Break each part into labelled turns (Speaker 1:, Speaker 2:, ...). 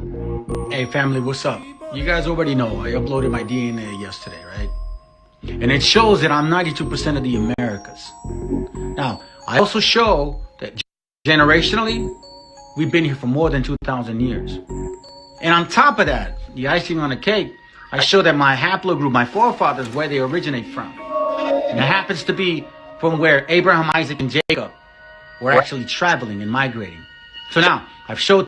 Speaker 1: Hey family, what's up? You guys already know I uploaded my DNA yesterday, right? And it shows that I'm 92% of the Americas. Now, I also show that generationally, we've been here for more than 2,000 years. And on top of that, the icing on the cake, I show that my haplogroup, my forefathers, where they originate from. And it happens to be from where Abraham, Isaac, and Jacob were actually traveling and migrating. So now, I've showed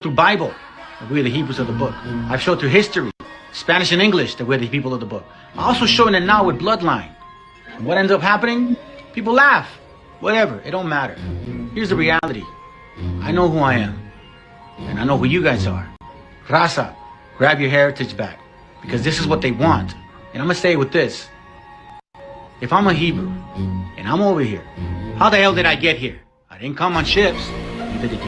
Speaker 1: through Bible that we're the Hebrews of the book. I've showed through history, Spanish and English, that we're the people of the book. I'm also showing it now with bloodline. And what ends up happening? People laugh. Whatever, it don't matter. Here's the reality. I know who I am. And I know who you guys are. Raza, grab your heritage back. Because this is what they want. And I'm going to say it with this. If I'm a Hebrew, and I'm over here, how the hell did I get here? I didn't come on ships. Neither did you.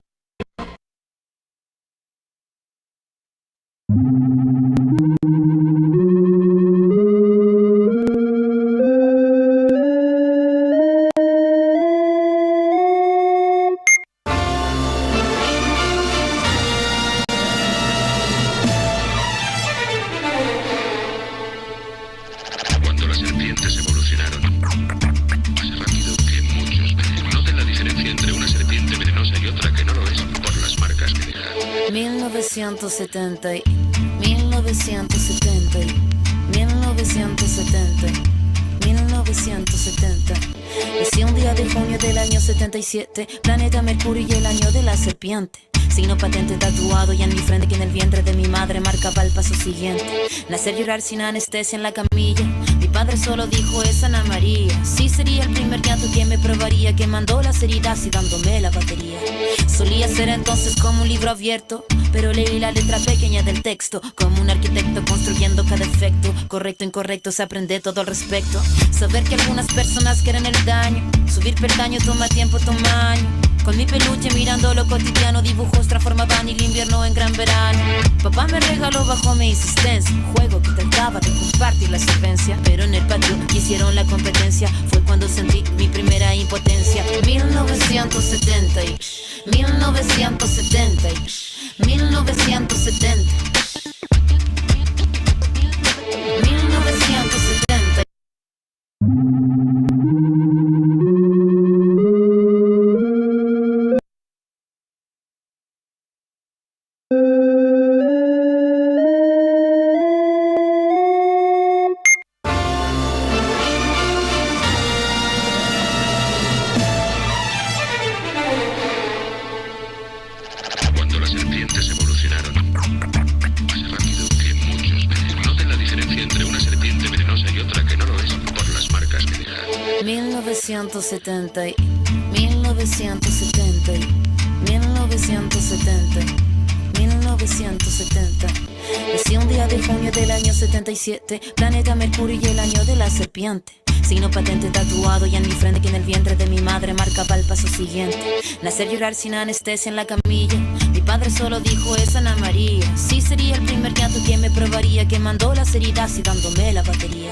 Speaker 2: Cuando las serpientes evolucionaron, más rápido que muchos veces. Noten la diferencia entre una serpiente venenosa y otra que no lo es por las marcas que deja.
Speaker 3: 1970, 1970, 1970, 1970. Nací un día de junio del año 77, planeta Mercurio y el año de la serpiente. Signo patente tatuado y en mi frente que en el vientre de mi madre marcaba el paso siguiente. Nacer, llorar sin anestesia en la camilla. Mi padre solo dijo es Ana María. Sí sería el primer llanto que me probaría, quemando las heridas y dándome la batería. Solía ser entonces como un libro abierto, pero leí la letra pequeña del texto. Como un arquitecto construyendo cada efecto. Correcto, incorrecto, se aprende todo al respecto. Saber que algunas personas quieren el daño. Subir peldaño toma tiempo, toma años. Con mi peluche mirando lo cotidiano, dibujos transformaban el invierno en gran verano. Papá me regaló bajo mi insistencia un juego que trataba de compartir la solvencia, pero en el patio hicieron la competencia. Fue cuando sentí mi primera impotencia. 1970 y 1970 y 1970 1970.
Speaker 2: Cuando las serpientes evolucionaron, más rápido que muchos veces. Noten la diferencia entre una serpiente venenosa y otra que no lo es por las marcas que deja.
Speaker 3: 1970, 1970, 1970, 1970. Nací un día de junio del año 77, planeta Mercurio y el año de la serpiente. Signo patente tatuado y en mi frente que en el vientre de mi madre marcaba el paso siguiente. Nacer, llorar sin anestesia en la camilla. Mi padre solo dijo es Ana María. Sí sería el primer llanto que me probaría, quemando las heridas y dándome la batería.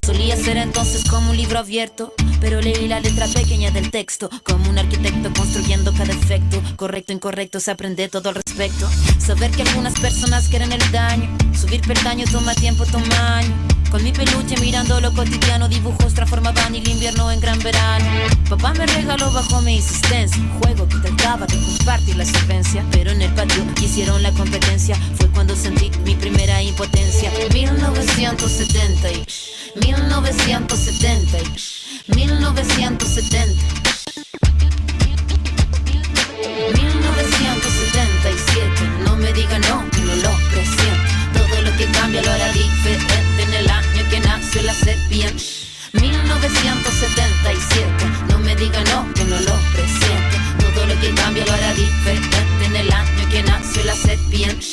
Speaker 3: Solía ser entonces como un libro abierto, pero leí la letra pequeña del texto. Como un arquitecto construyendo cada efecto. Correcto, incorrecto, se aprende todo al respecto. Saber que algunas personas quieren el daño. Subir peldaño toma tiempo, toma años. Con mi peluche mirando lo cotidiano, dibujos transformaban el invierno en gran verano. Papá me regaló bajo mi insistencia un juego que trataba de compartir la solvencia, pero en el patio hicieron la competencia. Fue cuando sentí mi primera impotencia. 1970 y 1970 y 1970 1977. No me diga no, que no lo presiento. Todo lo que cambia lo hará diferente en el año que nació la serpiente. 1977. No me diga no, que no lo presiento. Todo lo que cambia lo hará diferente en el año que nació la serpiente.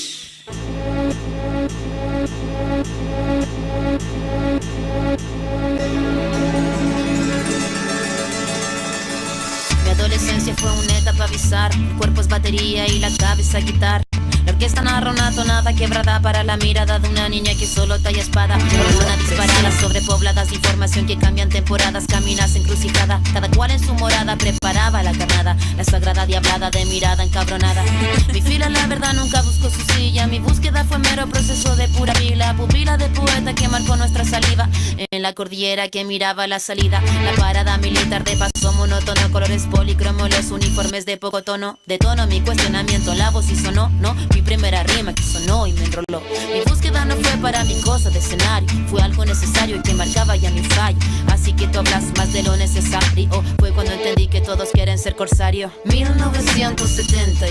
Speaker 3: Mi adolescencia fue una etapa bizarra. El cuerpo es batería y la cabeza guitarra. La orquesta narra una tonada quebrada para la mirada de una niña que solo talla espada. Hormona disparada, sobrepobladas de información que cambian temporadas. Caminas encrucijada, cada cual en su morada preparada. miraba la carnada, la sagrada diablada de mirada encabronada. Mi fila la verdad nunca buscó su silla, mi búsqueda fue mero proceso de pura pila, pupila de poeta que marcó nuestra saliva, en la cordillera que miraba la salida, la parada militar de paso monótono, colores policromos, los uniformes de poco tono, de tono mi cuestionamiento, la voz y sonó, no, mi primera rima que sonó y me enroló. Mi búsqueda no fue para mi cosa de escenario, fue algo necesario y que marcaba ya mi fallo, así que tú hablas más de lo necesario, fue cuando entendí que todos quieren ser corsario. 1970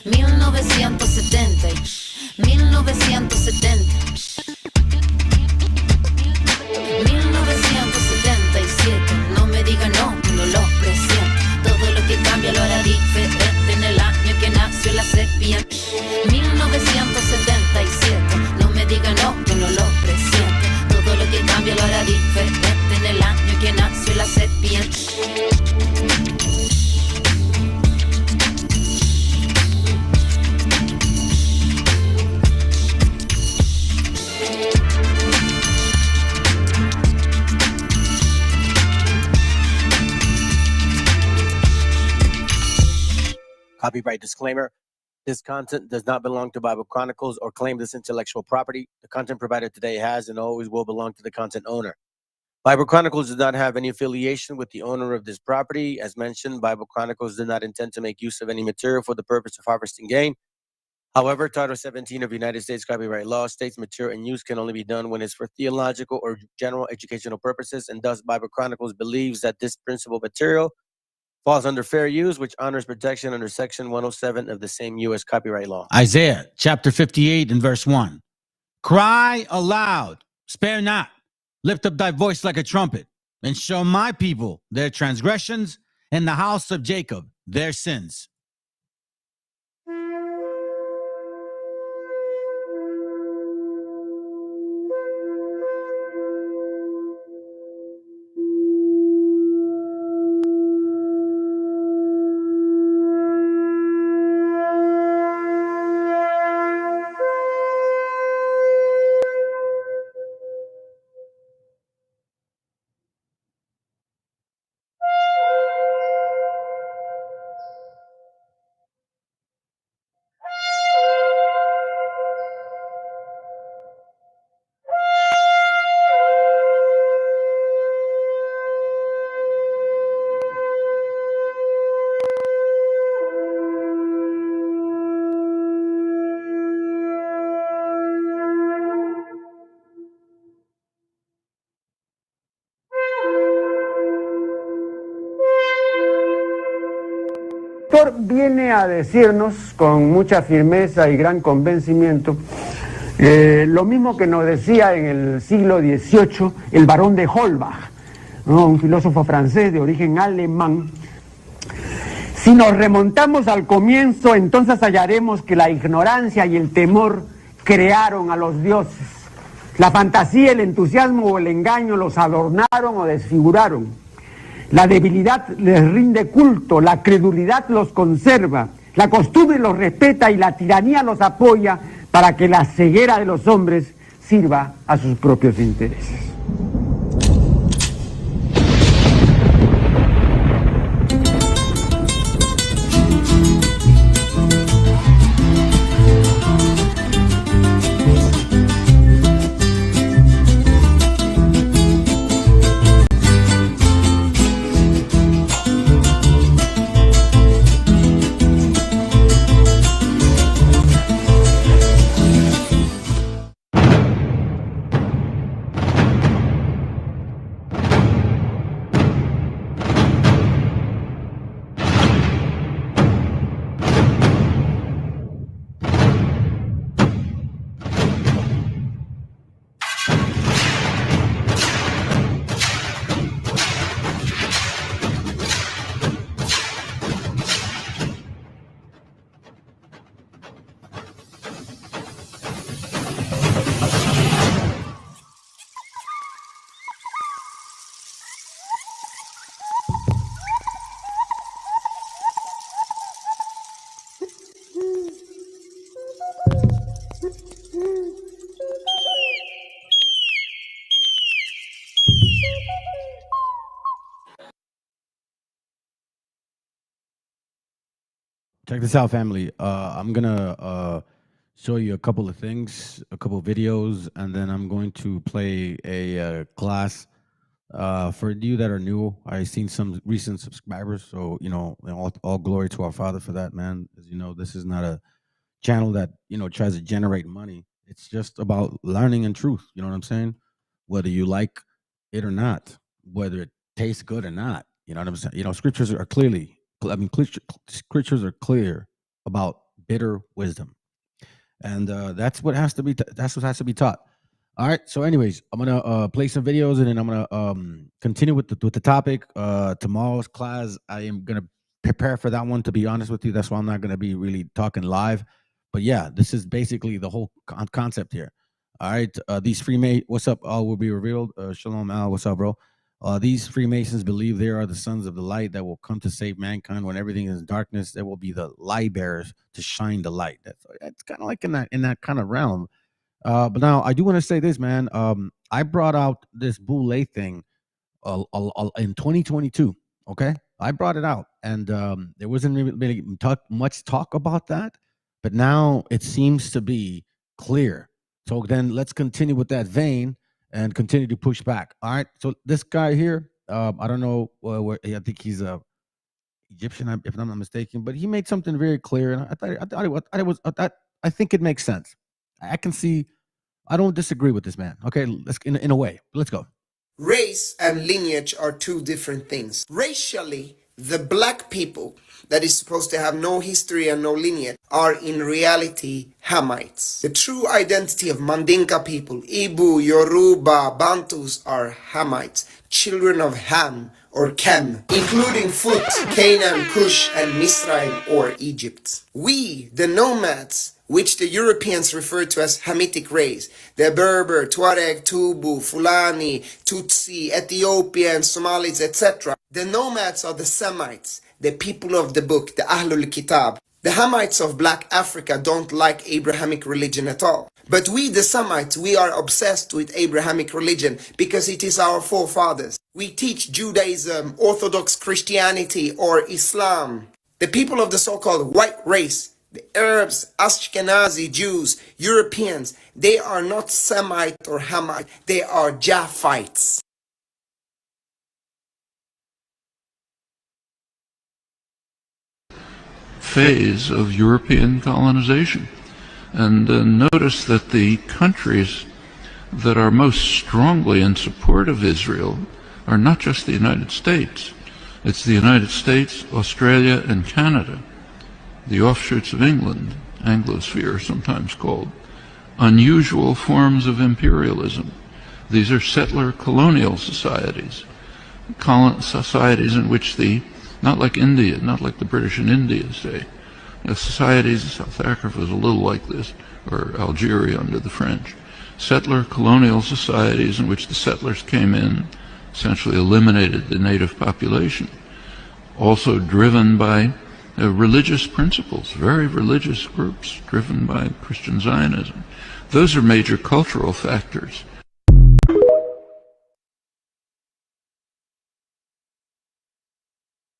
Speaker 3: 1970 1970 1977, no me diga no, no lo presiento. Todo lo que cambia lo hará diferente en el año que nació la serpiente. 1977, no me diga no, yo no lo presiento. Todo lo que cambia lo hará diferente en el año que nació la serpiente.
Speaker 4: Copyright disclaimer. This content does not belong to Bible Chronicles or claim this intellectual property. The content provided today has and always will belong to the content owner. Bible Chronicles does not have any affiliation with the owner of this property. As mentioned, Bible Chronicles did not intend to make use of any material for the purpose of harvesting gain. However, Title 17 of United States copyright law states material in use can only be done when it's for theological or general educational purposes, and thus Bible Chronicles believes that this principal material falls under fair use, which honors protection under Section 107 of the same U.S. copyright law.
Speaker 1: Isaiah chapter 58 and verse 1. Cry aloud, spare not, lift up thy voice like a trumpet, and show my people their transgressions, and the house of Jacob their sins.
Speaker 5: Viene a decirnos con mucha firmeza y gran convencimiento lo mismo que nos decía en el siglo XVIII el barón de Holbach, ¿no? Un filósofo francés de origen alemán. Si nos remontamos al comienzo, entonces hallaremos que la ignorancia y el temor crearon a los dioses. La fantasía, el entusiasmo o el engaño los adornaron o desfiguraron. La debilidad les rinde culto, la credulidad los conserva, la costumbre los respeta y la tiranía los apoya para que la ceguera de los hombres sirva a sus propios intereses.
Speaker 1: Check this out, family. I'm gonna show you a couple of things, a couple of videos, and then I'm going to play a class. For you that are new, I've seen some recent subscribers, so all glory to our Father for that, man. As you know, this is not a channel that tries to generate money. It's just about learning and truth. You know what I'm saying? Whether you like it or not, whether it tastes good or not. You know what I'm saying? Scriptures are clearly. I mean, scriptures are clear about bitter wisdom, and that's what has to be. That's what has to be taught. All right. So, anyways, I'm gonna play some videos, and then I'm gonna continue with the topic. Tomorrow's class, I am gonna prepare for that one. To be honest with you, that's why I'm not gonna be really talking live. But yeah, this is basically the whole concept here. All right. These Freemasons, what's up? All will be revealed. Shalom, Al. What's up, bro? These Freemasons believe they are the sons of the light that will come to save mankind. When everything is darkness, there will be the light bearers to shine the light. That's kind of like in that kind of realm. But now I do want to say this, man. I brought out this boule thing in 2022. Okay, I brought it out, and there wasn't really much talk about that. But now it seems to be clear. So then let's continue with that vein and continue to push back. All right. So this guy here, I don't know where I think he's a Egyptian, if I'm not mistaken, but he made something very clear, and I think it makes sense. I can see. I don't disagree with this man. Okay, let's in a way. Let's go.
Speaker 6: Race and lineage are two different things. Racially, the black people that is supposed to have no history and no lineage are in reality Hamites. The true identity of Mandinka people, Ibu, Yoruba, Bantus are Hamites, children of Ham or Chem, including Phut, Canaan, Cush, and Misraim or Egypt. We, the nomads, which the Europeans refer to as Hamitic race, the Berber, Tuareg, Tubu, Fulani, Tutsi, Ethiopian, Somalis, etc. The nomads are the Semites, the people of the book, the Ahlul Kitab. The Hamites of Black Africa don't like Abrahamic religion at all. But we, the Semites, we are obsessed with Abrahamic religion because it is our forefathers. We teach Judaism, Orthodox Christianity, or Islam. The people of the so-called white race, the Arabs, Ashkenazi Jews, Europeans, they are not Semite or Hamite, they are Japhites.
Speaker 7: Phase of European colonization. And notice that the countries that are most strongly in support of Israel are not just the United States. It's the United States, Australia, and Canada, the offshoots of England, Anglosphere sometimes called, unusual forms of imperialism. These are settler colonial societies, societies in which not like India, not like the British in India, say. The societies, South Africa was a little like this, or Algeria under the French. Settler colonial societies in which the settlers came in, essentially eliminated the native population. Also driven by religious principles, very religious groups driven by Christian Zionism. Those are major cultural factors.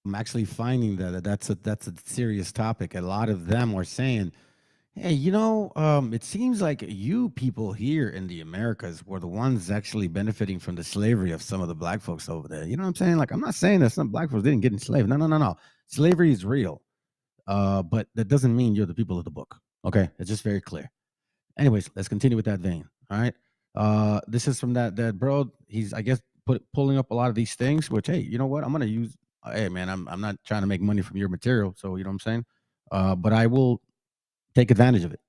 Speaker 1: I'm actually finding that's a serious topic. A lot of them are saying, hey, it seems like you people here in the Americas were the ones actually benefiting from the slavery of some of the black folks over there. You know what I'm saying? Like, I'm not saying that some black folks didn't get enslaved. No. Slavery is real. But that doesn't mean you're the people of the book. Okay, it's just very clear. Anyways, let's continue with that vein. All right. This is from that bro. He's, I guess, pulling up a lot of these things. Which, hey, you know what? I'm gonna use. Hey, man, I'm not trying to make money from your material, so you know what I'm saying. But I will take advantage of it.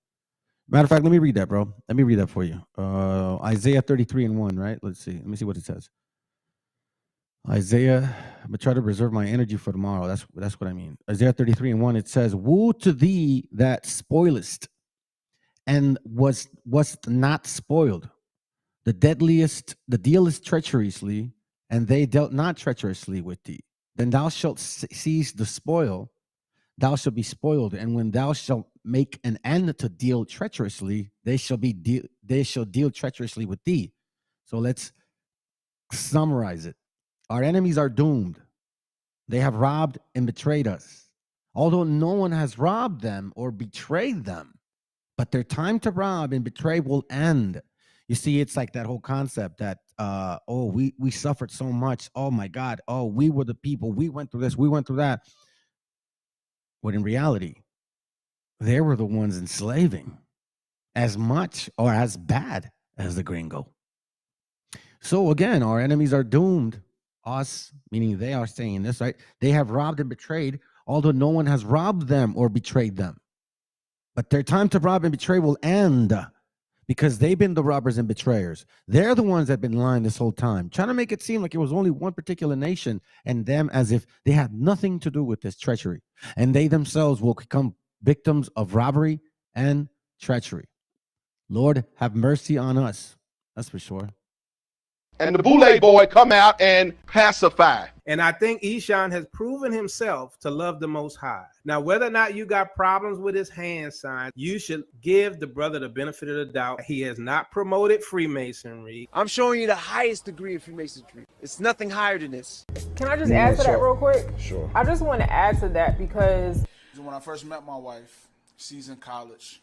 Speaker 1: Matter of fact, let me read that, bro. Let me read that for you. Isaiah 33:1. Right. Let's see. Let me see what it says. Isaiah, I'm gonna try to reserve my energy for tomorrow. That's what I mean. Isaiah 33:1. It says, "Woe to thee that spoilest, and was not spoiled. The dealest treacherously, and they dealt not treacherously with thee. Then thou shalt seize the spoil, thou shalt be spoiled, and when thou shalt make an end to deal treacherously, they shall deal treacherously with thee." So let's summarize it. Our enemies are doomed. They have robbed and betrayed us.
Speaker 8: although no one has robbed them or betrayed them, but their time to rob and betray will end. You see, it's like that whole concept that, oh, we suffered so much. Oh my God. Oh, we were the people. We went through this. We went through that. But in reality, they were the ones enslaving as much or as bad as the gringo. So again, our enemies are doomed. Us, meaning they are saying this, right? They have robbed and betrayed, although no one has robbed them or betrayed them. But their time to rob and betray will end because they've been the robbers and betrayers. They're the ones that have been lying this whole time, trying to make it seem like it was only one particular nation and them, as if they had nothing to do with this treachery. And they themselves will become victims of robbery and treachery. Lord, have mercy on us. That's for sure.
Speaker 9: And the Boule boy come out and pacify.
Speaker 10: And I think Eshan has proven himself to love the Most High. Now, whether or not you got problems with his hand sign, you should give the brother the benefit of the doubt. He has not promoted Freemasonry.
Speaker 11: I'm showing you the highest degree of Freemasonry. It's nothing higher than this.
Speaker 12: Can I just add to that real quick?
Speaker 13: Sure.
Speaker 12: I just want to add to that because
Speaker 13: when I first met my wife, she's in college,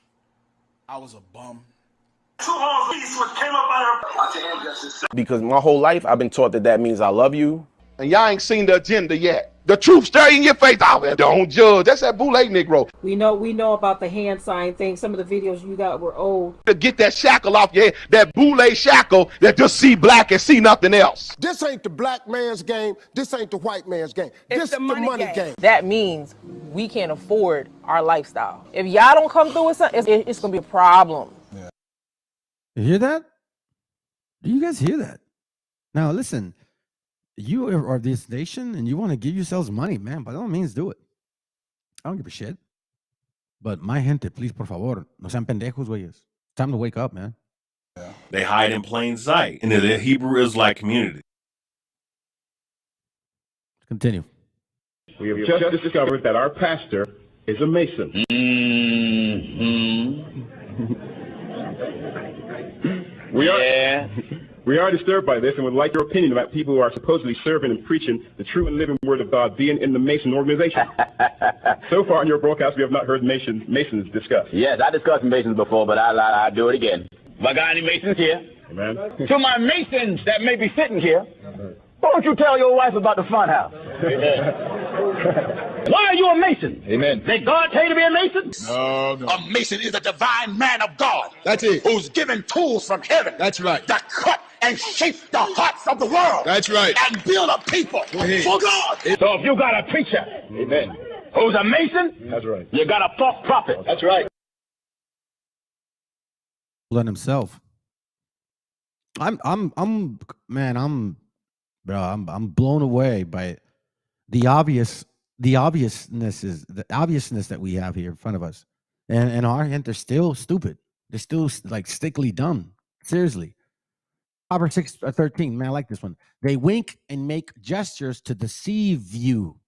Speaker 13: I was a bum.
Speaker 14: Because my whole life I've been taught that means I love you.
Speaker 9: And y'all ain't seen the agenda yet. The truth staring in your face. Oh, don't judge. That's that Boule Negro.
Speaker 15: We know about the hand sign thing. Some of the videos you got were old.
Speaker 9: To get that shackle off your head, that Boule shackle that just see black and see nothing else.
Speaker 16: This ain't the black man's game. This ain't the white man's game. This is the money game.
Speaker 12: that means we can't afford our lifestyle. If y'all don't come through with something, it's going to be a problem.
Speaker 8: You hear that? Do you guys hear that? Now, listen, you are this nation and you want to give yourselves money, man. By all means, do it. I don't give a shit. But my gente, please, por favor, no sean pendejos, güeyes. It's time to wake up, man.
Speaker 17: They hide in plain sight in the Hebrew Israelite community.
Speaker 8: Continue.
Speaker 18: We have just discovered that our pastor is a Mason. We are disturbed by this and would like your opinion about people who are supposedly serving and preaching the true and living word of God being in the Mason organization. So far in your broadcast, we have not heard Masons discussed.
Speaker 19: Yes, I discussed Masons before, but I'll do it again. If I got any Masons here?
Speaker 18: Amen.
Speaker 19: To my Masons that may be sitting here, why don't you tell your wife about the fun house? Why are you a Mason?
Speaker 18: Amen.
Speaker 19: Did God tell you to be a Mason?
Speaker 18: No.
Speaker 20: A Mason is a divine man of God.
Speaker 18: That's it.
Speaker 20: Who's given tools from heaven.
Speaker 18: That's right.
Speaker 20: That cut and shape the hearts of the world.
Speaker 18: That's right.
Speaker 20: And build a people for God.
Speaker 19: So if you got a preacher,
Speaker 18: amen,
Speaker 19: who's a Mason,
Speaker 18: that's right.
Speaker 19: You got a false prophet.
Speaker 18: That's right.
Speaker 8: On himself. I'm blown away by the obviousness that we have here in front of us. And our gente, they're still stupid. They're still like stickly dumb. Seriously. Proverbs 6:13, man, I like this one. They wink and make gestures to deceive you,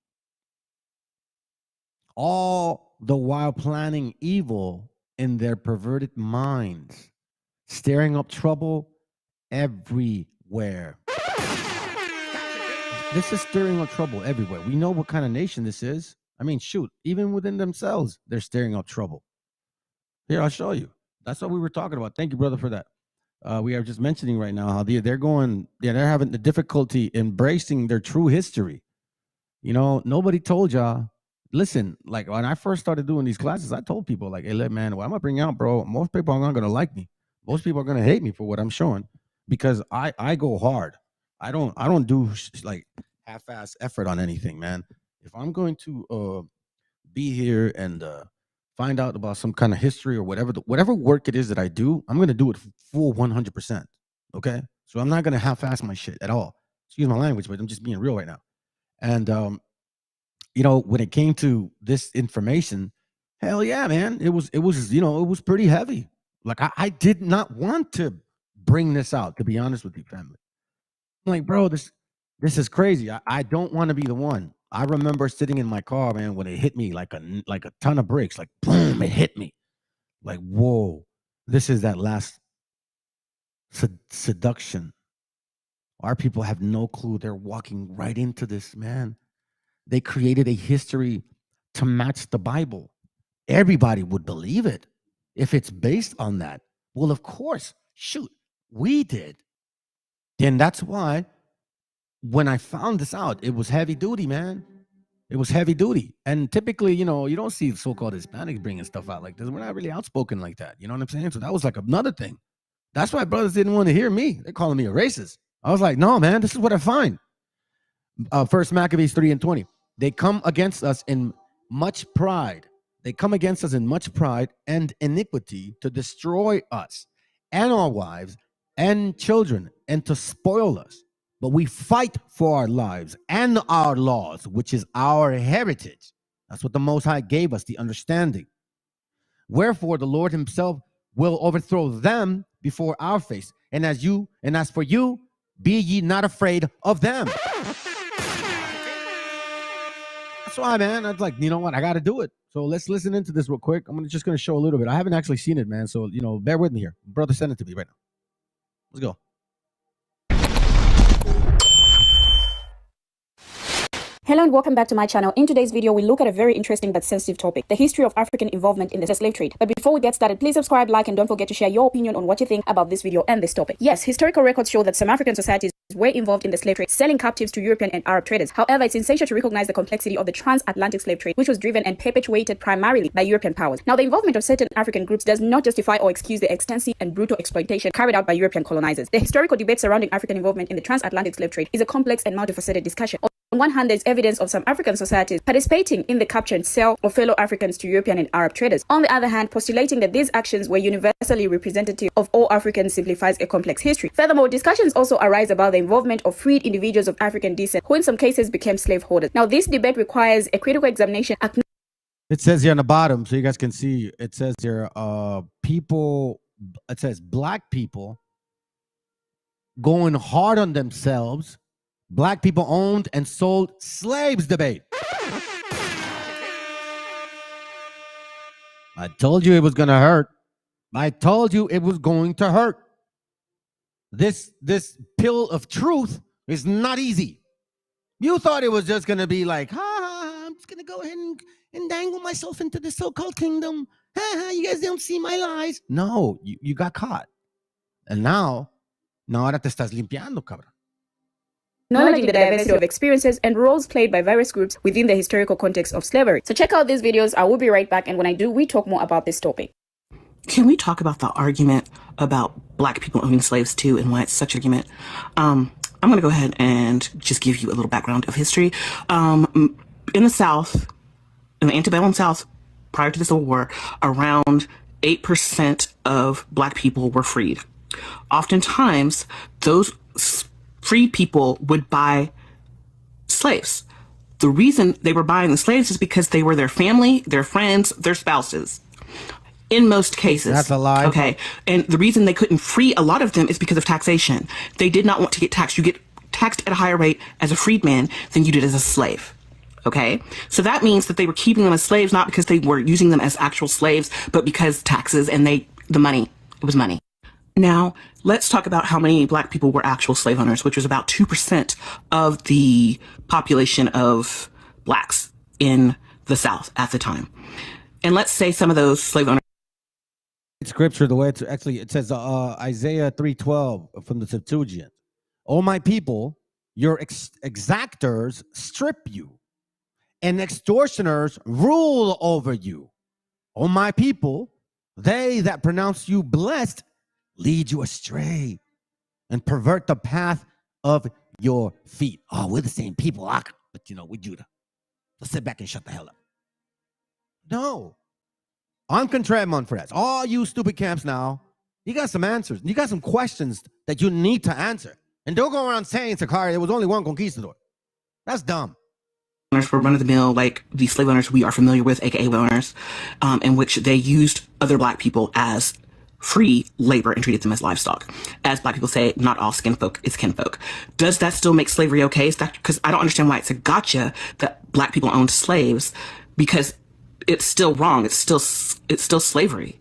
Speaker 8: all the while planning evil in their perverted minds, stirring up trouble everywhere. This is stirring up trouble everywhere. We know what kind of nation this is. I mean, shoot, even within themselves, they're stirring up trouble. Here, I'll show you. That's what we were talking about. Thank you, brother, for that. We are just mentioning right now how they're having the difficulty embracing their true history. You know, nobody told y'all. Listen, like when I first started doing these classes, I told people like, hey, man, what I'm gonna bring out, bro, most people are not gonna like me. Most people are gonna hate me for what I'm showing because I go hard. I don't do like half-ass effort on anything, man. If I'm going to be here and find out about some kind of history or whatever work it is that I do, I'm going to do it full 100%. Okay? So I'm not going to half-ass my shit at all. Excuse my language, but I'm just being real right now. And, you know, when it came to this information, hell yeah, man, it was pretty heavy. Like I did not want to bring this out, to be honest with you, family. I'm like, bro, this is crazy. I don't want to be the one. I remember sitting in my car, man, when it hit me like a ton of bricks, like boom, it hit me. Like, whoa, this is that last seduction. Our people have no clue. They're walking right into this, man. They created a history to match the Bible. Everybody would believe it if it's based on that. Well, of course, shoot, we did. And that's why when I found this out, it was heavy duty, man. It was heavy duty. And typically, you know, you don't see so-called Hispanics bringing stuff out like this. We're not really outspoken like that. You know what I'm saying? So that was like another thing. That's why brothers didn't want to hear me. They're calling me a racist. I was like, no, man, this is what I find. First Maccabees 3:20. They come against us in much pride. They come against us in much pride and iniquity to destroy us and our wives and children and to spoil us. But we fight for our lives and our laws, which is our heritage. That's what the Most High gave us, the understanding. Wherefore the Lord himself will overthrow them before our face. And as for you, be ye not afraid of them. That's why, man. I was like, you know what? I got to do it. So let's listen into this real quick. I'm just going to show a little bit. I haven't actually seen it, man. So, you know, bear with me here. Brother, send it to me right now. Let's go.
Speaker 21: Hello and welcome back to my channel. In today's video, we look at a very interesting but sensitive topic, the history of African involvement in the slave trade. But before we get started, please subscribe, like, and don't forget to share your opinion on what you think about this video and this topic. Yes, historical records show that some African societies were involved in the slave trade, selling captives to European and Arab traders. However, it's essential to recognize the complexity of the transatlantic slave trade, which was driven and perpetuated primarily by European powers. Now, the involvement of certain African groups does not justify or excuse the extensive and brutal exploitation carried out by European colonizers. The historical debate surrounding African involvement in the transatlantic slave trade is a complex and multifaceted discussion. On one hand, there's evidence of some African societies participating in the capture and sale of fellow Africans to European and Arab traders. On the other hand, postulating that these actions were universally representative of all Africans simplifies a complex history. Furthermore, discussions also arise about the involvement of freed individuals of African descent who in some cases became slaveholders. Now, this debate requires a critical examination.
Speaker 8: It says here on the bottom, so you guys can see, it says here, it says black people going hard on themselves. Black people owned and sold slaves debate. I told you it was going to hurt. I told you it was going to hurt. This pill of truth is not easy. You thought it was just going to be like, I'm just going to go ahead and dangle myself into the so-called kingdom. You guys don't see my lies. No, you got caught. And now ahora te estás limpiando, cabrón.
Speaker 21: Acknowledging the diversity of experiences and roles played by various groups within the historical context of slavery. So check out these videos. I will be right back. And when I do, we talk more about this topic.
Speaker 22: Can we talk about the argument about black people owning slaves too and why it's such an argument? I'm going to go ahead and just give you a little background of history. In the South, in the antebellum South, prior to the Civil War, around 8% of black people were freed. Oftentimes, those free people would buy slaves. The reason they were buying the slaves is because they were their family, their friends, their spouses. In most cases.
Speaker 8: That's a lie.
Speaker 22: Okay. And the reason they couldn't free a lot of them is because of taxation. They did not want to get taxed. You get taxed at a higher rate as a freedman than you did as a slave. Okay. So that means that they were keeping them as slaves, not because they were using them as actual slaves, but because taxes and the money, it was money. Now, let's talk about how many black people were actual slave owners, which was about 2% of the population of blacks in the South at the time. And let's say some of those slave owners.
Speaker 8: Scripture, the way it's actually, it says Isaiah 3:12 from the Septuagint. O my people, your exactors strip you, and extortioners rule over you. O my people, they that pronounce you blessed lead you astray and pervert the path of your feet. Oh, we're the same people, but you know, we're Judah. Let's sit back and shut the hell up. No. On contraire, Monfreds, all you stupid camps now, you got some answers. You got some questions that you need to answer. And don't go around saying, Sakari, there was only one conquistador. That's dumb.
Speaker 22: For run-of-the-mill, like the slave owners we are familiar with, aka owners, in which they used other black people as free labor and treated them as livestock. As black people say, not all skin folk is kinfolk. Does that still make slavery okay? Is that because I don't understand why it's a gotcha that black people owned slaves, because it's still wrong. It's still slavery.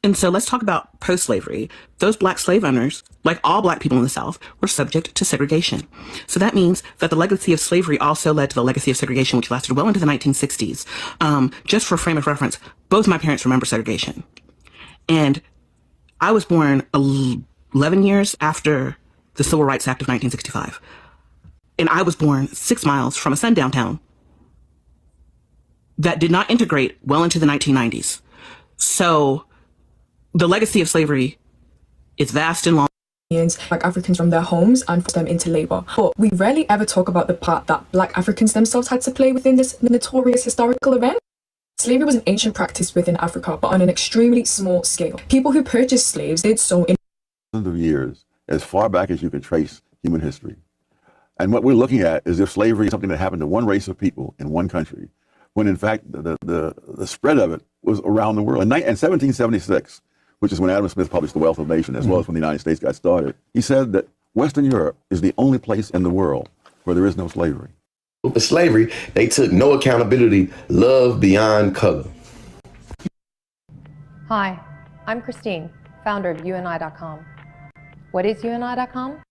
Speaker 22: And so let's talk about post-slavery. Those black slave owners, like all black people in the South, were subject to segregation. So that means that the legacy of slavery also led to the legacy of segregation, which lasted well into the 1960s. Just for frame of reference, both my parents remember segregation. And I was born 11 years after the Civil Rights Act of 1965. And I was born 6 miles from a sundown town that did not integrate well into the 1990s. So the legacy of slavery is vast and long.
Speaker 2: Black Africans from their homes and forced them into labor. But we rarely ever talk about the part that Black Africans themselves had to play within this notorious historical event. Slavery was an ancient practice within Africa, but on an extremely small scale. People who purchased slaves did so in
Speaker 3: of years, as far back as you can trace human history. And what we're looking at is if slavery is something that happened to one race of people in one country, when in fact the spread of it was around the world. In 1776, which is when Adam Smith published The Wealth of Nations, as well as when the United States got started, he said that Western Europe is the only place in the world where there is no slavery.
Speaker 23: For slavery, they took no accountability, love beyond color.
Speaker 24: Hi, I'm Christine, founder of UNI.com. What is UNI.com?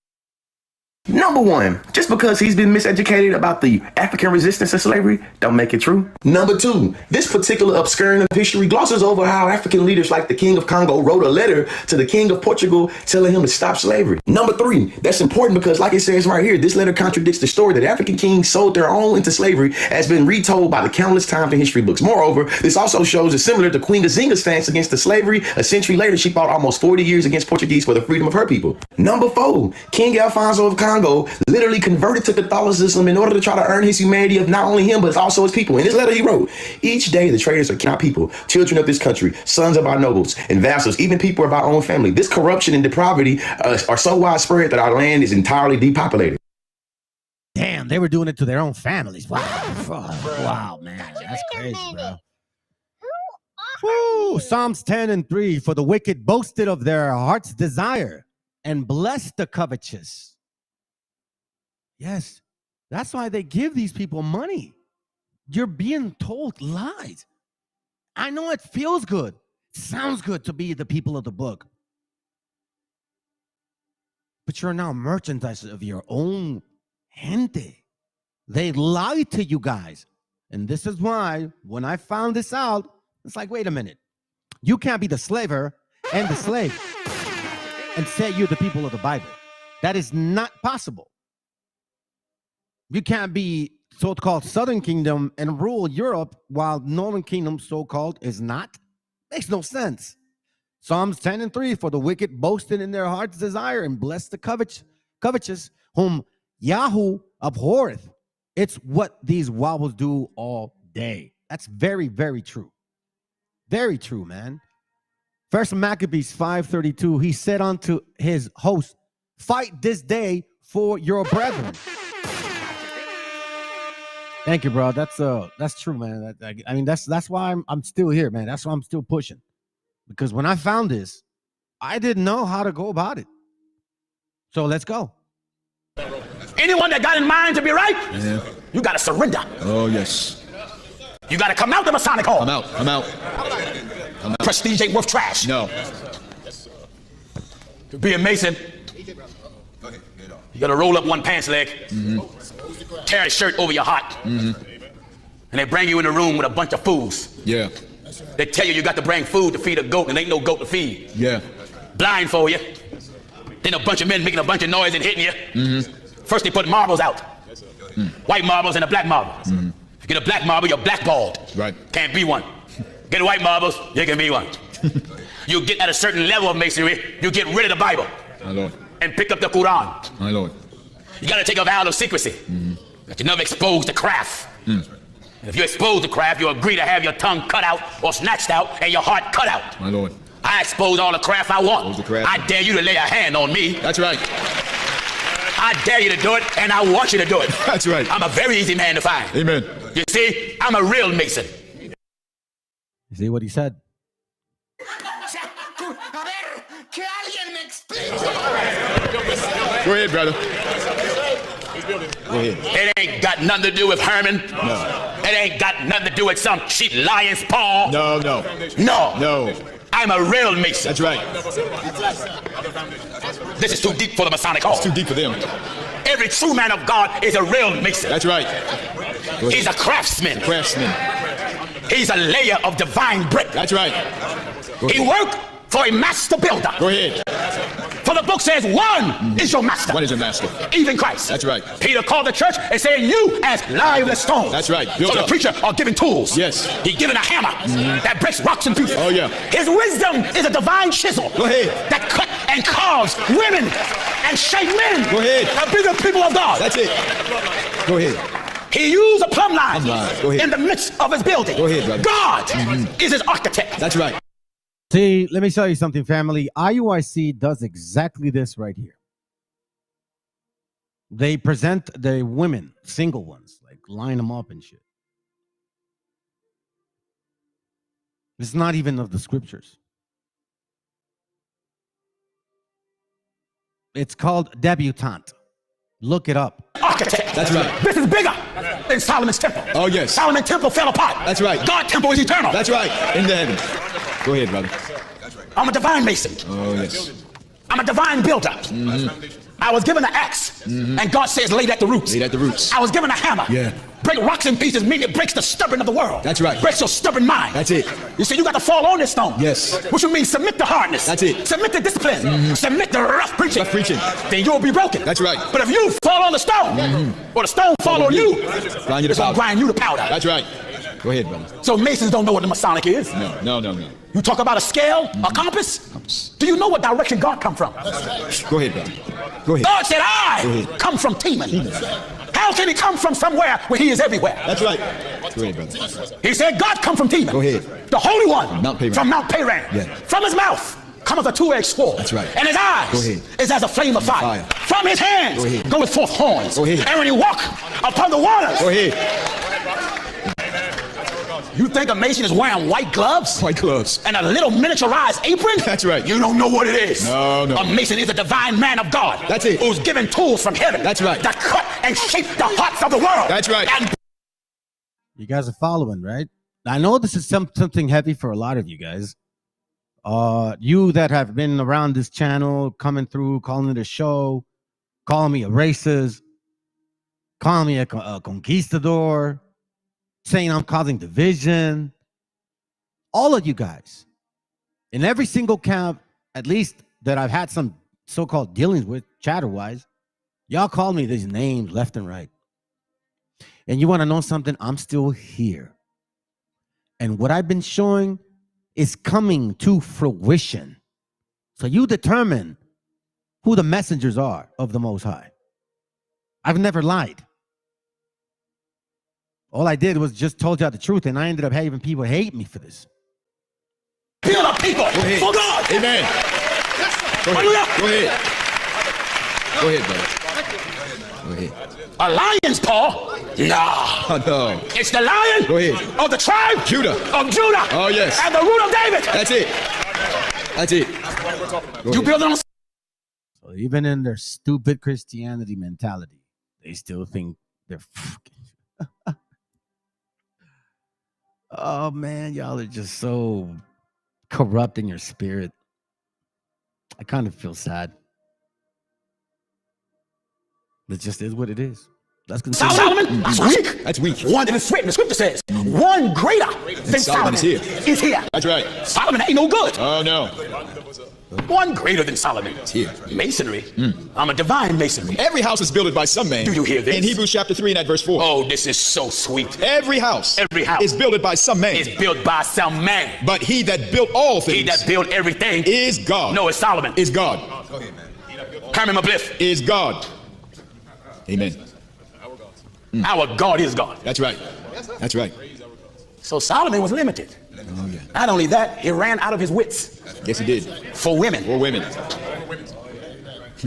Speaker 19: Number one, just because he's been miseducated about the African resistance to slavery, don't make it true.
Speaker 23: Number two, this particular obscuring of history glosses over how African leaders like the King of Congo wrote a letter to the King of Portugal telling him to stop slavery. Number three, that's important because like it says right here, this letter contradicts the story that African kings sold their own into slavery has been retold by the countless times in history books. Moreover, this also shows it's similar to Queen Nzinga's stance against the slavery. A century later, she fought almost 40 years against Portuguese for the freedom of her people. Number four, King Alfonso of Congo literally converted to Catholicism in order to try to earn his humanity of not only him, but also his people. In his letter he wrote, each day the traitors are our people, children of this country, sons of our nobles and vassals, even people of our own family. This corruption and depravity are so widespread that our land is entirely depopulated.
Speaker 8: Damn, they were doing it to their own families. Wow, wow, man, that's crazy, bro. Woo. Psalms 10:3, for the wicked boasted of their heart's desire and blessed the covetous. Yes, that's why they give these people money. You're being told lies. I know it feels good. It sounds good to be the people of the book. But you're now merchandise of your own gente. They lied to you guys. And this is why, when I found this out, it's like, wait a minute. You can't be the slaver and the slave and say you're the people of the Bible. That is not possible. You can't be so-called Southern Kingdom and rule Europe while Northern Kingdom, so-called, is not. Makes no sense. Psalms 10:3, for the wicked boasted in their heart's desire and bless the covetous, whom Yahoo abhorreth. It's what these wobbles do all day. That's very, very true. Very true, man. First Maccabees 5:32, he said unto his host, fight this day for your brethren. Thank you, bro. That's true, man. I mean, that's why I'm still here, man. That's why I'm still pushing. Because when I found this, I didn't know how to go about it. So let's go.
Speaker 20: Anyone that got in mind to be right, you got to surrender.
Speaker 25: Oh, yes.
Speaker 20: You got to come out the Masonic Hall.
Speaker 25: I'm out. I'm out. I'm out.
Speaker 20: Prestige ain't worth trash.
Speaker 25: No.
Speaker 20: To be a Mason, you got to roll up one pants leg, tear a shirt over your heart, and they bring you in the room with a bunch of fools.
Speaker 25: Yeah.
Speaker 20: They tell you got to bring food to feed a goat, and ain't no goat to feed.
Speaker 25: Yeah.
Speaker 20: Blindfold you. Then a bunch of men making a bunch of noise and hitting you. First they put marbles out. White marbles and a black marble. If you get a black marble, you're blackballed.
Speaker 25: Right.
Speaker 20: Can't be one. Get white marbles, you can be one. You get at a certain level of masonry, you get rid of the Bible.
Speaker 25: My Lord.
Speaker 20: And pick up the Quran.
Speaker 25: My Lord.
Speaker 20: You got to take a vow of secrecy. That you never expose the craft. And if you expose the craft, you agree to have your tongue cut out or snatched out and your heart cut out.
Speaker 25: My Lord.
Speaker 20: I expose all the craft I want. I dare you to lay a hand on me.
Speaker 25: That's right.
Speaker 20: I dare you to do it, and I want you to do it.
Speaker 25: That's right.
Speaker 20: I'm a very easy man to find.
Speaker 25: Amen.
Speaker 20: You see, I'm a real Mason.
Speaker 8: You see what he said?
Speaker 25: Go ahead, brother. Go ahead.
Speaker 20: It ain't got nothing to do with Herman.
Speaker 25: No.
Speaker 20: It ain't got nothing to do with some cheap lion's paw.
Speaker 25: No.
Speaker 20: No.
Speaker 25: No.
Speaker 20: I'm a real Mason.
Speaker 25: That's right.
Speaker 20: This is too deep for the Masonic Hall.
Speaker 25: It's too deep for them.
Speaker 20: Every true man of God is a real Mason.
Speaker 25: That's right.
Speaker 20: He's a craftsman.
Speaker 25: Craftsman.
Speaker 20: He's a layer of divine brick.
Speaker 25: That's right.
Speaker 20: He worked for a master builder.
Speaker 25: Go ahead.
Speaker 20: For the book says one is your master.
Speaker 25: One is your master.
Speaker 20: Even Christ.
Speaker 25: That's right.
Speaker 20: Peter called the church and said, you as lively stones.
Speaker 25: That's right.
Speaker 20: So the preacher are given tools.
Speaker 25: Yes.
Speaker 20: He's given a hammer that breaks rocks in pieces.
Speaker 25: Oh, yeah.
Speaker 20: His wisdom is a divine chisel.
Speaker 25: Go ahead.
Speaker 20: That cut and carves women and shape men.
Speaker 25: Go ahead.
Speaker 20: To be the people of God.
Speaker 25: That's it. Go ahead.
Speaker 20: He used a plumb line
Speaker 25: Go ahead.
Speaker 20: in the midst of his building.
Speaker 25: Go ahead, brother.
Speaker 20: God is his architect.
Speaker 25: That's right.
Speaker 8: See, let me tell you something, family. IUIC does exactly this right here. They present the women, single ones, like line them up and shit. It's not even of the scriptures. It's called debutante. Look it up.
Speaker 20: Architect.
Speaker 25: That's right.
Speaker 20: This is bigger than Solomon's temple.
Speaker 25: Oh, yes.
Speaker 20: Solomon's temple fell apart.
Speaker 25: That's right.
Speaker 20: God's temple is eternal.
Speaker 25: That's right. In the heavens. Go ahead, brother.
Speaker 20: I'm a divine mason.
Speaker 25: Oh, yes.
Speaker 20: I'm a divine builder. I was given an axe, and God says, lay it at the roots.
Speaker 25: Lay it at the roots.
Speaker 20: I was given a hammer.
Speaker 25: Yeah.
Speaker 20: Break rocks in pieces, meaning it breaks the stubborn of the world.
Speaker 25: That's right.
Speaker 20: Breaks your stubborn mind.
Speaker 25: That's it.
Speaker 20: You see, you got to fall on this stone.
Speaker 25: Yes.
Speaker 20: Which would mean submit to hardness.
Speaker 25: That's it.
Speaker 20: Submit to discipline. Submit to rough preaching.
Speaker 25: Rough preaching.
Speaker 20: Then you'll be broken.
Speaker 25: That's right.
Speaker 20: But if you fall on the stone, or the stone fall on you,
Speaker 25: grind you to
Speaker 20: it's gonna
Speaker 25: powder.
Speaker 20: grind you to powder.
Speaker 25: That's right. Go ahead, brother.
Speaker 20: So Masons don't know what the Masonic is.
Speaker 25: No.
Speaker 20: You talk about a scale, a compass. Do you know what direction God come from?
Speaker 25: Go ahead, brother. Go ahead.
Speaker 20: God said, I come from Teman. How can he come from somewhere where he is everywhere?
Speaker 25: That's right. Go ahead, brother.
Speaker 20: He said, God come from Teman.
Speaker 25: Go ahead.
Speaker 20: The Holy One
Speaker 25: Mount Paran.
Speaker 20: from Mount Paran.
Speaker 25: Yeah.
Speaker 20: From his mouth cometh a two-edged sword.
Speaker 25: That's right.
Speaker 20: And his eyes
Speaker 25: Go ahead.
Speaker 20: is as a flame of fire. From his hands
Speaker 25: Go ahead.
Speaker 20: goeth forth horns.
Speaker 25: Go ahead.
Speaker 20: And when he walk upon the waters.
Speaker 25: Go ahead.
Speaker 20: You think a Mason is wearing white gloves?
Speaker 25: White gloves.
Speaker 20: And a little miniaturized apron?
Speaker 25: That's right.
Speaker 20: You don't know what it is.
Speaker 25: No.
Speaker 20: A Mason is a divine man of God.
Speaker 25: That's it.
Speaker 20: Who's given tools from heaven.
Speaker 25: That's right.
Speaker 20: To cut and shape the hearts of the world.
Speaker 25: That's right.
Speaker 20: And
Speaker 8: You guys are following, right? I know this is something heavy for a lot of you guys. You that have been around this channel, coming through, calling it a show, calling me a racist, calling me a conquistador, saying I'm causing division. All of you guys, in every single camp, at least that I've had some so-called dealings with, chatter-wise, y'all call me these names left and right. And you want to know something? I'm still here. And what I've been showing is coming to fruition. So you determine who the messengers are of the Most High. I've never lied. All I did was just told y'all the truth, and I ended up having people hate me for this.
Speaker 20: build up people for God.
Speaker 25: Amen. Go ahead. Go ahead. Go ahead, brother. Go ahead.
Speaker 20: A lion's paw? Nah.
Speaker 25: Oh, no.
Speaker 20: It's the lion
Speaker 25: Go ahead.
Speaker 20: of the tribe
Speaker 25: Judah.
Speaker 20: Of Judah.
Speaker 25: Oh, yes.
Speaker 20: And the root of David.
Speaker 25: That's it. That's it.
Speaker 20: You build it on.
Speaker 8: So even in their stupid Christianity mentality, they still think they're fucking. Oh man, y'all are just so corrupt in your spirit. I kind of feel sad. It just is what it is. That's considered.
Speaker 20: Solomon, that's weak.
Speaker 25: That's weak.
Speaker 20: One in the scripture says, one greater than Solomon is here.
Speaker 25: That's right.
Speaker 20: Solomon ain't no good.
Speaker 25: Oh no.
Speaker 20: One greater than Solomon.
Speaker 25: It's here.
Speaker 20: Masonry. I'm a divine masonry.
Speaker 25: Every house is built by some man.
Speaker 20: Do you hear this?
Speaker 25: In Hebrews chapter 3 and at verse 4.
Speaker 20: Oh, this is so sweet.
Speaker 25: Every house is built by some man.
Speaker 20: Is built by some man.
Speaker 25: But he that built all things.
Speaker 20: He that built everything
Speaker 25: is God.
Speaker 20: No, it's Solomon.
Speaker 25: Is God.
Speaker 20: Herman Mabliff
Speaker 25: is God. Amen.
Speaker 20: Our God is God.
Speaker 25: That's right. That's right.
Speaker 20: So Solomon was limited.
Speaker 25: Oh, yeah.
Speaker 20: Not only that, he ran out of his wits.
Speaker 25: Yes, he did.
Speaker 20: For women.
Speaker 25: For women.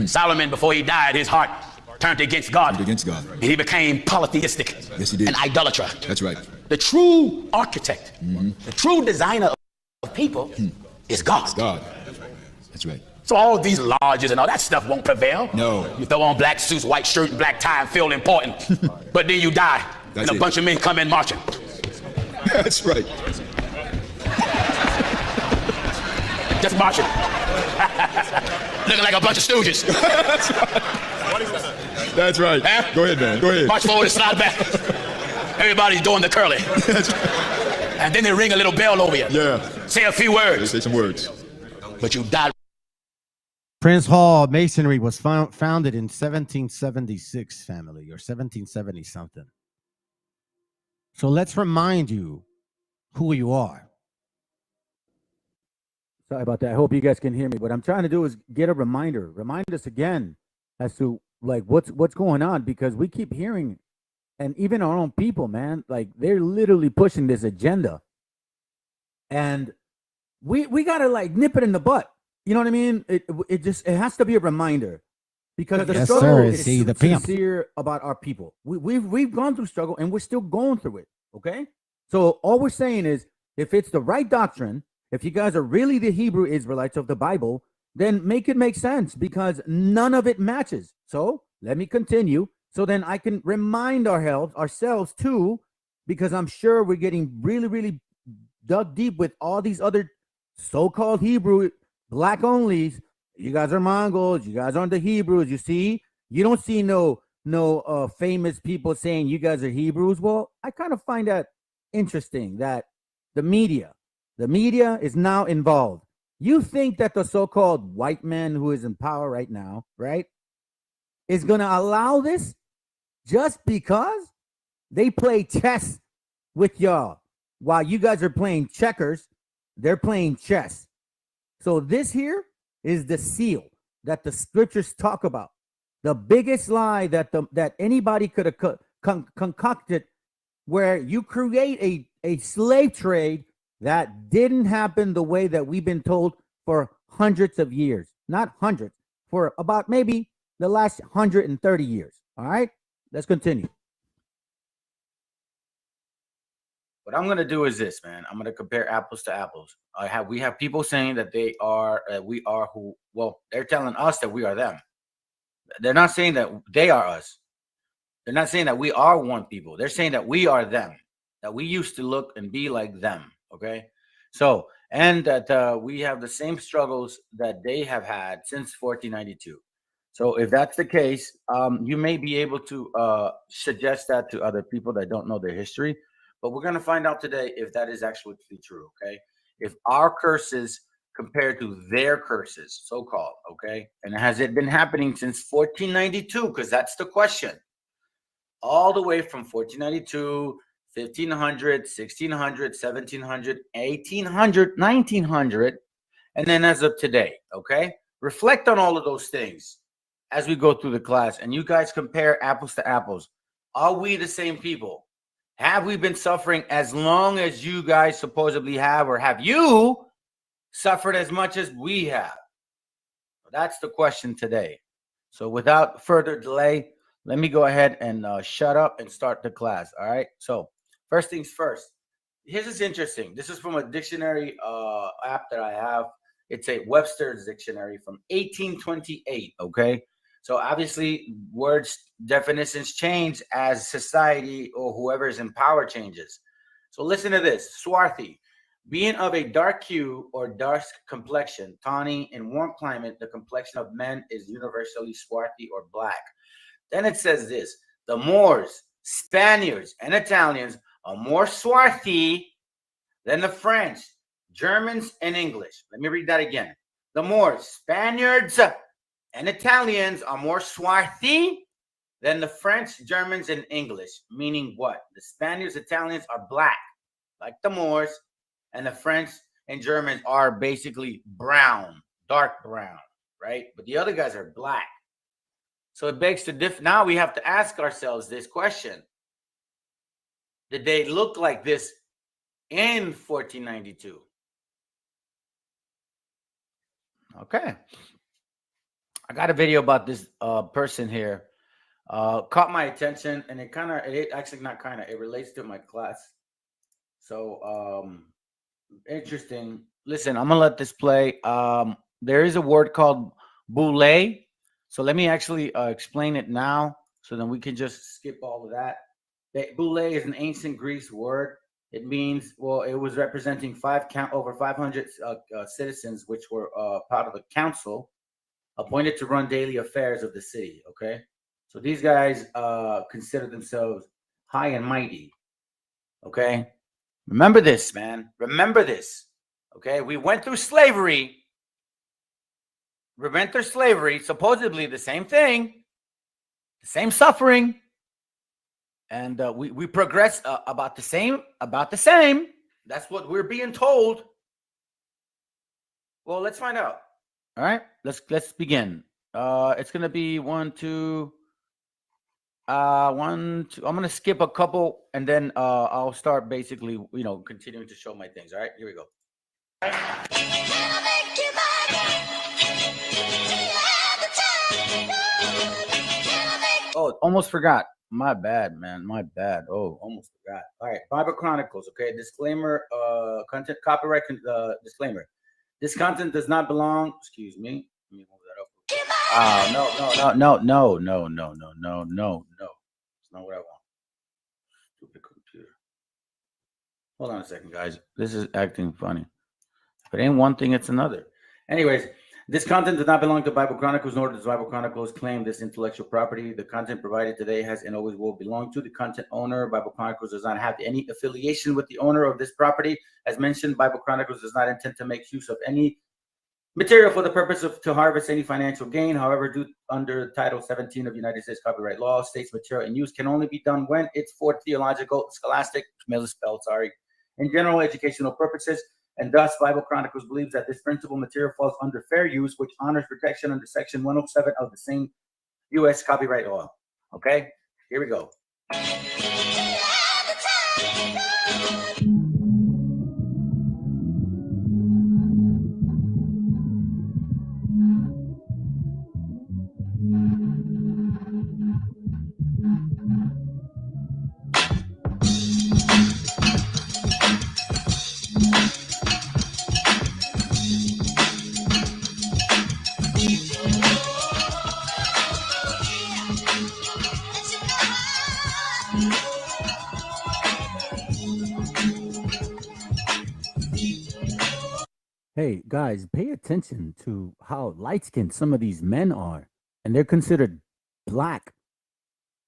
Speaker 20: Solomon, before he died, his heart turned against God.
Speaker 25: Turned against God.
Speaker 20: And he became polytheistic.
Speaker 25: Yes, he did.
Speaker 20: An idolater.
Speaker 25: That's right.
Speaker 20: The true architect, the true designer of people is God.
Speaker 25: It's God. That's right.
Speaker 20: So all these lodges and all that stuff won't prevail.
Speaker 25: No.
Speaker 20: You throw on black suits, white shirt, and black tie and feel important. But then you die.
Speaker 25: That's
Speaker 20: and a
Speaker 25: it.
Speaker 20: bunch of men come in marching.
Speaker 25: That's right.
Speaker 20: Just marching. Looking like a bunch of stooges.
Speaker 25: That's right.
Speaker 20: Huh?
Speaker 25: Go ahead, man. Go ahead.
Speaker 20: March forward and slide back. Everybody's doing the curly. And then they ring a little bell over you.
Speaker 25: Yeah.
Speaker 20: Say a few words.
Speaker 25: Say some words.
Speaker 20: But you died.
Speaker 8: Prince Hall Masonry was founded in 1776, family, or 1770 something. So let's remind you who you are.
Speaker 1: Sorry about that. I hope you guys can hear me. What I'm trying to do is get a reminder. Remind us again as to like what's going on, because we keep hearing, and even our own people, man, like they're literally pushing this agenda, and we gotta like nip it in the butt. You know what I mean? It has to be a reminder, because the struggle is sincere about our people. We've gone through struggle and we're still going through it. Okay, so all we're saying is, if it's the right doctrine, if you guys are really the Hebrew Israelites of the Bible, then make it make sense, because none of it matches. So let me continue, so then I can remind ourselves too, because I'm sure we're getting really, really dug deep with all these other so-called Hebrew black onlys. You guys are Mongols. You guys aren't the Hebrews. You see, you don't see no famous people saying you guys are Hebrews. Well, I kind of find that interesting that the media is now involved. You think that the so-called white man who is in power right now, right, is going to allow this just because they play chess with y'all while you guys are playing checkers? They're playing chess. So this here is the seal that the scriptures talk about. The biggest lie that anybody could have concocted, where you create a slave trade that didn't happen the way that we've been told for hundreds of years. Not hundreds, for about maybe the last 130 years. All right, let's continue.
Speaker 4: What I'm going to do is this, man. I'm going to compare apples to apples. We have people saying that we are who, well, they're telling us that we are them. They're not saying that they are us. They're not saying that we are one people. They're saying that we are them, that we used to look and be like them. Okay. So, and that we have the same struggles that they have had since 1492. So if that's the case, you may be able to suggest that to other people that don't know their history. But we're going to find out today if that is actually true, okay? If our curses compared to their curses, so-called, okay? And has it been happening since 1492? Because that's the question. All the way from 1492, 1500, 1600, 1700, 1800, 1900, and then as of today, okay? Reflect on all of those things as we go through the class, and you guys compare apples to apples. Are we the same people? Have we been suffering as long as you guys supposedly have, or have you suffered as much as we have? That's the question today. So without further delay, let me go ahead and shut up and start the class. All right. So first things first. This is interesting. This is from a dictionary app that I have. It's a Webster's dictionary from 1828. Okay. So obviously words definitions change as society or whoever is in power changes. So listen to this. Swarthy, being of a dark hue or dark complexion, tawny in warm climate, the complexion of men is universally swarthy or black. Then it says this: the Moors, Spaniards, and Italians are more swarthy than the French, Germans, and English. Let me read that again. The Moors, Spaniards, and Italians are more swarthy than the French, Germans, and English. Meaning what? The Spaniards, Italians are black, like the Moors, and the French and Germans are basically brown, dark brown, right? But the other guys are black. So it begs to now we have to ask ourselves this question. Did they look like this in 1492? Okay. I got a video about this person here. Caught my attention, and it relates to my class. So interesting. Listen, I'm gonna let this play. There is a word called boule. So let me actually explain it now, so then we can just skip all of that. Boule is an ancient Greek word It means, well, it was representing over 500 citizens, which were part of the council, appointed to run daily affairs of the city. Okay, so these guys consider themselves high and mighty. Okay, remember this, man. Remember this. Okay, we went through slavery. We went through slavery, supposedly the same thing, the same suffering. And we progress about the same. That's what we're being told. Well, let's find out. All right, let's begin. It's gonna be 1, 2. I'm gonna skip a couple, and then I'll start basically, continuing to show my things. All right, here we go. Oh, almost forgot. My bad, man. My bad. Oh, almost forgot. All right. Bible Chronicles. Okay. Disclaimer. Content. Copyright. Disclaimer. This content does not belong. Excuse me. Let me move that up. No. It's not what I want. Stupid computer. Hold on a second, guys. This is acting funny. If it ain't one thing, it's another. Anyways. This content does not belong to Bible Chronicles, nor does Bible Chronicles claim this intellectual property. The content provided today has and always will belong to the content owner. Bible Chronicles does not have any affiliation with the owner of this property. As mentioned, Bible Chronicles does not intend to make use of any material for the purpose of to harvest any financial gain. However, due under Title 17 of United States copyright law, states material in use can only be done when it's for theological, scholastic, misspelled, and general educational purposes. And thus, Bible Chronicles believes that this principal material falls under fair use, which honors protection under Section 107 of the same U.S. copyright law. Okay, here we go.
Speaker 1: Hey, guys, pay attention to how light-skinned some of these men are, and they're considered black,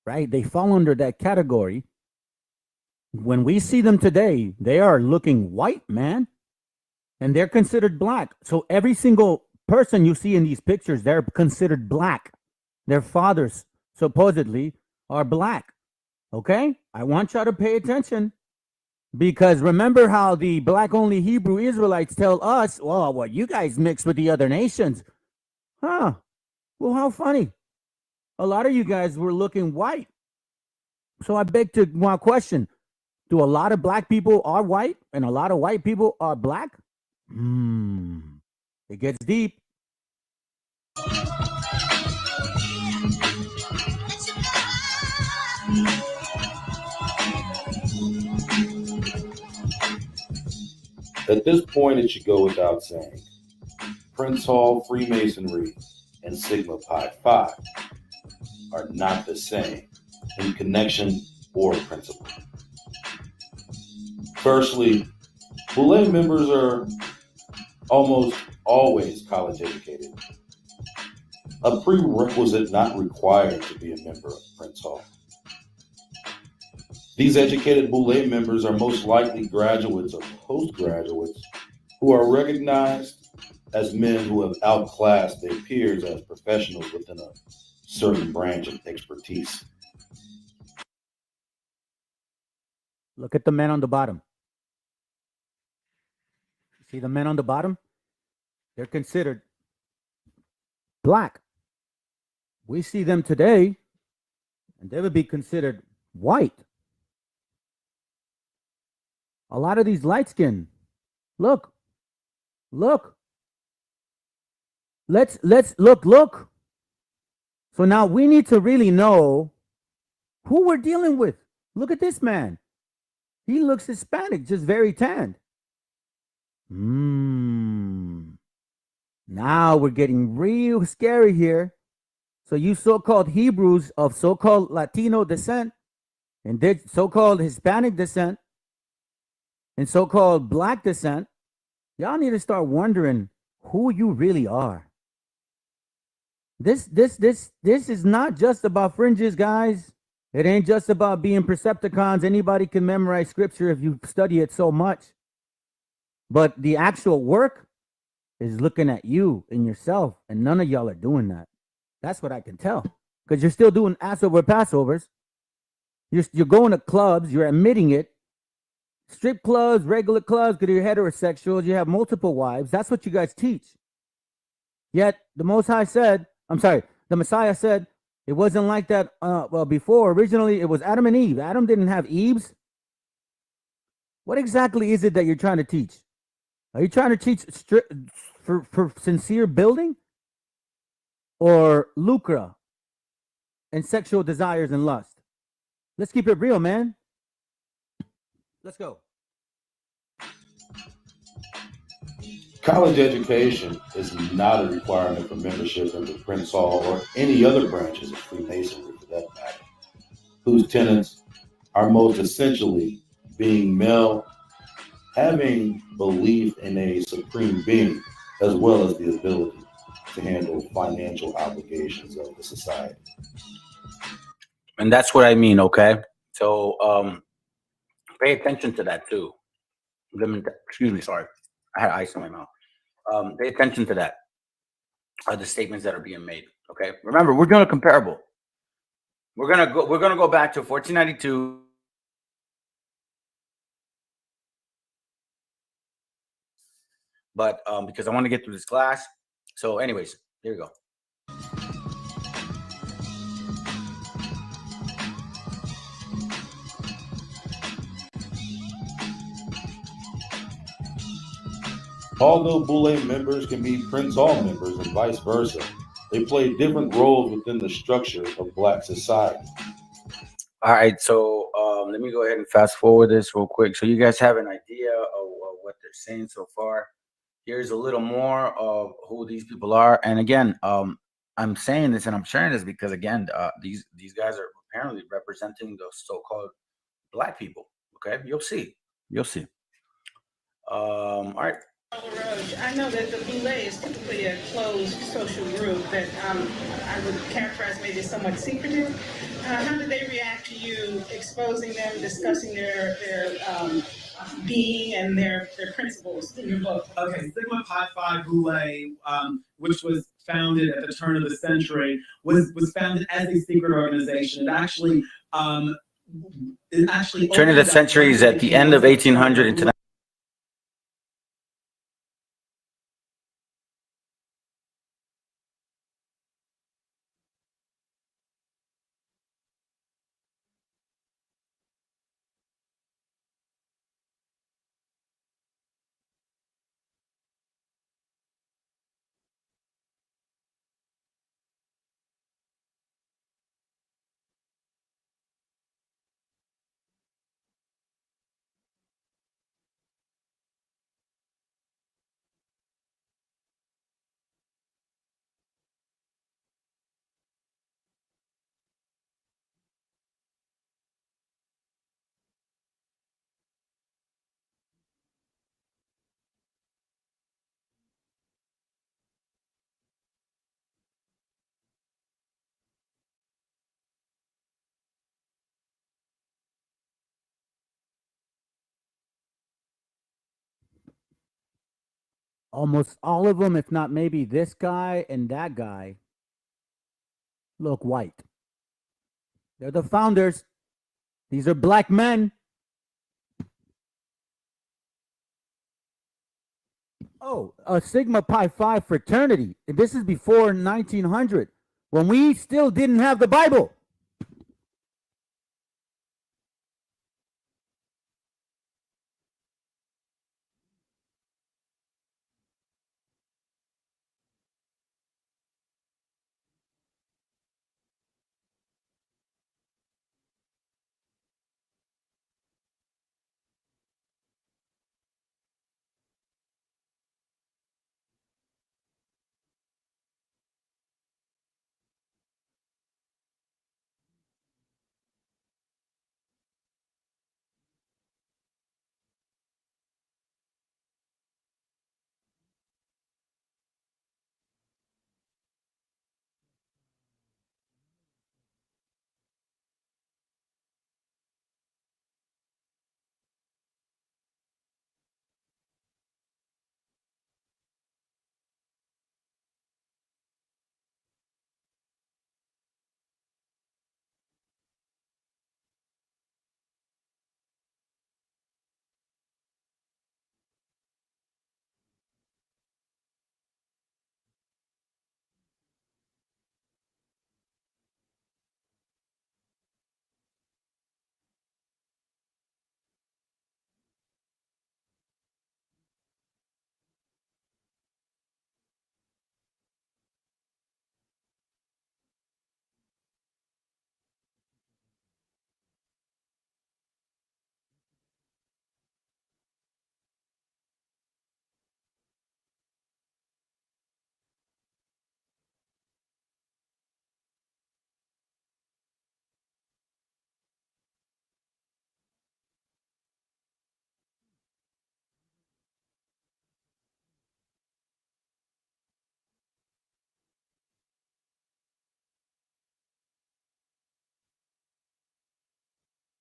Speaker 1: right? They fall under that category. When we see them today, they are looking white, man, and they're considered black. So every single person you see in these pictures, they're considered black. Their fathers, supposedly, are black, okay? I want y'all to pay attention. Because remember how the black-only Hebrew Israelites tell us, well, what you guys mix with the other nations. Huh. Well, how funny. A lot of you guys were looking white. So I beg to my question, do a lot of black people are white and a lot of white people are black? It gets deep.
Speaker 5: At this point, it should go without saying, Prince Hall Freemasonry and Sigma Pi Phi are not the same in connection or principle. Firstly, Boule members are almost always college educated, a prerequisite not required to be a member of Prince Hall. These educated Boule members are most likely graduates or postgraduates who are recognized as men who have outclassed their peers as professionals within a certain branch of expertise.
Speaker 1: Look at the men on the bottom. See the men on the bottom? They're considered black. We see them today, and they would be considered white. A lot of these light skin. Look. Let's look. So now we need to really know who we're dealing with. Look at this man. He looks Hispanic, just very tanned. Now we're getting real scary here. So you so-called Hebrews of so-called Latino descent and so-called Hispanic descent, and so-called black descent, y'all need to start wondering who you really are. This is not just about fringes, guys. It ain't just about being Percepticons. Anybody can memorize scripture if you study it so much. But the actual work is looking at you and yourself, and none of y'all are doing that. That's what I can tell. Because you're still doing Passovers. You're going to clubs. You're admitting it. Strip clubs, regular clubs, because you're heterosexuals. You have multiple wives. That's what you guys teach. Yet the Messiah said, it wasn't like that before. Originally, it was Adam and Eve. Adam didn't have Eves. What exactly is it that you're trying to teach? Are you trying to teach for sincere building or lucre and sexual desires and lust? Let's keep it real, man. Let's go.
Speaker 5: College education is not a requirement for membership in the Prince Hall or any other branches of Freemasonry for that matter, whose tenets are most essentially being male, having belief in a supreme being, as well as the ability to handle financial obligations of the society.
Speaker 4: And that's what I mean, okay? So pay attention to that too. Excuse me, sorry. I had ice in my mouth. Pay attention to that. The statements that are being made. Okay. Remember, we're doing a comparable. We're gonna go back to 1492. But because I want to get through this class. So, anyways, here we go.
Speaker 5: Although Boule members can be Prince Hall members and vice versa, they play different roles within the structure of Black society.
Speaker 4: All right, so let me go ahead and fast forward this real quick so you guys have an idea of what they're saying so far. Here's a little more of who these people are. And again, I'm saying this and I'm sharing this because, again, these guys are apparently representing the so-called Black people. Okay, you'll see. You'll see. All right.
Speaker 6: I know that the Boule is typically a closed social group that I would characterize maybe somewhat secretive. How did they react to you exposing them, discussing their being and their principles in your book?
Speaker 7: Okay, Sigma Pi Phi Boule, which was founded at the turn of the century, was founded as a secret organization. It actually
Speaker 4: Turn of the century is at the end of 1800 into
Speaker 1: Almost all of them, if not maybe this guy and that guy, look white. They're the founders. These are Black men. Oh, a Sigma Pi Phi fraternity. And this is before 1900, when we still didn't have the Bible.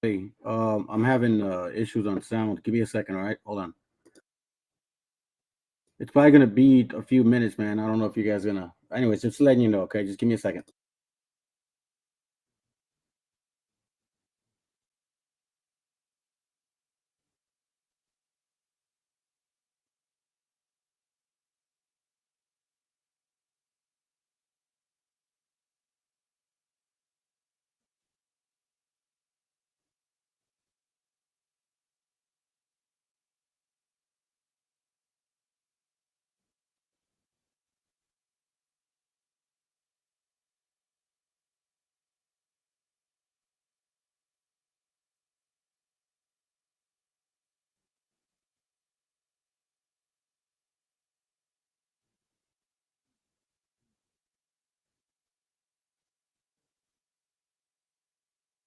Speaker 4: Hey, I'm having issues on sound. Give me a second, all right? Hold on. It's probably gonna be a few minutes, man. I don't know if you guys gonna. Anyways, just letting you know, okay? Just give me a second.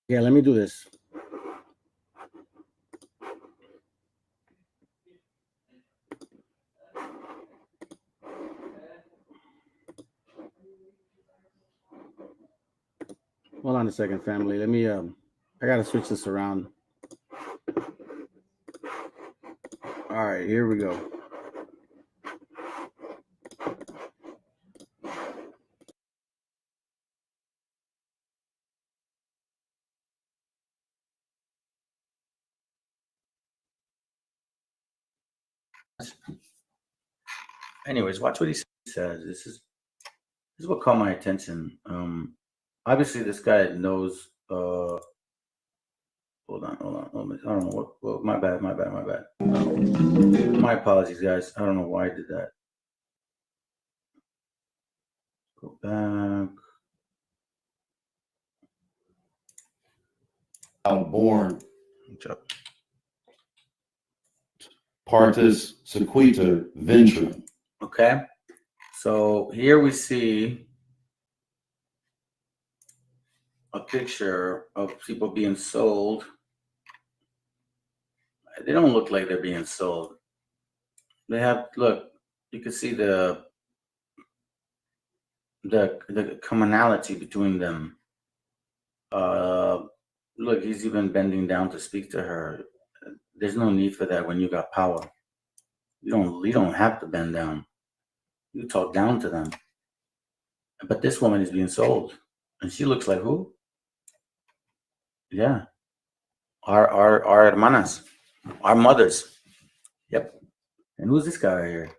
Speaker 4: Yeah, let me do this. Hold on a second, family. Let me. I gotta switch this around. All right, here we go. Anyways, watch what he says. This is what caught my attention. Obviously, this guy knows. Hold on. I don't know what. My bad. My apologies, guys. I don't know why I did that. Go back.
Speaker 5: Born partus sequiter ventrum.
Speaker 4: Okay, so here we see a picture of people being sold. They don't look like they're being sold. They have, look, you can see the commonality between them. Look, he's even bending down to speak to her. There's no need for that when you got power. You don't have to bend down. You talk down to them. But this woman is being sold, and she looks like who? Yeah, our hermanas, our mothers. Yep. And who's this guy right here?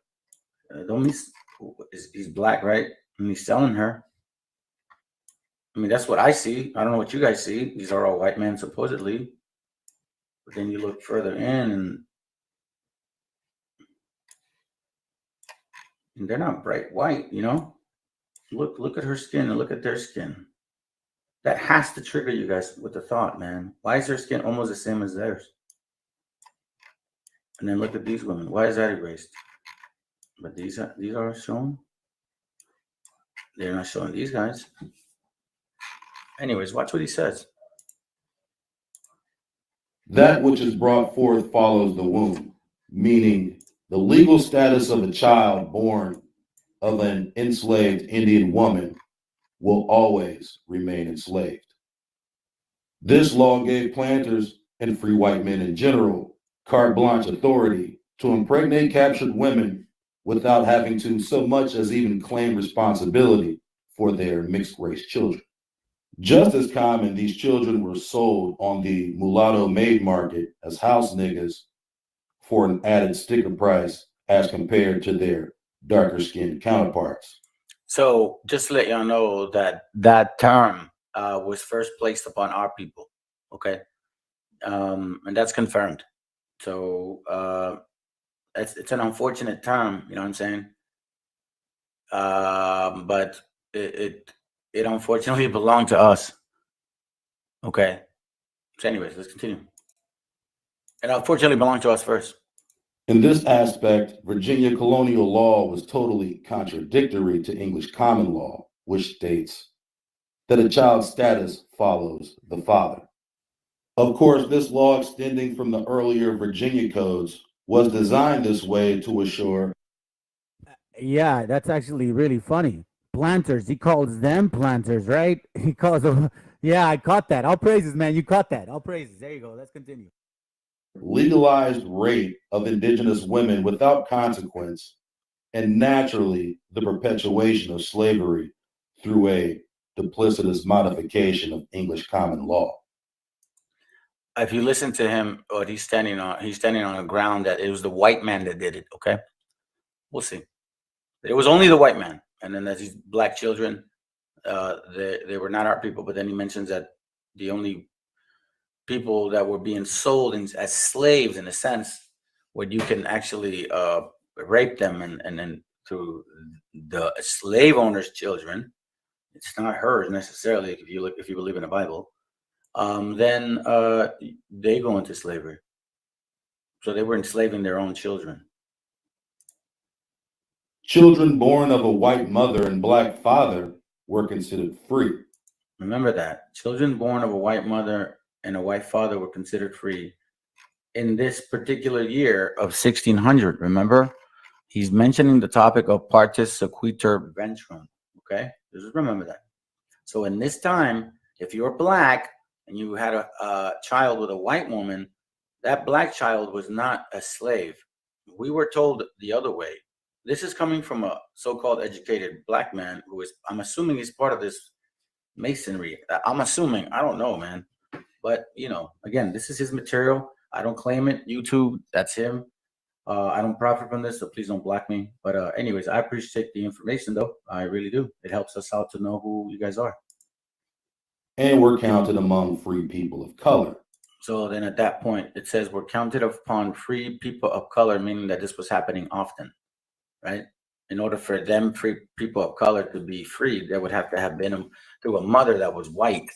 Speaker 4: He's black, right? And he's selling her. I mean, that's what I see. I don't know what you guys see. These are all white men, supposedly. But then you look further in, and they're not bright white, you know? Look at her skin and look at their skin. That has to trigger you guys with the thought, man. Why is their skin almost the same as theirs? And then look at these women. Why is that erased? But these are shown. They're not showing these guys. Anyways, watch what he says.
Speaker 5: That which is brought forth follows the womb, meaning the legal status of a child born of an enslaved Indian woman will always remain enslaved. This law gave planters and free white men in general carte blanche authority to impregnate captured women without having to so much as even claim responsibility for their mixed race children. Just as common, these children were sold on the mulatto maid market as house niggas for an added sticker price as compared to their darker skinned counterparts.
Speaker 4: So just to let y'all know that term was first placed upon our people, okay? And that's confirmed. So it's an unfortunate term, you know what I'm saying? But it unfortunately belonged to us. Okay. So anyways, let's continue. It unfortunately belonged to us first.
Speaker 5: In this aspect, Virginia colonial law was totally contradictory to English common law, which states that a child's status follows the father. Of course, this law extending from the earlier Virginia codes was designed this way to assure.
Speaker 1: Yeah, that's actually really funny. Planters. He calls them planters, right? He calls them. Yeah, I caught that. All praises, man. You caught that. All praises. There you go. Let's continue.
Speaker 5: Legalized rape of indigenous women without consequence, and naturally the perpetuation of slavery through a duplicitous modification of English common law.
Speaker 4: If you listen to him, what he's standing on a ground that it was the white man that did it. Okay, we'll see. It was only the white man, and then there's these black children. They were not our people, but then he mentions that the only people that were being sold as slaves, in a sense, where you can actually rape them, and then through the slave owner's children, it's not hers necessarily. If you believe in the Bible, then they go into slavery. So they were enslaving their own children.
Speaker 5: Children born of a white mother and black father were considered free.
Speaker 4: Remember that. Children born of a white mother and a white father were considered free in this particular year of 1600. Remember, he's mentioning the topic of partis sequitur ventrum. Okay, just remember that. So in this time, if you're black and you had a child with a white woman, that black child was not a slave. We were told the other way. This is coming from a so-called educated black man who is, I'm assuming, he's part of this masonry. I'm assuming, I don't know, man. But, again, this is his material. I don't claim it. YouTube, that's him. I don't profit from this, so please don't block me. But anyways, I appreciate the information, though. I really do. It helps us out to know who you guys are.
Speaker 5: And we're counted among free people of color.
Speaker 4: So then at that point, it says we're counted upon free people of color, meaning that this was happening often, right? In order for them free people of color to be free, there would have to have been through a mother that was white,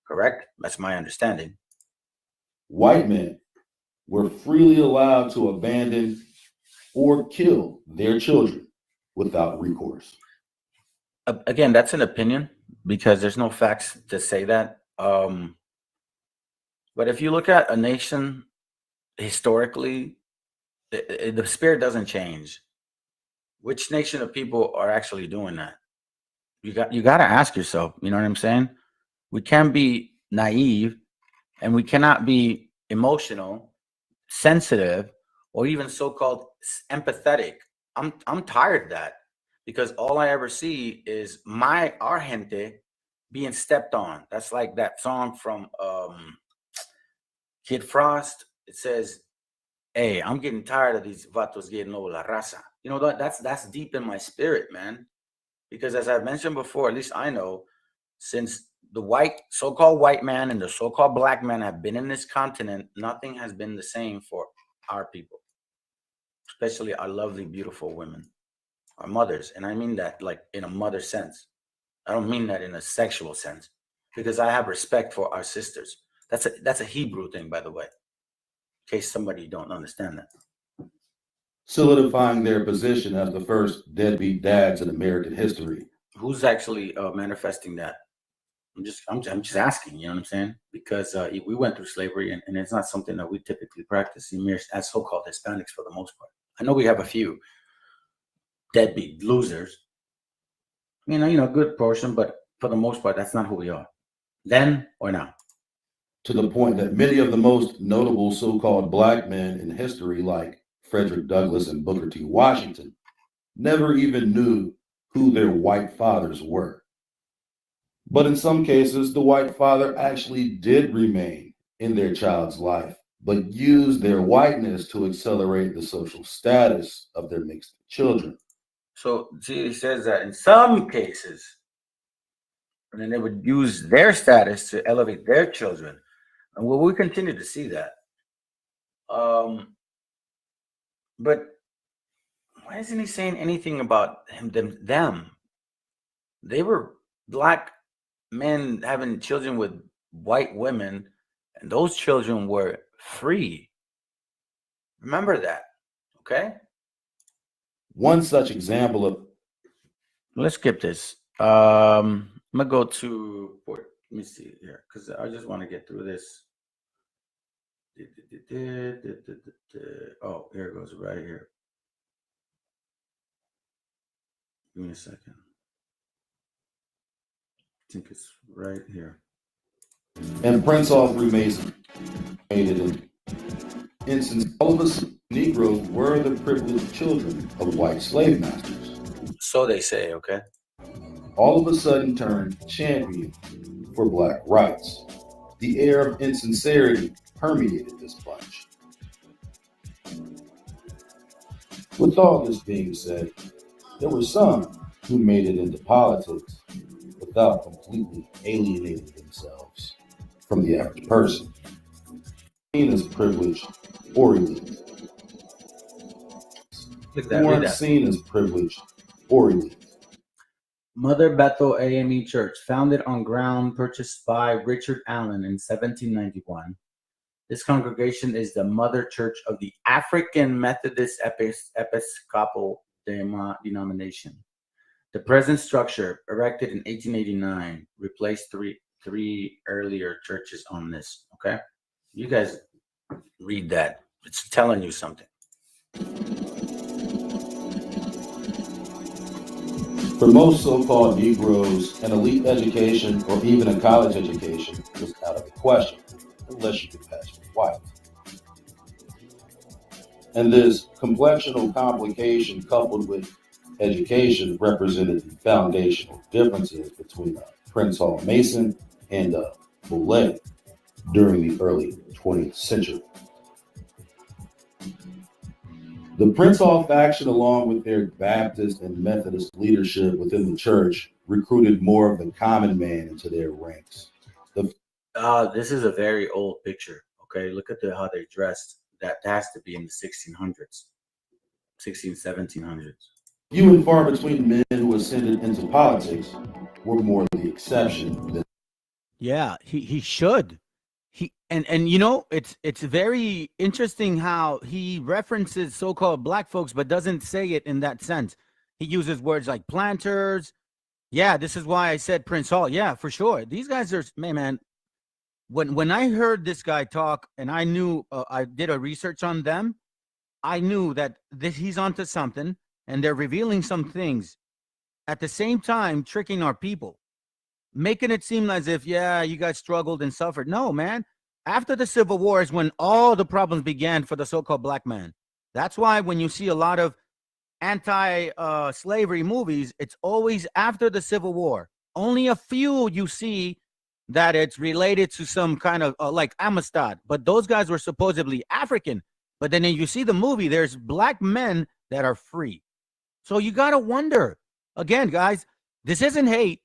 Speaker 4: correct? That's my understanding.
Speaker 5: White men were freely allowed to abandon or kill their children without recourse.
Speaker 4: Again, that's an opinion because there's no facts to say that. But if you look at a nation historically, the spirit doesn't change. Which nation of people are actually doing that? You got to ask yourself. You know what I'm saying? We can't be naive, and we cannot be emotional, sensitive, or even so-called empathetic. I'm tired of that because all I ever see is our gente being stepped on. That's like that song from Kid Frost. It says, "Hey, I'm getting tired of these vatos getting over la raza." You know, that's deep in my spirit, man. Because as I've mentioned before, at least I know, since the so-called white man and the so-called black man have been in this continent, nothing has been the same for our people, especially our lovely, beautiful women, our mothers. And I mean that like in a mother sense. I don't mean that in a sexual sense, because I have respect for our sisters. That's a Hebrew thing, by the way, in case somebody don't understand that.
Speaker 5: Solidifying their position as the first deadbeat dads in American history.
Speaker 4: Who's actually manifesting that? I'm just asking, you know what I'm saying? Because we went through slavery, and it's not something that we typically practice as so-called Hispanics for the most part. I know we have a few deadbeat losers, good portion, but for the most part, that's not who we are. Then or now.
Speaker 5: To the point that many of the most notable so-called black men in history, like Frederick Douglass and Booker T. Washington, never even knew who their white fathers were. But in some cases, the white father actually did remain in their child's life, but used their whiteness to accelerate the social status of their mixed children.
Speaker 4: So, see, he says that in some cases, and then they would use their status to elevate their children. And we continue to see that. But why isn't he saying anything about them? They were black men having children with white women, and those children were free. Remember that, okay?
Speaker 5: One such example of...
Speaker 4: Let's skip this. I'm going to go to... Let me see here, because I just want to get through this. Oh, here it goes right here. Give me a second. I think it's right here.
Speaker 5: And Prince Hall Freemason made it in instance. All of us Negroes were the privileged children of white slave masters.
Speaker 4: So they say, okay?
Speaker 5: All of a sudden turned champion for black rights. The air of insincerity permeated this bunch. With all this being said, there were some who made it into politics without completely alienating themselves from the average person, seen as privileged or elite. Who weren't seen as privileged or elite.
Speaker 4: Mother Bethel AME Church, founded on ground purchased by Richard Allen in 1791. This congregation is the mother church of the African Methodist Episcopal denomination. The present structure, erected in 1889, replaced three earlier churches on this. Okay, you guys read that. It's telling you something.
Speaker 5: For most so-called Negroes, an elite education or even a college education was out of the question, unless you could pass for white. And this complexional complication coupled with education represented the foundational differences between a Prince Hall Mason and a Boule during the early 20th century. The Prince Hall faction, along with their Baptist and Methodist leadership within the church, recruited more of the common man into their ranks.
Speaker 4: This is a very old picture. Okay, look at how they dressed. That has to be in the 1600s, 1700s.
Speaker 5: Few and far between men who ascended into politics were more the exception than.
Speaker 1: Yeah, he should. And you know, it's very interesting how he references so-called black folks, but doesn't say it in that sense. He uses words like planters. Yeah, this is why I said Prince Hall. Yeah, for sure. These guys are, man. When I heard this guy talk, and I knew I did a research on them, I knew that he's onto something, and they're revealing some things. At the same time, tricking our people, making it seem as if, yeah, you guys struggled and suffered. No, man. After the Civil War is when all the problems began for the so-called black man. That's why when you see a lot of anti-slavery movies, it's always after the Civil War. Only a few you see that it's related to some kind of like Amistad. But those guys were supposedly African. But then you see the movie, there's black men that are free. So you got to wonder. Again, guys, this isn't hate.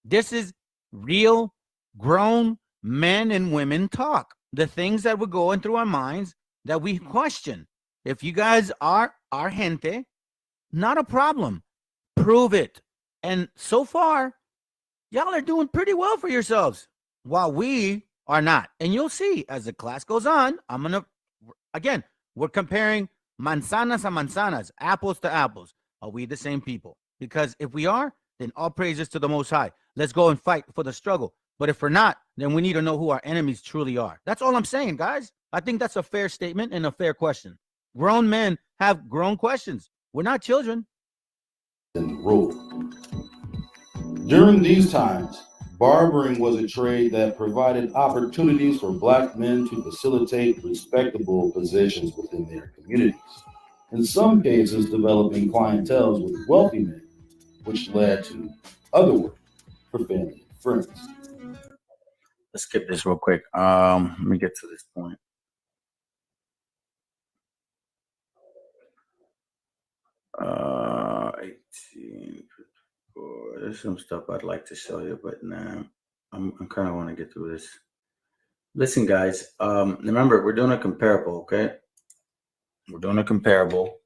Speaker 1: This is real grown men and women talk. The things that were going through our minds that we question. If you guys are our gente, not a problem. Prove it. And so far, y'all are doing pretty well for yourselves, while we are not. And you'll see as the class goes on, again, we're comparing manzanas a manzanas, apples to apples. Are we the same people? Because if we are, then all praises to the Most High. Let's go and fight for the struggle. But if we're not, then we need to know who our enemies truly are. That's all I'm saying, guys. I think that's a fair statement and a fair question. Grown men have grown questions. We're not children.
Speaker 5: Rule. During these times, barbering was a trade that provided opportunities for black men to facilitate respectable positions within their communities. In some cases, developing clienteles with wealthy men, which led to other work for family and friends.
Speaker 4: Let's skip this real quick. Let me get to this point. Uh, 18. There's some stuff I'd like to show you, but nah, I'm kind of want to get through this. Listen, guys. Remember, we're doing a comparable, okay? We're doing a comparable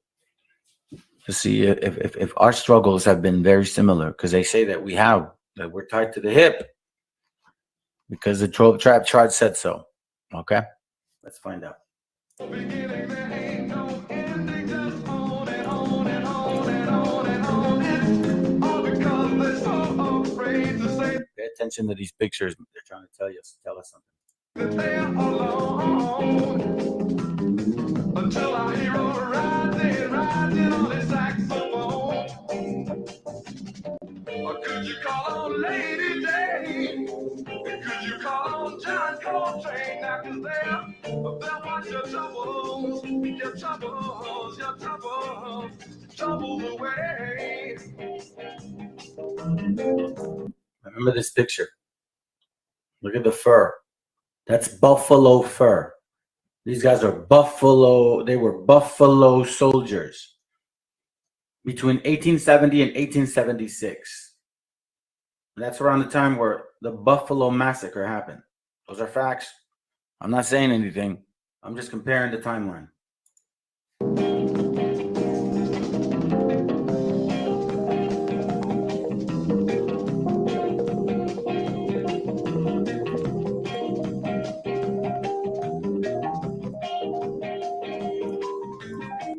Speaker 4: to see if our struggles have been very similar, because they say that that we're tied to the hip because the trap chart said so. Okay, let's find out. Pay attention to these pictures. They're trying to tell us something. Until I hear a rising on his saxophone. Or could you call on Lady Day? Could you call Remember this picture. Look at the fur. That's buffalo fur. These guys are buffalo. They were buffalo soldiers between 1870 and 1876. That's around the time where the Buffalo Massacre happened. Those are facts. I'm not saying anything. I'm just comparing the timeline.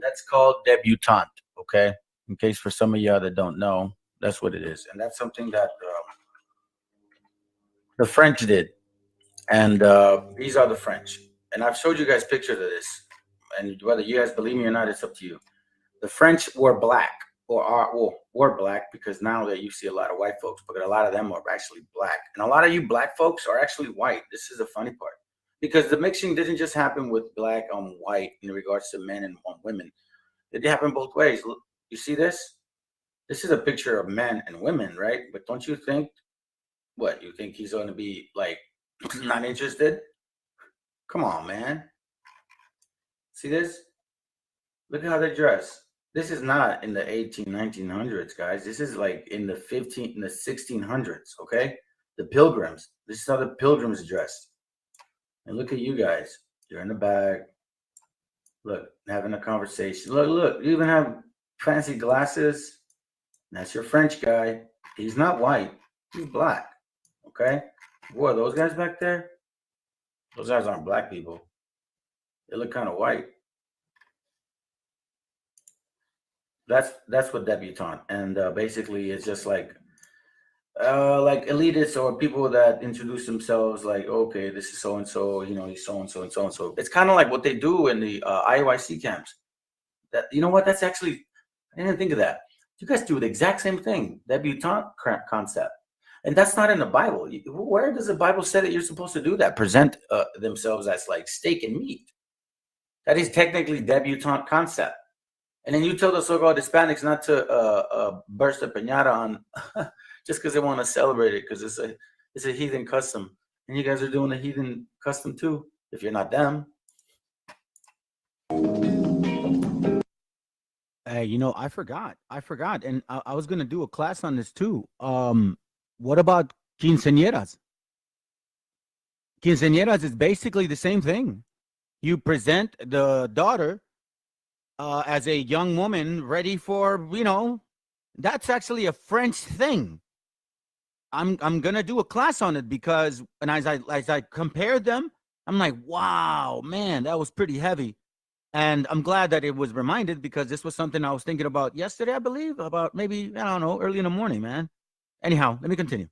Speaker 4: That's called debutante, okay? In case for some of y'all that don't know, that's what it is. And that's something that the French did. And these are the French. And I've showed you guys pictures of this. And whether you guys believe me or not, it's up to you. The French were black, were black, because now that you see a lot of white folks, but a lot of them are actually black. And a lot of you black folks are actually white. This is the funny part. Because the mixing didn't just happen with black on white in regards to men and women. It happened both ways. Look, you see this? This is a picture of men and women, right? But don't you think, what, you think he's going to be like not interested? Come on, man. See this? Look at how they dress. This is not in the 1900s, guys. This is like in the 1600s, okay? The pilgrims. This is how the pilgrims dressed. And look at you guys. You're in the bag. Look, having a conversation. Look, you even have fancy glasses. That's your French guy. He's not white. He's black, okay? Boy, those guys back there, those guys aren't black people. They look kind of white. That's what debutante. And basically, it's just like elitists or people that introduce themselves like, okay, this is so and so, you know, he's so and so and so and so. It's kind of like what they do in the IOIC camps. That, you know what? That's actually, I didn't think of that. You guys do the exact same thing, debutante concept, and that's not in the Bible. Where does the Bible say that you're supposed to do that? Present themselves as like steak and meat. That is technically debutante concept. And then you tell the so-called Hispanics not to burst a piñata on just because they want to celebrate it, because it's a heathen custom, and you guys are doing a heathen custom too. If you're not them.
Speaker 1: Hey, you know, I forgot, and I was gonna do a class on this too. What about quinceañeras? Quinceañeras is basically the same thing. You present the daughter as a young woman ready for, you know, that's actually a French thing. I'm gonna do a class on it because, and as I compared them, I'm like, wow, man, that was pretty heavy. And I'm glad that it was reminded, because this was something I was thinking about yesterday, I believe, about maybe, I don't know, early in the morning, man. Anyhow, let me continue.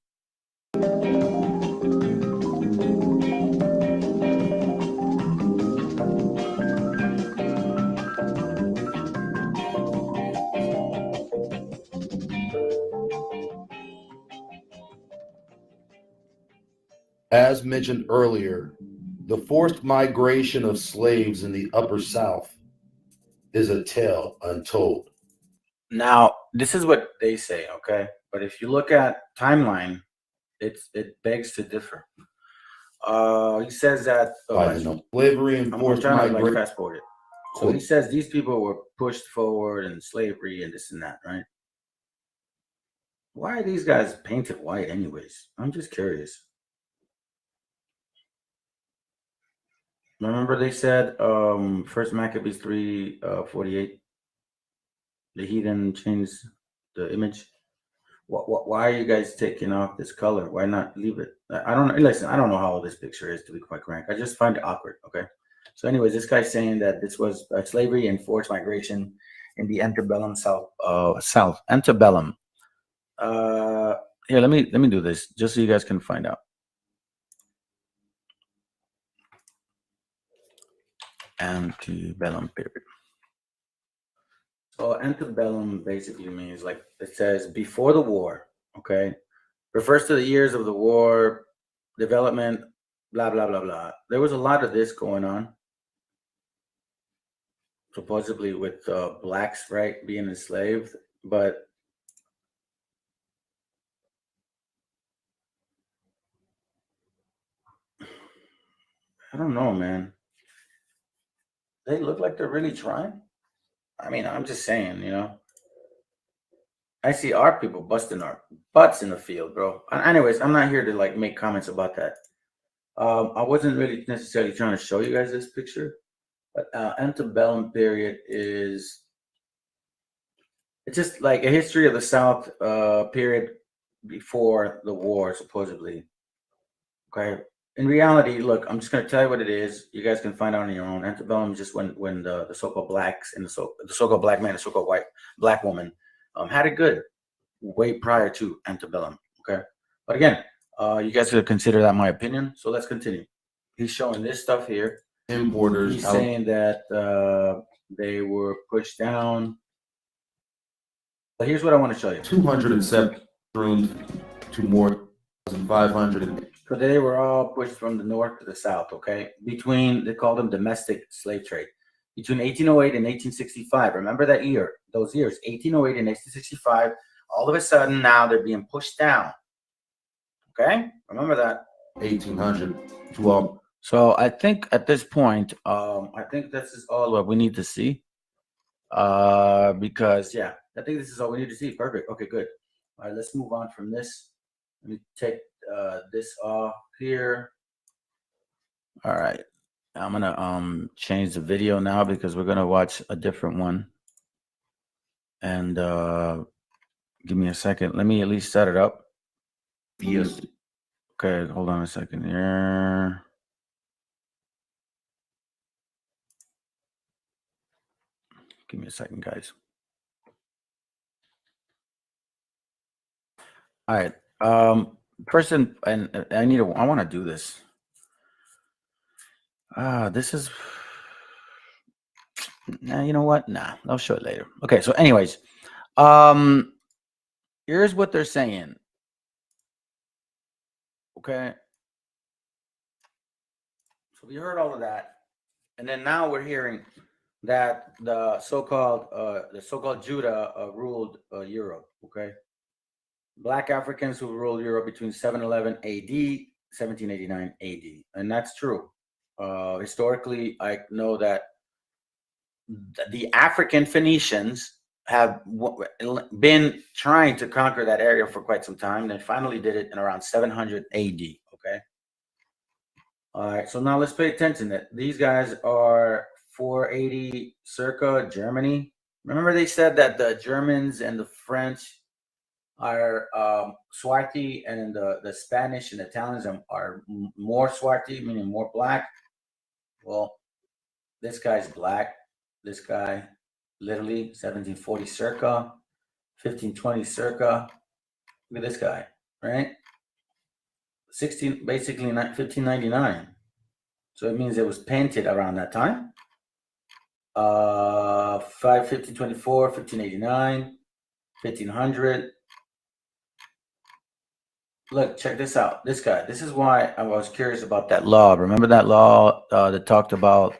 Speaker 5: As mentioned earlier, the forced migration of slaves in the Upper South is a tale untold.
Speaker 4: Now, this is what they say, okay? But if you look at timeline, it begs to differ. He says that
Speaker 5: slavery and forced migration.
Speaker 4: Fast forward it. So he says these people were pushed forward in slavery and this and that, right? Why are these guys painted white anyways? I'm just curious. Remember they said First Maccabees 3:48, the heathen changed the image. Why are you guys taking off this color? Why not leave it? I don't know. Listen, I don't know how this picture is, to be quite frank. I just find it awkward. Okay. So, anyways, this guy's saying that this was slavery and forced migration in the antebellum South. Antebellum. Here, let me do this just so you guys can find out. Antebellum period. So antebellum basically means, like it says, before the war, okay? Refers to the years of the war, development blah blah blah blah. There was a lot of this going on, supposedly with blacks, right, being enslaved, but I don't know, man. They look like they're really trying. I mean, I'm just saying, you know. I see our people busting our butts in the field, bro. Anyways, I'm not here to like make comments about that. I wasn't really necessarily trying to show you guys this picture, but antebellum period is, it's just like a history of the South period before the war, supposedly. Okay. In reality, look, I'm just going to tell you what it is. You guys can find out on your own. Antebellum is just when the so-called blacks and the so-called black man, the so-called white black woman had it good way prior to antebellum. Okay. But again, you guys could consider that my opinion. So let's continue. He's showing this stuff here.
Speaker 5: Importers.
Speaker 4: He's saying that they were pushed down. But here's what I want to show you.
Speaker 5: 207 rooms to more than 500.
Speaker 4: So they were all pushed from the north to the south, okay? Between, they called them domestic slave trade. Between 1808 and 1865, remember that year, those years, 1808 and 1865, all of a sudden now they're being pushed down, okay? Remember that.
Speaker 5: 1800 to all.
Speaker 4: So I think at this point, I think this is all what we need to see. Because, yeah, I think this is all we need to see. Perfect. Okay, good. All right, let's move on from this. Let me take this off here. All right, I'm gonna change the video now because we're gonna watch a different one. And give me a second. Let me at least set it up.
Speaker 5: Yes.
Speaker 4: Okay, hold on a second here. Give me a second, guys. All right. Person, and I want to do this. This is, nah, you know what? Nah, I'll show it later. Okay, so anyways, here's what they're saying. Okay. So we heard all of that. And then now we're hearing that the so-called Judah ruled Europe, okay? Black Africans who ruled Europe between 711 AD, 1789 AD. And that's true. Historically, I know that the African Phoenicians have been trying to conquer that area for quite some time. They finally did it in around 700 AD, okay? All right, so now let's pay attention that these guys are 480 circa Germany. Remember they said that the Germans and the French are swarthy, and the Spanish and Italians are more swarthy, meaning more black. Well, this guy's black. This guy, literally 1740 circa, 1520 circa. Look at this guy, right? Basically 1599. So it means it was painted around that time. 1524, 1589, 1500. Look, check this out. This guy. This is why I was curious about that law. Remember that law that talked about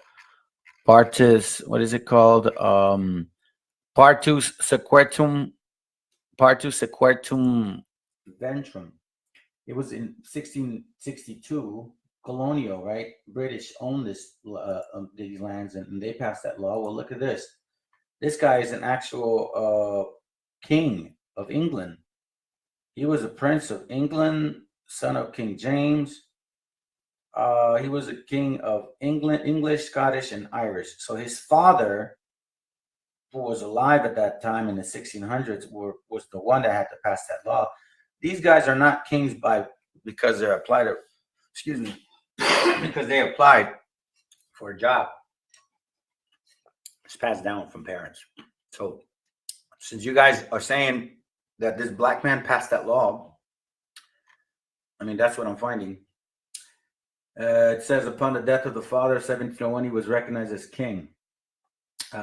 Speaker 4: partus, what is it called? Partus sequetum ventrum. It was in 1662, colonial, right? British owned these lands, and they passed that law. Well, look at this. This guy is an actual king of England. He was a prince of England, son of King James. He was a king of England, English, Scottish, and Irish. So his father, who was alive at that time in the 1600s, was the one that had to pass that law. These guys are not kings because they're applied to, excuse me, because they applied for a job. It's passed down from parents. So since you guys are saying that this black man passed that law, I mean, that's what I'm finding. It says upon the death of the father, 1701, he was recognized as king.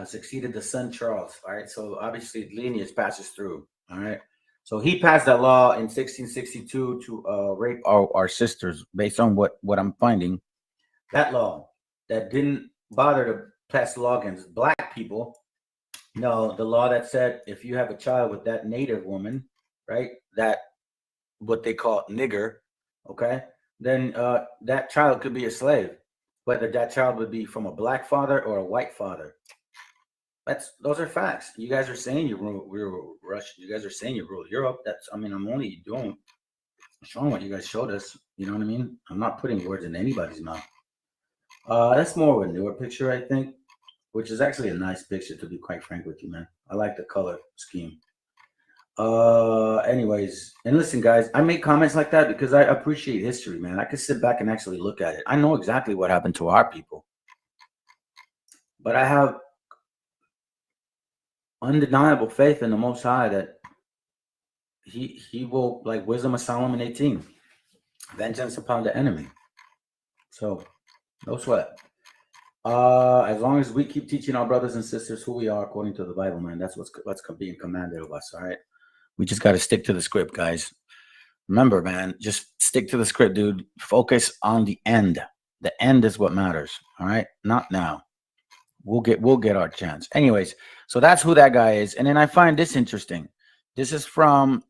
Speaker 4: Succeeded the son Charles. All right, so obviously lineage passes through. All right, So he passed that law in 1662 to rape our sisters, based on what I'm finding. That law that didn't bother to pass the law against black people. No, the law that said if you have a child with that native woman, right, that what they call nigger, okay, then that child could be a slave, whether that child would be from a black father or a white father. Those are facts. You guys are saying you rule Russia. You guys are saying you rule Europe. I'm only showing what you guys showed us. You know what I mean? I'm not putting words in anybody's mouth. That's more of a newer picture, I think, which is actually a nice picture, to be quite frank with you, man. I like the color scheme. Anyways, and listen, guys, I make comments like that because I appreciate history, man. I could sit back and actually look at it. I know exactly what happened to our people, but I have undeniable faith in the Most High that he will, like Wisdom of Solomon 18, vengeance upon the enemy. So no sweat. As long as we keep teaching our brothers and sisters who we are according to the Bible, man, that's what's being commanded of us. All right, we just got to stick to the script, guys. Remember, man, just stick to the script, dude. Focus on the end. The end is what matters. All right, not now. We'll get our chance. Anyways, so that's who that guy is. And then I find this interesting. This is from,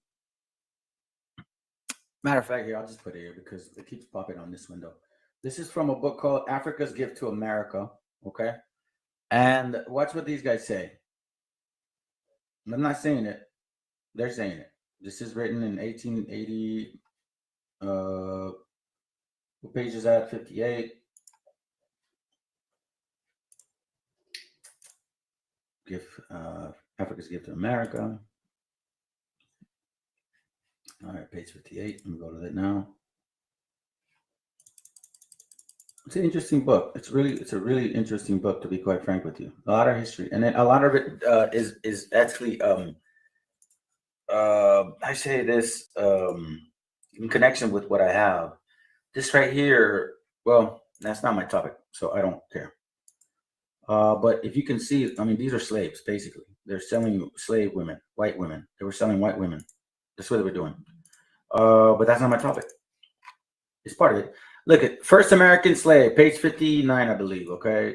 Speaker 4: matter of fact, here, I'll just put it here because it keeps popping on this window. This is from a book called Africa's Gift to America. Okay. And watch what these guys say. I'm not saying it. They're saying it. This is written in 1880. What page is that? 58. Africa's Gift to America. All right, page 58. Let me go to that now. It's an interesting book. It's a really interesting book, to be quite frank with you. A lot of history, and then a lot of it is actually I say this in connection with what I have. This right here, well, that's not my topic, so I don't care. But if you can see, I mean, these are slaves, basically. They're selling slave women, white women. They were selling white women. That's what they were doing. But that's not my topic. It's part of it. Look at First American Slave, page 59, I believe, okay?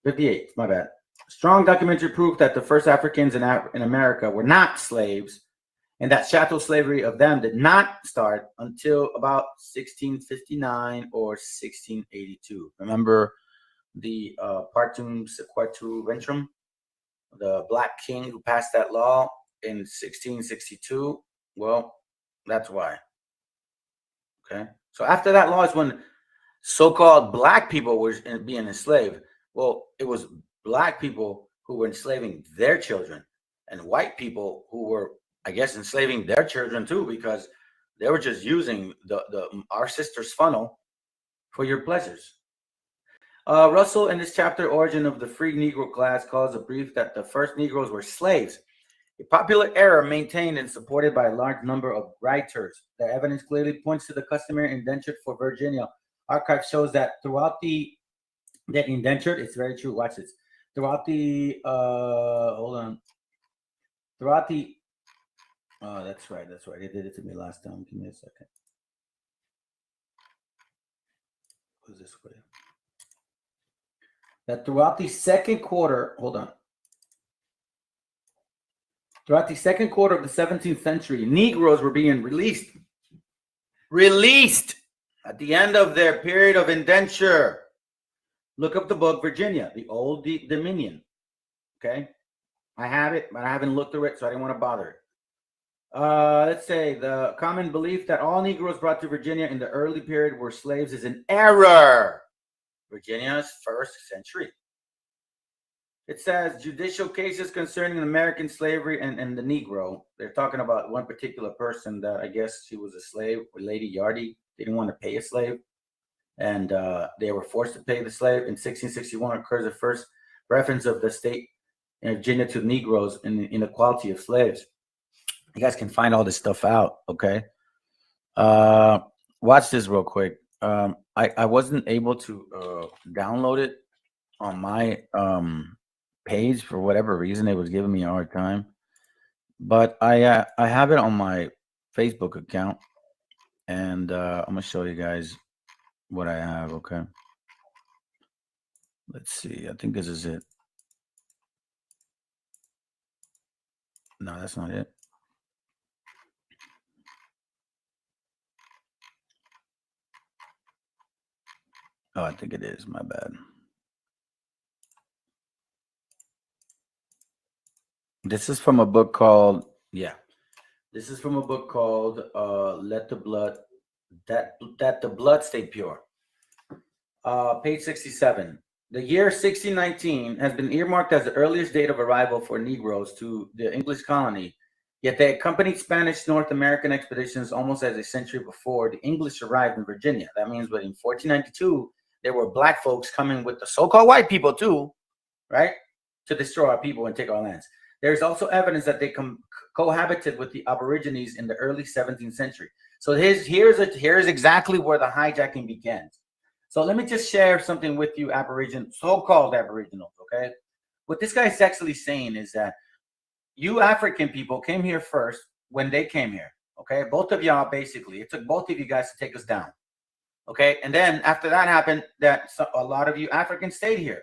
Speaker 4: 58, my bad. Strong documentary proof that the first Africans in America were not slaves, and that chattel slavery of them did not start until about 1659 or 1682. Remember the Partum Sequatu Ventrum, the black king who passed that law in 1662? Well, that's why. Okay. So after that law is when so-called black people were being enslaved. Well, it was black people who were enslaving their children, and white people who were, I guess, enslaving their children too, because they were just using our sister's funnel for your pleasures. Russell, in this chapter, Origin of the Free Negro Class, calls a brief that the first Negroes were slaves. A popular error maintained and supported by a large number of writers. The evidence clearly points to the customary indentured for Virginia. Archive shows that throughout that indentured, it's very true. Watch this. Throughout the that's right. They did it to me last time. Give me a second. Who's this for you? That throughout the second quarter, throughout the second quarter of the 17th century, Negroes were being released at the end of their period of indenture. Look up the book, Virginia, the Old Dominion. Okay. I have it, but I haven't looked through it, so I didn't want to bother it. Let's say the common belief that all Negroes brought to Virginia in the early period were slaves is an error. Virginia's first century. It says judicial cases concerning American slavery and the Negro. They're talking about one particular person that I guess she was a slave, Lady Yardy. They didn't want to pay a slave, and they were forced to pay the slave. In 1661 occurs the first reference of the state in Virginia to Negroes and the inequality of slaves. You guys can find all this stuff out, okay? Watch this real quick. I wasn't able to download it on my page for whatever reason. It was giving me a hard time, But I have it on my Facebook account, and I'm gonna show you guys what I have. Okay, let's see. I think this is it. No, that's not it. Oh, I think it is. My bad. This is from a book called This is from a book called "Let the Blood That the Blood Stay Pure." Page 67. The year 1619 has been earmarked as the earliest date of arrival for Negroes to the English colony. Yet they accompanied Spanish North American expeditions almost as a century before the English arrived in Virginia. That means that in 1492 there were black folks coming with the so-called white people too, right, to destroy our people and take our lands. There's also evidence that they cohabited with the Aborigines in the early 17th century. So here's exactly where the hijacking begins. So let me just share something with you, so-called Aboriginals, okay? What this guy is actually saying is that you African people came here first when they came here, okay? Both of y'all, basically. It took both of you guys to take us down, okay? And then after that happened, a lot of you Africans stayed here.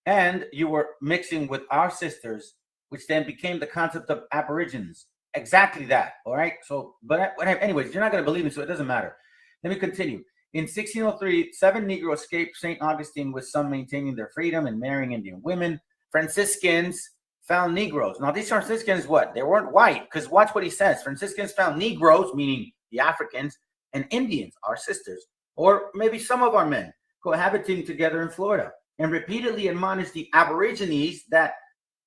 Speaker 4: And you were mixing with our sisters, which then became the concept of Aborigines. Exactly that, all right? So, but anyways, you're not going to believe me, so it doesn't matter. Let me continue. In 1603, 7 Negroes escaped St. Augustine, with some maintaining their freedom and marrying Indian women. Franciscans found Negroes. Now, these Franciscans, what? They weren't white, because watch what he says. Franciscans found Negroes, meaning the Africans, and Indians, our sisters, or maybe some of our men, cohabiting together in Florida, and repeatedly admonished the Aborigines that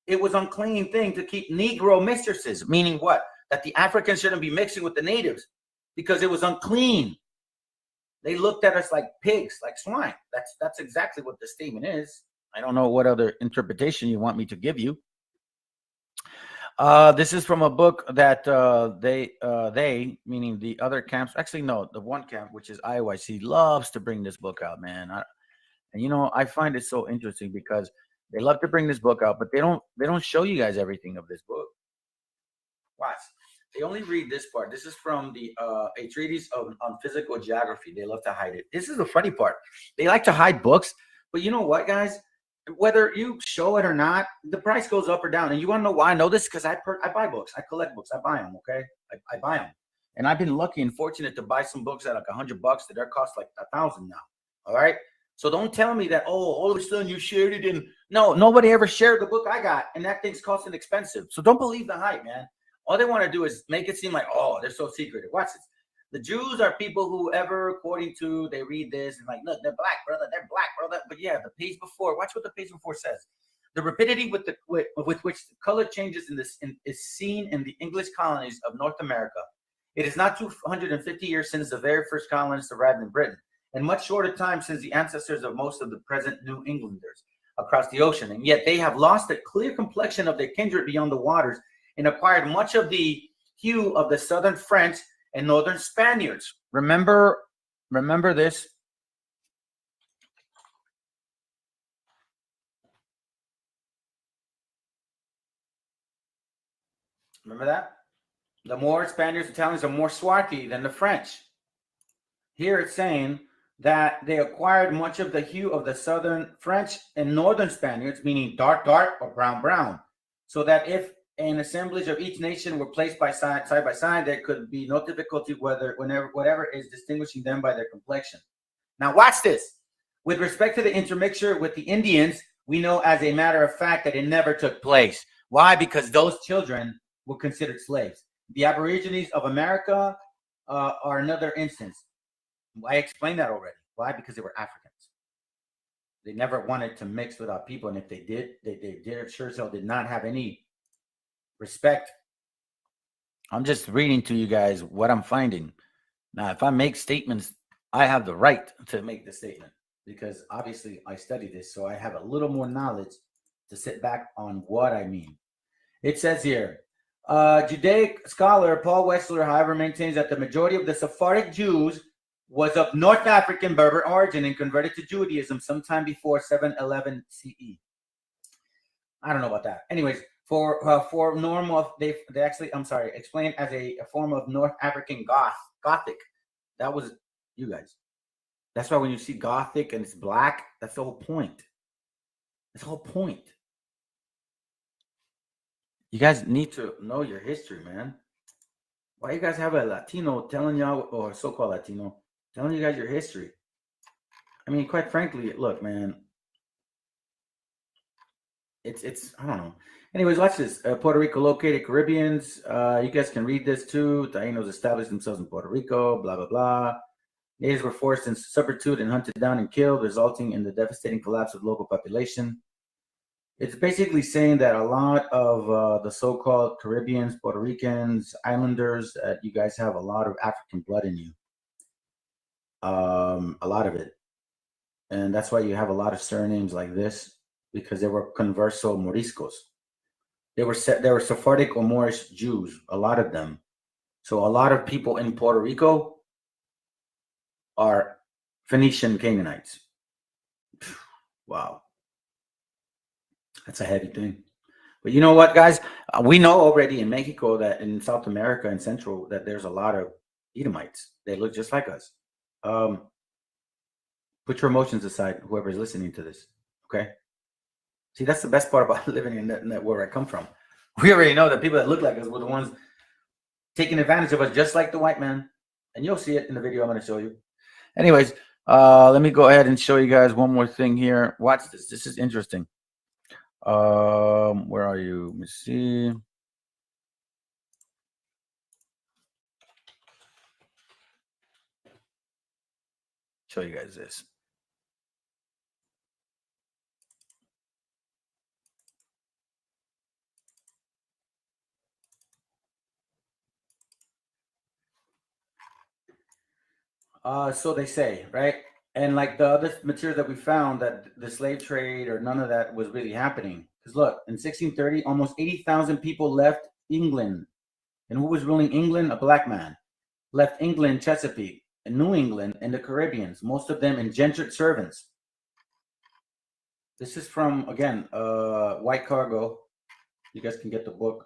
Speaker 4: it was an unclean thing to keep Negro mistresses, meaning what? That the Africans shouldn't be mixing with the natives because it was unclean. They looked at us like pigs, like swine. That's exactly what the statement is. I don't know what other interpretation you want me to give you. This is from a book that they, meaning the other camps, actually no, the one camp, which is IOIC, loves to bring this book out, man. And you know, I find it so interesting because they love to bring this book out, but they don't show you guys everything of this book. Watch. They only read this part. This is from the a treatise on physical geography. They love to hide it. This is the funny part. They like to hide books, but you know what, guys? Whether you show it or not, the price goes up or down. And you want to know why I know this? Because I buy books. I collect books. I buy them, okay? I buy them. And I've been lucky and fortunate to buy some books at like $100 that they're cost like $1,000 now, all right? So don't tell me that, oh, all of a sudden you shared it. And no, nobody ever shared the book I got, and that thing's costing expensive. So don't believe the hype, man. All they want to do is make it seem like, oh, they're so secretive. Watch this. The Jews are people who ever, according to, they read this and like, look, they're black, brother. They're black, brother. But yeah, the page before, watch what the page before says. The rapidity with which the color changes is seen in the English colonies of North America. It is not 250 years since the very first colonists arrived in Britain, and much shorter time since the ancestors of most of the present New Englanders across the ocean. And yet they have lost the clear complexion of their kindred beyond the waters and acquired much of the hue of the southern French and northern Spaniards. Remember this. Remember that? The more Spaniards, Italians are more swarthy than the French. Here it's saying that they acquired much of the hue of the southern French and northern Spaniards, meaning dark, dark, or brown, brown. So that if an assemblage of each nation were placed side by side, there could be no difficulty whatever is distinguishing them by their complexion. Now watch this. With respect to the intermixture with the Indians, we know as a matter of fact that it never took place. Why? Because those children were considered slaves. The Aborigines of America are another instance. I explained that already. Why? Because they were Africans. They never wanted to mix with our people, and if they did, they sure as hell did not have any respect. I'm just reading to you guys what I'm finding. Now, if I make statements, I have the right to make the statement because obviously I study this, so I have a little more knowledge to sit back on what I mean. It says here, Judaic scholar Paul Wessler, however, maintains that the majority of the Sephardic Jews was of North African Berber origin and converted to Judaism sometime before 711 CE. I don't know about that. Anyways, For normal, they actually, I'm sorry, explained as a form of North African Gothic. That was you guys. That's why when you see Gothic and it's black, that's the whole point. That's the whole point. You guys need to know your history, man. Why you guys have a Latino telling y'all, or so-called Latino, telling you guys your history? I mean, quite frankly, look, man. It's I don't know. Anyways, watch this. Puerto Rico located Caribbeans. You guys can read this too. Taínos established themselves in Puerto Rico, blah, blah, blah. Natives were forced into servitude and hunted down and killed, resulting in the devastating collapse of local population. It's basically saying that a lot of the so-called Caribbeans, Puerto Ricans, islanders, you guys have a lot of African blood in you. A lot of it. And that's why you have a lot of surnames like this, because they were converso moriscos. They were Sephardic or Moorish Jews, a lot of them. So a lot of people in Puerto Rico are Phoenician Canaanites. Wow. That's a heavy thing. But you know what, guys? We know already in Mexico that in South America and Central that there's a lot of Edomites. They look just like us. Put your emotions aside, whoever's listening to this, okay? See, that's the best part about living in that where I come from. We already know that people that look like us were the ones taking advantage of us, just like the white man. And you'll see it in the video I'm going to show you. Anyways, let me go ahead and show you guys one more thing here. Watch this. This is interesting. Where are you? Let me see. Show you guys this. So they say, right? And like the other material that we found, that the slave trade or none of that was really happening. Because look, in 1630, almost 80,000 people left England. And who was ruling England? A black man. Left England, Chesapeake, and New England, and the Caribbeans, most of them indentured servants. This is from, again, White Cargo. You guys can get the book.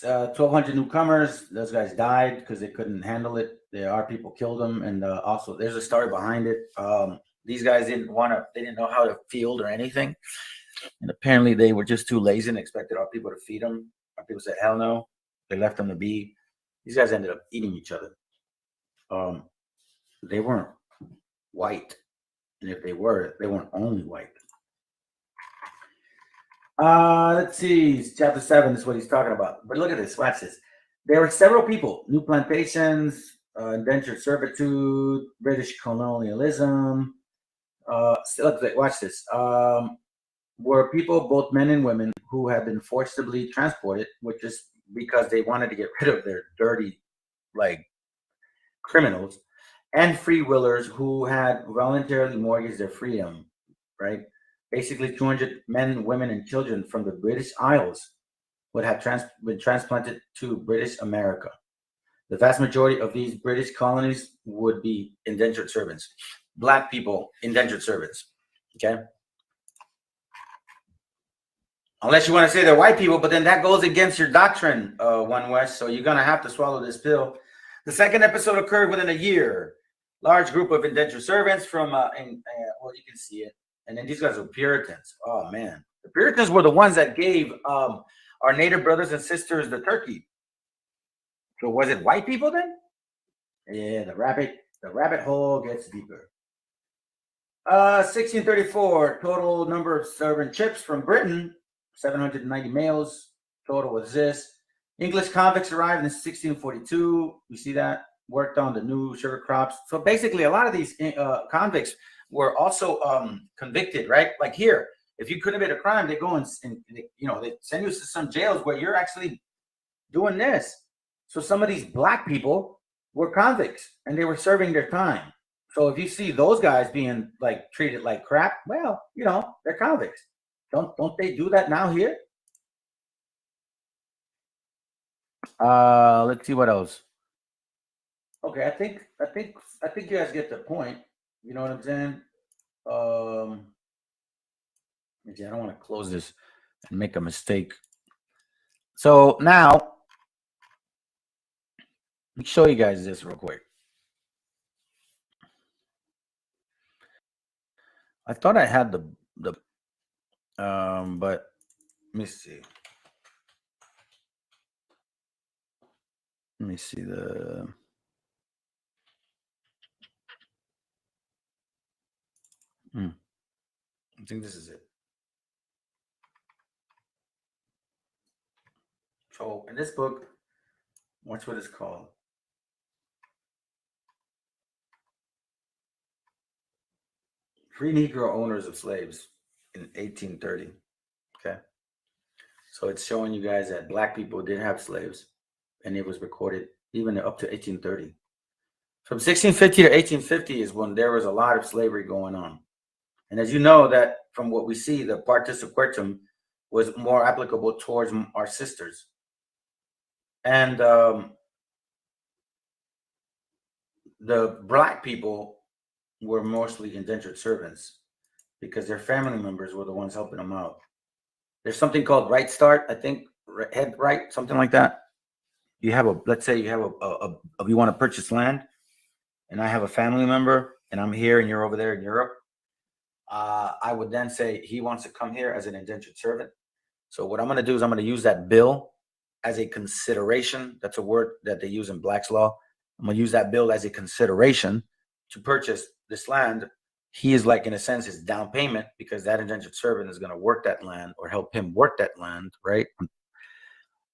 Speaker 4: 1,200 newcomers. Those guys died because they couldn't handle it. Our people killed them, and also there's a story behind it. These guys didn't know how to field or anything, and apparently they were just too lazy and expected our people to feed them. Our people said, "Hell no!" They left them to be. These guys ended up eating each other. They weren't white, and if they were, they weren't only white. Let's see, chapter 7 is what he's talking about. But look at this, watch this. There were several people, new plantations, indentured servitude, British colonialism. Look, watch this. Were people, both men and women, who had been forcibly transported, which is because they wanted to get rid of their dirty, like, criminals, and free willers who had voluntarily mortgaged their freedom, right? Basically, 200 men, women, and children from the British Isles would have been transplanted to British America. The vast majority of these British colonies would be indentured servants. Black people, indentured servants, okay? Unless you want to say they're white people, but then that goes against your doctrine, One West, so you're going to have to swallow this pill. The second episode occurred within a year. Large group of indentured servants from, well, you can see it. And then these guys were Puritans. Oh, man. The Puritans were the ones that gave our native brothers and sisters the turkey. So was it white people then? Yeah, the rabbit hole gets deeper. 1634, total number of servant ships from Britain, 790 males. Total was this. English convicts arrived in 1642. You see that? Worked on the new sugar crops. So basically, a lot of these convicts were also convicted, right? Like here, if you commit a crime, they go and they send you to some jails where you're actually doing this. So some of these black people were convicts and they were serving their time. So if you see those guys being like treated like crap, well, they're convicts. Don't they do that now here? Let's see what else. Okay, I think you guys get the point. You know what I'm saying? I don't want to close this. and make a mistake. So now, let me show you guys this real quick. I thought I had the but let me see. Let me see the. I think this is it. So in this book, watch what it's called. Free Negro Owners of Slaves in 1830. Okay. So it's showing you guys that black people did have slaves, and it was recorded even up to 1830. From 1650 to 1850 is when there was a lot of slavery going on. And as you know, that from what we see, the partus equitum was more applicable towards our sisters. And the black people were mostly indentured servants because their family members were the ones helping them out. There's something called right start, I think, head right, something like that. You have a, let's say you have you want to purchase land, and I have a family member, and I'm here, and you're over there in Europe. I would then say he wants to come here as an indentured servant. So what I'm going to do is I'm going to use that bill as a consideration. That's a word that they use in Black's law. I'm going to use that bill as a consideration to purchase this land. He is like, in a sense, his down payment, because that indentured servant is going to work that land or help him work that land, right?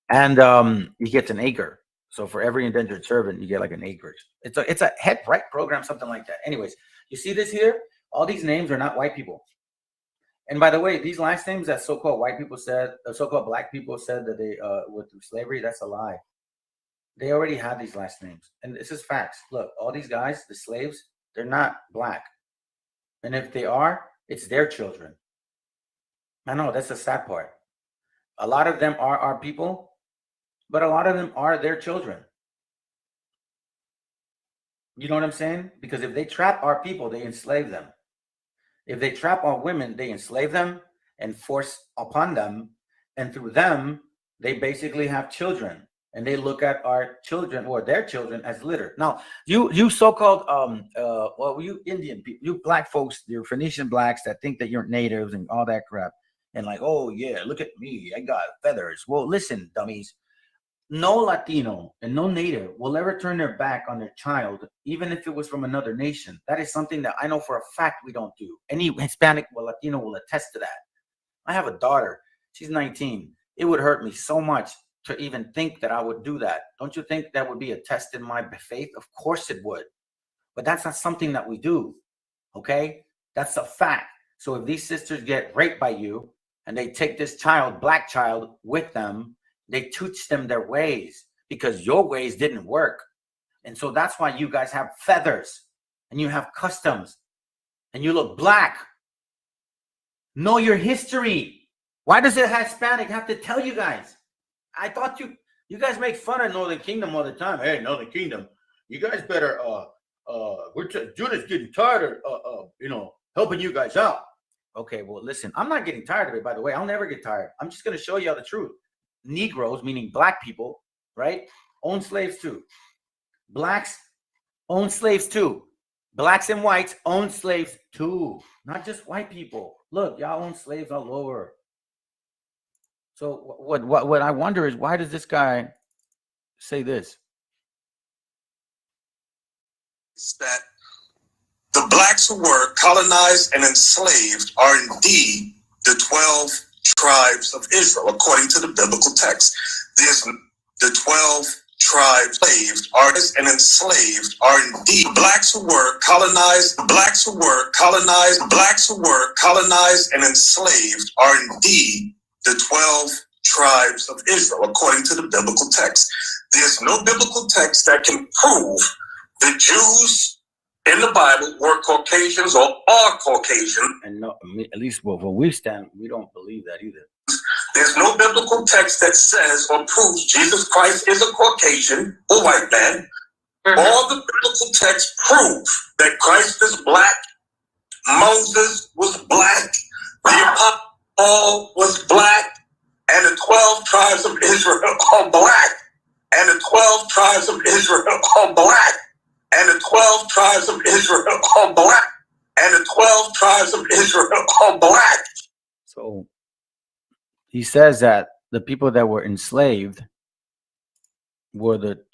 Speaker 4: And he gets an acre. So for every indentured servant, you get like an acreage. It's a head right program, something like that. Anyways, you see this here? All these names are not white people. And by the way, these last names that so-called white people said, so-called black people said that they were through slavery, that's a lie. They already had these last names. And this is facts. Look, all these guys, the slaves, they're not black. And if they are, it's their children. I know, that's the sad part. A lot of them are our people, but a lot of them are their children. You know what I'm saying? Because if they trap our people, they enslave them. If they trap our women, they enslave them and force upon them. And through them, they basically have children. And they look at our children or their children as litter. Now, you so-called, well, you Indian people, you black folks, you're Phoenician blacks that think that you're natives and all that crap. And like, oh, yeah, look at me. I got feathers. Well, listen, dummies. No Latino and no native will ever turn their back on their child, even if it was from another nation. That is something that I know for a fact we don't do. Any Hispanic or Latino will attest to that. I have a daughter. She's 19. It would hurt me so much to even think that I would do that. Don't you think that would be a test in my faith? Of course it would. But that's not something that we do, okay? That's a fact. So if these sisters get raped by you and they take this child, black child, with them, they teach them their ways because your ways didn't work. And so that's why you guys have feathers and you have customs and you look black. Know your history. Why does a Hispanic have to tell you guys? I thought you guys make fun of Northern Kingdom all the time. Hey, Northern Kingdom, you guys better Judah's getting tired of helping you guys out. Okay, well, listen, I'm not getting tired of it, by the way. I'll never get tired. I'm just going to show you all the truth. Negroes, meaning black people, right, own slaves too. Blacks own slaves too. Blacks and whites own slaves too. Not just white people. Look, y'all own slaves all over. So what I wonder is, why does this guy say this?
Speaker 10: That the blacks who were colonized and enslaved are indeed the 12 tribes of Israel, according to the biblical text. The 12 tribes and enslaved are indeed blacks who were colonized, and enslaved are indeed the 12 tribes of Israel, according to the biblical text. There's no biblical text that can prove the Jews in the Bible were Caucasians or are Caucasian.
Speaker 4: And no, at least where we stand, we don't believe that either.
Speaker 10: There's no biblical text that says or proves Jesus Christ is a Caucasian or white man. All the biblical texts prove that Christ is black, Moses was black, the Apostle Paul was black, and the 12 tribes of Israel are black, and the 12 tribes of Israel are black, and the 12 tribes of Israel are black, and the 12 tribes of Israel are black.
Speaker 4: So he says that the people that were enslaved were the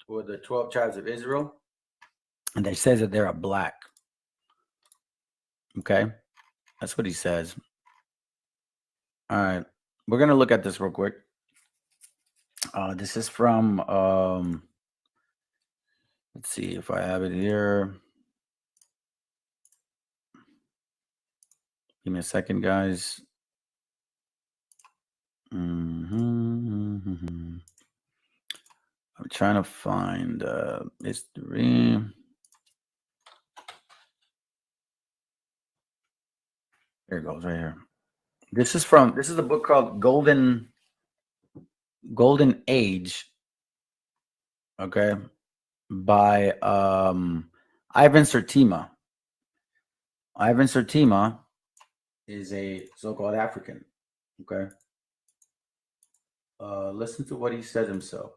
Speaker 4: 12 tribes of Israel, and they says that they're black. Okay, that's what he says. All right, we're gonna look at this real quick. This is from let's see if I have it here. Give me a second, guys. I'm trying to find history. There it goes, right here. This is a book called Golden Age. Okay, by Ivan Sertima. Ivan Sertima is a so-called African. Okay. Listen to what he says himself.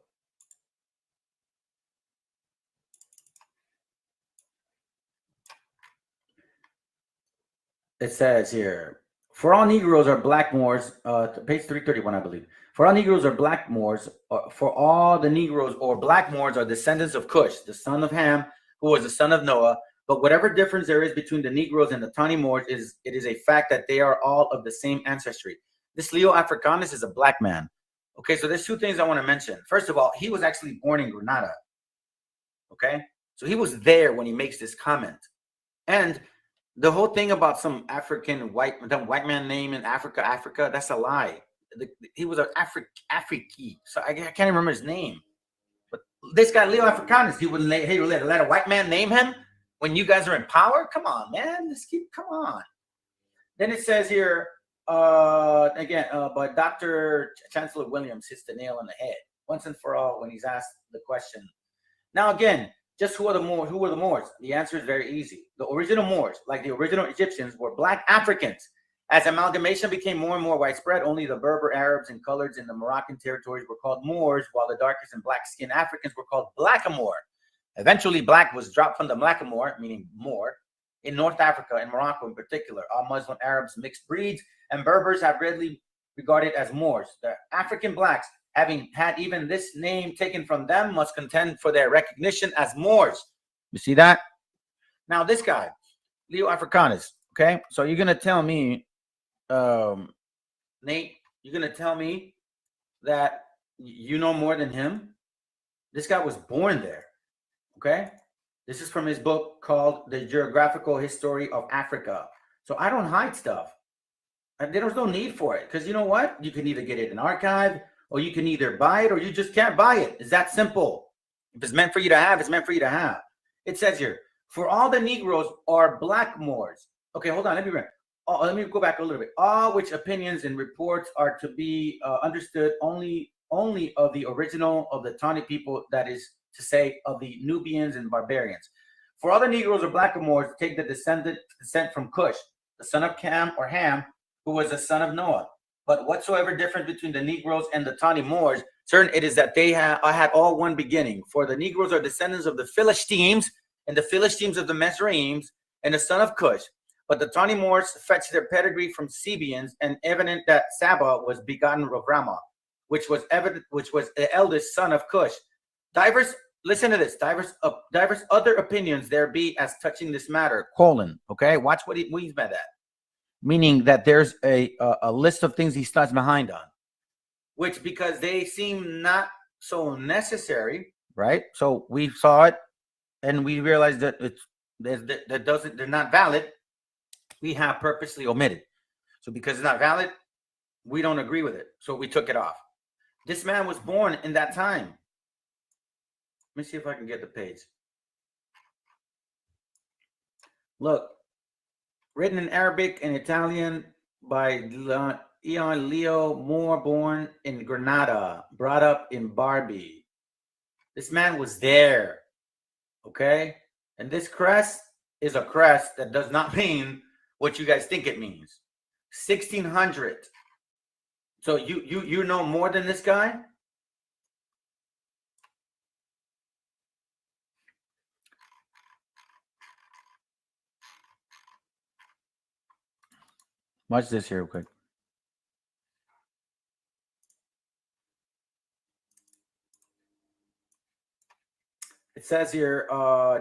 Speaker 4: It says here, for all Negroes are black Moors, page 331, I believe. For all Negroes are black Moors, for all the Negroes or black Moors are descendants of Cush, the son of Ham, who was the son of Noah. But whatever difference there is between the Negroes and the Tani Moors, it is a fact that they are all of the same ancestry. This Leo Africanus is a black man. Okay, so there's two things I want to mention. First of all, he was actually born in Grenada. Okay, so he was there when he makes this comment. And the whole thing about some African white man name in Africa, that's a lie. He was an Afriki. So I can't remember his name. But this guy, Leo Africanus, he would let a white man name him when you guys are in power? Come on, man. Come on. Then it says here, again, but Dr. Chancellor Williams hits the nail on the head once and for all when he's asked the question. Now, again, just who were the Moors? The answer is very easy. The original Moors, like the original Egyptians, were black Africans. As amalgamation became more and more widespread, only the Berber Arabs and coloreds in the Moroccan territories were called Moors, while the darkest and black-skinned Africans were called Blackamoor. Eventually, black was dropped from the Blackamoor, meaning Moor, in North Africa and Morocco in particular. All Muslim Arabs, mixed breeds, and Berbers have readily regarded as Moors. The African blacks, having had even this name taken from them, must contend for their recognition as Moors. You see that? Now, this guy, Leo Africanus, okay? So you're going to tell me, Nate, you're going to tell me that you know more than him? This guy was born there, okay? This is from his book called The Geographical History of Africa. So I don't hide stuff. And there's no need for it, because you know what? You can either get it in archive, or you can either buy it, or you just can't buy it. It's that simple. If it's meant for you to have, it's meant for you to have. It says here, for all the Negroes are black Moors. Okay, hold on. Let me go back a little bit. All which opinions and reports are to be understood only of the original of the Tani people, that is to say, of the Nubians and barbarians. For all the Negroes are black Moors, take the descent from Cush, the son of Cam or Ham, who was the son of Noah. But whatsoever difference between the Negroes and the Tani Moors, certain it is that they had all one beginning. For the Negroes are descendants of the Philistines, and the Philistines of the Mesraims, and the son of Cush. But the Tani Moors fetched their pedigree from Sabians, and evident that Saba was begotten of Ramah, which was the eldest son of Cush. Listen to this. Diverse other opinions there be as touching this matter. Okay, watch what he means by that. Meaning that there's a list of things he starts behind on, which because they seem not so necessary, right? So we saw it, and we realized that they're not valid. We have purposely omitted. So because it's not valid, we don't agree with it. So we took it off. This man was born in that time. Let me see if I can get the page. Look, written in Arabic and Italian by Ion Leo Moore, born in Granada, brought up in Barbie. This man was there, okay? And this crest is a crest that does not mean what you guys think it means. 1600. So you know more than this guy? Watch this here real quick. It says here,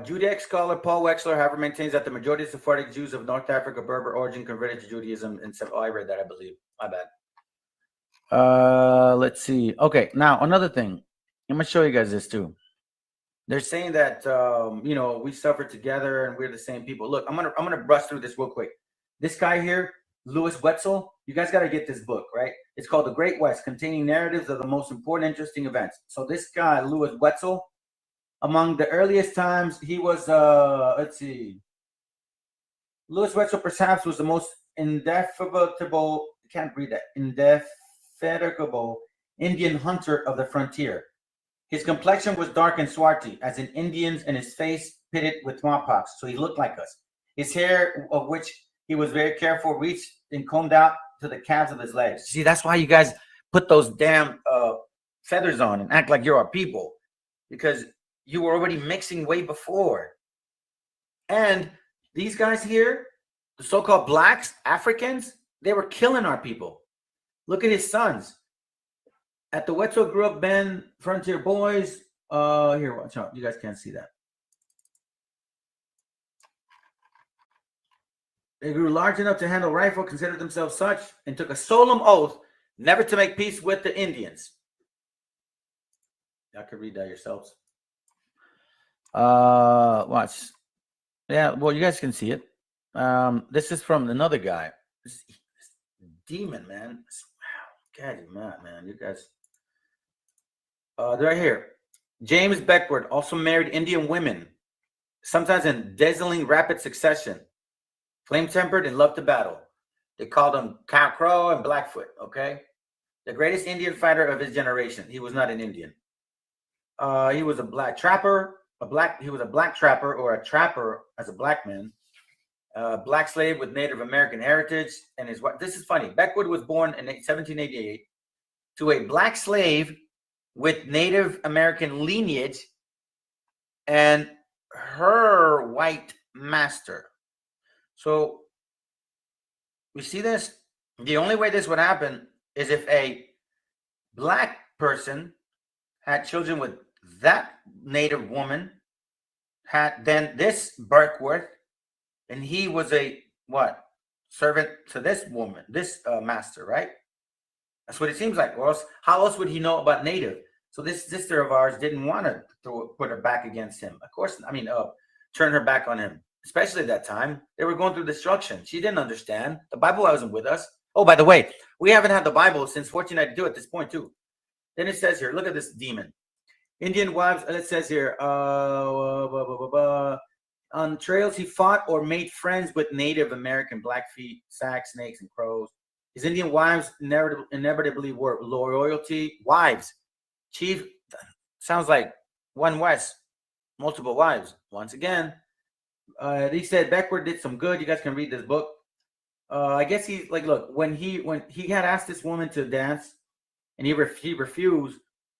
Speaker 4: Judaic scholar Paul Wexler, however, maintains that the majority of Sephardic Jews of North Africa, Berber origin, converted to Judaism. And oh, I read that, I believe. My bad. Let's see. Okay, now another thing. I'm gonna show you guys this too. They're saying that you know, we suffer together and we're the same people. Look, I'm gonna brush through this real quick. This guy here, Louis Wetzel, you guys got to get this book, right? It's called The Great West, containing narratives of the most important, interesting events. So this guy, Louis Wetzel, among the earliest times, he was, let's see. Louis Wetzel perhaps was the most indefatigable, can't read that, indefatigable Indian hunter of the frontier. His complexion was dark and swarthy, as in Indians, and his face pitted with smallpox, so he looked like us. His hair, of which he was very careful, reached and combed out to the calves of his legs. See, that's why you guys put those damn feathers on and act like you're our people, because you were already mixing way before. And these guys here, the so-called blacks, Africans, they were killing our people. Look at his sons. At the Wetzel grew up Ben Frontier Boys. Here, watch out. You guys can't see that. They grew large enough to handle rifle, considered themselves such, and took a solemn oath never to make peace with the Indians. Y'all can read that yourselves. Watch. Yeah, well, you guys can see it. This is from another guy. This demon, man. God, man. You guys. They're right here. James Beckwourth also married Indian women, sometimes in dazzling rapid succession. Flame-tempered and loved to battle. They called him Cow Crow and Blackfoot, okay? The greatest Indian fighter of his generation. He was not an Indian. He was a black trapper, he was a black trapper or a trapper as a black man. Black slave with Native American heritage. And his wife, this is funny. Beckwourth was born in 1788 to a black slave with Native American lineage and her white master. So we see this. The only way this would happen is if a black person had children with that Native woman, had then this Beckwourth, and he was a what? Servant to this woman, this master, right? That's what it seems like. Or else, how else would he know about Native? So this sister of ours didn't want to put her back against him. Of course, I mean, turn her back on him. Especially at that time, they were going through destruction. She didn't understand. The Bible wasn't with us. Oh, by the way, we haven't had the Bible since 1492 at this point, too. Then it says here, look at this demon. Indian wives, it says here, on trails he fought or made friends with Native American Blackfeet, Sacs, snakes, and crows. His Indian wives inevitably were loyalty wives. Chief, sounds like one West, multiple wives. Once again, he said Beckwourth did some good. You guys can read this book. I guess he's like, look, when he had asked this woman to dance, and he refused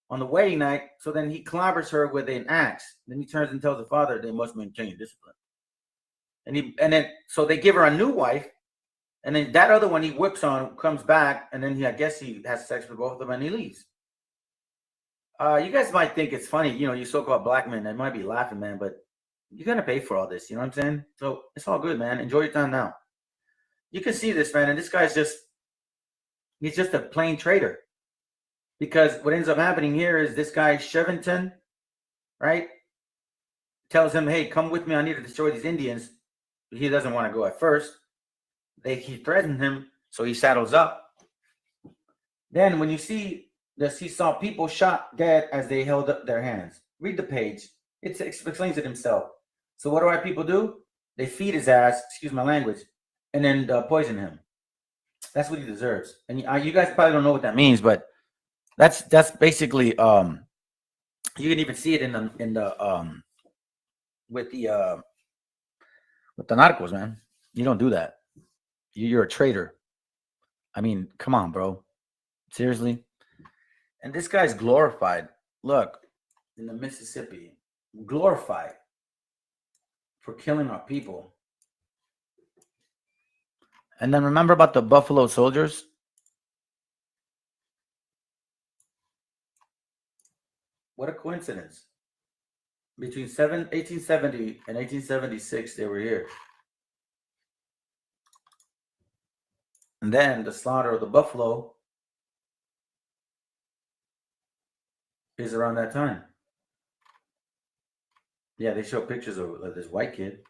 Speaker 4: on the wedding night, so then he clobbers her with an axe. Then he turns and tells the father they must maintain discipline. And then so they give her a new wife, and then that other one he whips on, comes back, and then I guess he has sex with both of them and he leaves. You guys might think it's funny, you know, you so-called black men, they might be laughing, man, but you're gonna pay for all this, you know what I'm saying? So it's all good, man. Enjoy your time now. You can see this, man, and this guy's he's just a plain traitor. Because what ends up happening here is this guy Shevington, right, tells him, hey, come with me, I need to destroy these Indians. He doesn't want to go at first. He threatened him, so he saddles up. Then when you see this, he saw people shot dead as they held up their hands. Read the page. It explains it himself. So what do our people do? They feed his ass, excuse my language, and then poison him. That's what he deserves. And you guys probably don't know what that means, but that's basically you can even see it with the narcos, man. You don't do that. You're a traitor. I mean, come on, bro. Seriously? And this guy's glorified. Look, in the Mississippi, glorified for killing our people. And then remember about the Buffalo Soldiers? What a coincidence. Between 1870 and 1876, they were here. And then the slaughter of the buffalo is around that time. Yeah, they show pictures of this white kid.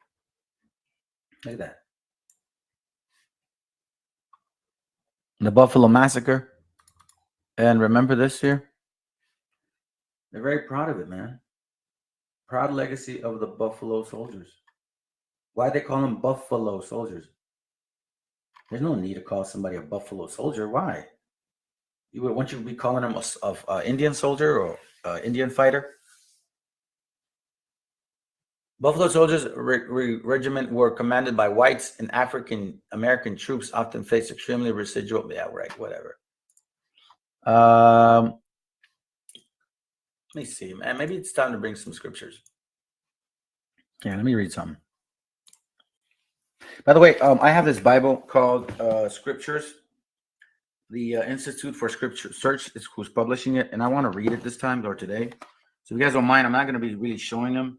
Speaker 4: Look at that. The Buffalo Massacre. And remember this here? They're very proud of it, man. Proud legacy of the Buffalo Soldiers. Why they call them Buffalo Soldiers? There's no need to call somebody a Buffalo Soldier. Why? Wouldn't you be calling them a Indian soldier or Indian fighter? Buffalo Soldiers regiment were commanded by whites, and African American troops often faced extremely residual. Yeah, right. Whatever. Let me see, man. Maybe it's time to bring some scriptures. Yeah, let me read something. By the way, I have this Bible called Scriptures. The Institute for Scripture Search is who's publishing it, and I want to read it this time or today. So if you guys don't mind, I'm not going to be really showing them.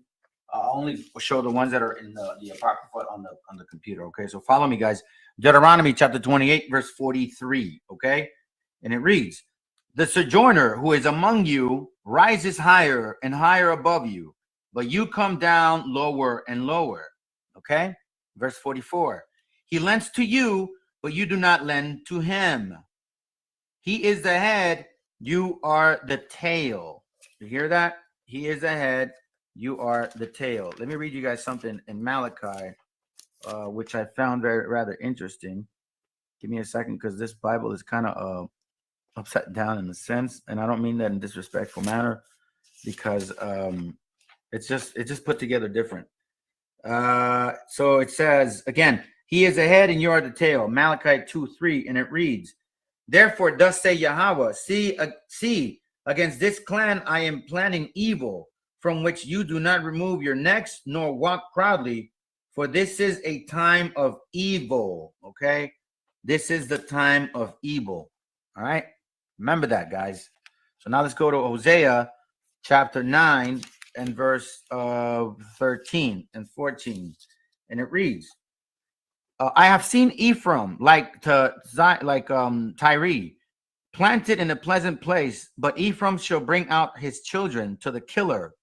Speaker 4: I'll only show the ones that are in the Apocrypha on the computer. Okay, so follow me, guys. Deuteronomy chapter 28, verse 43. Okay, and it reads, "The sojourner who is among you rises higher and higher above you, but you come down lower and lower." Okay, verse 44. "He lends to you, but you do not lend to him. He is the head, you are the tail." You hear that? He is the head, you are the tail. Let me read you guys something in Malachi, which I found rather interesting. Give me a second, because this Bible is kind of upside down in a sense, and I don't mean that in a disrespectful manner, because it's just put together different. So it says again, "He is the head and you are the tail." Malachi 2:3, and it reads, "Therefore thus say Yahweh, see, against this clan I am planning evil, from which you do not remove your necks nor walk proudly, for this is a time of evil." Okay, this is the time of evil. All right, remember that, guys. So now let's go to Hosea chapter 9 and verse 13 and 14, and it reads, "I have seen Ephraim like Tyre, planted in a pleasant place, but Ephraim shall bring out his children to the killer."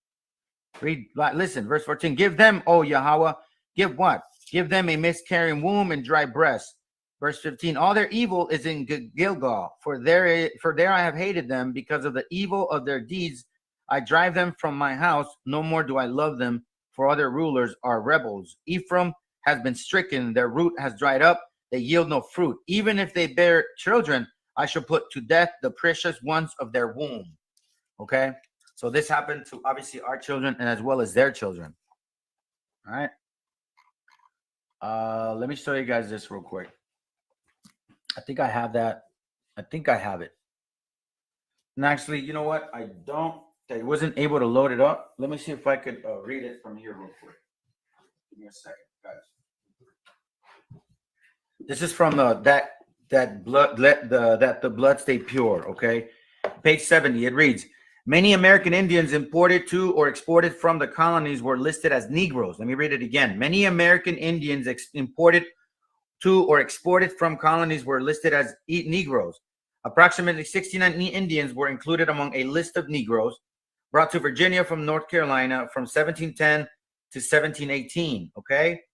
Speaker 4: Listen, verse 14. "Give them, O Yahweh, give what? Give them a miscarrying womb and dry breasts." Verse 15. "All their evil is in Gilgal, for there I have hated them because of the evil of their deeds. I drive them from my house. No more do I love them, for all their rulers are rebels. Ephraim has been stricken. Their root has dried up. They yield no fruit. Even if they bear children, I shall put to death the precious ones of their womb." Okay, so this happened to obviously our children and as well as their children. All right, let me show you guys this real quick. I think I have that. I think I have it. And actually, you know what? I wasn't able to load it up. Let me see if I could read it from here real quick. Give me a second, guys. This is from the blood stay pure. Okay, page 70. It reads, "Many American Indians imported to or exported from the colonies were listed as Negroes." Let me read it again. "Many American Indians imported to or exported from colonies were listed as Negroes. Approximately 69 Indians were included among a list of Negroes brought to Virginia from North Carolina from 1710 to 1718. Okay,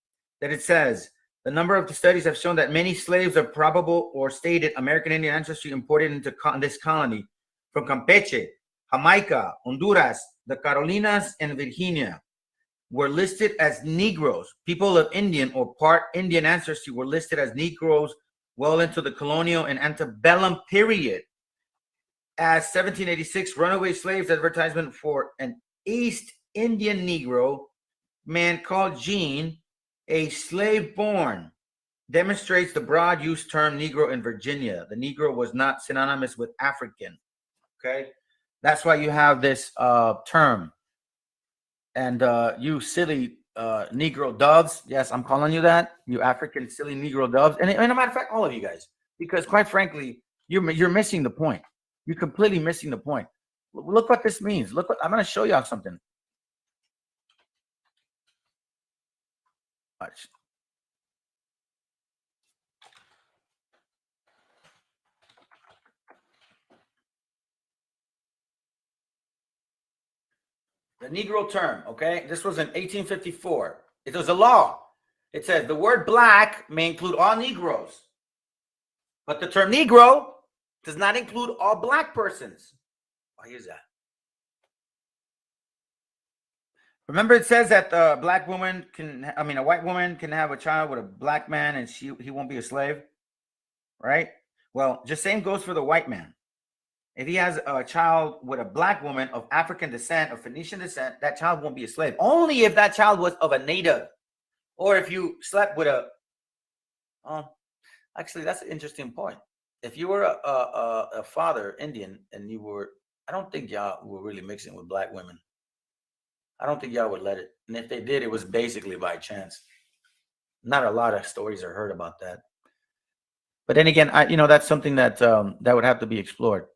Speaker 4: that it says, "The number of the studies have shown that many slaves of probable or stated American Indian ancestry imported into this colony from Campeche, Jamaica, Honduras, the Carolinas, and Virginia were listed as Negroes. People of Indian or part Indian ancestry were listed as Negroes well into the colonial and antebellum period. As 1786 runaway slaves advertisement for an East Indian Negro man called Jean, a slave born demonstrates the broad use term Negro in Virginia. The Negro was not synonymous with African. Okay, that's why you have this term. And you silly Negro doves. Yes, I'm calling you that. You African silly Negro doves. And a matter of fact, all of you guys, because quite frankly, you're missing the point. You're completely missing the point. Look what this means. Look what I'm going to show y'all something. Watch. The Negro term, okay? This was in 1854. It was a law. It says the word black may include all Negroes, but the term Negro does not include all black persons. Why is that? Remember, it says that a white woman can have a child with a black man and he won't be a slave, right? Well, just same goes for the white man. If he has a child with a black woman of African descent, of Phoenician descent, that child won't be a slave. Only if that child was of a native, or if you slept with a. Actually, that's an interesting point. If you were a father Indian and you were, I don't think y'all were really mixing with black women. I don't think y'all would let it. And if they did, it was basically by chance. Not a lot of stories are heard about that. But then again, that's something that that would have to be explored.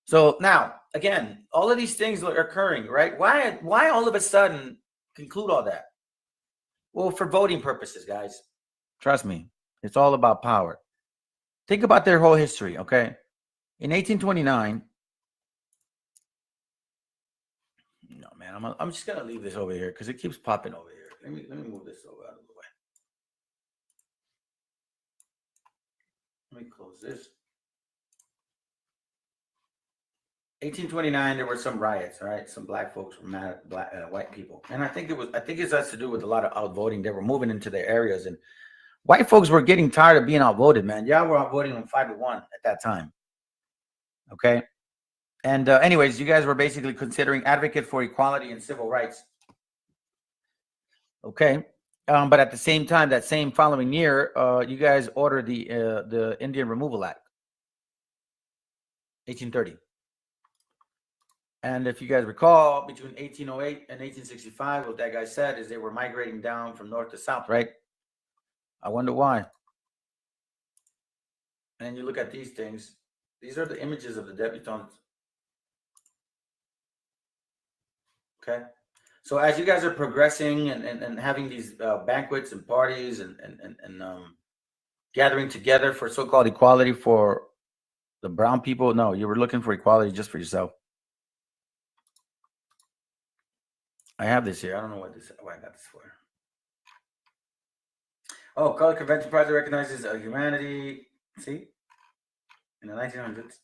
Speaker 4: So now, again, all of these things are occurring, right? Why all of a sudden conclude all that? Well, for voting purposes, guys. Trust me, it's all about power. Think about their whole history, okay? In 1829, no, man, I'm just gonna leave this over here because it keeps popping over here. Let me move this over out of the way. Let me close this. 1829, there were some riots, right? Some black folks were mad at white people, and I think it has to do with a lot of outvoting. They were moving into their areas, and white folks were getting tired of being outvoted. Man, y'all were outvoting them 5-1 at that time. Okay, and anyways, you guys were basically considering advocate for equality and civil rights. Okay, but at the same time, that same following year, you guys ordered the Indian Removal Act, 1830. And if you guys recall, between 1808 and 1865, what that guy said is they were migrating down from north to south, right? I wonder why. And you look at these things. These are the images of the debutantes. Okay. So as you guys are progressing and having these banquets and parties and gathering together for so-called equality for the brown people, no, you were looking for equality just for yourself. I have this here. I don't know what I got this for. Oh, Color Convention Project recognizes humanity. See? In the 1900s.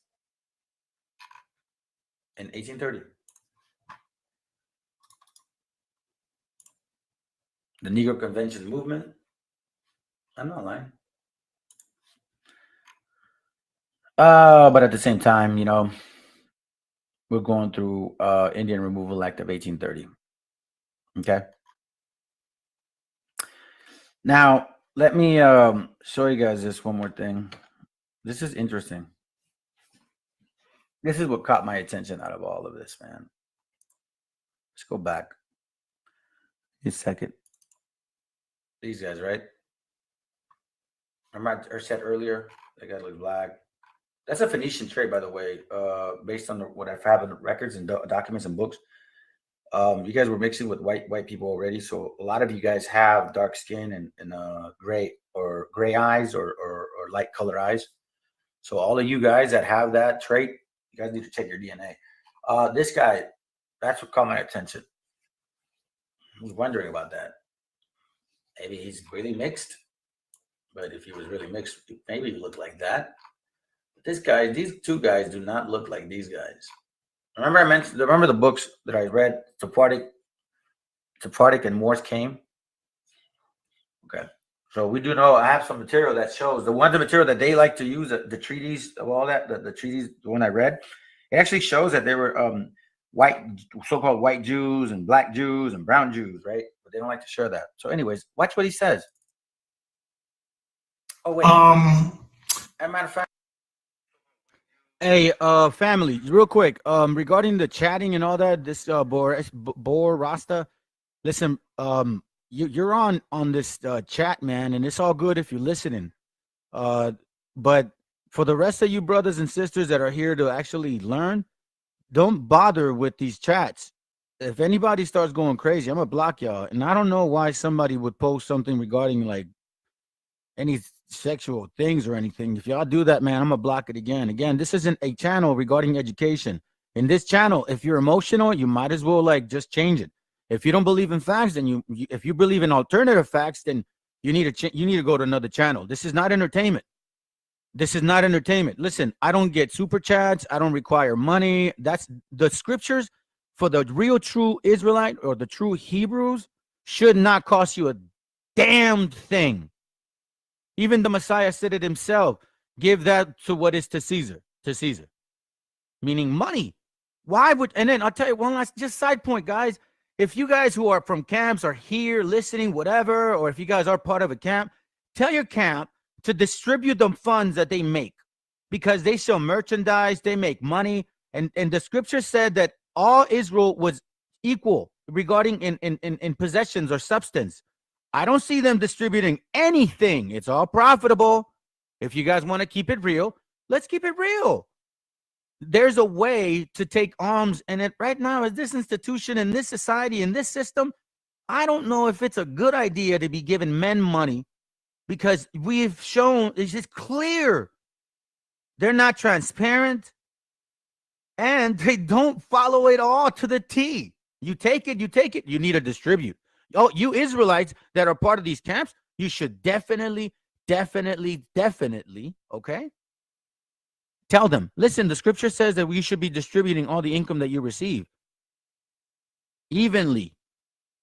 Speaker 4: In 1830. The Negro Convention movement. I'm not lying. But at the same time, we're going through Indian Removal Act of 1830. Okay. Now, let me show you guys this one more thing. This is interesting. This is what caught my attention out of all of this, man. Let's go back a second. These guys, right? Remember I said earlier, they got to look black. That's a Phoenician trait, by the way, based on what I have in records and documents and books. You guys were mixing with white people already, so a lot of you guys have dark skin and gray eyes or light color eyes. So all of you guys that have that trait, you guys need to check your DNA. This guy, that's what caught my attention. I was wondering about that. Maybe he's really mixed, but if he was really mixed, maybe he looked like that. But these two guys do not look like these guys. Remember the books that I read, Sephardic and Morse came? Okay. So we do know, I have some material that shows the material that they like to use, the treaties of all that, the treaties, the one I read, it actually shows that there were so-called white Jews and black Jews and brown Jews, right? But they don't like to share that. So anyways, watch what he says. Oh wait. As a matter of fact.
Speaker 1: Hey, family, real quick. Regarding the chatting and all that, this Bor Rasta. Listen, you're on this chat, man, and it's all good if you're listening. But for the rest of you brothers and sisters that are here to actually learn, don't bother with these chats. If anybody starts going crazy, I'm gonna block y'all. And I don't know why somebody would post something regarding like any sexual things or anything. If y'all do that, man, I'm gonna block it again. Again, this isn't a channel regarding education. In this channel, if you're emotional, you might as well like just change it. If you don't believe in facts, then if you believe in alternative facts, then you need to go to another channel. This is not entertainment. This is not entertainment. Listen, I don't get super chats. I don't require money. That's the scriptures for the real true Israelite or the true Hebrews should not cost you a damn thing. Even the Messiah said it himself. Give that to what is to Caesar, meaning money. Why would, and then I'll tell you one last just side point, guys. If you guys who are from camps are here listening, whatever, or if you guys are part of a camp, tell your camp to distribute the funds that they make because they sell merchandise, they make money. And the scripture said that all Israel was equal regarding in possessions or substance. I don't see them distributing anything. It's all profitable. If you guys want to keep it real, let's keep it real. There's a way to take arms, and it right now is this institution, in this society, in this system. I don't know if it's a good idea to be giving men money because we've shown it's just clear they're not transparent and they don't follow it all to the T. You take it, you need to distribute. Oh, you Israelites that are part of these camps, you should definitely, okay? Tell them, listen, the scripture says that we should be distributing all the income that you receive evenly.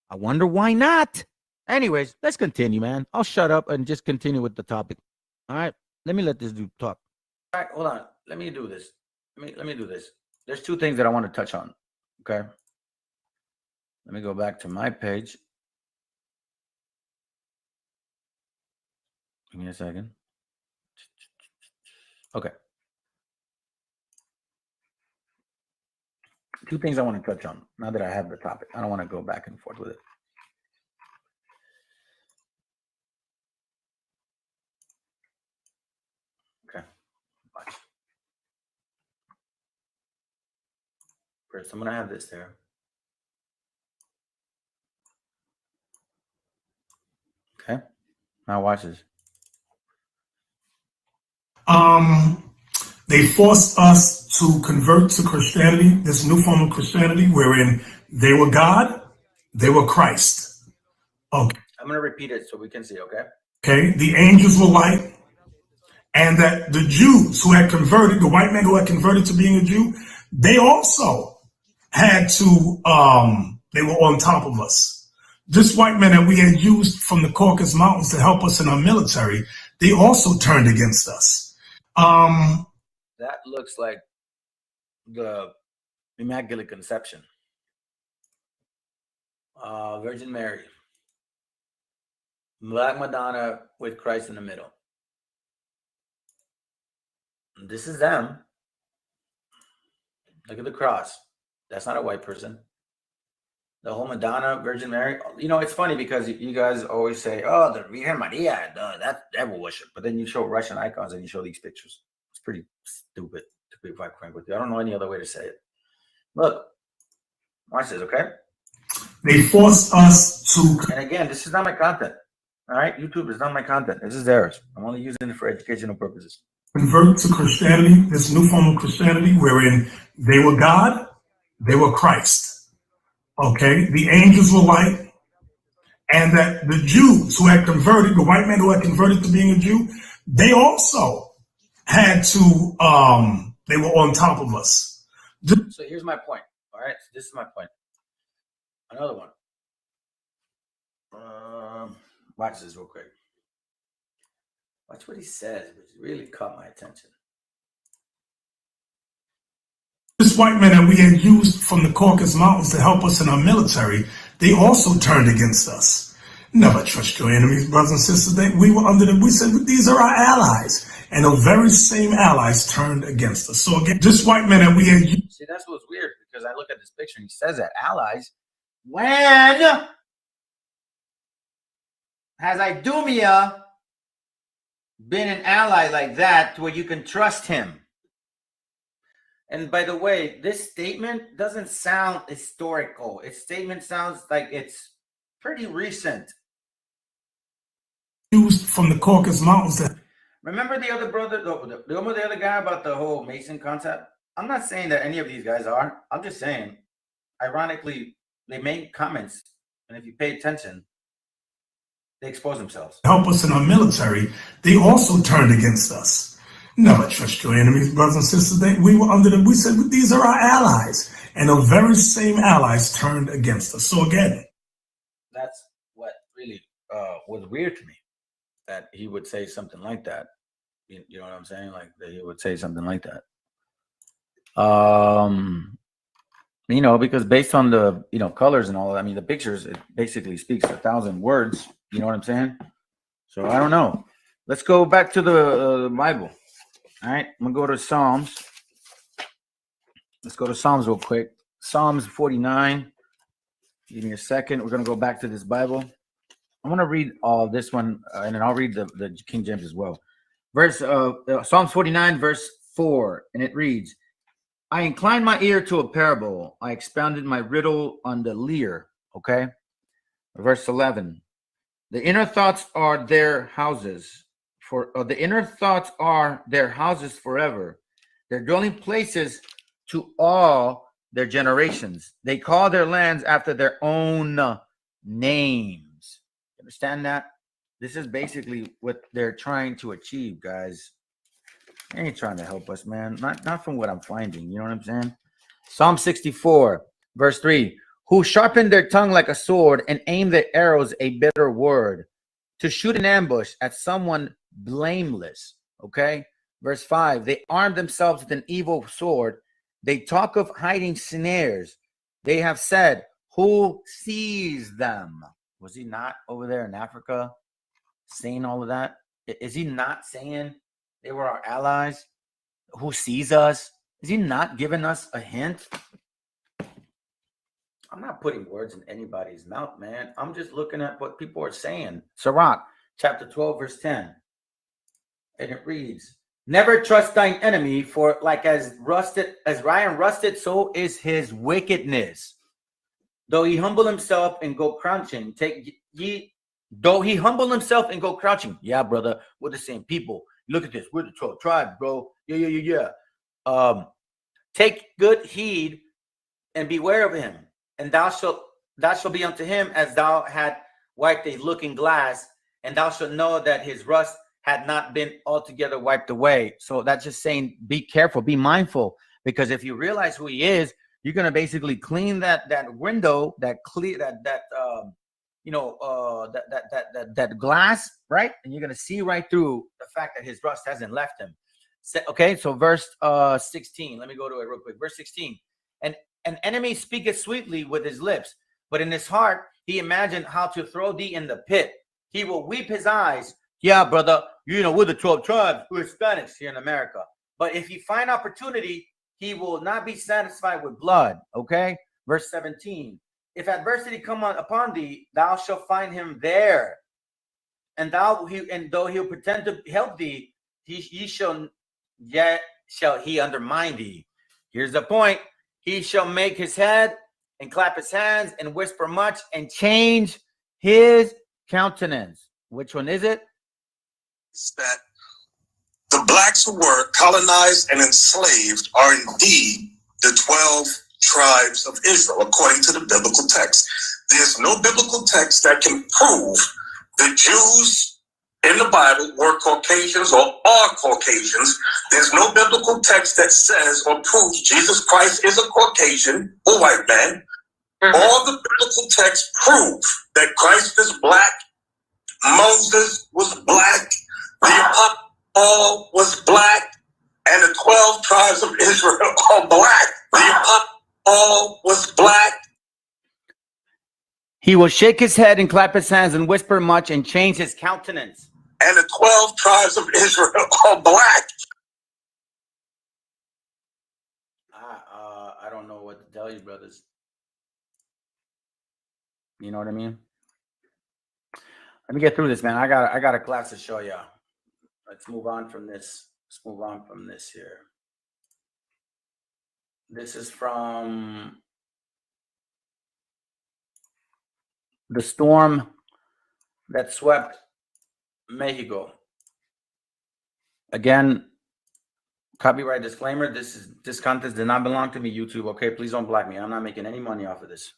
Speaker 1: I wonder why not? Anyways, let's continue, man. I'll shut up and just continue with the topic. All right, let me let this dude talk.
Speaker 4: All right, hold on. Let me do this. Let me do this. There's two things that I want to touch on, okay? Let me go back to my page. Give me a second. Okay. Two things I want to touch on now that I have the topic. I don't want to go back and forth with it. Okay. Watch. First, I'm going to have this there. Okay. Now watch this.
Speaker 9: They forced us to convert to Christianity, this new form of Christianity, wherein they were God, they were Christ. Okay.
Speaker 4: I'm going to repeat it so we can see, okay?
Speaker 9: Okay. The angels were light, and that the Jews who had converted, the white man who had converted to being a Jew, they also had to, they were on top of us. This white man that we had used from the Caucasus Mountains to help us in our military, they also turned against us.
Speaker 4: That looks like the Immaculate Conception. Virgin Mary. Black Madonna with Christ in the middle. This is them. Look at the cross. That's not a white person. The whole Madonna, Virgin Mary. You know, it's funny because you guys always say, oh, the Virgen Maria, that's devil worship. But then you show Russian icons and you show these pictures. It's pretty stupid, to be quite frank with you. I don't know any other way to say it. Look, watch this, okay?
Speaker 9: They forced us to...
Speaker 4: And again, this is not my content. All right? YouTube is not my content. This is theirs. I'm only using it for educational purposes.
Speaker 9: Convert to Christianity, this new form of Christianity, wherein they were God, they were Christ. Okay, the angels were light, and that the Jews who had converted, the white man who had converted to being a Jew, they also had to, they were on top of us.
Speaker 4: So here's my point. All right, so this is my point. Another one. Watch this real quick. Watch what he says, which really caught my attention.
Speaker 9: This white man that we had used from the Caucasus Mountains to help us in our military, they also turned against us. Never trust your enemies, brothers and sisters. We said these are our allies. And the very same allies turned against us. So again, this white man that we had.
Speaker 4: See, that's what's weird, because I look at this picture and he says that allies. When has Idumea been an ally like that where you can trust him? And by the way, this statement doesn't sound historical. Its statement sounds like it's pretty recent.
Speaker 9: Used from the Caucasus Mountains.
Speaker 4: Remember the other brother, the other guy about the whole Mason concept? I'm not saying that any of these guys are. I'm just saying, ironically, they make comments, and if you pay attention, they expose themselves.
Speaker 9: Help us in our military. They also turned against us. Never trust your enemies, brothers and sisters. We said these are our allies. And the very same allies turned against us. So again,
Speaker 4: that's what really was weird to me, that he would say something like that. You know what I'm saying? Like that he would say something like that. You know, because based on the, you know, colors and all that, I mean, the pictures, it basically speaks 1,000 words. You know what I'm saying? So I don't know. Let's go back to the Bible. All right, I'm gonna go to Psalms. Let's go to Psalms real quick. Psalms 49. Give me a second. We're gonna go back to this Bible. I'm gonna read all this one, and then I'll read the King James as well. Psalms 49, verse 4, and it reads, I inclined my ear to a parable. I expounded my riddle on the lyre. Okay. Verse 11. The inner thoughts are their houses. The inner thoughts are their houses forever. Their dwelling places to all their generations. They call their lands after their own names. Understand that? This is basically what they're trying to achieve, guys. They ain't trying to help us, man. Not from what I'm finding. You know what I'm saying? Psalm 64, verse 3. Who sharpened their tongue like a sword and aimed their arrows a bitter word, to shoot an ambush at someone blameless. Okay? Verse 5. They armed themselves with an evil sword. They talk of hiding snares. They have said, who sees them? Was he not over there in Africa saying all of that? Is he not saying they were our allies? Who sees us? Is he not giving us a hint? I'm not putting words in anybody's mouth, man. I'm just looking at what people are saying. Sirach, chapter 12, verse 10. And it reads, never trust thine enemy, for like as Ryan rusted, so is his wickedness. Though he humble himself and go crouching, though he humble himself and go crouching. Yeah, brother, we're the same people. Look at this. We're the 12 tribes, bro. Yeah. Take good heed and beware of him, and thou shalt be unto him as thou had wiped a looking glass, and thou shalt know that his rust had not been altogether wiped away. So that's just saying, be careful, be mindful, because if you realize who he is, you're gonna basically clean that window, that glass, right? And you're gonna see right through the fact that his rust hasn't left him. Okay, so verse 16. Let me go to it real quick. Verse 16. And an enemy speaketh sweetly with his lips, but in his heart he imagined how to throw thee in the pit. He will weep his eyes. Yeah, brother, you know, we're the 12 tribes, we're Hispanics here in America. But if he find opportunity, he will not be satisfied with blood. Okay, verse 17. If adversity come upon thee, thou shalt find him there, and though he'll pretend to help thee, shall he undermine thee. Here's the point. He shall make his head and clap his hands and whisper much and change his countenance. Which one is it?
Speaker 10: It's that the blacks who were colonized and enslaved are indeed the 12 tribes of Israel, according to the biblical text. There's no biblical text that can prove the Jews in the Bible were Caucasians or are Caucasians. There's no biblical text that says or proves Jesus Christ is a Caucasian or white man. All the biblical texts prove that Christ is black, Moses was black, the Apostle Paul was black, and the 12 tribes of Israel are black. The Apostle Paul was black.
Speaker 4: He will shake his head and clap his hands and whisper much and change his countenance.
Speaker 10: And the 12 tribes of Israel are black.
Speaker 4: I don't know what to tell you, brothers. You know what I mean? Let me get through this, man. I got a class to show y'all. Let's move on from this. Let's move on from this here. This is from the storm that swept Mexico. Again, copyright disclaimer. This content did not belong to me, YouTube. Okay, please don't block me. I'm not making any money off of this.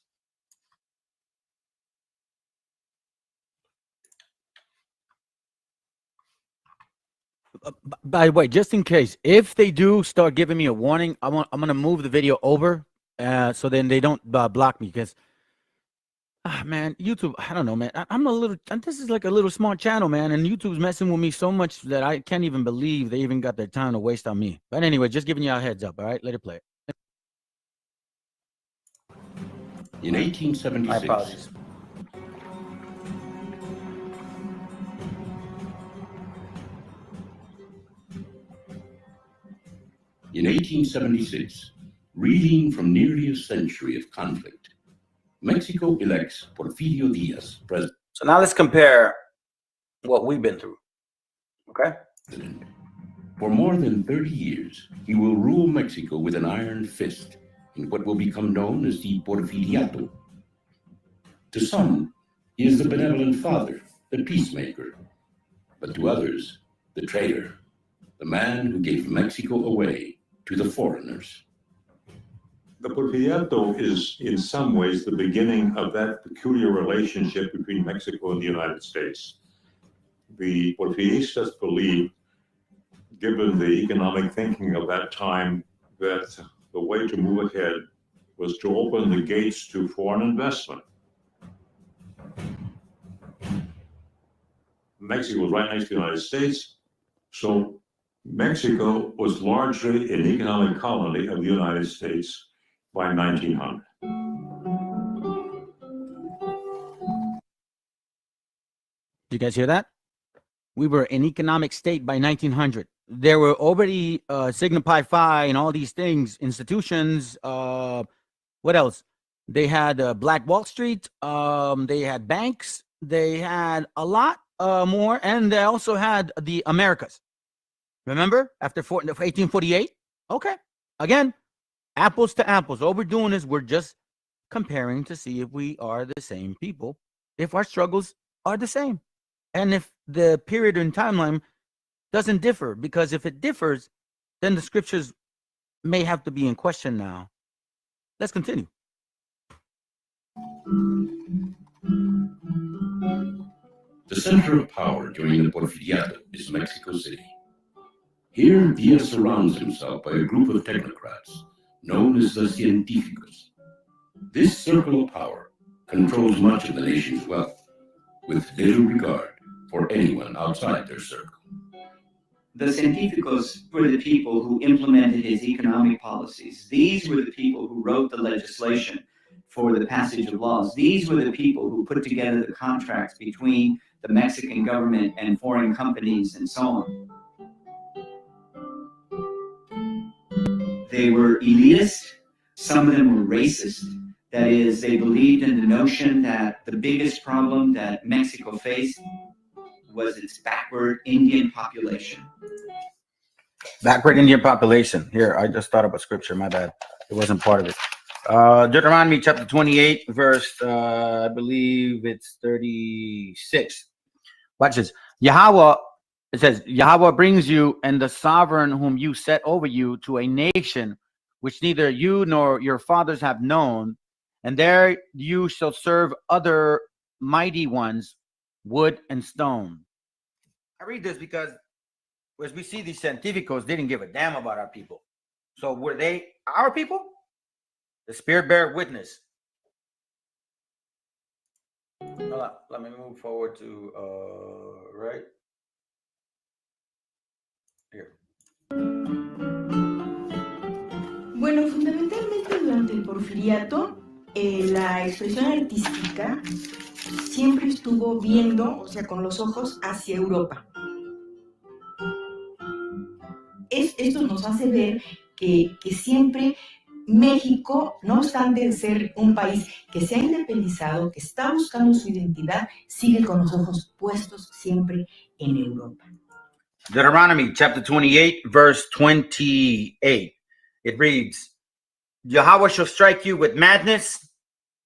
Speaker 1: By the way, just in case, if they do start giving me a warning, I'm gonna move the video over, so then they don't block me. Because, man, YouTube, I don't know, man. I'm a little. This is like a little smart channel, man, and YouTube's messing with me so much that I can't even believe they even got their time to waste on me. But anyway, just giving you a heads up. All right, let it play.
Speaker 11: In 1876.
Speaker 4: My apologies.
Speaker 11: In 1876, reeling from nearly a century of conflict, Mexico elects Porfirio Diaz president.
Speaker 4: So now let's compare what we've been through. Okay?
Speaker 11: For more than 30 years, he will rule Mexico with an iron fist in what will become known as the Porfiriato. To some, he is the benevolent father, the peacemaker, but to others, the traitor, the man who gave Mexico away to the foreigners.
Speaker 13: The Porfiriato is in some ways the beginning of that peculiar relationship between Mexico and the United States. The Porfiristas believed, given the economic thinking of that time, that the way to move ahead was to open the gates to foreign investment. Mexico was right next to the United States, so Mexico was largely an economic colony of the United States by 1900.
Speaker 1: Did you guys hear that? We were an economic state by 1900. There were already Sigma Pi Phi and all these things, institutions. What else? They had Black Wall Street. They had banks. They had a lot more, and they also had the Americas. Remember, after 1848? Okay. Again, apples to apples. All we're doing is we're just comparing to see if we are the same people, if our struggles are the same, and if the period and timeline doesn't differ. Because if it differs, then the scriptures may have to be in question now. Let's continue.
Speaker 11: The center of power during the Porfiriato is Mexico City. Here, Diaz surrounds himself by a group of technocrats known as the Científicos. This circle of power controls much of the nation's wealth, with little regard for anyone outside their circle.
Speaker 14: The Científicos were the people who implemented his economic policies. These were the people who wrote the legislation for the passage of laws. These were the people who put together the contracts between the Mexican government and foreign companies and so on. They were elitist. Some of them were racist. That is, they believed in the notion that the biggest problem that Mexico faced was its backward Indian population.
Speaker 4: Backward Indian population. Here, I just thought of a scripture. My bad. It wasn't part of it. Deuteronomy chapter 28, verse, I believe it's 36. Watch this. Yahweh, it says, Yahweh brings you and the sovereign whom you set over you to a nation which neither you nor your fathers have known, and there you shall serve other mighty ones, wood and stone. I read this because as we see, these Científicos didn't give a damn about our people. So were they our people? The Spirit bear witness. Let me move forward to right here.
Speaker 15: Bueno, fundamentalmente durante el Porfiriato
Speaker 12: la expresión artística siempre estuvo viendo, o sea, con los ojos hacia Europa. Esto nos hace ver que siempre México, no obstante ser un país que se ha independizado, que está buscando su identidad, sigue con los ojos puestos siempre en Europa.
Speaker 4: Deuteronomy chapter 28, verse 28. It reads, Yahweh shall strike you with madness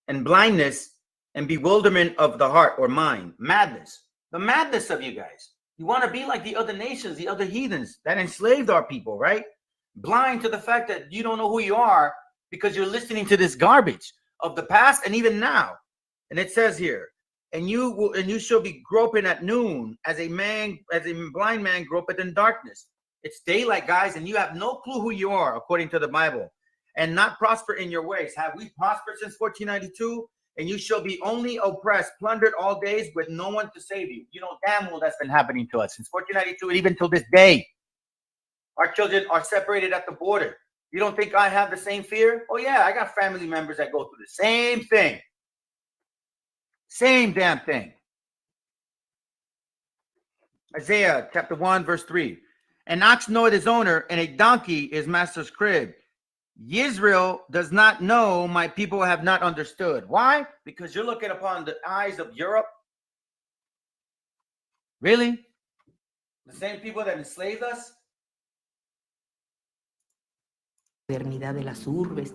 Speaker 4: and blindness and bewilderment of the heart or mind. Madness. The madness of you guys. You want to be like the other nations, the other heathens that enslaved our people, right? Blind to the fact that you don't know who you are because you're listening to this garbage of the past and even now. And it says here, and you shall be groping at noon as a blind man gropeth in darkness. It's daylight, guys, and you have no clue who you are according to the Bible, and not prosper in your ways. Have we prospered since 1492? And you shall be only oppressed, plundered all days with no one to save you. You know damn well that's been happening to us since 1492 and even till this day. Our children are separated at the border. You don't think I have the same fear? Oh yeah, I got family members that go through the same thing. Same damn thing. Isaiah chapter 1, verse 3. An ox knoweth his owner, and a donkey his master's crib. Israel does not know, my people have not understood. Why? Because you're looking upon the eyes of Europe. Really? The same people that enslaved us?
Speaker 12: Modernidad de las urbes.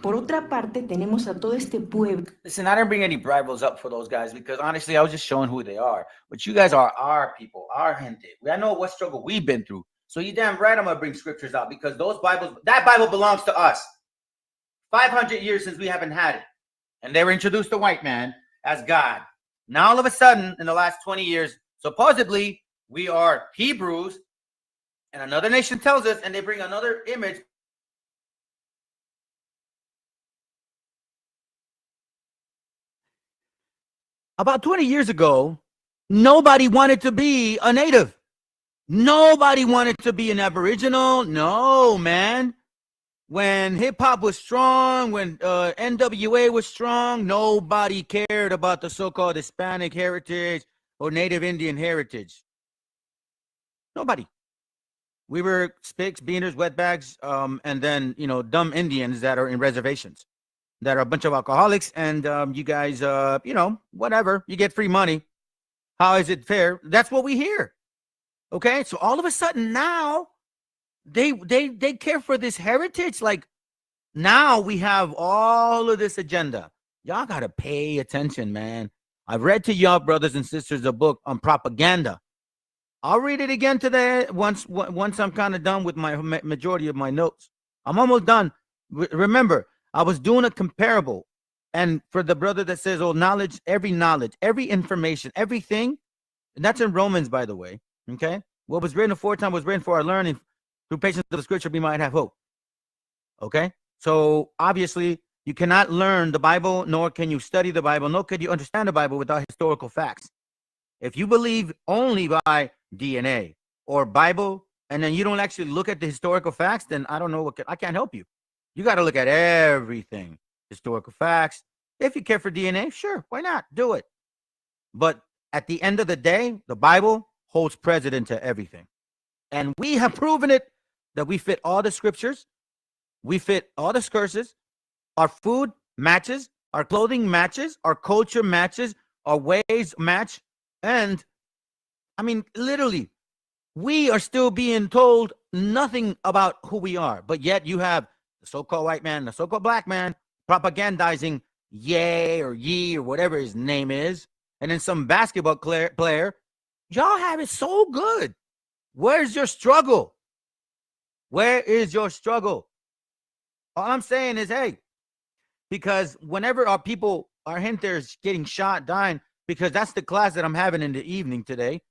Speaker 12: Por otra parte, tenemos a todo este pueblo.
Speaker 4: Listen, I didn't bring any rivals up for those guys because honestly, I was just showing who they are. But you guys are our people, our gente. I know what struggle we've been through. So you damn right I'm going to bring scriptures out because that Bible belongs to us. 500 years since we haven't had it. And they were introduced to white man as God. Now all of a sudden, in the last 20 years, supposedly we are Hebrews, and another nation tells us, and they bring another image. About 20 years ago, nobody wanted to be a native. Nobody wanted to be an Aboriginal. No, man. When hip-hop was strong, when NWA was strong, nobody cared about the so-called Hispanic heritage or Native Indian heritage. Nobody. We were spics, beaners, wetbags, and then, dumb Indians that are in reservations, that are a bunch of alcoholics, and you guys, whatever, you get free money. How is it fair? That's what we hear. Okay, so all of a sudden now, they care for this heritage. Like now we have all of this agenda. Y'all got to pay attention, man. I've read to y'all, brothers and sisters, a book on propaganda. I'll read it again today once I'm kind of done with my majority of my notes. I'm almost done. Remember, I was doing a comparable. And for the brother that says, oh, knowledge, every information, everything, and that's in Romans, by the way, okay? What was written aforetime was written for our learning. Through patience of the scripture, we might have hope. Okay? So, obviously, you cannot learn the Bible, nor can you study the Bible, nor can you understand the Bible without historical facts. If you believe only by DNA or Bible, and then you don't actually look at the historical facts, then I don't know I can't help you. You got to look at everything. Historical facts. If you care for DNA, sure, why not? Do it. But at the end of the day, the Bible holds precedent to everything. And we have proven it that we fit all the scriptures. We fit all the curses. Our food matches. Our clothing matches. Our culture matches. Our ways match. And, I mean, literally, we are still being told nothing about who we are. But yet you have the so-called white man, the so-called black man, propagandizing yay or ye or whatever his name is. And then some basketball player. Y'all have it so good. Where's your struggle? Where is your struggle? All I'm saying is, hey, because whenever our people, our gente is getting shot, dying, because that's the class that I'm having in the evening today.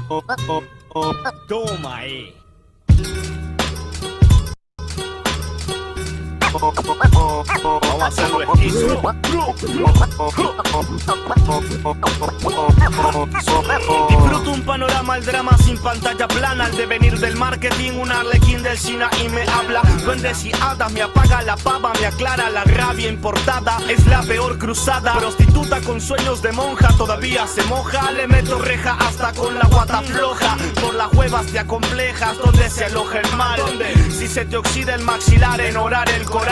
Speaker 15: Toma, Vamos a hacerlo esquizo. Disfruto un panorama, el drama sin pantalla plana. El devenir del marketing, un arlequín del Sina y me habla. Duendes y hadas, me apaga la pava, me aclara la rabia importada. Es la peor cruzada. Prostituta con sueños de monja, todavía se moja. Le meto reja hasta con la guata floja. Por las huevas te acomplejas, donde se aloja el mal. Si se te oxida el maxilar en orar el Corán.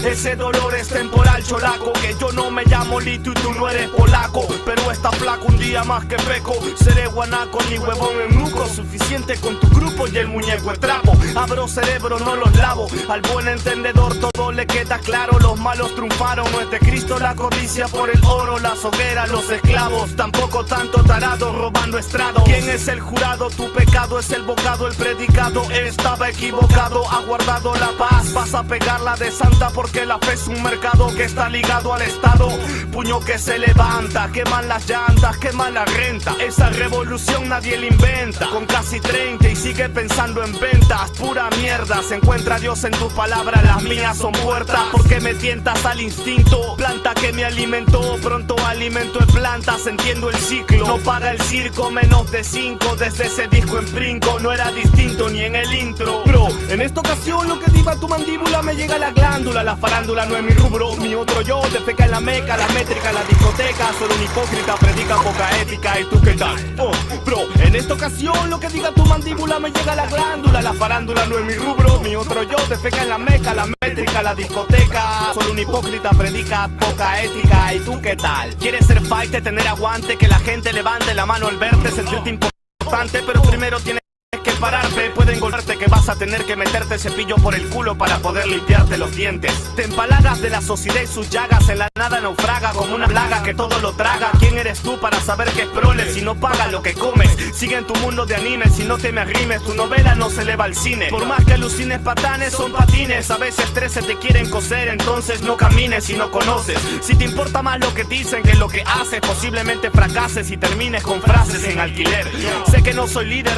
Speaker 15: Ese dolor es temporal, cholaco. Que yo no me llamo Lito y tú no eres polaco. Pero está flaco un día más que peco. Seré guanaco ni huevón en nuco. Suficiente con tu grupo y el muñeco es trapo. Abro cerebro, no los lavo. Al buen entendedor todo le queda claro. Los malos triunfaron, no es de Cristo la codicia por el oro. Las hogueras, los esclavos. Tampoco tanto tarado robando estrado. ¿Quién es el jurado? Tu pecado es el bocado. El predicado estaba equivocado. Ha guardado la paz, vas a pegarla de santa porque la fe es un mercado que está ligado al Estado. Puño que se levanta, queman las llantas, queman la renta. Esa revolución nadie la inventa. Con casi 30 y sigue pensando en ventas. Pura mierda, se encuentra Dios en tus palabras. Las mías son puertas porque me tientas al instinto. Planta que me alimentó, pronto alimento en plantas. Entiendo el ciclo, no paga el circo. Menos de 5 desde ese disco en brinco. No era distinto ni en el intro. Bro, en esta ocasión lo que diga tu mandíbula me llega a la glándula. La farándula no es mi rubro. Mi otro yo te feca en la meca, la métrica, la discoteca. Solo un hipócrita predica poca ética. ¿Y tú qué tal? Oh, bro, en esta ocasión lo que diga tu mandíbula me llega a la glándula. La farándula no es mi rubro. Mi otro yo te feca en la meca, la métrica, la discoteca. Solo un hipócrita predica poca ética. ¿Y tú qué tal? ¿Quieres ser fighter, tener aguante? Que la gente levante la mano al verte, sentirte importante. Pero primero tienes que pararte, pueden golpearte que vas a tener que meterte cepillo por el culo para poder limpiarte los dientes. Te empalagas de la sociedad y sus llagas, en la nada naufraga como una plaga que todo lo traga. ¿Quién eres tú para saber que es prole si no pagas lo que comes? Sigue en tu mundo de anime, si no te me arrimes, tu novela no se eleva al cine. Por más que alucines, patanes son patines, a veces 13 te quieren coser, entonces no camines si no conoces. Si te importa más lo que dicen que lo que haces, posiblemente fracases y termines con frases en alquiler. Sé que no soy líder,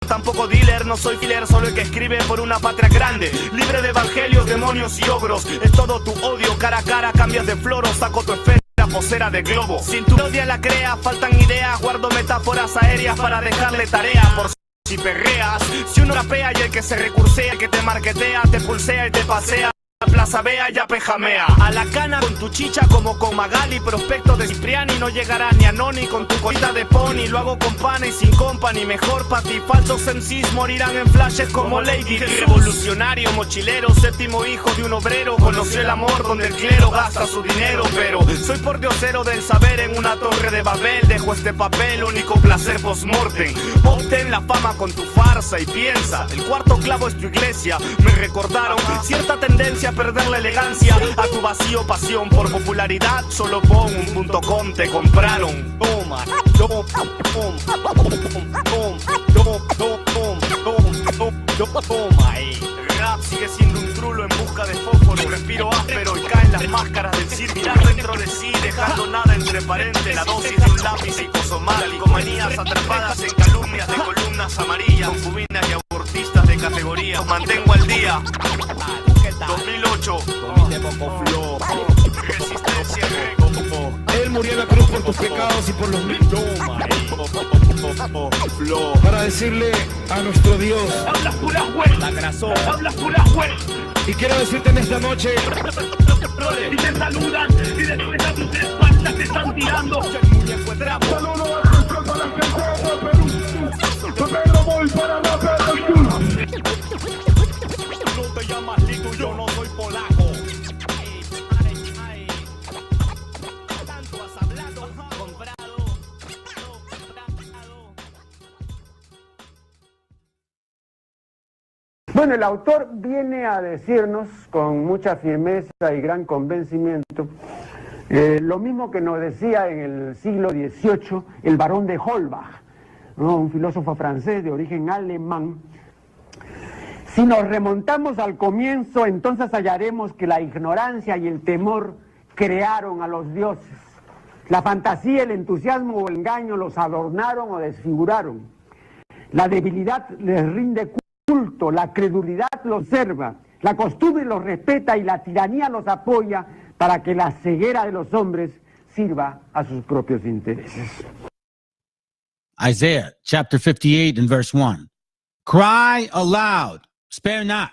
Speaker 15: tampoco dealer, no soy filler, solo el que escribe por una patria grande. Libre de evangelios, demonios y ogros. Es todo tu odio, cara a cara, cambias de floro. Saco tu esfera, posera de globo. Sin tu odia la crea, faltan ideas. Guardo metáforas aéreas para dejarle tarea por si perreas. Si uno rapea y el que se recursea, el que te marquetea, te pulsea y te pasea. Plaza Bea ya pejamea. A la cana con tu chicha como con Magali. Prospecto de Cipriani, no llegarás ni a Noni. Con tu colita de pony, lo hago con pana y sin company. Mejor pa' ti, falsos MCs morirán en flashes como Lady. Revolucionario, mochilero, séptimo hijo de un obrero. Conoció el amor donde el clero gasta su dinero. Pero soy pordiosero del saber en una torre de Babel. Dejo este papel, único placer post-mortem. Obtén la fama con tu farsa y piensa. El cuarto clavo es tu iglesia. Me recordaron cierta tendencia a perder la elegancia. A tu vacío pasión por popularidad, solo pon un .com, te compraron. Toma, toma, El rap sigue siendo un trulo en busca de fósforo. Respiro áspero y caen las máscaras del circo. Mirar dentro de sí, dejando nada entre paréntesis. La dosis de un lápiz psicosomático. Manías atrapadas en calumnias de columnas amarillas. Concubinas y abortistas de categoría. Los mantengo al día. 2008. Resistencia.
Speaker 16: Él murió en la cruz por tus pecados y por los míos. Para decirle a nuestro Dios:
Speaker 15: hablas pura huel, hablas pura huel.
Speaker 16: Y quiero decirte en esta noche:
Speaker 15: y te saludan y después a tus espaldas te están tirando. El muñeco es trapo.
Speaker 16: Saludo a nuestro para el Perú. Pedro voy para la Perú.
Speaker 15: No te llamas Lito, yo no soy polaco. Tanto has hablado, comprado.
Speaker 17: Bueno, el autor viene a decirnos con mucha firmeza y gran convencimiento lo mismo que nos decía en el siglo XVIII el barón de Holbach, ¿no? Un filósofo francés de origen alemán. Si nos remontamos al comienzo, entonces hallaremos que la ignorancia y el temor crearon a los dioses. La fantasía, el entusiasmo o el engaño los adornaron o desfiguraron. La debilidad les rinde culto, la credulidad los observa, la costumbre los respeta y la tiranía los apoya para que la ceguera de los hombres sirva a sus propios intereses.
Speaker 1: Isaiah chapter 58 and verse 1. Cry aloud, spare not,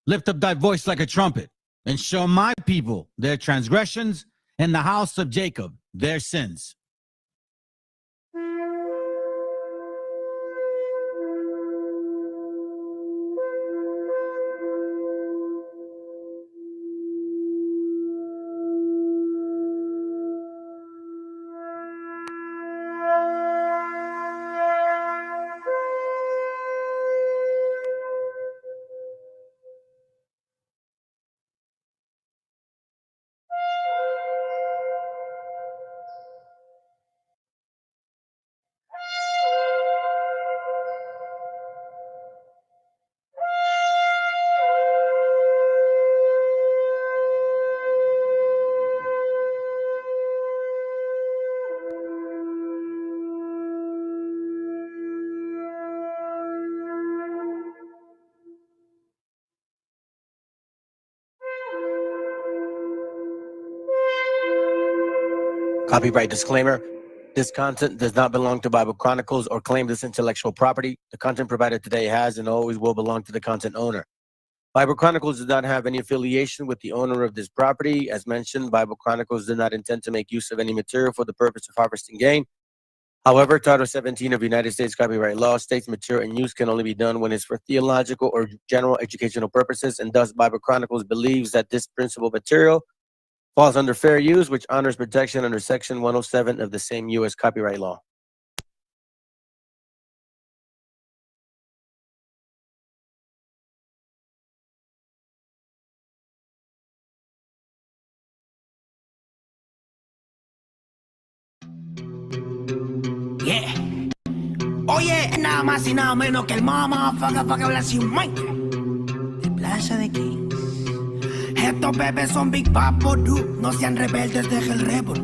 Speaker 1: lift up thy voice like a trumpet, and show my people their transgressions and the house of Jacob their sins.
Speaker 2: Copyright disclaimer. This content does not belong to Bible Chronicles or claim this intellectual property. The content provided today has and always will belong to the content owner. Bible Chronicles does not have any affiliation with the owner of this property. As mentioned, Bible Chronicles did not intend to make use of any material for the purpose of harvesting gain. However, Title 17 of United States copyright law states material and use can only be done when it's for theological or general educational purposes, and thus Bible Chronicles believes that this principal material falls under fair use, which honors protection under Section 107 of the same U.S. copyright law.
Speaker 15: Yeah. Oye, nada más y nada menos que el motherfucker para que habla así un Mike de Playa de Kings. Estos bebés son Big Papo, no sean rebeldes, deja el rebel.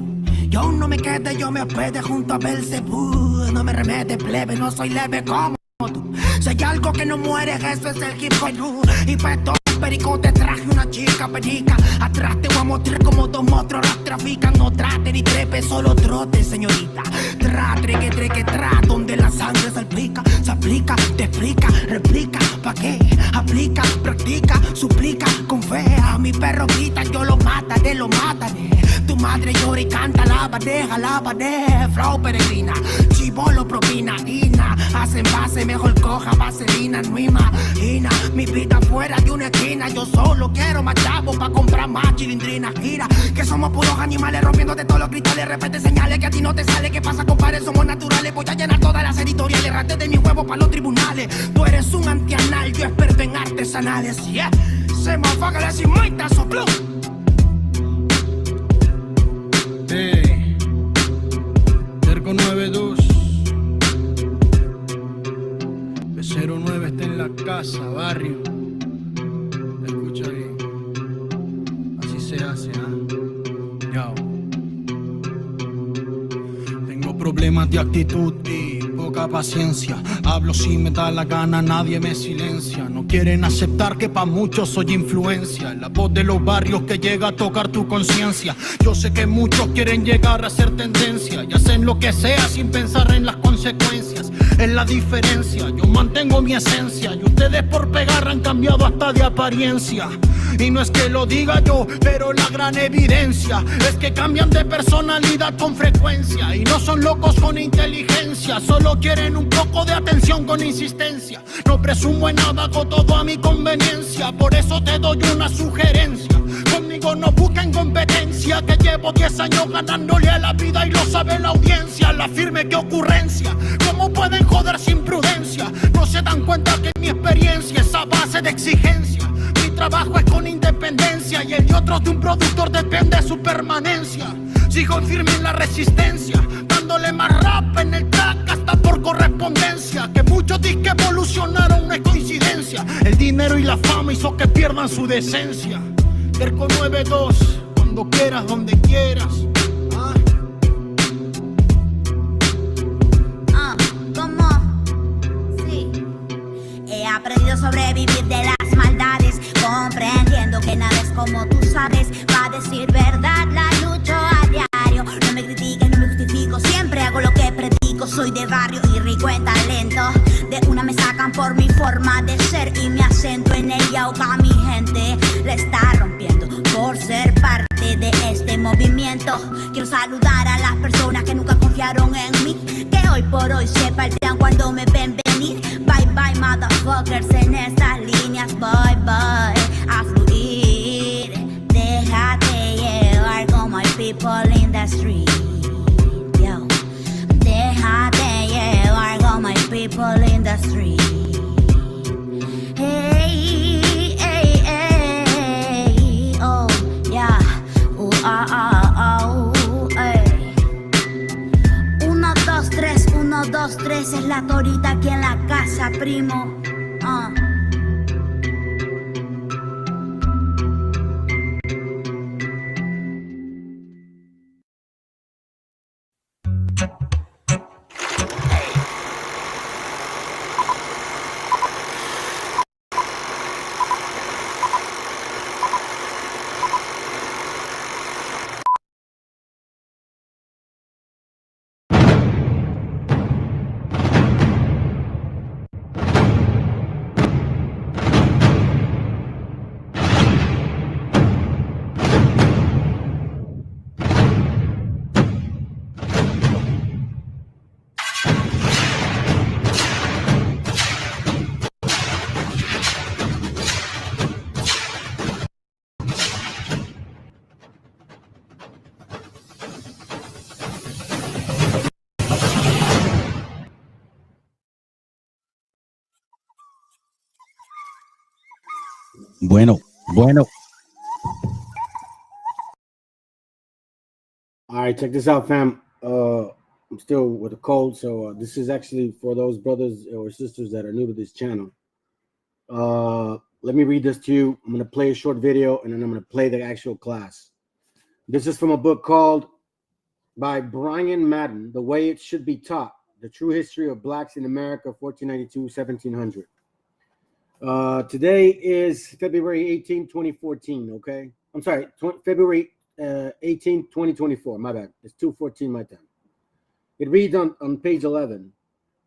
Speaker 15: Yo no me quede, yo me hospede junto a Belzebú. No me remete, plebe, no soy leve como tú. Si hay algo que no muere, eso es el hip hop. Y para estos pericotes traje una chica perica. Atrás te voy a mostrar como dos monstruos las trafican. No trate ni trepe, solo trote, señorita. Treque, donde la sangre salpica. Se aplica, te explica, replica. ¿Pa' qué? Aplica, practica, suplica. Con fe a mi perro grita, yo lo mataré. Tu madre llora y canta, lábade. Flow peregrina, chivolo propina, Ina. Hacen base, mejor coja vaselina, no imagina mi vida fuera de una esquina. Yo solo quiero más chavos pa' comprar más chilindrinas. Mira, que somos puros animales rompiéndote todos los cristales. Repete señales que a ti no te sale. ¿Qué pasa, compadre? Somos naturales. Voy a llenar todas las editoriales. Rate de mi huevo pa' los tribunales. Tú eres un antianal, yo experto en artesanales. Yeah, se me apaga la cimaita, sopló.
Speaker 3: Cerco 92 B09 está en la casa, barrio. Escucha bien. Así se hace, Yo. Tengo problemas de actitud y poca paciencia. Hablo si me da la gana, nadie me silencia. No quieren aceptar que pa' muchos soy influencia. La voz de los barrios que llega a tocar tu conciencia. Yo sé que muchos quieren llegar a ser tendencia y hacen lo que sea sin pensar en las consecuencias. Es la diferencia, yo mantengo mi esencia y ustedes por pegar han cambiado hasta de apariencia. Y no es que lo diga yo, pero la gran evidencia es que cambian de personalidad con frecuencia. Y no son locos con inteligencia, solo quieren un poco de atención con insistencia. No presumo en nada, hago todo a mi conveniencia. Por eso te doy una sugerencia: conmigo no busquen competencia, que llevo 10 años ganándole a la vida y lo sabe la audiencia. La firme, qué ocurrencia, ¿cómo pueden joder sin prudencia? No se dan cuenta que mi experiencia es a base de exigencia. Mi trabajo es con independencia y el de otros de un productor depende su permanencia. Sigo firme en la resistencia, dándole más rap en el track hasta por correspondencia. Que muchos disques evolucionaron, no es coincidencia. El dinero y la fama hizo que pierdan su decencia. Cerco 92, cuando quieras, donde quieras.
Speaker 18: ¿Cómo? Sí. sobrevivir de las maldades, comprendiendo que nada es como tú sabes. Va a decir verdad, la lucho a diario. No me critiques, no me justifico, siempre hago lo que predico. Soy de barrio y rico en talento. De una me sacan por mi forma de ser y mi acento en el yauca. Mi gente le está rompiendo por ser parte de este movimiento. Quiero saludar a las personas que nunca confiaron en mí, que hoy por hoy se paltean cuando me ven venir. Bye bye motherfuckers en estas líneas. Bye bye a fluir. Déjate llevar como hay people in the street. Yo. Déjate llevar como hay people in the street. Hey, hey, hey. Oh, yeah. Hey. 1, 2, 3, 1, 2, 3 es la torita aquí en la casa, primo.
Speaker 8: Bueno.
Speaker 19: All right, check this out, fam. I'm still with a cold, so this is actually for those brothers or sisters that are new to this channel. Let me read this to you. I'm going to play a short video, and then I'm going to play the actual class. This is from a book called by Brian Madden, The Way It Should Be Taught, The True History of Blacks in America, 1492-1700. Today is February 18, 2014, okay? I'm sorry, February 18, 2024, my bad. It's 2:14 my time. It reads on page 11.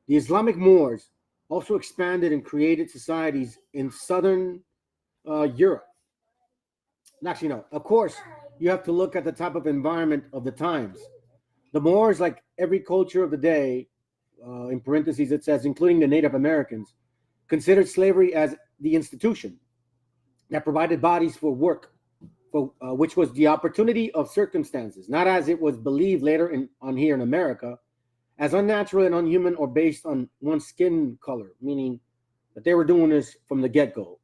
Speaker 19: The Islamic Moors also expanded and created societies in southern Europe. Actually, no. Of course, you have to look at the type of environment of the times. The Moors, like every culture of the day, in parentheses, it says, including the Native Americans, considered slavery as the institution that provided bodies for work, which was the opportunity of circumstances, not as it was believed later on here in America, as unnatural and unhuman or based on one's skin color, meaning that they were doing this from the get-go.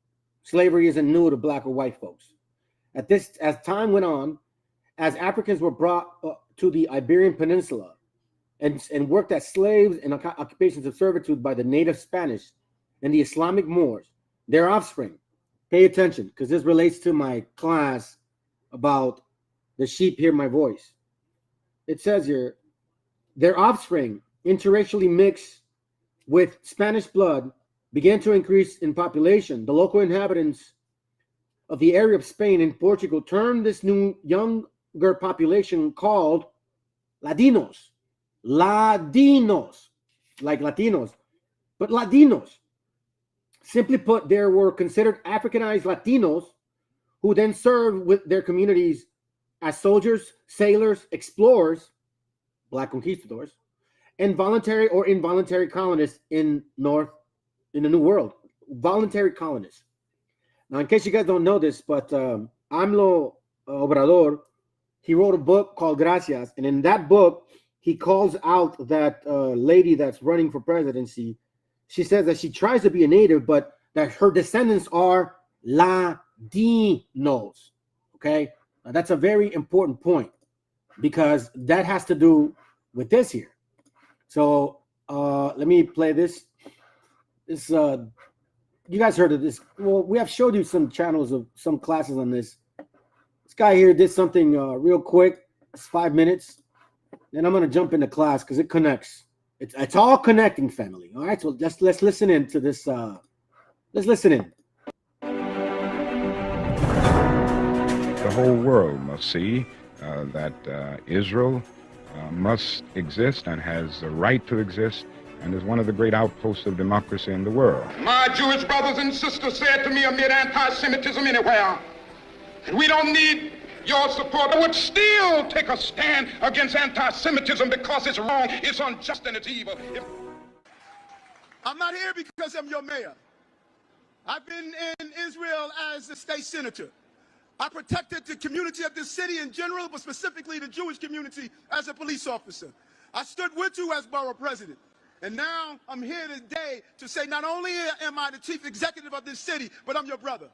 Speaker 19: Slavery isn't new to black or white folks. As time went on, as Africans were brought to the Iberian Peninsula and worked as slaves in occupations of servitude by the native Spanish and the Islamic Moors, their offspring, pay attention, because this relates to my class about the sheep hear my voice. It says here, their offspring, interracially mixed with Spanish blood, began to increase in population. The local inhabitants of the area of Spain and Portugal termed this new younger population called Ladinos. Ladinos, like Latinos, but Ladinos. Simply put, there were considered Africanized Latinos who then served with their communities as soldiers, sailors, explorers, black conquistadors, and voluntary or involuntary colonists in the New World. Voluntary colonists. Now, in case you guys don't know this, but AMLO Obrador, he wrote a book called Gracias, and in that book, he calls out that lady that's running for presidency. She says that she tries to be a native, but that her descendants are Ladinos. Okay, now, that's a very important point because that has to do with this here. So let me play this. This you guys heard of this? Well, we have showed you some channels of some classes on this. This guy here did something real quick. It's 5 minutes. Then I'm gonna jump into class because it connects. It's all connecting, family. All right, so let's listen in to this Let's listen in.
Speaker 21: The whole world must see that Israel must exist and has the right to exist and is one of the great outposts of democracy in the world.
Speaker 16: My Jewish brothers and sisters said to me amid anti-Semitism anywhere, and we don't need your support, but would still take a stand against anti-Semitism because it's wrong, it's unjust, and it's evil.
Speaker 22: I'm not here because I'm your mayor. I've been in Israel as a state senator. I protected the community of this city in general, but specifically the Jewish community as a police officer. I stood with you as borough president. And now I'm here today to say not only am I the chief executive of this city, but I'm your brother.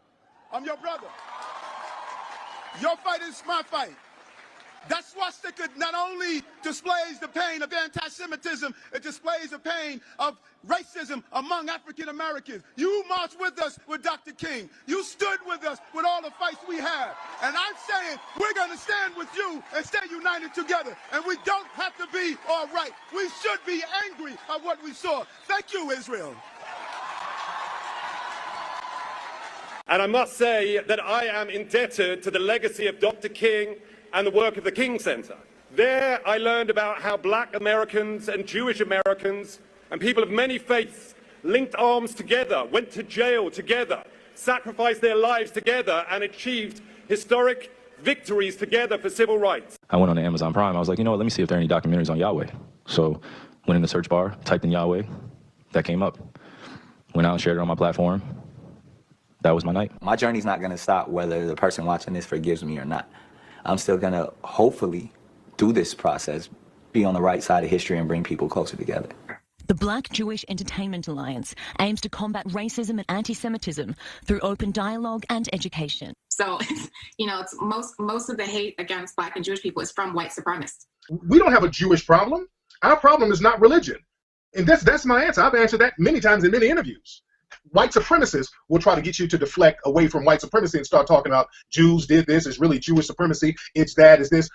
Speaker 22: I'm your brother. Your fight is my fight. That swastika not only displays the pain of anti-Semitism, it displays the pain of racism among African Americans. You marched with us with Dr. King. You stood with us with all the fights we had. And I'm saying we're going to stand with you and stay united together. And we don't have to be all right. We should be angry at what we saw. Thank you, Israel.
Speaker 23: And I must say that I am indebted to the legacy of Dr. King and the work of the King Center. There I learned about how Black Americans and Jewish Americans and people of many faiths linked arms together, went to jail together, sacrificed their lives together, and achieved historic victories together for civil rights.
Speaker 24: I went on to Amazon Prime. I was like, you know what, let me see if there are any documentaries on Yahweh. So went in the search bar, typed in Yahweh, that came up. Went out and shared it on my platform. That was my night.
Speaker 25: My journey's not gonna stop whether the person watching this forgives me or not. I'm still gonna, hopefully, through this process, be on the right side of history and bring people closer together.
Speaker 26: The Black Jewish Entertainment Alliance aims to combat racism and anti-Semitism through open dialogue and education.
Speaker 27: So, you know, it's most of the hate against Black and Jewish people is from white supremacists.
Speaker 28: We don't have a Jewish problem. Our problem is not religion. And that's my answer. I've answered that many times in many interviews. White supremacists will try to get you to deflect away from white supremacy and start talking about Jews did this, it's really Jewish supremacy, it's that, it's this.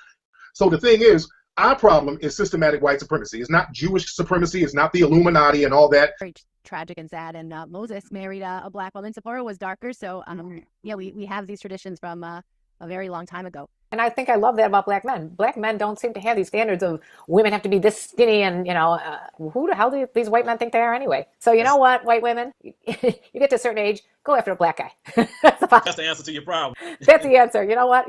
Speaker 28: So the thing is, our problem is systematic white supremacy. It's not Jewish supremacy, it's not the Illuminati and all that.
Speaker 29: Very tragic and sad, and Moses married a Black woman. Zipporah was darker, so yeah, we have these traditions from a very long time ago.
Speaker 30: And I think I love that about Black men. Black men don't seem to have these standards of women have to be this skinny, and you know, who the hell do these white men think they are anyway? So you know what, white women, you get to a certain age, go after a Black guy.
Speaker 31: That's the answer to your problem.
Speaker 30: That's the answer. You know what?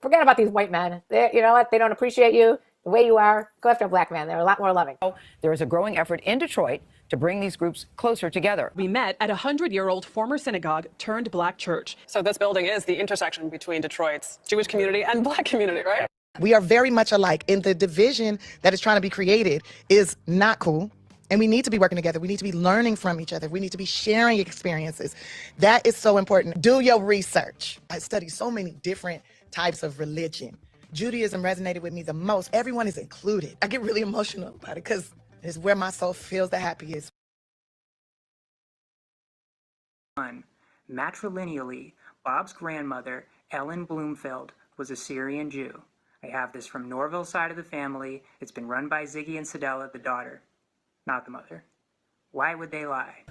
Speaker 30: Forget about these white men. You know what? They don't appreciate you the way you are. Go after a Black man. They're a lot more loving.
Speaker 32: There is a growing effort in Detroit to bring these groups closer together.
Speaker 33: We met at a 100-year-old former synagogue turned Black church. So this building is the intersection between Detroit's Jewish community and Black community, right?
Speaker 34: We are very much alike, and the division that is trying to be created is not cool. And we need to be working together. We need to be learning from each other. We need to be sharing experiences. That is so important. Do your research. I study so many different types of religion. Judaism resonated with me the most. Everyone is included. I get really emotional about it because it's where my soul feels the happiest.
Speaker 35: Matrilineally, Bob's grandmother, Ellen Bloomfield, was a Syrian Jew. I have this from Norville's side of the family. It's been run by Ziggy and Sedella, the daughter, not the mother. Why would they lie?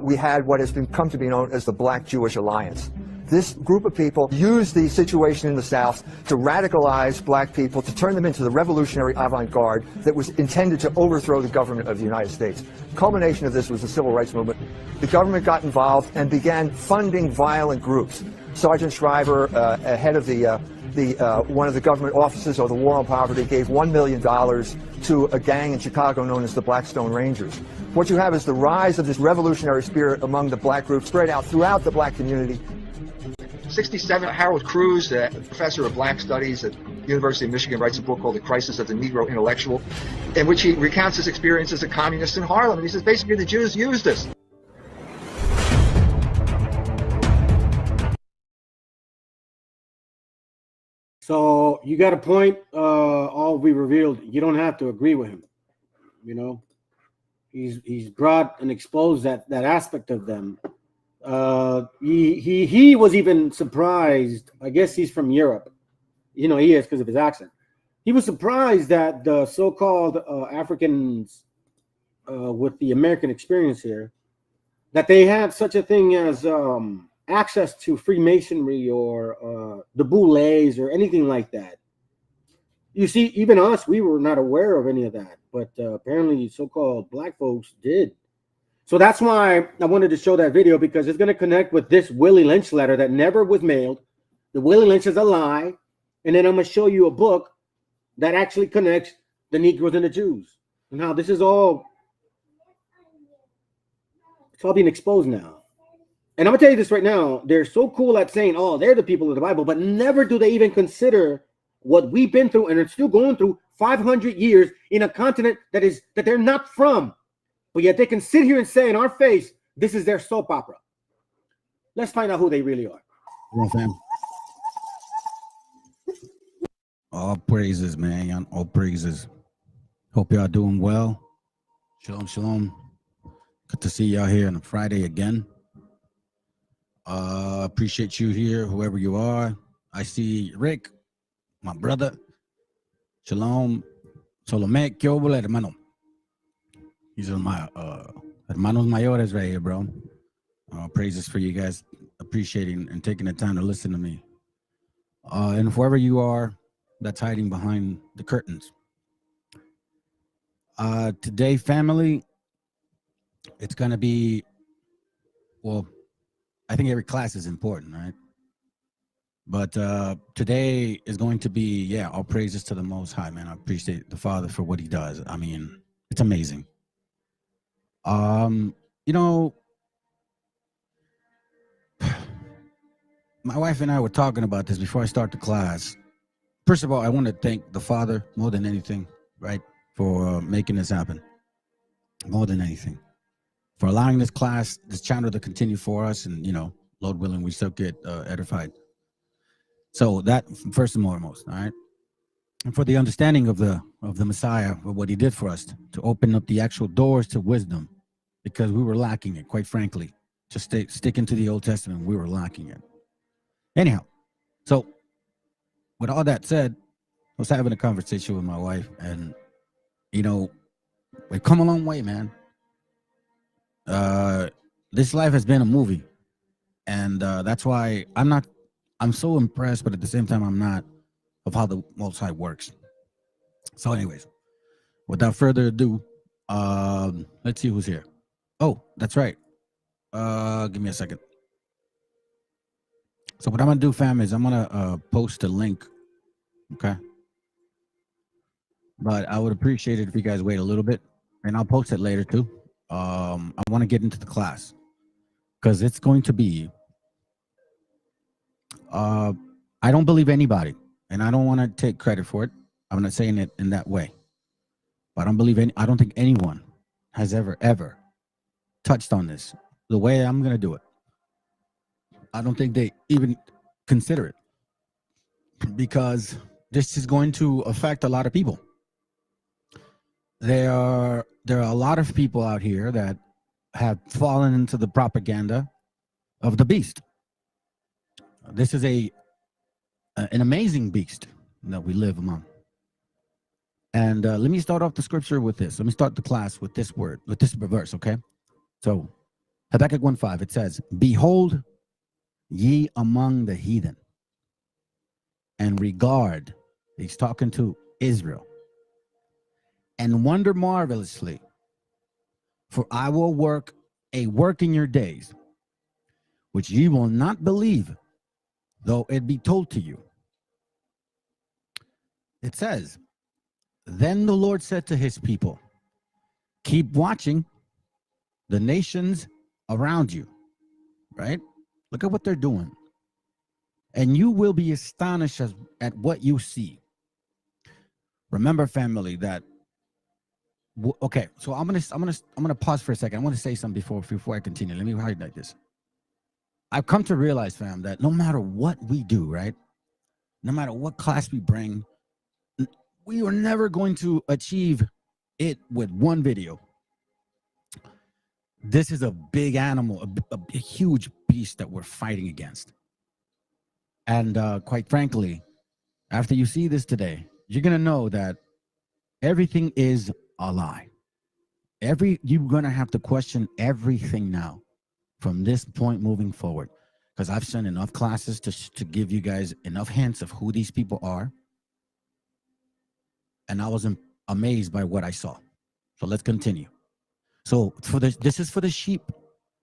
Speaker 36: We had what has come to be known as the Black Jewish Alliance. This group of people used the situation in the South to radicalize Black people, to turn them into the revolutionary avant-garde that was intended to overthrow the government of the United States. Culmination of this was the Civil Rights Movement. The government got involved and began funding violent groups. Sergeant Shriver, head of one of the government offices of the War on Poverty, gave $1 million to a gang in Chicago known as the Blackstone Rangers. What you have is the rise of this revolutionary spirit among the Black groups spread out throughout the Black community. 67, Harold Cruz, a professor of Black Studies at the University of Michigan, writes a book called The Crisis of the Negro Intellectual, in which he recounts his experience as a communist in Harlem. And he says basically the Jews used this.
Speaker 19: So you got a point. All we revealed, you don't have to agree with him. You know, he's brought and exposed that aspect of them. He was even surprised. I guess he's from Europe. You know, he is because of his accent. He was surprised that the so-called Africans with the American experience here that they have such a thing as access to Freemasonry or the Boulets or anything like that. You see, even us, we were not aware of any of that, but apparently so-called black folks did. So that's why I wanted to show that video, because it's going to connect with this Willie Lynch letter that never was mailed. The Willie Lynch is a lie. And then I'm going to show you a book that actually connects the Negroes and the Jews. And how this is all, it's all being exposed now. And I'm going to tell you this right now. They're so cool at saying, oh, they're the people of the Bible, but never do they even consider what we've been through and are still going through 500 years in a continent that they're not from. But yet they can sit here and say in our face, this is their soap opera. Let's find out who they really are.
Speaker 8: Come on, fam. All praises, man. All praises. Hope y'all doing well. Shalom, shalom. Good to see y'all here on a Friday again. Appreciate you here, whoever you are. I see Rick, my brother. Shalom. Solomé, ¿qué hubo, hermano? These are my hermanos mayores right here, bro. Praises for you guys appreciating and taking the time to listen to me. And whoever you are that's hiding behind the curtains. Today, family, it's going to be, well, I think every class is important, right? But today is going to be, yeah, all praises to the Most High, man. I appreciate the Father for what he does. I mean, it's amazing. You know, my wife and I were talking about this before I start the class. First of all, I want to thank the Father more than anything, right, for making this happen. More than anything. For allowing this class, this channel to continue for us, and, you know, Lord willing, we still get edified. So that first and foremost, all right? And for the understanding of the Messiah, of what he did for us, to open up the actual doors to wisdom, because we were lacking it, quite frankly. Just sticking to the Old Testament, we were lacking it. Anyhow, so with all that said, I was having a conversation with my wife, and, you know, we've come a long way, man. This life has been a movie, and that's why I'm so impressed, but at the same time, I'm not, of how the Most High works. So anyways, without further ado, let's see who's here. Oh, that's right. Give me a second. So what I'm gonna do, fam, is I'm gonna post a link, okay? But I would appreciate it if you guys wait a little bit, and I'll post it later too. I want to get into the class because it's going to be. I don't believe anybody, and I don't want to take credit for it. I'm not saying it in that way, but I don't think anyone has ever touched on this the way I'm going to do it. I don't think they even consider it, because this is going to affect a lot of people. There are a lot of people out here that have fallen into the propaganda of the beast. This is an amazing beast that we live among. And let me start off the scripture with this. Let me start the class with this word, with this verse, okay? So Habakkuk 1:5, it says, "Behold ye among the heathen, and regard," he's talking to Israel, "and wonder marvelously, for I will work a work in your days, which ye will not believe, though it be told to you." It says, "Then the Lord said to his people, keep watching the nations around you," right? Look at what they're doing. "And you will be astonished at what you see." Remember, family, that okay, so I'm gonna pause for a second. I want to say something before I continue. Let me highlight this. I've come to realize, fam, that no matter what we do, right? No matter what class we bring, we are never going to achieve it with one video. This is a big animal, a huge beast that we're fighting against. And quite frankly, after you see this today, you're gonna know that everything is a lie. You're gonna have to question everything now. from this point moving forward, because I've sent enough classes to give you guys enough hints of who these people are. And I was amazed by what I saw. So let's continue. So this is for the sheep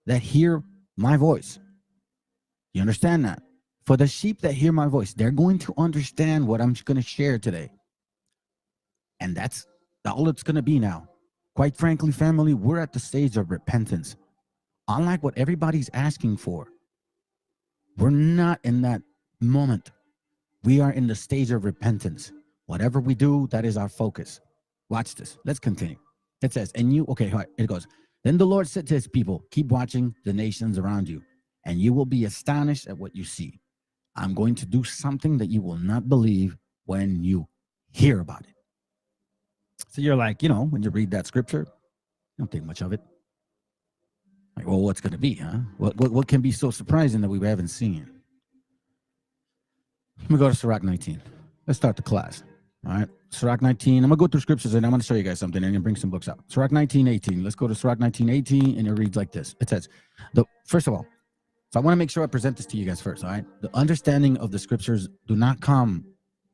Speaker 8: that hear my voice. You understand that? For the sheep that hear my voice, they're going to understand what I'm going to share today. And that's all it's going to be now. Quite frankly, family, we're at the stage of repentance. Unlike what everybody's asking for, we're not in that moment. We are in the stage of repentance. Whatever we do, that is our focus. Watch this. Let's continue. It says, and you, okay, it goes. Then the Lord said to his people, keep watching the nations around you, and you will be astonished at what you see. I'm going to do something that you will not believe when you hear about it. So you're like, when you read that scripture, you don't think much of it. Like, well, what's going to be, huh? What can be so surprising that we haven't seen? Let me go to Sirach 19. Let's start the class. All right, Sirach 19. I'm going to go through scriptures and I'm going to show you guys something and I'm going to bring some books out. Sirach 19:18. Let's go to Sirach 19:18 and it reads like this. It says, first of all, so I want to make sure I present this to you guys first, all right? The understanding of the scriptures do not come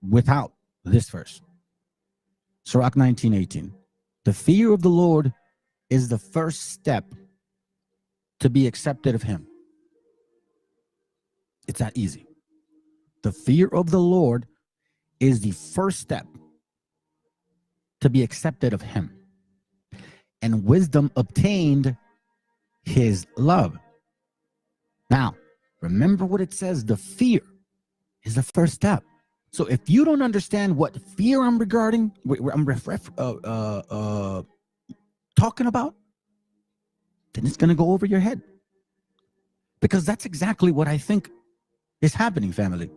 Speaker 8: without this verse. Sirach 19:18. The fear of the Lord is the first step to be accepted of him. It's that easy. The fear of the Lord is the first step to be accepted of him. And wisdom obtained his love. Now, remember what it says, the fear is the first step. So if you don't understand what fear I'm talking about, then it's going to go over your head. Because that's exactly what I think is happening, family.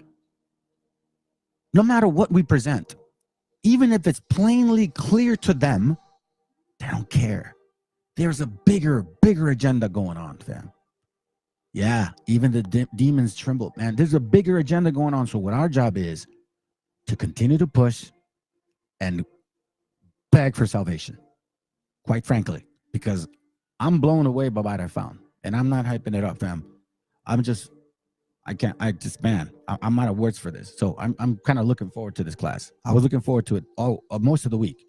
Speaker 8: No matter what we present, even if it's plainly clear to them, they don't care. There's a bigger agenda going on, fam. Yeah, even the demons tremble, man. There's a bigger agenda going on. So what our job is to continue to push and beg for salvation, quite frankly, because I'm blown away by what I found. And I'm not hyping it up, fam. I'm out of words for this. So I'm kind of looking forward to this class. I was looking forward to it most of the week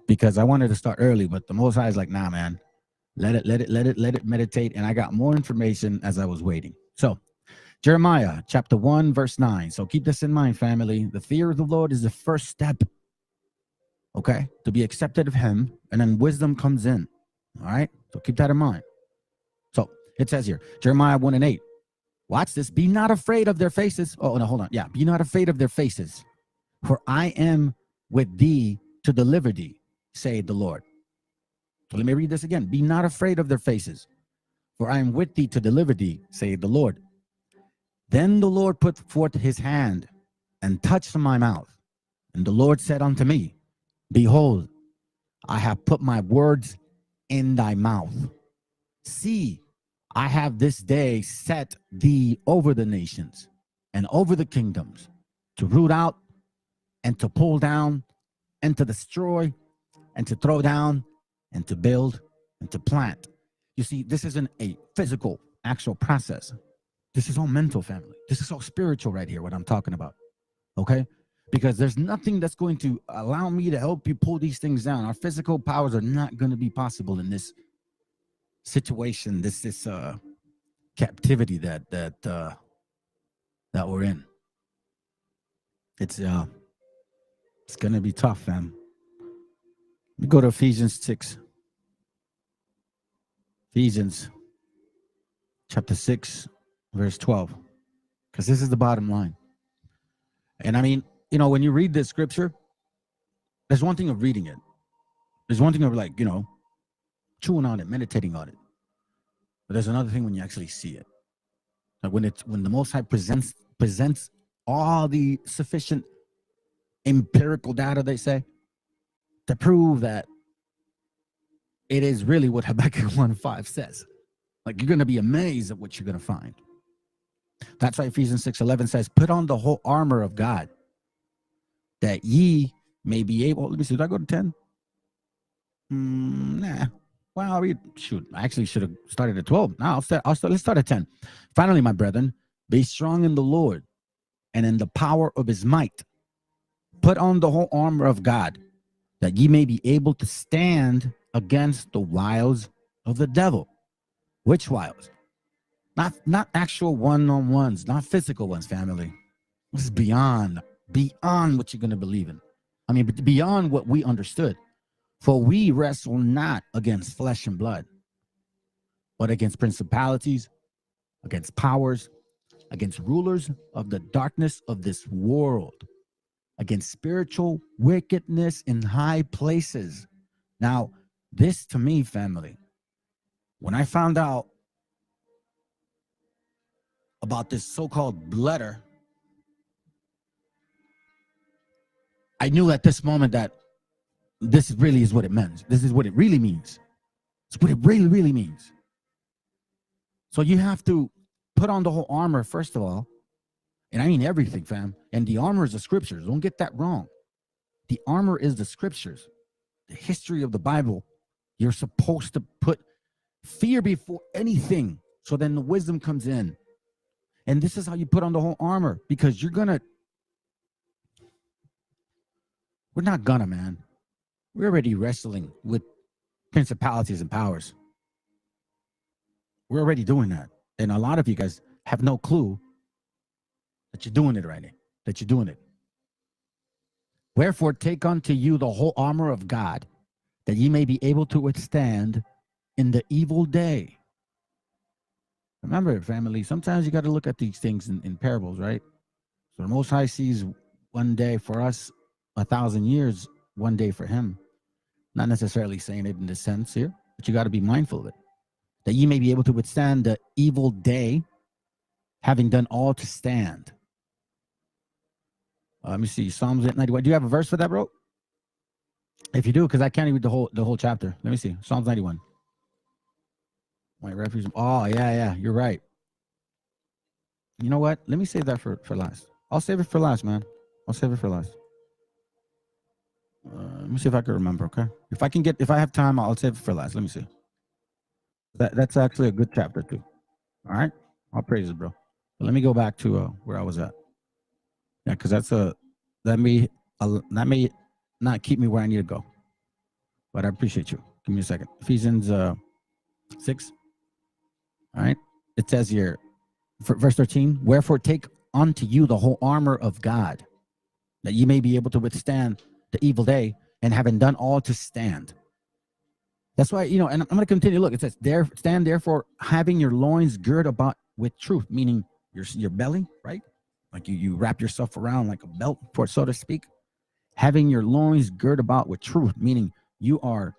Speaker 8: because I wanted to start early, but the Most High is like, nah, man, let it meditate. And I got more information as I was waiting. So Jeremiah chapter 1, verse 9. So keep this in mind, family. The fear of the Lord is the first step, okay, to be accepted of him. And then wisdom comes in. All right. So keep that in mind. So it says here, Jeremiah 1:8. Watch this. Be not afraid of their faces. Oh, no, hold on. Yeah. Be not afraid of their faces, for I am with thee to deliver thee, saith the Lord. So let me read this again. Be not afraid of their faces, for I am with thee to deliver thee, saith the Lord. Then the Lord put forth his hand and touched my mouth. And the Lord said unto me, behold, I have put my words in thy mouth. See, I have this day set thee over the nations and over the kingdoms, to root out and to pull down and to destroy and to throw down and to build and to plant. You see, this isn't a physical, actual process. This is all mental, family. This is all spiritual right here, what I'm talking about, okay? Because there's nothing that's going to allow me to help you pull these things down. Our physical powers are not going to be possible in this situation, this captivity that we're in. It's gonna be tough, fam. Let me go to Ephesians 6. Ephesians chapter 6, verse 12, because this is the bottom line. And I mean, when you read this scripture, there's one thing of reading it. There's one thing of chewing on it, meditating on it. But there's another thing when you actually see it. Like when the Most High presents all the sufficient empirical data, they say, to prove that it is really what Habakkuk 1:5 says. Like, you're going to be amazed at what you're going to find. That's why Ephesians 6:11 says, put on the whole armor of God, that ye may be able. Let me see, did I go to 10? Nah. Well, shoot, I actually should have started at 12. Now let's start at 10. Finally, my brethren, be strong in the Lord and in the power of his might. Put on the whole armor of God, that ye may be able to stand against the wiles of the devil. Which wiles? Not actual one-on-ones, not physical ones, family. This is beyond what you're going to believe in. I mean, beyond what we understood. For we wrestle not against flesh and blood, but against principalities, against powers, against rulers of the darkness of this world, against spiritual wickedness in high places. Now, this to me, family, when I found out about this so-called letter, I knew at this moment that this really is what it meant. This is what it really means. It's what it really, really means. So you have to put on the whole armor, first of all. And I mean everything, fam. And the armor is the scriptures. Don't get that wrong. The armor is the scriptures. The history of the Bible. You're supposed to put fear before anything. So then the wisdom comes in. And this is how you put on the whole armor. Because we're not gonna, man. We're already wrestling with principalities and powers. We're already doing that. And a lot of you guys have no clue that you're doing it right now, that you're doing it. Wherefore, take unto you the whole armor of God, that ye may be able to withstand in the evil day. Remember, family, sometimes you got to look at these things in parables, right? So the Most High sees one day for us, 1,000 years, one day for him. Not necessarily saying it in this sense here, but you got to be mindful of it. That ye may be able to withstand the evil day, having done all to stand. Let me see, Psalms 91. Do you have a verse for that, bro? If you do, because I can't read the whole chapter. Let me see, Psalms 91. My refuge. Oh, yeah, you're right. You know what? Let me save that for last. I'll save it for last, man. I'll save it for last. Let me see if I can remember, okay? If I have time, I'll save it for last. Let me see. That's actually a good chapter too. All right? I'll praise it, bro. But let me go back to where I was at. Yeah, because that may not keep me where I need to go. But I appreciate you. Give me a second. Ephesians 6. All right? It says here, verse 13, wherefore take unto you the whole armor of God, that ye may be able to withstand the evil day, and having done all to stand. That's why, and I'm going to continue. Look, it says, stand therefore, having your loins girt about with truth, meaning your belly, right? Like you wrap yourself around like a belt, for so to speak. Having your loins girt about with truth, meaning you are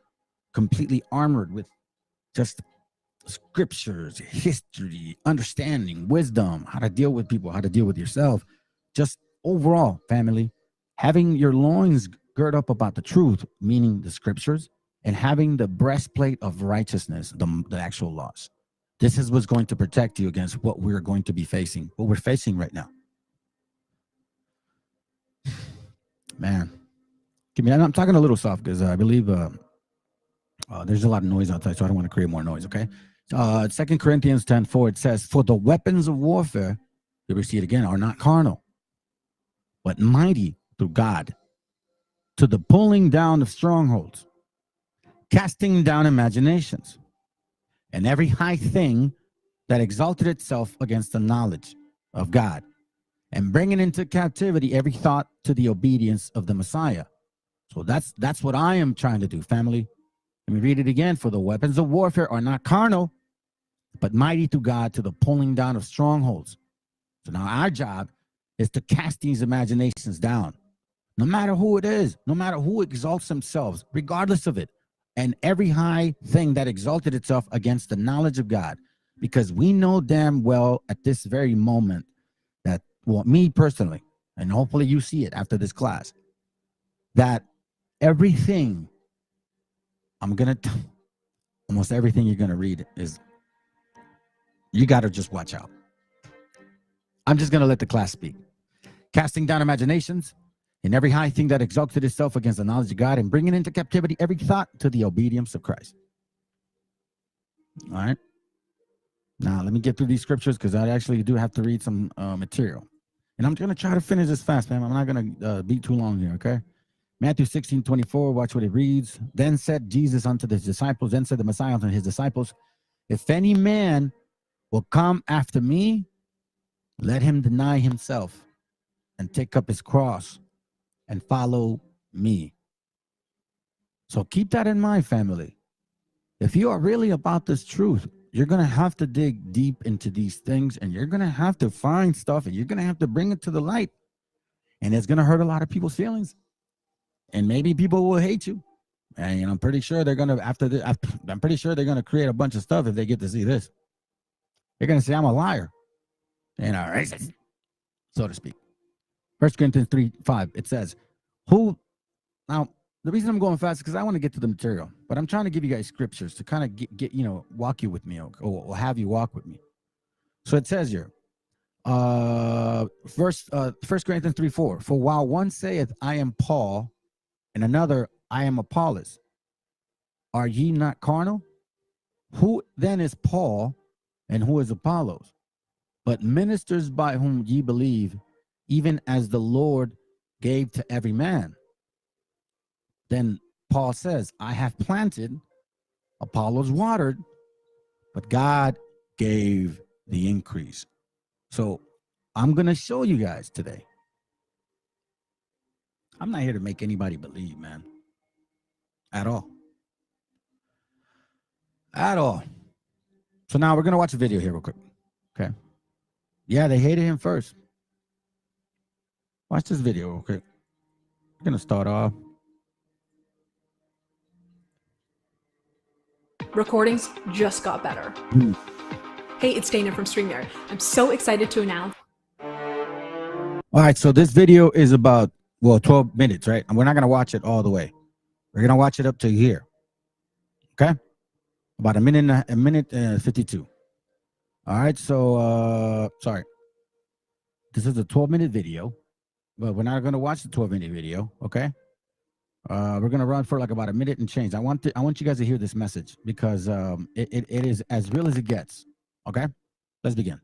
Speaker 8: completely armored with just scriptures, history, understanding, wisdom, how to deal with people, how to deal with yourself. Just overall, family, having your loins girt up about the truth, meaning the scriptures, and having the breastplate of righteousness, the actual laws. This is what's going to protect you against what we're going to be facing, what we're facing right now. Man, I'm talking a little soft because I believe there's a lot of noise outside, so I don't want to create more noise, okay? 2 Corinthians 10:4, it says, for the weapons of warfare, you ever see it again, are not carnal, but mighty through God, to the pulling down of strongholds, casting down imaginations, and every high thing that exalted itself against the knowledge of God, and bringing into captivity every thought to the obedience of the Messiah. So that's what I am trying to do, family. Let me read it again. For the weapons of warfare are not carnal, but mighty through God to the pulling down of strongholds. So now our job is to cast these imaginations down. No matter who it is, no matter who exalts themselves, regardless of it, and every high thing that exalted itself against the knowledge of God, because we know damn well at this very moment that, well, me personally, and hopefully you see it after this class, that everything almost everything you're going to read is, you got to just watch out. I'm just going to let the class speak. Casting down imaginations, and every high thing that exalted itself against the knowledge of God, and bringing into captivity every thought to the obedience of Christ. All right. Now, let me get through these scriptures because I actually do have to read some material. And I'm going to try to finish this fast, man. I'm not going to be too long here, okay? Matthew 16:24, watch what it reads. Then said Jesus unto his disciples, then said the Messiah unto his disciples, if any man will come after me, let him deny himself and take up his cross and follow me. So keep that in mind, family. If you are really about this truth, you're going to have to dig deep into these things, and you're going to have to find stuff, and you're going to have to bring it to the light. And it's going to hurt a lot of people's feelings. And maybe people will hate you. And I'm pretty sure they're going to, I'm pretty sure they're going to create a bunch of stuff if they get to see this. They're going to say I'm a liar and a racist, so to speak. 1 Corinthians 3:5, it says, now, the reason I'm going fast is because I want to get to the material, but I'm trying to give you guys scriptures to kind of get walk you with me, or have you walk with me. So it says here, 1 Corinthians 3:4, for while one saith, I am Paul, and another, I am Apollos, are ye not carnal? Who then is Paul, and who is Apollos? But ministers by whom ye believe, even as the Lord gave to every man. Then Paul says, I have planted, Apollos watered, but God gave the increase. So I'm going to show you guys today. I'm not here to make anybody believe, man. At all. At all. So now we're going to watch a video here real quick. Okay. Yeah, they hated him first. Watch this video real quick. We're going to start off.
Speaker 1: Recordings just got better. Hey, it's Dana from StreamYard. I'm so excited to announce.
Speaker 8: All right, so this video is about, 12 minutes, right? And we're not going to watch it all the way. We're going to watch it up to here. Okay? About a minute 52. All right, so, sorry. This is a 12-minute video, but we're not going to watch the 12-minute video, okay? We're going to run for like about a minute and change. I want you guys to hear this message because it is as real as it gets, okay? Let's begin.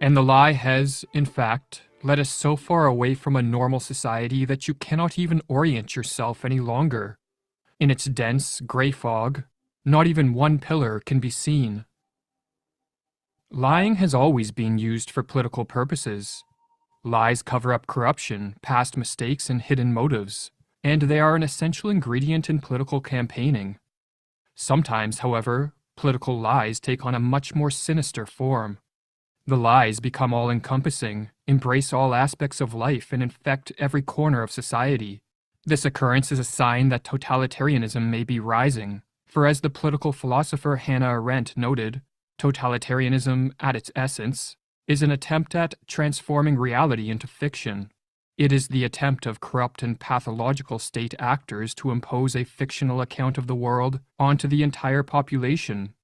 Speaker 2: And the lie has, in fact, led us so far away from a normal society that you cannot even orient yourself any longer. In its dense, gray fog, not even one pillar can be seen. Lying has always been used for political purposes. Lies cover up corruption, past mistakes, and hidden motives, and they are an essential ingredient in political campaigning. Sometimes, however, political lies take on a much more sinister form. The lies become all-encompassing, embrace all aspects of life, and infect every corner of society. This occurrence is a sign that totalitarianism may be rising, for as the political philosopher Hannah Arendt noted, totalitarianism, at its essence, is an attempt at transforming reality into fiction. It is the attempt of corrupt and pathological state actors to impose a fictional account of the world onto the entire population.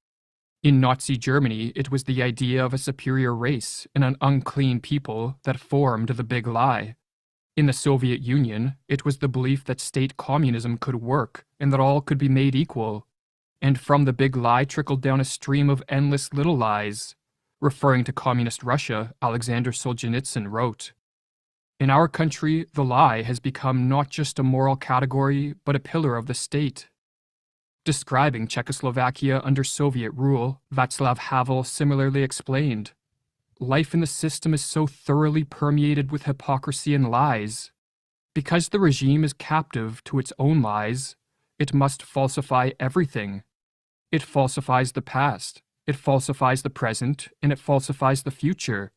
Speaker 2: In Nazi Germany, it was the idea of a superior race and an unclean people that formed the big lie. In the Soviet Union, it was the belief that state communism could work and that all could be made equal. And from the big lie trickled down a stream of endless little lies. Referring to communist Russia, Alexander Solzhenitsyn wrote, "In our country, the lie has become not just a moral category, but a pillar of the state." Describing Czechoslovakia under Soviet rule, Václav Havel similarly explained, "Life in the system is so thoroughly permeated with hypocrisy and lies. Because the regime is captive to its own lies, it must falsify everything. It falsifies the past, it falsifies the present, and it falsifies the future.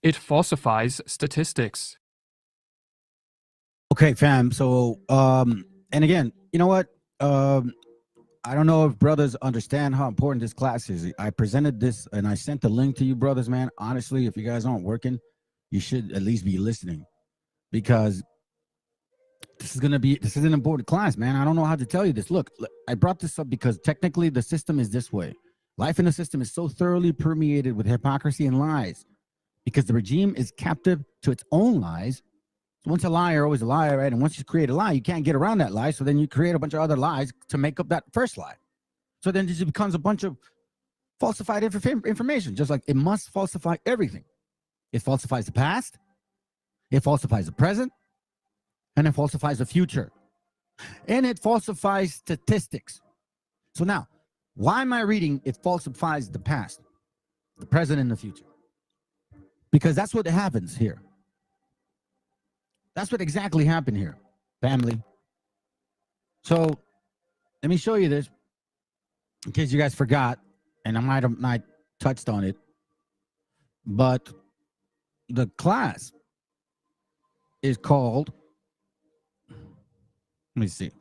Speaker 2: It falsifies statistics."
Speaker 8: Okay, fam. So, and again, you know what? I don't know if brothers understand how important this class is. I presented this and I sent the link to you, brothers, man. Honestly, if you guys aren't working, you should at least be listening because this is an important class, man. I don't know how to tell you this. Look, I brought this up because technically the system is this way. Life in the system is so thoroughly permeated with hypocrisy and lies because the regime is captive to its own lies. So once a liar, always a liar, right? And once you create a lie, you can't get around that lie. So then you create a bunch of other lies to make up that first lie. So then it just becomes a bunch of falsified information, just like it must falsify everything. It falsifies the past, it falsifies the present, and it falsifies the future. And it falsifies statistics. So now, why am I reading it falsifies the past, the present, and the future? Because that's what happens here. That's what exactly happened here, family. So let me show you this in case you guys forgot, and I might have not touched on it. But the class is called, let me see.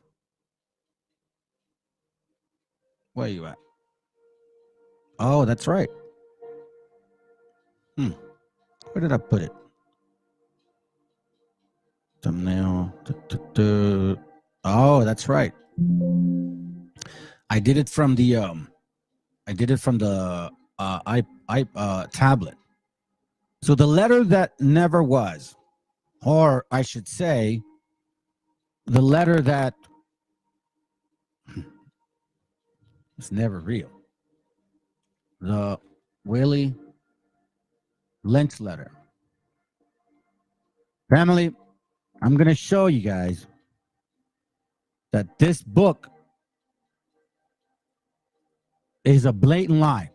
Speaker 8: Where are you at? Oh, that's right. Where did I put it? Thumbnail. Oh, that's right. I did it from the tablet. So the letter that never was, or I should say, the letter that is never real. The Willie Lynch letter. Family, I'm going to show you guys that this book is a blatant lie.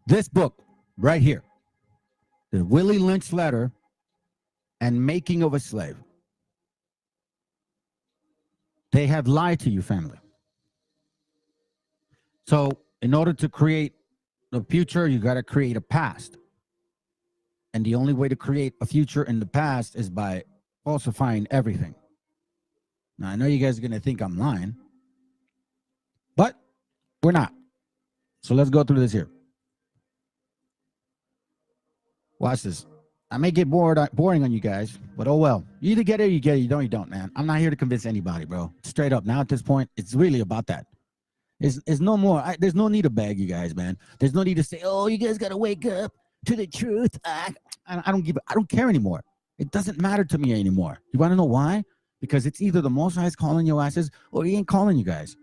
Speaker 8: This book right here, the Willie Lynch letter and Making of a Slave. They have lied to you, family. So in order to create the future, you got to create a past. And the only way to create a future in the past is by falsifying everything. Now, I know you guys are going to think I'm lying, but we're not. So let's go through this here. Watch this. I may get boring on you guys, but oh well. You either get it or you get it. You don't, man. I'm not here to convince anybody, bro. Straight up. Now at this point, it's really about that. It's no more. There's no need to beg you guys, man. There's no need to say, oh, you guys got to wake up to the truth. I don't care anymore. It doesn't matter to me anymore. You want to know why? Because it's either the Most High is calling your asses or he ain't calling you guys.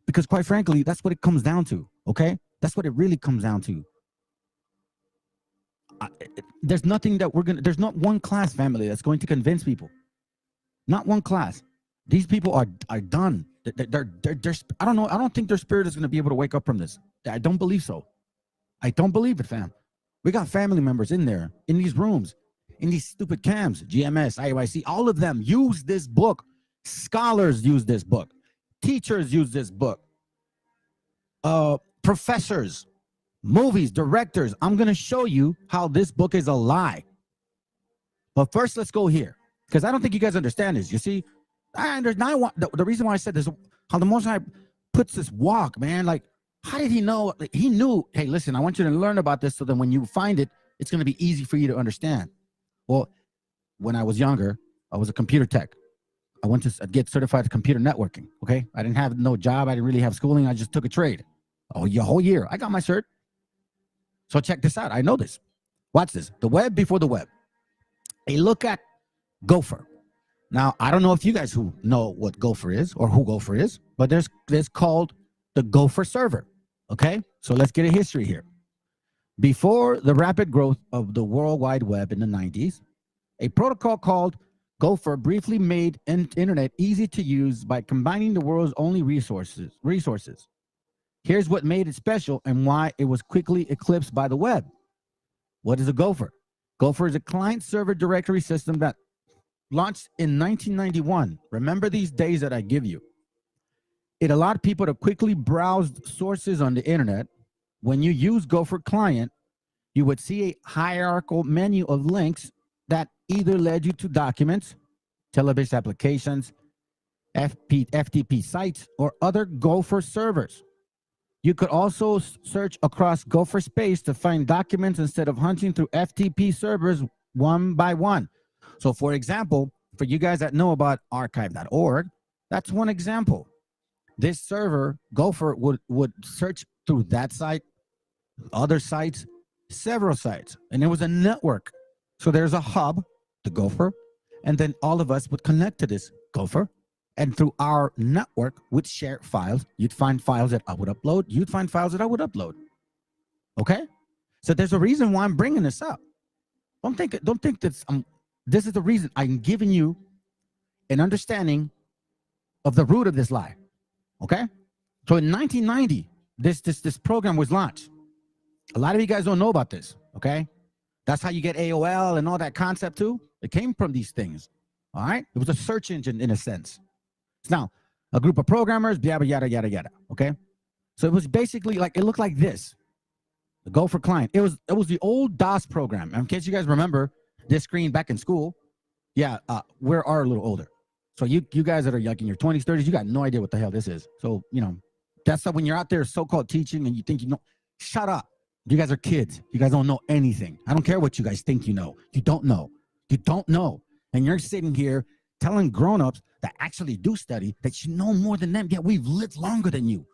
Speaker 8: Because quite frankly, that's what it comes down to, okay? That's what it really comes down to. There's nothing that there's not one class, family, that's going to convince people. Not one class. These people are done. They're I don't know. I don't think their spirit is going to be able to wake up from this. I don't believe so. I don't believe it, fam. We got family members in there, in these rooms, in these stupid cams, GMS, IOIC, all of them use this book. Scholars use this book. Teachers use this book. Professors, movies, directors. I'm going to show you how this book is a lie. But first, let's go here, because I don't think you guys understand this. You see, the reason why I said this, how the Most High puts this walk, man, like, how did he know? Like, he knew, hey, listen, I want you to learn about this so that when you find it, it's going to be easy for you to understand. Well, when I was younger, I was a computer tech. I went to get certified in computer networking, okay? I didn't have no job. I didn't really have schooling. I just took a trade. Oh, your whole year. I got my cert. So check this out. I know this. Watch this. The web before the web. A look at Gopher. Now, I don't know if you guys who know what Gopher is or who Gopher is, but there's called the Gopher server, okay? So let's get a history here. Before the rapid growth of the World Wide Web in the 90s, a protocol called Gopher briefly made internet easy to use by combining the world's only resources. Here's what made it special and why it was quickly eclipsed by the web. What is a Gopher? Gopher is a client-server directory system that launched in 1991. Remember these days that I give you. It allowed people to quickly browse sources on the internet. When you use Gopher client, you would see a hierarchical menu of links that either led you to documents, television applications, FTP sites, or other Gopher servers. You could also search across Gopher space to find documents instead of hunting through FTP servers one by one. So for example, for you guys that know about archive.org, that's one example. This server, Gopher, would search through that site, other sites, several sites, and it was a network. So there's a hub, the gopher, and then all of us would connect to this gopher, and through our network would share files. You'd find files that I would upload. You'd find files that I would upload. Okay? So there's a reason why I'm bringing this up. Don't think that this is the reason I'm giving you an understanding of the root of this lie. Okay? So in 1990, this program was launched. A lot of you guys don't know about this. Okay? That's how you get AOL and all that concept too. It came from these things. All right? It was a search engine in a sense. Now, a group of programmers, yada, yada, yada, yada. Okay? So it was basically like, it looked like this. The Gopher client. It was the old DOS program. In case you guys remember this screen back in school. Yeah, we are a little older. So you guys that are like in your 20s, 30s, you got no idea what the hell this is. So, you know, that's when you're out there so-called teaching and you think you know, shut up. You guys are kids. You guys don't know anything. I don't care what you guys think you know. You don't know. You don't know. And you're sitting here telling grown-ups that actually do study that you know more than them. Yeah, we've lived longer than you.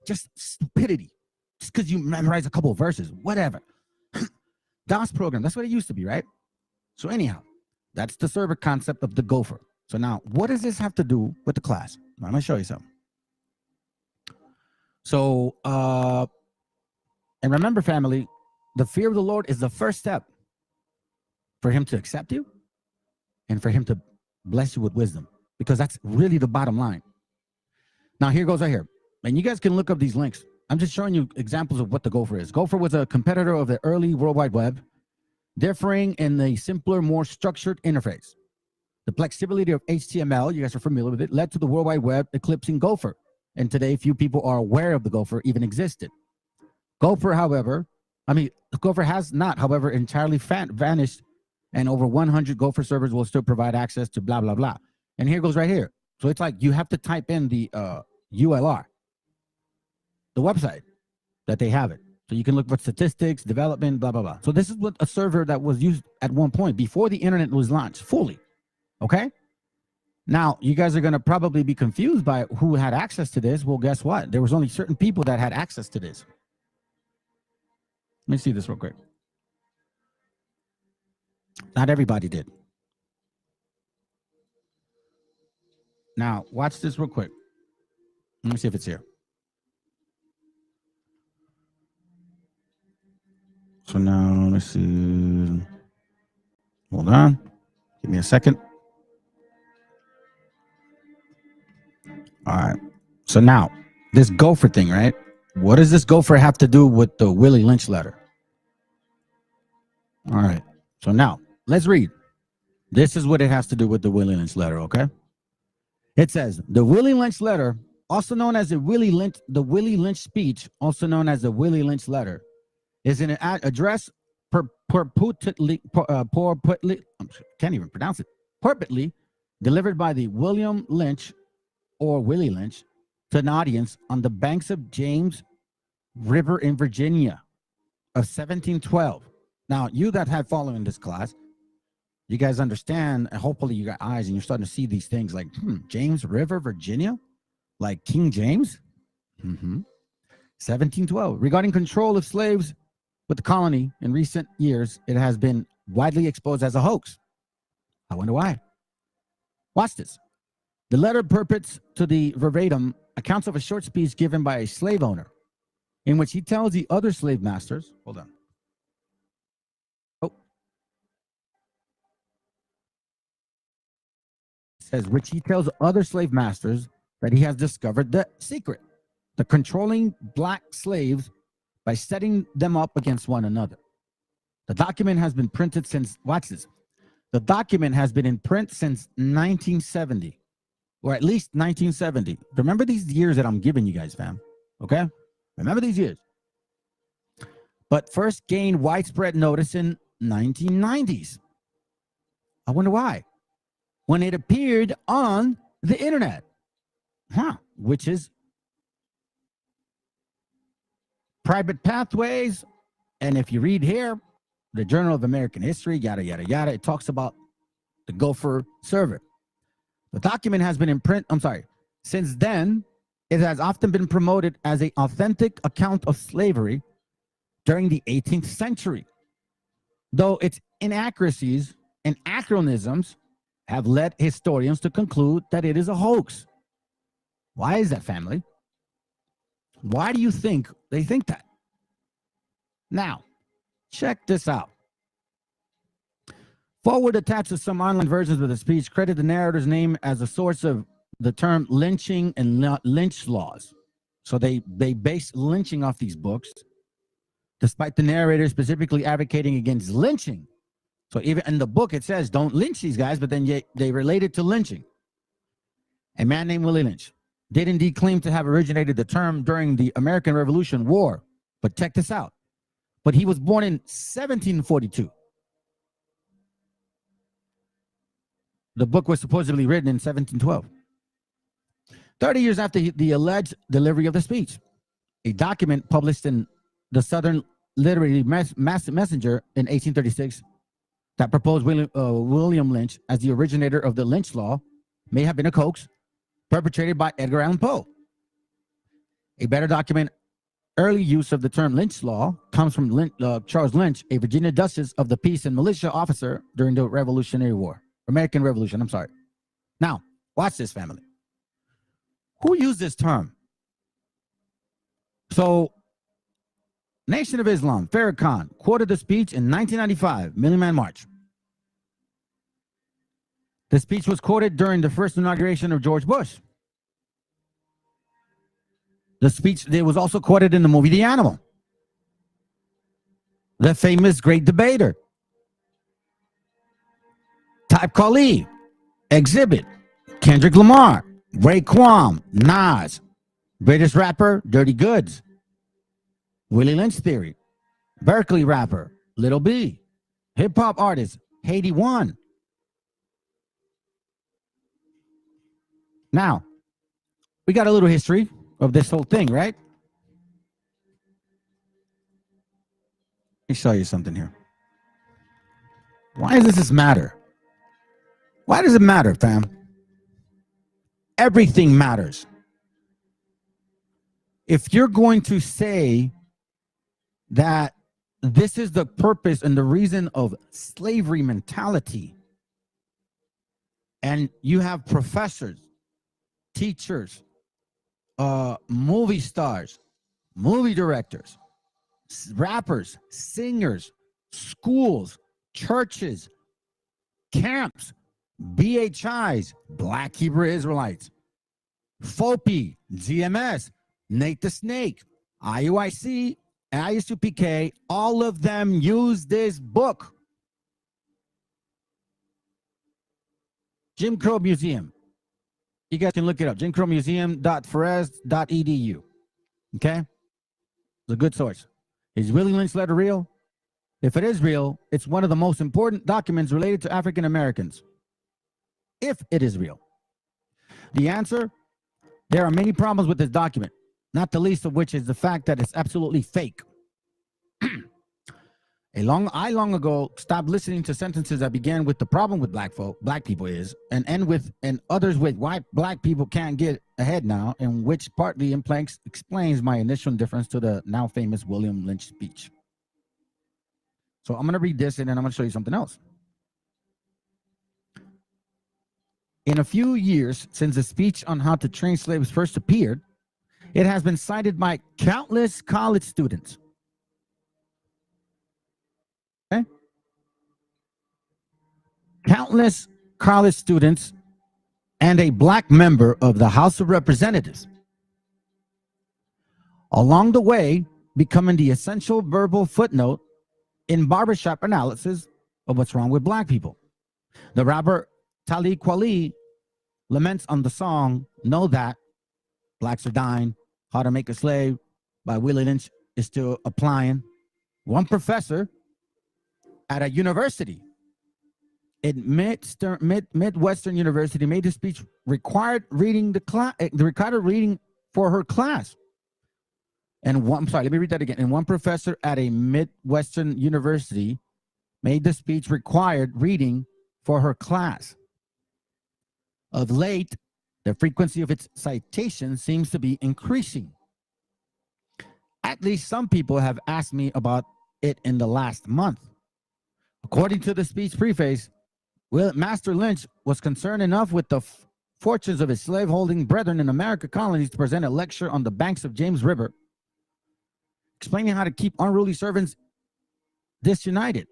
Speaker 8: Just stupidity. Just because you memorize a couple of verses, whatever. DOS program, that's what it used to be, right? So anyhow, that's the server concept of the gopher. So now, what does this have to do with the class? I'm going to show you something. So, and remember, family, the fear of the Lord is the first step for him to accept you and for him to bless you with wisdom, because that's really the bottom line. Now, here goes right here. And you guys can look up these links. I'm just showing you examples of what the Gopher is. Gopher was a competitor of the early World Wide Web, differing in the simpler, more structured interface. The flexibility of HTML, you guys are familiar with it, led to the World Wide Web eclipsing Gopher. And today, few people are aware of the Gopher even existed. Gopher, however, Gopher has not, however, entirely vanished, and over 100 Gopher servers will still provide access to blah, blah, blah. And here goes right here. So it's like you have to type in the ULR. The website that they have it. So you can look for statistics, development, blah, blah, blah. So this is what a server that was used at one point before the internet was launched fully. Okay? Now, you guys are going to probably be confused by who had access to this. Well, guess what? There was only certain people that had access to this. Let me see this real quick. Not everybody did. Now, watch this real quick. Let me see if it's here. So now, let's see. Hold on. Give me a second. All right. So now, this Gopher thing, right? What does this Gopher have to do with the Willie Lynch letter? All right. So now, let's read. This is what it has to do with the Willie Lynch letter, okay? It says, the Willie Lynch letter, also known as the Willie Lynch speech, also known as the Willie Lynch letter, is an address purportedly delivered by the William Lynch or Willie Lynch to an audience on the banks of James River in Virginia of 1712. Now, you that have following this class, you guys understand, and hopefully you got eyes and you're starting to see these things like, James River, Virginia? Like King James? 1712. Regarding control of slaves with the colony in recent years, it has been widely exposed as a hoax. I wonder why. Watch this. The letter purports to the verbatim accounts of a short speech given by a slave owner in which he tells the other slave masters, hold on. Says, which he tells other slave masters that he has discovered the secret, the controlling black slaves by setting them up against one another. The document has been printed since, watch this, the document has been in print since 1970, or at least 1970. Remember these years that I'm giving you guys, fam, okay? Remember these years. But first gained widespread notice in 1990s. I wonder why. When it appeared on the internet, which is private pathways. And if you read here, the Journal of American History, yada, yada, yada, it talks about the Gopher server. The document has been in print, since then, it has often been promoted as an authentic account of slavery during the 18th century. Though its inaccuracies and anachronisms have led historians to conclude that it is a hoax. Why is that, family? Why do you think they think that? Now, check this out. Forward attached to some online versions of the speech credit the narrator's name as a source of the term lynching and lynch laws. So they base lynching off these books, despite the narrator specifically advocating against lynching. So even in the book, it says, don't lynch these guys, but then they relate it to lynching. A man named Willie Lynch did indeed claim to have originated the term during the American Revolution War. But check this out. But he was born in 1742. The book was supposedly written in 1712. 30 years after the alleged delivery of the speech, a document published in the Southern Literary Messenger in 1836 that proposed William Lynch as the originator of the lynch law may have been a hoax perpetrated by Edgar Allan Poe. A better document, early use of the term lynch law, comes from Charles Lynch, a Virginia Justice of the Peace and Militia officer during the Revolutionary War. American Revolution, I'm sorry. Now, watch this, family. Who used this term? So, Nation of Islam, Farrakhan, quoted the speech in 1995, Million Man March. The speech was quoted during the first inauguration of George Bush. The speech, it was also quoted in the movie The Animal. The famous great debater. Type Kali, Exhibit, Kendrick Lamar, Raekwon, Nas, British rapper, Dirty Goods, Willie Lynch Theory, Berkeley rapper, Little B, hip hop artist, Haiti One. Now, we got a little history of this whole thing, right? Let me show you something here. Why does this matter? Why does it matter, fam? Everything matters. If you're going to say that this is the purpose and the reason of slavery mentality, and you have professors, teachers, movie stars, movie directors, rappers, singers, schools, churches, camps, BHIs, Black Hebrew Israelites, FOPI, GMS, Nate the Snake, IUIC, ISUPK, all of them use this book. Jim Crow Museum. You guys can look it up. jimcrowmuseum.ferez.edu. Okay? It's a good source. Is Willie Lynch letter real? If it is real, it's one of the most important documents related to African Americans. If it is real. The answer, there are many problems with this document, not the least of which is the fact that it's absolutely fake. I long ago stopped listening to sentences that began with the problem with black people is, and end with, and others with why black people can't get ahead now, and which partly explains my initial indifference to the now famous William Lynch speech. So I'm going to read this and then I'm going to show you something else. In a few years since the speech on how to train slaves first appeared, it has been cited by countless college students. Okay? Countless college students and a black member of the House of Representatives. Along the way, becoming the essential verbal footnote in barbershop analysis of what's wrong with black people. The rapper Talib Kweli laments on the song Know That Blacks Are Dying, How to Make a Slave by Willie Lynch is still applying. One professor at a university in Midwestern University made the speech required reading for her class. And one, I'm sorry, let me read that again. And one professor at a Midwestern University made the speech required reading for her class. Of late, the frequency of its citation seems to be increasing. At least some people have asked me about it in the last month. According to the speech preface, Master Lynch was concerned enough with the fortunes of his slaveholding brethren in American colonies to present a lecture on the banks of James River, explaining how to keep unruly servants disunited.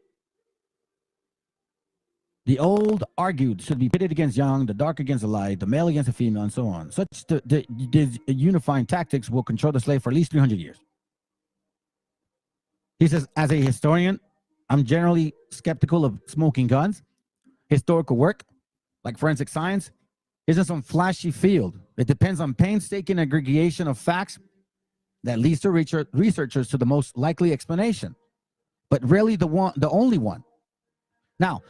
Speaker 8: The old argued should be pitted against young, the dark against the light, the male against the female, and so on. Such the unifying tactics will control the slave for at least 300 years. He says, as a historian, I'm generally skeptical of smoking guns. Historical work, like forensic science, isn't some flashy field. It depends on painstaking aggregation of facts that leads to researchers to the most likely explanation, but rarely the only one. Now,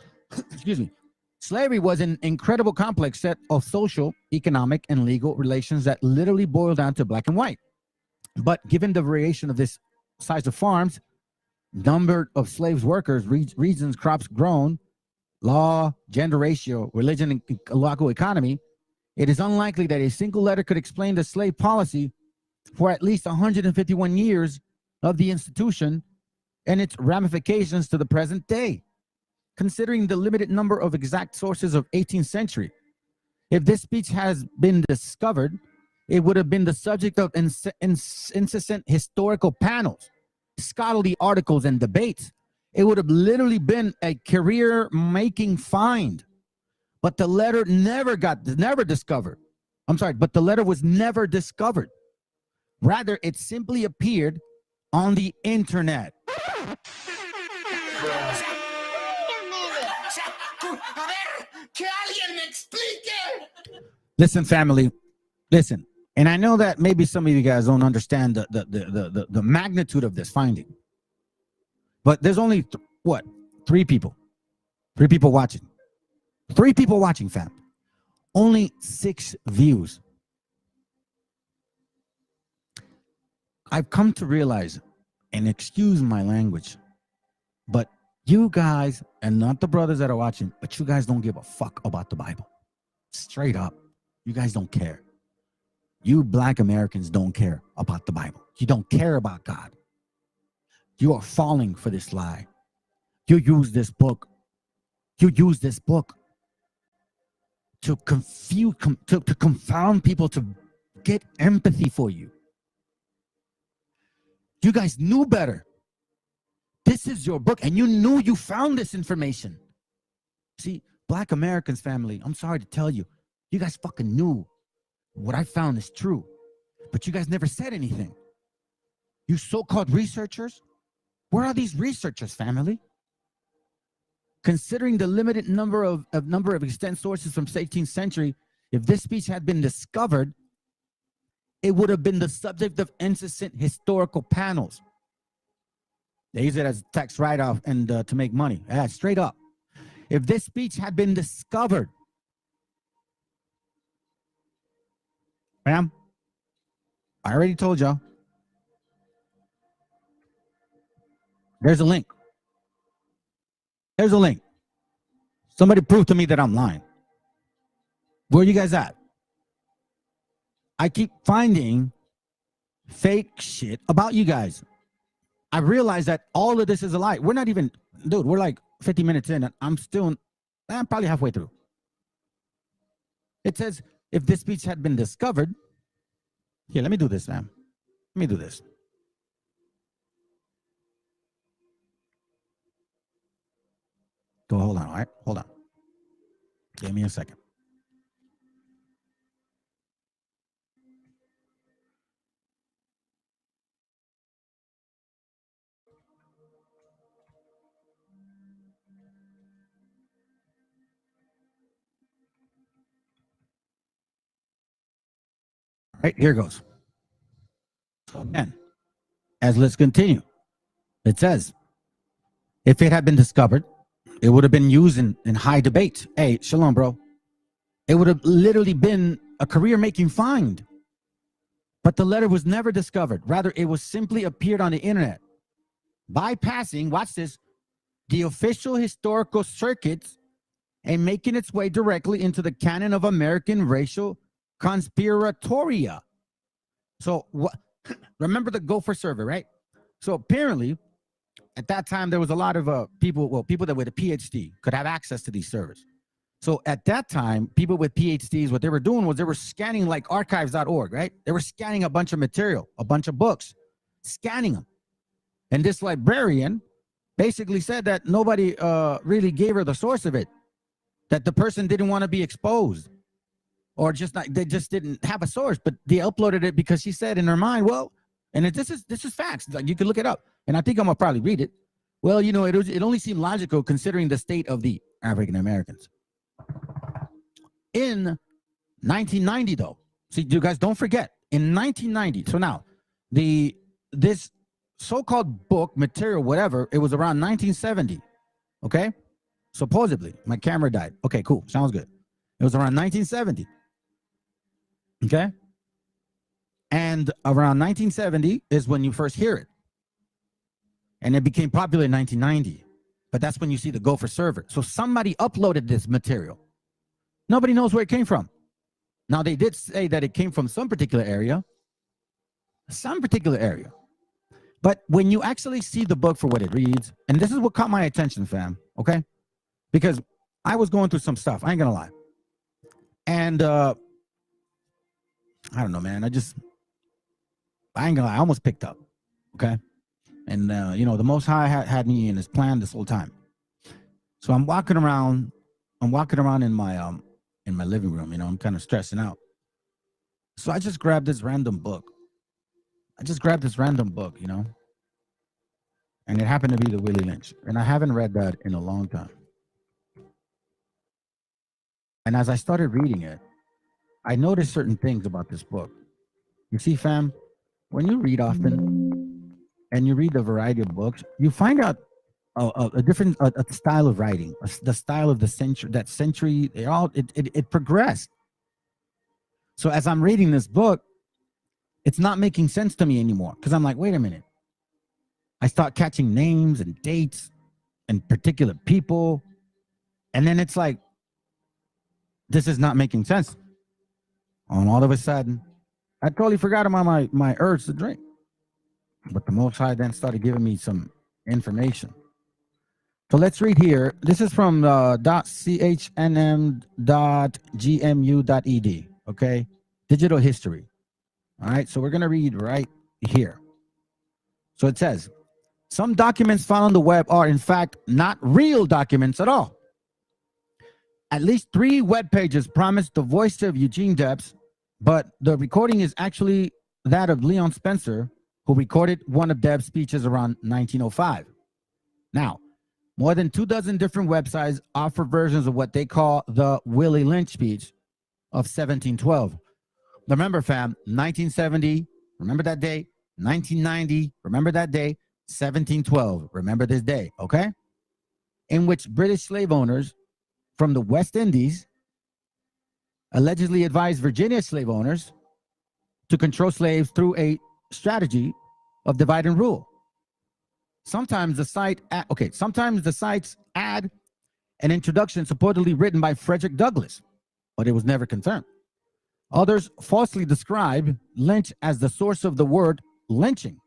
Speaker 8: excuse me, slavery was an incredible complex set of social, economic, and legal relations that literally boiled down to black and white. But given the variation of this size of farms, number of slaves workers, regions, crops grown, law, gender ratio, religion, and local economy, it is unlikely that a single letter could explain the slave policy for at least 151 years of the institution and its ramifications to the present day, considering the limited number of exact sources of 18th century. If this speech has been discovered, it would have been the subject of incessant historical panels, scholarly articles, and debates. It would have literally been a career-making find. But the letter never discovered. I'm sorry, but the letter was never discovered. Rather, it simply appeared on the internet. Listen, family, listen. And I know that maybe some of you guys don't understand the magnitude of this finding. But there's only, three people watching. 3 people watching, fam. Only 6 views. I've come to realize, and excuse my language, but you guys, and not the brothers that are watching, but you guys don't give a fuck about the Bible. Straight up. You guys don't care. You black Americans don't care about the Bible. You don't care about God. You are falling for this lie. You use this book. To confuse, to confound people, to get empathy for you. You guys knew better. This is your book, and you knew you found this information. See, black Americans, family, I'm sorry to tell you, you guys fucking knew what I found is true, but you guys never said anything. You so-called researchers, where are these researchers, family? Considering the limited number of extant sources from the 18th century, if this speech had been discovered, it would have been the subject of incessant historical panels. They use it as a tax write-off and to make money. Yeah, straight up. If this speech had been discovered, ma'am, I already told y'all. There's a link. There's a link. Somebody prove to me that I'm lying. Where are you guys at? I keep finding fake shit about you guys. I realize that all of this is a lie. We're not even, dude, we're like 50 minutes in and I'm probably halfway through. It says, if this speech had been discovered, here, let me do this, ma'am. Let me do this. Go, hold on, all right? Hold on. Give me a second. All right, here goes. So again, let's continue. It says, if it had been discovered, it would have been used in high debate. Hey, shalom, bro. It would have literally been a career-making find. But the letter was never discovered. Rather, it was simply appeared on the internet, bypassing, watch this, the official historical circuits and making its way directly into the canon of American racial conspiratoria. So remember the Gopher server, right? So apparently, at that time, there was a lot of people that with a PhD could have access to these servers. So at that time, people with PhDs, what they were doing was they were scanning like archives.org, right? They were scanning a bunch of material, a bunch of books, scanning them. And this librarian basically said that nobody really gave her the source of it, that the person didn't want to be exposed, or just not, they just didn't have a source, but they uploaded it because she said in her mind, well, and this is facts, like you can look it up, and I think I'm gonna probably read it. Well, you know, it only seemed logical considering the state of the African Americans. In 1990, though, see, you guys don't forget, in 1990, so now, this so-called book, material, whatever, it was around 1970, okay? Supposedly, my camera died. Okay, cool, sounds good. It was around 1970, okay? And around 1970 is when you first hear it. And it became popular in 1990, but that's when you see the Gopher server. So somebody uploaded this material. Nobody knows where it came from. Now, they did say that it came from some particular area. But when you actually see the book for what it reads, and this is what caught my attention, fam, okay? Because I was going through some stuff, I ain't gonna lie. And I don't know, man, I ain't gonna lie, I almost picked up, okay? And, you know, the Most High had me in his plan this whole time. So I'm walking around in my living room, you know, I'm kind of stressing out. So I just grabbed this random book. You know, and it happened to be the Willie Lynch. And I haven't read that in a long time. And as I started reading it, I noticed certain things about this book. You see, fam, when you read often and you read a variety of books, you find out a different style of writing, the style of the century, it progressed. So as I'm reading this book, it's not making sense to me anymore, because I'm like, wait a minute. I start catching names and dates and particular people, and then it's like, this is not making sense. And all of a sudden, I totally forgot about my urge to drink. But the Most High then started giving me some information. So let's read here. This is from .chnm.gmu.ed, okay? Digital history. All right, so we're going to read right here. So it says, some documents found on the web are, in fact, not real documents at all. At least 3 web pages promise the voice of Eugene Debs, but the recording is actually that of Leon Spencer, who recorded one of Debs' speeches around 1905. Now, more than 24 different websites offer versions of what they call the Willie Lynch speech of 1712. Remember, fam, 1970, remember that day. 1990, remember that day. 1712, remember this day, okay? In which British slave owners from the West Indies allegedly advised Virginia slave owners to control slaves through a strategy of divide and rule. Sometimes the sites add an introduction supposedly written by Frederick Douglass, but it was never confirmed. Others falsely describe Lynch as the source of the word lynching,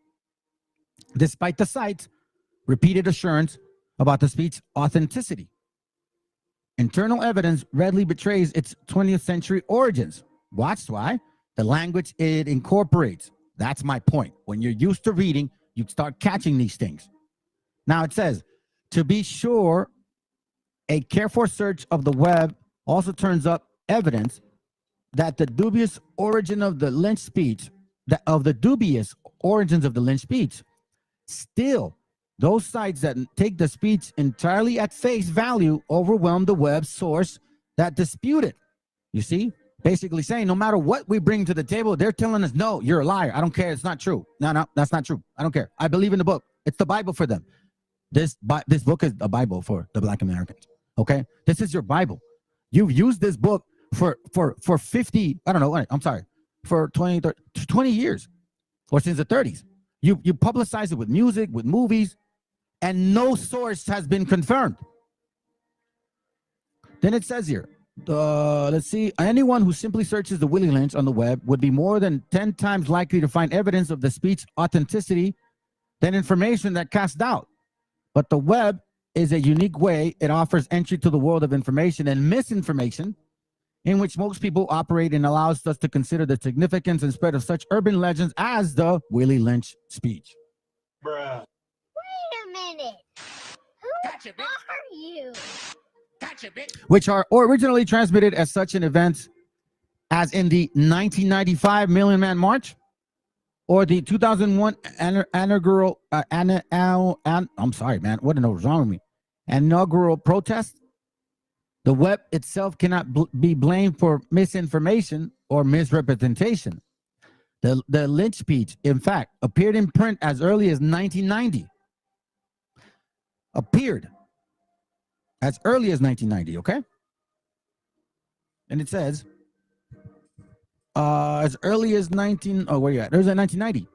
Speaker 8: despite the site's repeated assurance about the speech's authenticity. Internal evidence readily betrays its 20th century origins. Watch why. The language it incorporates. That's my point. When you're used to reading, you start catching these things. Now it says, to be sure, a careful search of the web also turns up evidence that the dubious origin of the Lynch speech, still, those sites that take the speech entirely at face value overwhelm the web source that dispute it. You see? Basically saying no matter what we bring to the table, they're telling us, no, you're a liar. I don't care. It's not true. No, that's not true. I don't care. I believe in the book. It's the Bible for them. This book is a Bible for the Black Americans. Okay? This is your Bible. You've used this book for 50, I don't know, I'm sorry, for 20 years, or since the 30s. You publicize it with music, with movies, and no source has been confirmed. Then it says here, let's see, anyone who simply searches the Willie Lynch on the web would be more than 10 times likely to find evidence of the speech authenticity than information that casts doubt. But the web is a unique way it offers entry to the world of information and misinformation, in which most people operate, and allows us to consider the significance and spread of such urban legends as the Willie Lynch speech.
Speaker 3: Bruh. Wait a minute. Who are you?
Speaker 8: Which are originally transmitted as such an event as in the 1995 Million Man March or the 2001 inaugural I'm sorry, man. What the hell is wrong with me? Inaugural protest. The web itself cannot be blamed for misinformation or misrepresentation. The Lynch speech, in fact, appeared in print as early as 1990. Appeared as early as 1990, okay? And it says, as early as where you at? There's at 1990.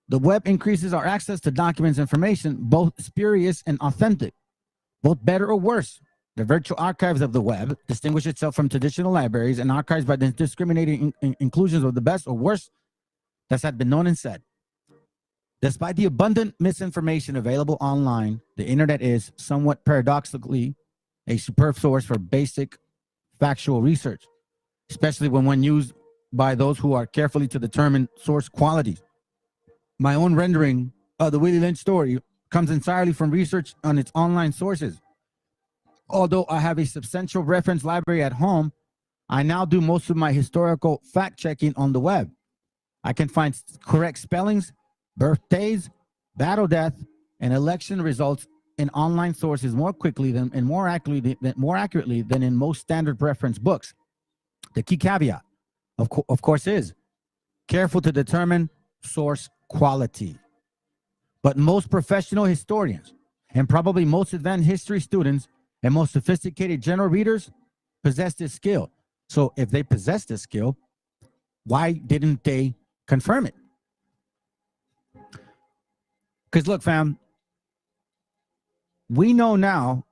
Speaker 8: The web increases our access to documents, information, both spurious and authentic, both better or worse. The virtual archives of the web distinguish itself from traditional libraries and archives by the discriminating inclusions of the best or worst that had been known and said. Despite the abundant misinformation available online, the internet is, somewhat paradoxically, a superb source for basic factual research, especially when one used by those who are carefully to determine source quality. My own rendering of the Willie Lynch story comes entirely from research on its online sources. Although I have a substantial reference library at home, I now do most of my historical fact-checking on the web. I can find correct spellings, birthdays, battle death, and election results in online sources more quickly than and more accurately than in most standard reference books. The key caveat, of course, is careful to determine source quality. But most professional historians, and probably most advanced history students, and most sophisticated general readers possess this skill. So if they possess this skill, why didn't they confirm it? Because look, fam, we know now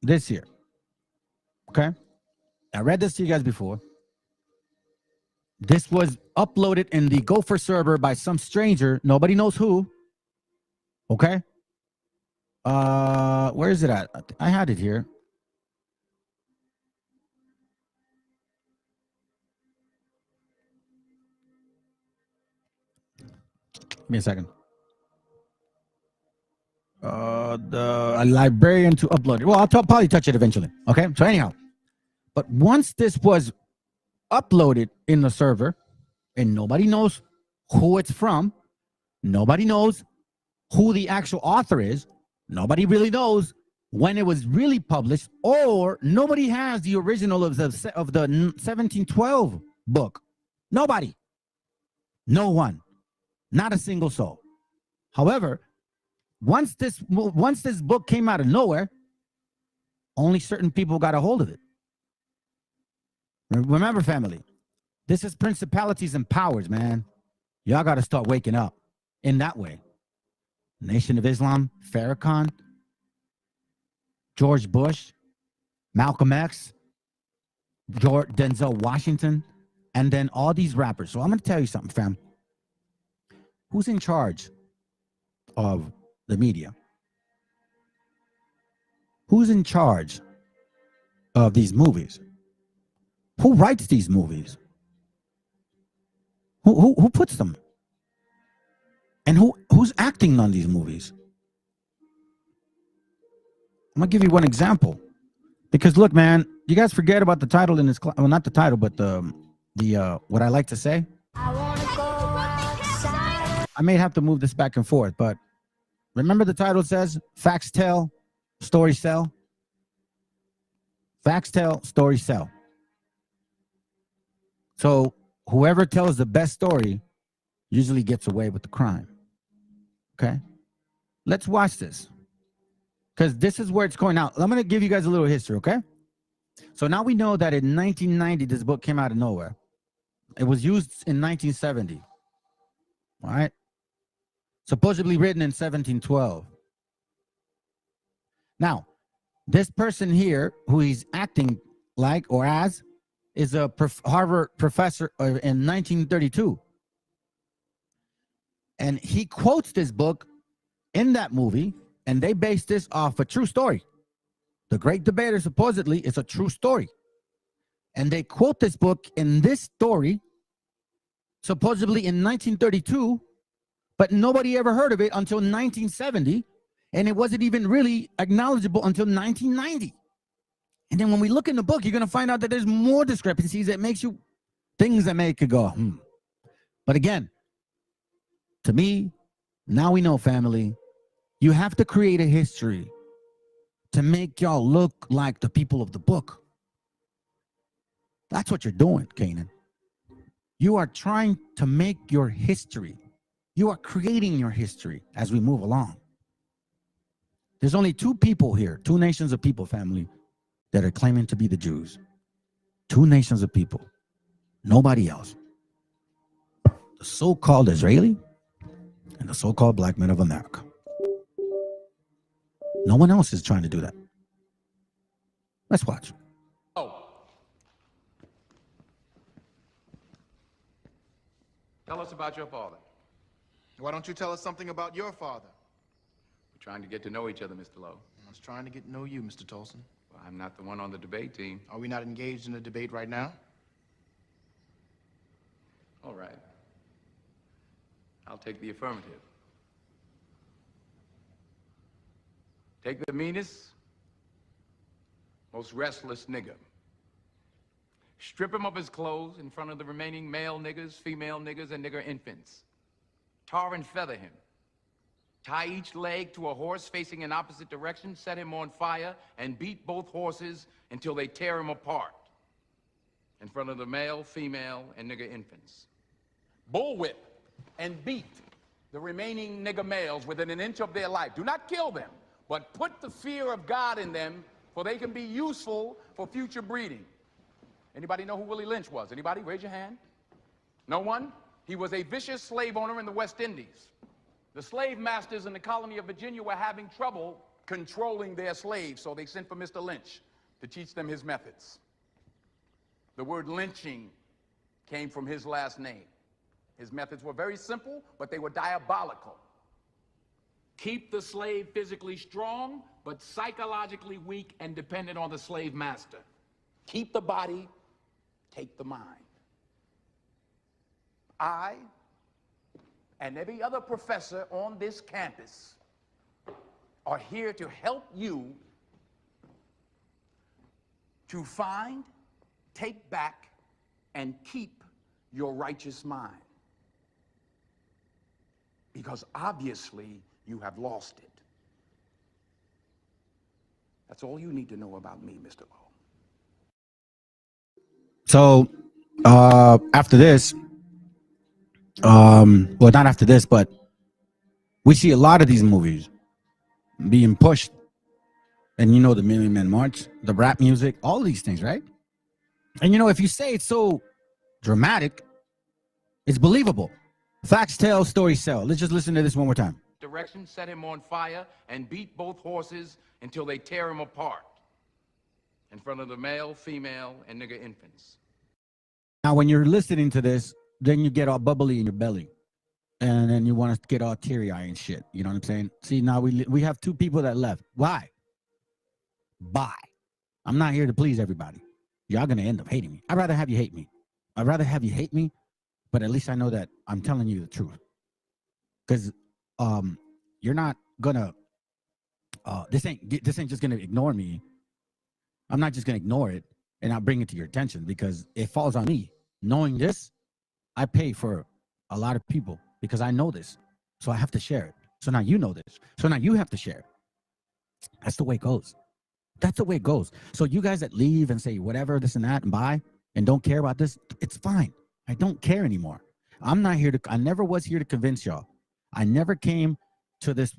Speaker 8: this year, okay? I read this to you guys before. This was uploaded in the Gopher server by some stranger. Nobody knows who, okay? Where is it at? I had it here. Give me a second. A librarian to upload it. Well, I'll probably touch it eventually. Okay. So anyhow, but once this was uploaded in the server, and nobody knows who it's from, nobody knows who the actual author is. Nobody really knows when it was really published, or nobody has the original of the 1712 book. Nobody. No one. Not a single soul. However, once this book came out of nowhere, only certain people got a hold of it. Remember, family, this is principalities and powers, man. Y'all got to start waking up in that way. Nation of Islam, Farrakhan, George Bush, Malcolm X, Denzel Washington, and then all these rappers. So I'm going to tell you something, fam. Who's in charge of the media? Who's in charge of these movies? Who writes these movies? Who puts them? And who's acting on these movies? I'm gonna give you one example, because look, man, you guys forget about the title in this class. Well, not the title, but the what I like to say. I may have to move this back and forth, but remember the title says facts tell, stories sell. Facts tell, stories sell. So whoever tells the best story usually gets away with the crime. Okay, let's watch this, because this is where it's going out. I'm going to give you guys a little history, okay? So now we know that in 1990, this book came out of nowhere. It was used in 1970, all right? Supposedly written in 1712. Now, this person here, who he's acting like or as, is a Harvard professor in 1932. And he quotes this book in that movie And they base this off a true story. The Great Debater supposedly is a true story. And they quote this book in this story, supposedly in 1932, but nobody ever heard of it until 1970. And it wasn't even really acknowledgeable until 1990. And then when we look in the book, you're going to find out that there's more discrepancies that makes you, things that make you go, But again, to me, now we know, family, you have to create a history to make y'all look like the people of the book. That's what you're doing, Canaan. You are trying to make your history. You are creating your history as we move along. There's only two people here, two nations of people, family, that are claiming to be the Jews. Two nations of people. Nobody else. The so-called Israeli and the so-called black men of America. No one else is trying to do that. Let's watch.
Speaker 4: Tell us about your father.
Speaker 5: Why don't you tell us something about your father?
Speaker 4: We're trying to get to know each other, Mr. Lowe.
Speaker 5: I was trying to get to know you, Mr. Tolson.
Speaker 4: Well, I'm not the one on the debate team.
Speaker 5: Are we not engaged in a debate right now?
Speaker 4: All right. I'll take the affirmative. Take the meanest, most restless nigger. Strip him of his clothes in front of the remaining male niggers, female niggers, and nigger infants. Tar and feather him. Tie each leg to a horse facing in opposite direction, set him on fire, and beat both horses until they tear him apart in front of the male, female, and nigger infants. Bullwhip and beat the remaining nigger males within an inch of their life. Do not kill them, but put the fear of God in them, for they can be useful for future breeding. Anybody know who Willie Lynch was? Anybody? Raise your hand. No one? He was a vicious slave owner in the West Indies. The slave masters in the colony of Virginia were having trouble controlling their slaves, so they sent for Mr. Lynch to teach them his methods. The word lynching came from his last name. His methods were very simple, but they were diabolical. Keep the slave physically strong, but psychologically weak and dependent on the slave master. Keep the body, take the mind. I and every other professor on this campus are here to help you to find, take back, and keep your righteous mind. Because obviously you have lost it. That's all you need to know about me, Mr. Lowe.
Speaker 8: So after this, well, not after this, but we see a lot of these movies being pushed. And you know, the Million Man March, the rap music, all these things, right? And you know, if you say it's so dramatic, it's believable. Facts tell, stories sell. Let's just listen to this one more time.
Speaker 4: Direction, set him on fire, and beat both horses until they tear him apart in front of the male, female, and nigger infants.
Speaker 8: Now, when you're listening to this, then you get all bubbly in your belly. And then you want to get all teary-eyed and shit. You know what I'm saying? See, now we have two people that left. Why? Bye. I'm not here to please everybody. Y'all going to end up hating me. I'd rather have you hate me. I'd rather have you hate me, but at least I know that I'm telling you the truth. Because you're not going to, this ain't just going to ignore me. I'm not just going to ignore it and not bring it to your attention because it falls on me. Knowing this, I pay for a lot of people because I know this. So I have to share it. So now you know this. So now you have to share it. That's the way it goes. That's the way it goes. So you guys that leave and say whatever, this and that, and buy and don't care about this, it's fine. I don't care anymore. I'm not here to, I never was here to convince y'all. I never came to this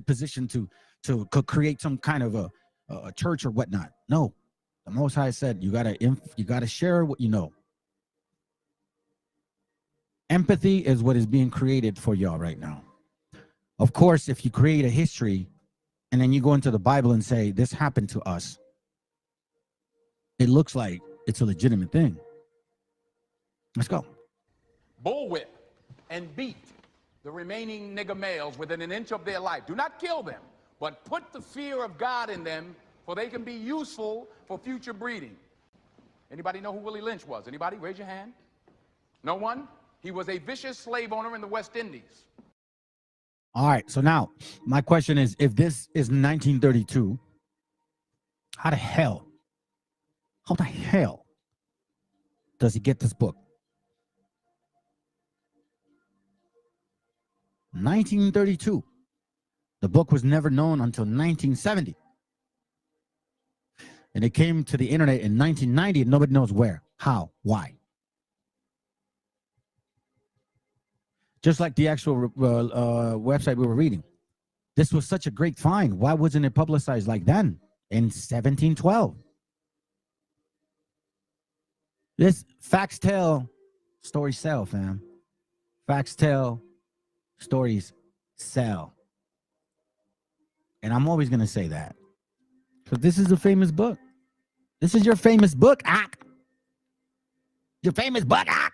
Speaker 8: position to create some kind of a church or whatnot. No, the Most High said you gotta share what you know. Empathy is what is being created for y'all right now. Of course, if you create a history and then you go into the Bible and say this happened to us, it looks like it's a legitimate thing. Let's go.
Speaker 4: Bullwhip and beat the remaining nigger males within an inch of their life. Do not kill them, but put the fear of God in them, for they can be useful for future breeding. Anybody know who Willie Lynch was? Anybody? Raise your hand. No one? He was a vicious slave owner in the West Indies.
Speaker 8: All right. So now my question is, if this is 1932, how the hell does he get this book? 1932. The book was never known until 1970. And it came to the internet in 1990 and nobody knows where, how, why. Just like the actual website we were reading. This was such a great find. Why wasn't it publicized like then in 1712? This facts tell, stories sell, fam. Facts tell, stories sell. And I'm always going to say that. Because this is a famous book. This is your famous book, Ak. Your famous book, Ak.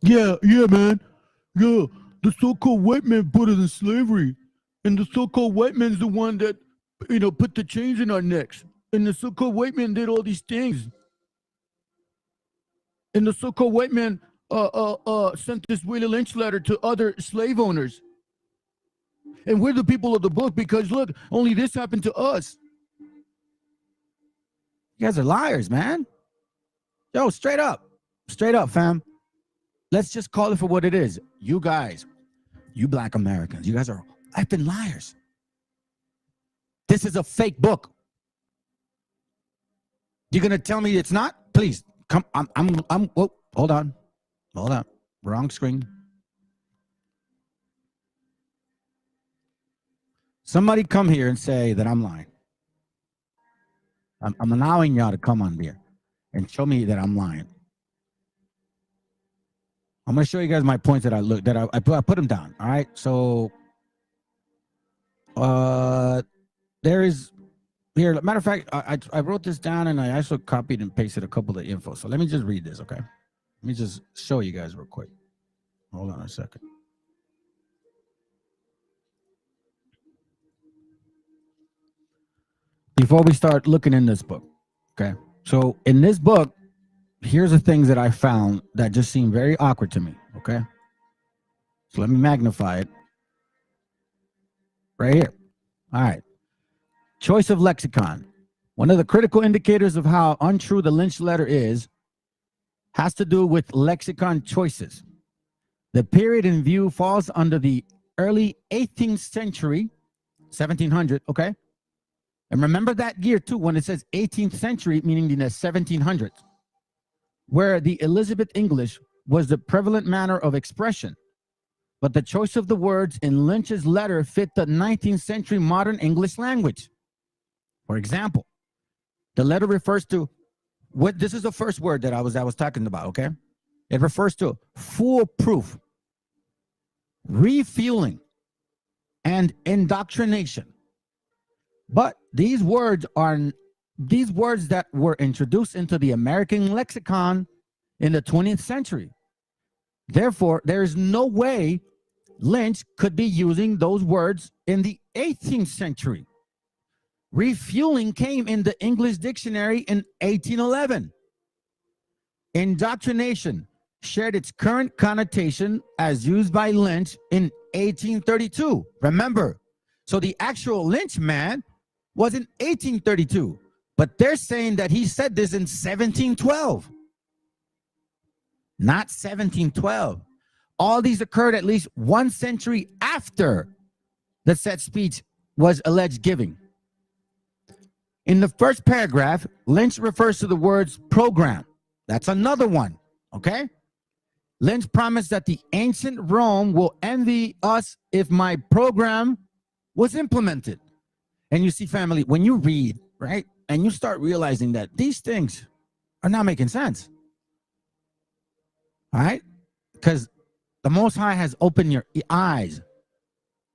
Speaker 8: Yeah, man. Yeah, the so-called white man put us in slavery. And the so-called white man's the one that, put the chains in our necks. And the so-called white man did all these things. And the so-called white man sent this Willie Lynch letter to other slave owners. And we're the people of the book because, look, only this happened to us. You guys are liars, man. Yo, straight up, fam. Let's just call it for what it is. You guys, you black Americans, you guys are effing liars. This is a fake book. You're gonna tell me it's not? Please come. Whoa, hold on, wrong screen. Somebody come here and say that I'm lying. I'm allowing y'all to come on here and show me that I'm lying. I'm gonna show you guys my points that I put them down. All right, so there is here. Matter of fact, I wrote this down and I also copied and pasted a couple of info. So let me just read this, okay? Let me just show you guys real quick. Hold on a second. Before we start looking in this book, okay? So in this book, here's the things that I found that just seem very awkward to me, okay? So let me magnify it right here. All right. Choice of lexicon. One of the critical indicators of how untrue the Lynch letter has to do with lexicon choices. The period in view falls under the early 18th century, 1700, okay? And remember that year too, when it says 18th century, meaning in the 1700s, where the Elizabeth English was the prevalent manner of expression. But the choice of the words in Lynch's letter fit the 19th century modern English language. For example, the letter refers to this is the first word that I was talking about, okay? It refers to foolproof, refueling, and indoctrination. But these words that were introduced into the American lexicon in the 20th century. Therefore, there is no way Lynch could be using those words in the 18th century. Refueling came in the English dictionary in 1811. Indoctrination shared its current connotation as used by Lynch in 1832. Remember, so the actual Lynch man was in 1832, but they're saying that he said this in 1712. Not 1712. All these occurred at least 1 century after the said speech was alleged giving. In the first paragraph, Lynch refers to the words program. That's another one, okay? Lynch promised that the ancient Rome will envy us if my program was implemented. And you see, family, when you read, right, and you start realizing that these things are not making sense, all right? Because the Most High has opened your eyes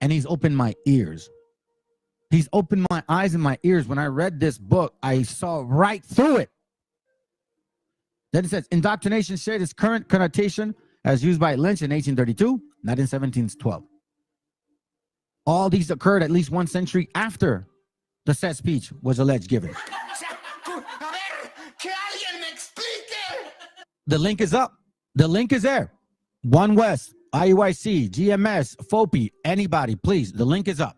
Speaker 8: and he's opened my ears. He's opened my eyes and my ears. When I read this book, I saw right through it. Then it says, indoctrination shared its current connotation as used by Lynch in 1832, not in 1712. All these occurred at least 1 century after the said speech was alleged given. The link is up. The link is there. One West, IUIC, GMS, FOPI, anybody, please. The link is up.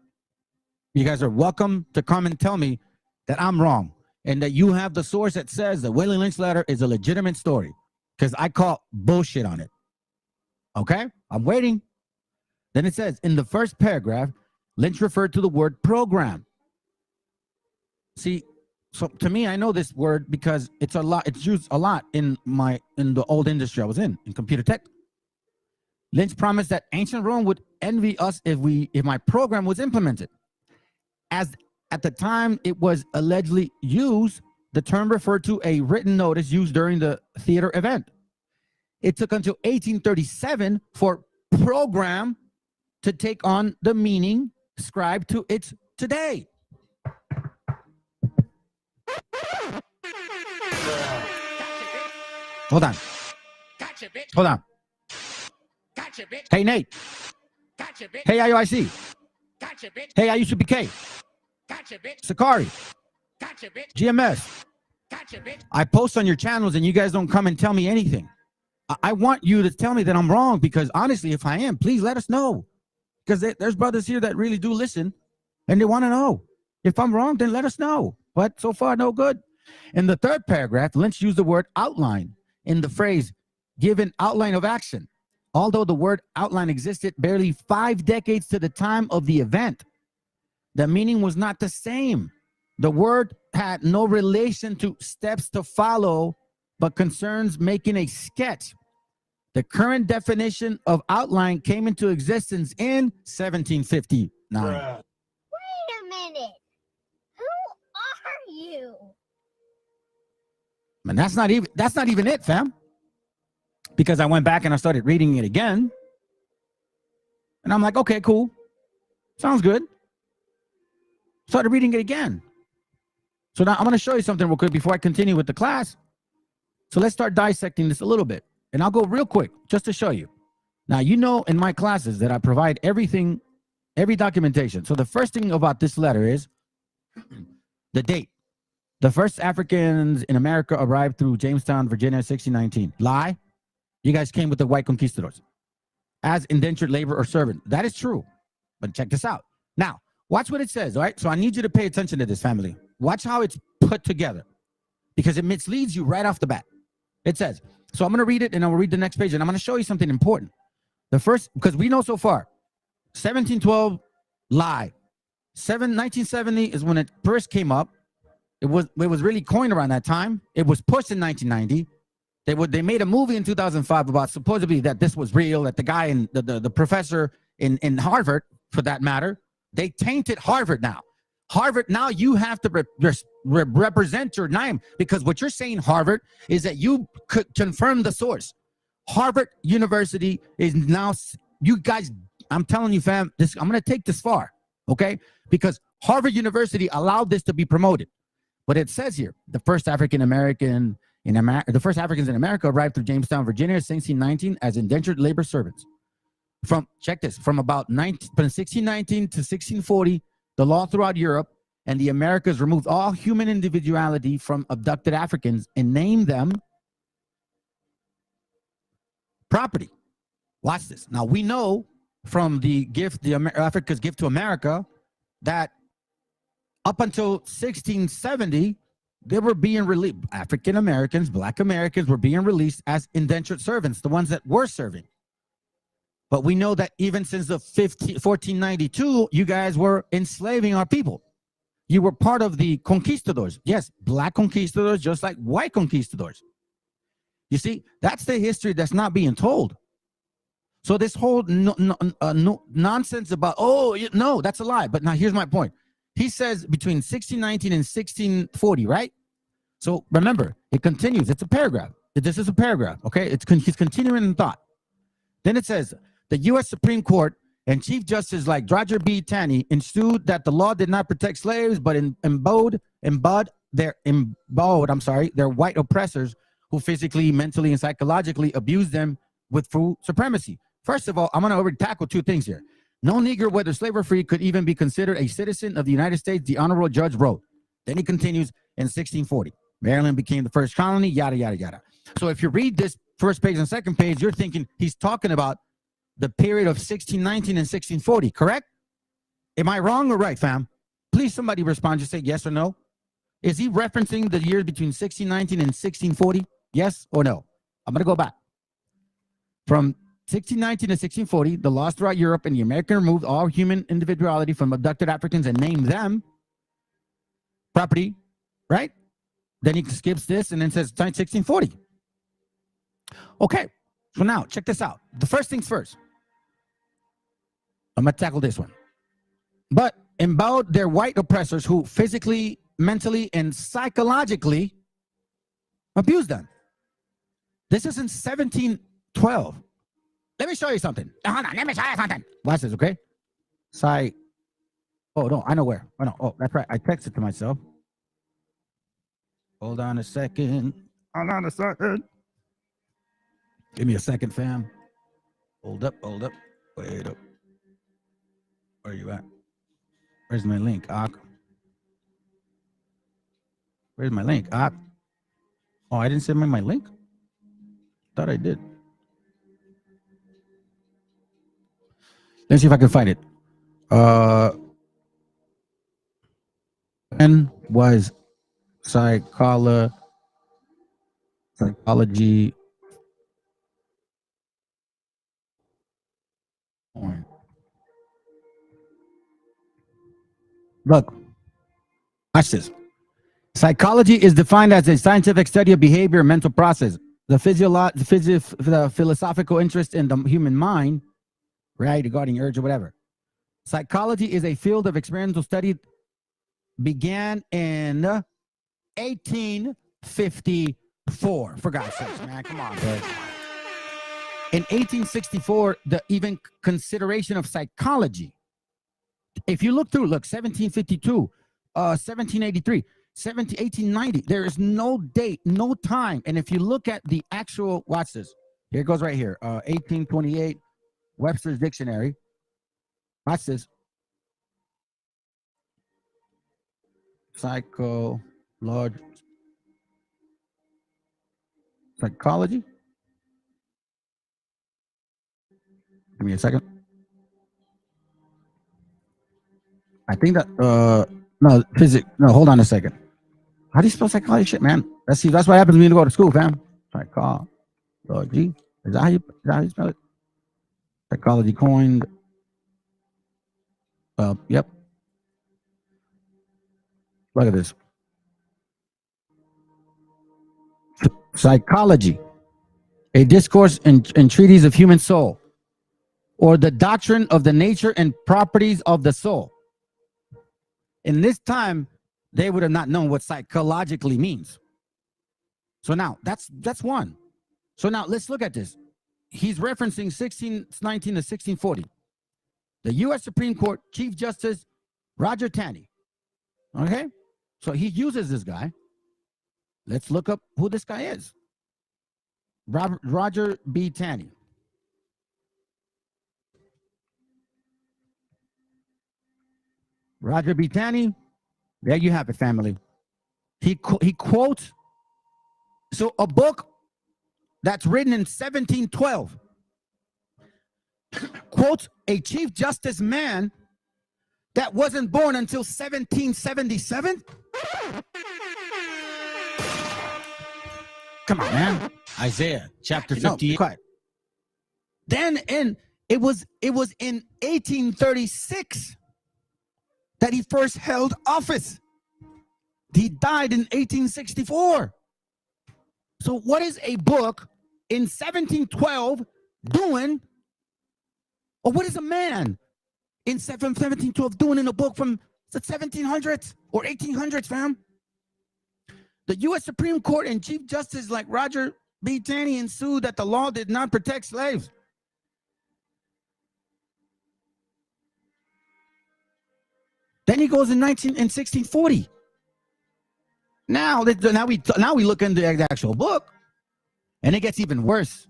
Speaker 8: You guys are welcome to come and tell me that I'm wrong and that you have the source that says the Willie Lynch letter is a legitimate story, because I call bullshit on it. Okay? I'm waiting. Then it says in the first paragraph, Lynch referred to the word program. See, so to me, I know this word because it's a lot. It's used a lot in the old industry I was in computer tech. Lynch promised that ancient Rome would envy us if my program was implemented. As at the time it was allegedly used, the term referred to a written notice used during the theater event. It took until 1837 for program to take on the meaning ascribed to it today. Hold on. Hold on. Hey, Nate. Hey, IUIC. Hey, IUCPK. Sakari. GMS. I post on your channels and you guys don't come and tell me anything. I want you to tell me that I'm wrong, because honestly, if I am, please let us know. Because there's brothers here that really do listen and they want to know. If I'm wrong, then let us know. But so far, no good. In the third paragraph, Lynch used the word outline in the phrase, give an outline of action. Although the word outline existed barely 5 decades to the time of the event, the meaning was not the same. The word had no relation to steps to follow, but concerns making a sketch. The current definition of outline came into existence in 1759.
Speaker 3: Wait a minute. Who are you?
Speaker 8: And that's not even it, fam. Because I went back and I started reading it again. And I'm like, okay, cool. Sounds good. Started reading it again. So now I'm going to show you something real quick before I continue with the class. So let's start dissecting this a little bit. And I'll go real quick just to show you. Now, you know in my classes that I provide everything, every documentation. So the first thing about this letter is the date. The first Africans in America arrived through Jamestown, Virginia, 1619. Lie. You guys came with the white conquistadors as indentured labor or servant. That is true. But check this out. Now, watch what it says, all right? So I need you to pay attention to this, family. Watch how it's put together, because it misleads you right off the bat. It says, so I'm going to read it and I'll read the next page and I'm going to show you something important. The first, because we know so far, 1712, lie. 1970 is when it first came up. It was really coined around that time. It was pushed in 1990. They made a movie in 2005 about supposedly that this was real, that the guy and the professor in Harvard, for that matter, they tainted Harvard now. Harvard, now you have to represent your name, because what you're saying, Harvard, is that you could confirm the source. Harvard University is now, you guys, I'm telling you, fam, I'm going to take this far, okay? Because Harvard University allowed this to be promoted. But it says here, the first Africans in America arrived through Jamestown, Virginia, 1619 as indentured labor servants. Check this, from 1619 to 1640, the law throughout Europe and the Americas removed all human individuality from abducted Africans and named them property. Watch this. Now, we know from the Africa's gift to America, that up until 1670, they were being released. African Americans, Black Americans were being released as indentured servants, the ones that were serving. But we know that even since the 1492, you guys were enslaving our people. You were part of the conquistadors. Yes, Black conquistadors, just like white conquistadors. You see, that's the history that's not being told. So this whole nonsense about, no, that's a lie. But now here's my point. He says between 1619 and 1640, right? So remember, it continues. It's a paragraph. This is a paragraph, okay? He's continuing in thought. Then it says, the U.S. Supreme Court and Chief Justice like Roger B. Taney instituted that the law did not protect slaves, but embowed their white oppressors who physically, mentally, and psychologically abused them with full supremacy. First of all, I'm going to already tackle two things here. No Negro, whether slave or free, could even be considered a citizen of the United States, the Honorable Judge wrote. Then he continues in 1640. Maryland became the first colony, yada, yada, yada. So if you read this first page and second page, you're thinking he's talking about the period of 1619 and 1640, correct? Am I wrong or right, fam? Please, somebody respond. Just say yes or no. Is he referencing the years between 1619 and 1640? Yes or no? I'm going to go back. From 1619 to 1640, the laws throughout Europe and the American removed all human individuality from abducted Africans and named them property, right? Then he skips this and then says 1640. Okay, so now check this out. The first things first. I'm going to tackle this one. But embowed their white oppressors who physically, mentally, and psychologically abused them. This is in 1712. Let me show you something. Hold on, let me show you something. Watch this, okay? Oh, no, I know where. Oh, no. Oh, that's right. I texted to myself. Hold on a second. Hold on a second. Give me a second, fam. Hold up. Wait up. Where are you at? Where's my link, Ak? Where's my link, Ak? Oh, I didn't send my link? Thought I did. Let's see if I can find it. When was psychology born? Look, watch this. Psychology is defined as a scientific study of behavior and mental process. The philosophical interest in the human mind, right, regarding urge or whatever. Psychology is a field of experimental study, began in 1854. For God's sake, man, come on, bro. In 1864, the even consideration of psychology. If you look through, look, 1752, 1783, 1890, there is no date, no time. And if you look at the actual, watch this. Here it goes right here. 1828, Webster's Dictionary. Watch this. Psychology. Give me a second. I think that no, physics. No, hold on a second. How do you spell psychology? Shit, man. That's what happens when you go to school, fam. Psychology. Is that how you spell it? Psychology coined. Yep. Look at this. Psychology, a discourse and treatise of human soul, or the doctrine of the nature and properties of the soul. In this time, they would have not known what psychologically means. So now, that's one. So now, let's look at this. He's referencing 1619 to 1640. The U.S. Supreme Court Chief Justice Roger Taney. Okay? So he uses this guy. Let's look up who this guy is. Roger B. Taney. Roger B. Taney. There you have it, family. He quotes, so a book that's written in 1712 quotes a Chief Justice man that wasn't born until 1777? Come on, man. Isaiah chapter 58. No, then it was in 1836 that he first held office. He died in 1864. So what is a book in 1712 doing? Or what is a man in 1712 doing in a book from the 1700s or 1800s, fam? The U.S. Supreme Court and Chief Justice like Roger B. Taney ensued that the law did not protect slaves. Then he goes in 1640. Now we look into the actual book, and it gets even worse.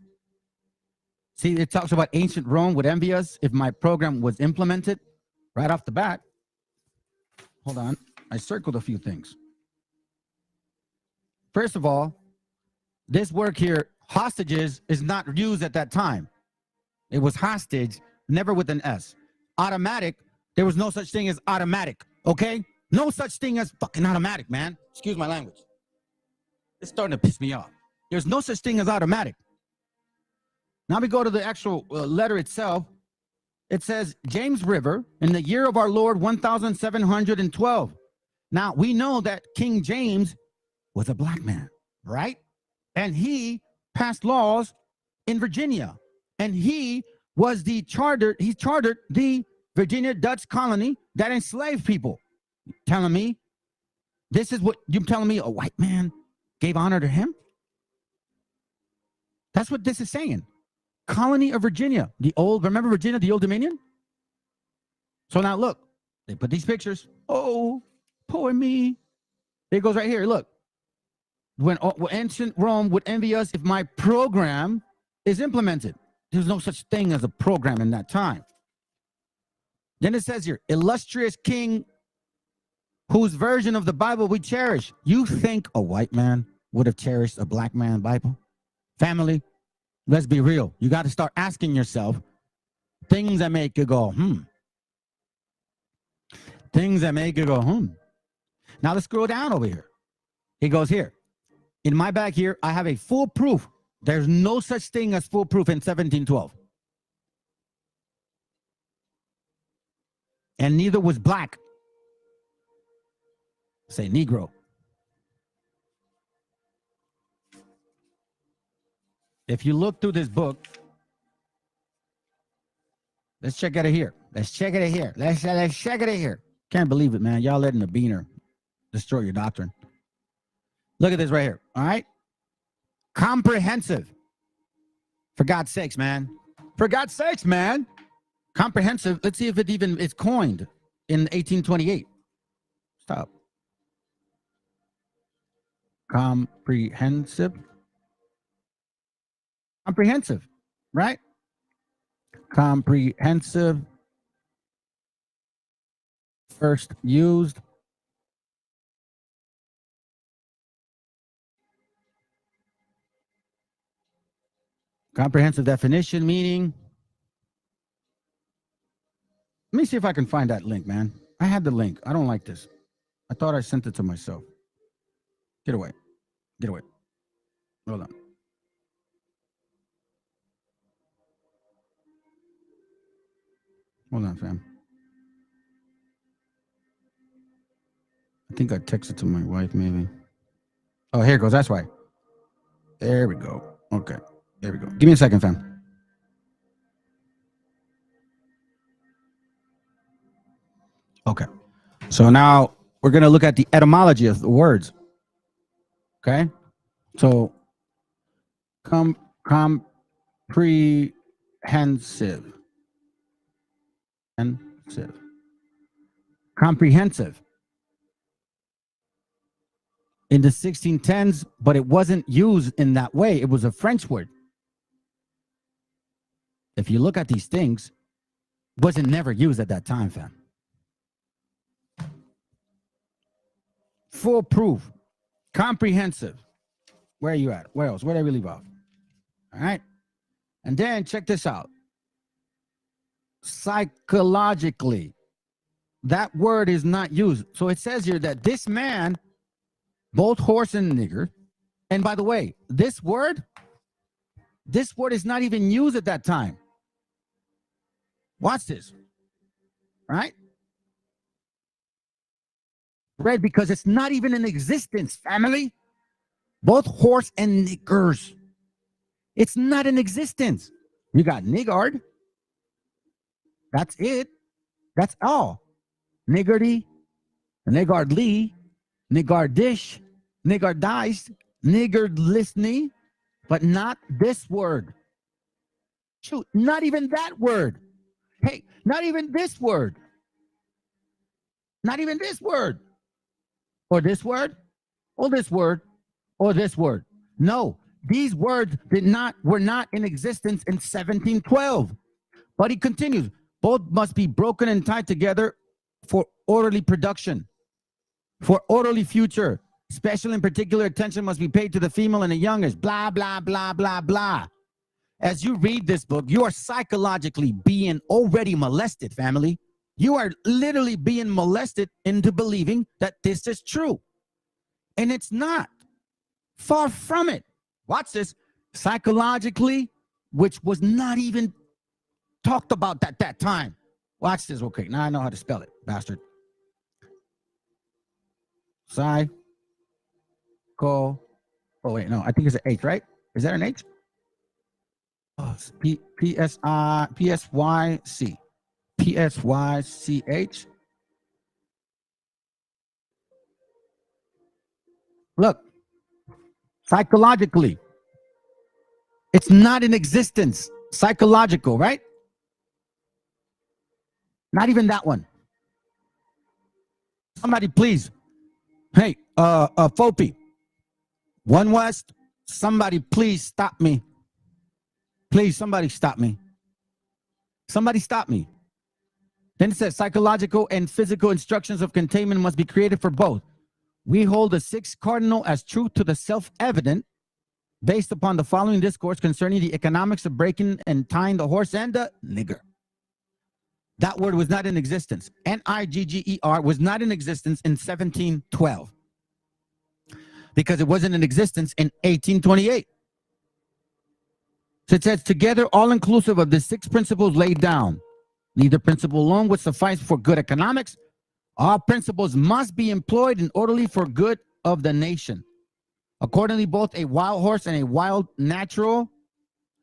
Speaker 8: See, it talks about ancient Rome would envy us if my program was implemented right off the bat. Hold on. I circled a few things. First of all, this work here, hostages, is not used at that time. It was hostage, never with an S. Automatic, there was no such thing as automatic, okay? No such thing as fucking automatic, man. Excuse my language. It's starting to piss me off. There's no such thing as automatic. Now we go to the actual letter itself. It says, James River, in the year of our Lord, 1712. Now, we know that King James was a black man, right? And he passed laws in Virginia. And he was he chartered the Virginia Dutch colony that enslaved people. Telling me, this is what you're telling me a white man gave honor to him? That's what this is saying. Colony of Virginia, remember Virginia, the Old Dominion? So now look, they put these pictures. Oh, poor me. It goes right here, look. When ancient Rome would envy us if my program is implemented. There's no such thing as a program in that time. Then it says here, illustrious king whose version of the Bible we cherish. You think a white man would have cherished a black man Bible? Family, let's be real. You got to start asking yourself things that make you go, Things that make you go, Now let's scroll down over here. He goes here. In my bag here, I have a full proof. There's no such thing as full proof in 1712. And neither was black. Say Negro. If you look through this book, let's check it out here. Let's check it out here. Let's check it out here. Can't believe it, man. Y'all letting the beaner destroy your doctrine. Look at this right here. All right. Comprehensive. For God's sakes, man. For God's sakes, man. Comprehensive. Let's see if it even is coined in 1828. Stop. Comprehensive. Comprehensive, right? Comprehensive. First used. Comprehensive definition, meaning. Let me see if I can find that link, man. I had the link. I don't like this. I thought I sent it to myself. Get away. Get away. Hold on. Hold on, fam. I think I texted to my wife, maybe. Oh, here it goes. That's why. There we go. Okay. There we go. Give me a second, fam. Okay. So now we're going to look at the etymology of the words. Okay. So comprehensive. Comprehensive. In the 1610s, but it wasn't used in that way. It was a French word. If you look at these things, it wasn't never used at that time, fam. Full proof. Comprehensive. Where are you at? Where else? Where did I leave off? All right. And then check this out. Psychologically, that word is not used. So it says here that this man, both horse and nigger, and by the way, this word is not even used at that time. Watch this. Right? Red, because it's not even in existence, family. Both horse and niggers. It's not in existence. You got niggard. That's it. That's all. Niggardy, niggardly, niggardish, niggardized, niggardlessly, but not this word. Shoot, not even that word. Hey, not even this word. Not even this word. Or this word, or this word, or this word. No, These words were not in existence in 1712. But he continues, both must be broken and tied together for orderly production, for orderly future. Special and particular attention must be paid to the female and the youngest, blah, blah, blah, blah, blah. As you read this book, you are psychologically being already molested, family. You are literally being molested into believing that this is true. And it's not. Far from it. Watch this. Psychologically, which was not even talked about at that time. Watch this. Okay, now I know how to spell it, bastard. Oh, wait, no, I think it's an H, right? Is that an H? Oh, it's P-S-Y-C. P-S-Y-C-H. Look, psychologically, it's not in existence. Psychological, right? Not even that one. Somebody please. Hey, Fopi. One West, somebody please stop me. Please, somebody stop me. Somebody stop me. Then it says psychological and physical instructions of containment must be created for both. We hold the sixth cardinal as truth to the self-evident based upon the following discourse concerning the economics of breaking and tying the horse and the nigger. That word was not in existence. N-I-G-G-E-R was not in existence in 1712 because it wasn't in existence in 1828. So it says, together, all inclusive of the six principles laid down. Neither principle alone would suffice for good economics. All principles must be employed in orderly for good of the nation. Accordingly, both a wild horse and a wild natural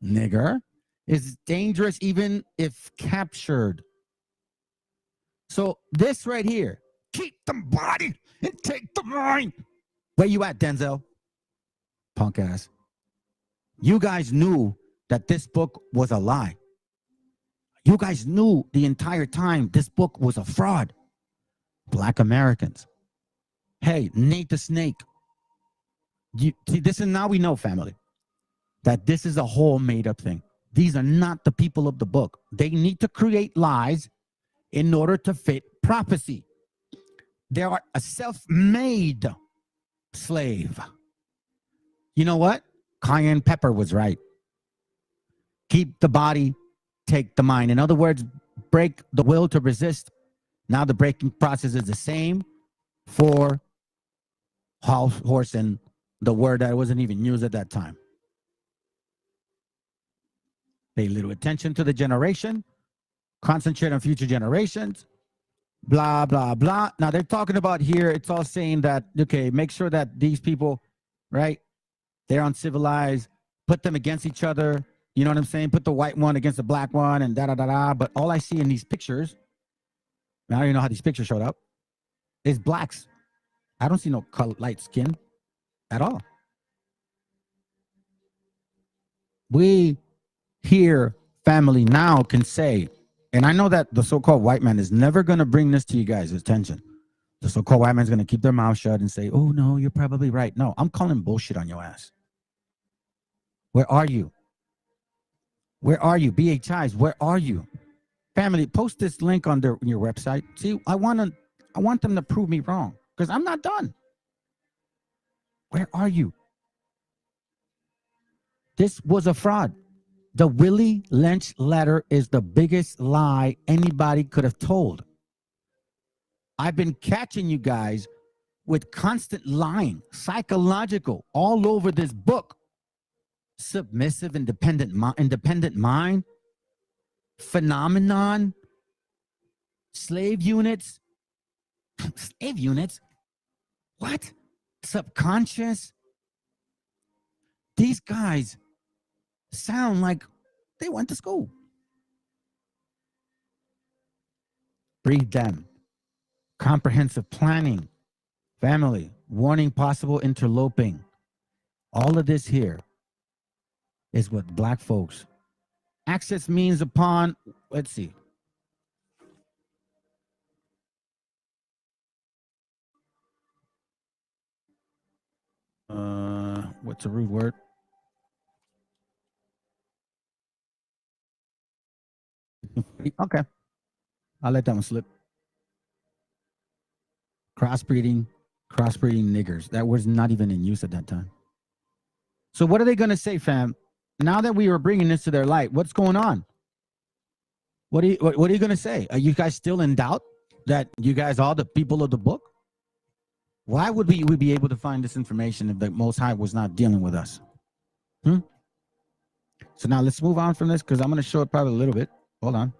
Speaker 8: nigger is dangerous even if captured. So this right here, keep the body and take the mind. Where you at, Denzel? Punk ass. You guys knew that this book was a lie. You guys knew the entire time this book was a fraud. Black Americans. Hey, Nate the Snake. You see, this is now we know, family, that this is a whole made up thing. These are not the people of the book. They need to create lies in order to fit prophecy. They are a self-made slave. You know what? Cayenne Pepper was right. Keep the body, take the mind. In other words, break the will to resist. Now the breaking process is the same for horse and the word that wasn't even used at that time. Pay little attention to the generation. Concentrate on future generations. Blah, blah, blah. Now they're talking about here, it's all saying that, okay, make sure that these people, right, they're uncivilized, put them against each other. You know what I'm saying? Put the white one against the black one and da-da-da-da. But all I see in these pictures, I don't even know how these pictures showed up, is blacks. I don't see no color, light skin at all. We here, family, now can say, and I know that the so-called white man is never going to bring this to you guys' attention. The so-called white man's going to keep their mouth shut and say, oh, no, you're probably right. No, I'm calling bullshit on your ass. Where are you? Where are you? BHIs, where are you? Family, post this link on your website. See, I want them to prove me wrong because I'm not done. Where are you? This was a fraud. The Willie Lynch letter is the biggest lie anybody could have told. I've been catching you guys with constant lying, psychological, all over this book. Submissive, independent mind, phenomenon, slave units. Slave units? What? Subconscious? These guys sound like they went to school. Breed them. Comprehensive planning. Family. Warning possible interloping. All of this here is what black folks. Access means upon, let's see. What's a rude word? Okay. I'll let that one slip. Crossbreeding niggers. That was not even in use at that time. So what are they going to say, fam? Now that we are bringing this to their light, what's going on? What are you going to say? Are you guys still in doubt that you guys are the people of the book? Why would we be able to find this information if the Most High was not dealing with us? So now let's move on from this because I'm going to show it probably a little bit. Hold on.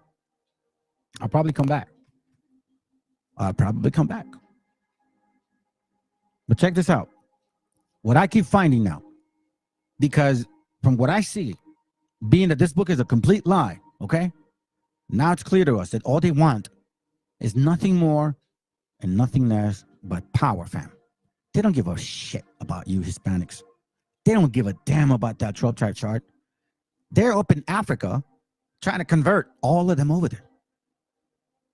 Speaker 8: I'll probably come back. But check this out. What I keep finding now, because from what I see, being that this book is a complete lie, okay? Now it's clear to us that all they want is nothing more and nothing less but power, fam. They don't give a shit about you Hispanics. They don't give a damn about that 12-tribe chart. They're up in Africa trying to convert all of them over there.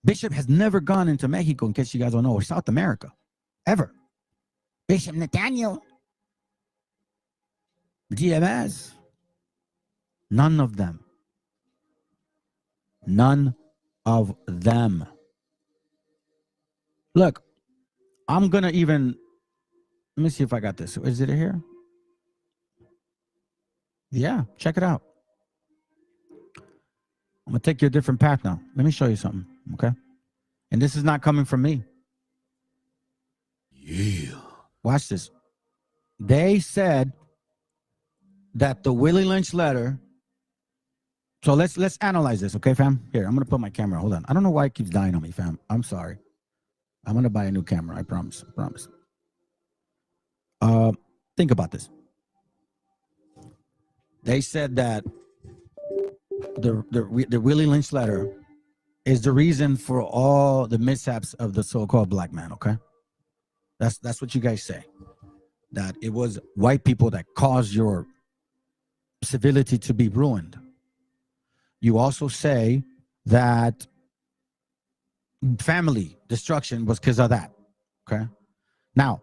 Speaker 8: Bishop has never gone into Mexico, in case you guys don't know, or South America, ever. Bishop Nathaniel, GMS, none of them. None of them. Look, I'm going to even, let me see if I got this. Is it here? Yeah, check it out. I'm going to take you a different path now. Let me show you something, okay? And this is not coming from me. Yeah. Watch this. They said that the Willie Lynch letter. So let's analyze this, okay, fam? Here, I'm going to put my camera. Hold on. I don't know why it keeps dying on me, fam. I'm sorry. I'm going to buy a new camera. I promise. I promise. Think about this. They said that the Willie Lynch letter is the reason for all the mishaps of the so-called black man, okay? That's what you guys say. That it was white people that caused your civility to be ruined. You also say that family destruction was because of that, okay? Now,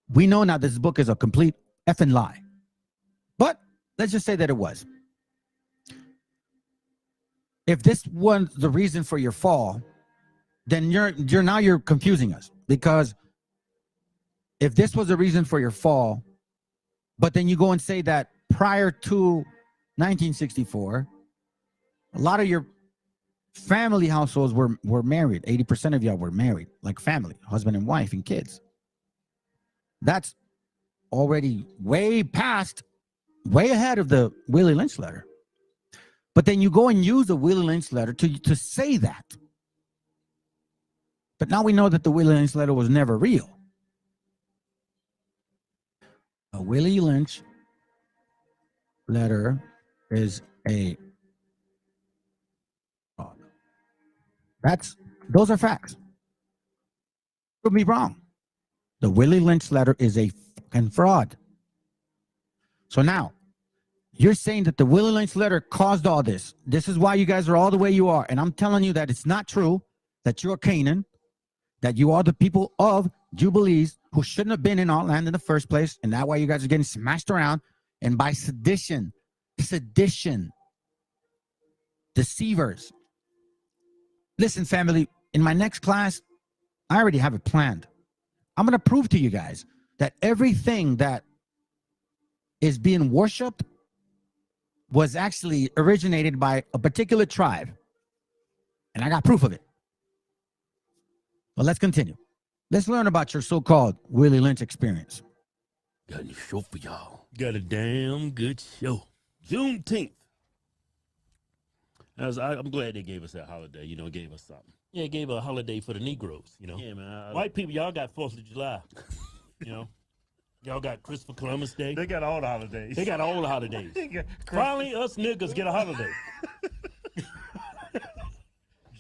Speaker 8: we know now this book is a complete effing lie. But let's just say that it was. If this was the reason for your fall, then you're confusing us, because if this was the reason for your fall, but then you go and say that prior to 1964, a lot of your family households were married. 80% of y'all were married, like family, husband and wife and kids. That's already way past, way ahead of the Willie Lynch letter. But then you go and use the Willie Lynch letter to say that. But now we know that the Willie Lynch letter was never real. A Willie Lynch letter is a fraud. Those are facts. Prove me wrong. The Willie Lynch letter is a fucking fraud. So now, you're saying that the Willie Lynch letter caused all this. This is why you guys are all the way you are. And I'm telling you that it's not true, that you're Canaan, that you are the people of Jubilees who shouldn't have been in our land in the first place. And that's why you guys are getting smashed around. And by sedition, deceivers. Listen, family, in my next class, I already have it planned. I'm going to prove to you guys that everything that is being worshipped was actually originated by a particular tribe. And I got proof of it. But let's continue. Let's learn about your so-called Willie Lynch experience.
Speaker 6: Got a new show for y'all. Got a damn good show. Juneteenth. I'm glad they gave us that holiday, gave us something. Yeah, gave a holiday for the Negroes, Yeah, man. White people, y'all got 4th of July, Y'all got Christopher Columbus Day.
Speaker 31: They got all the holidays.
Speaker 6: They got all the holidays. Finally, us niggas get a holiday.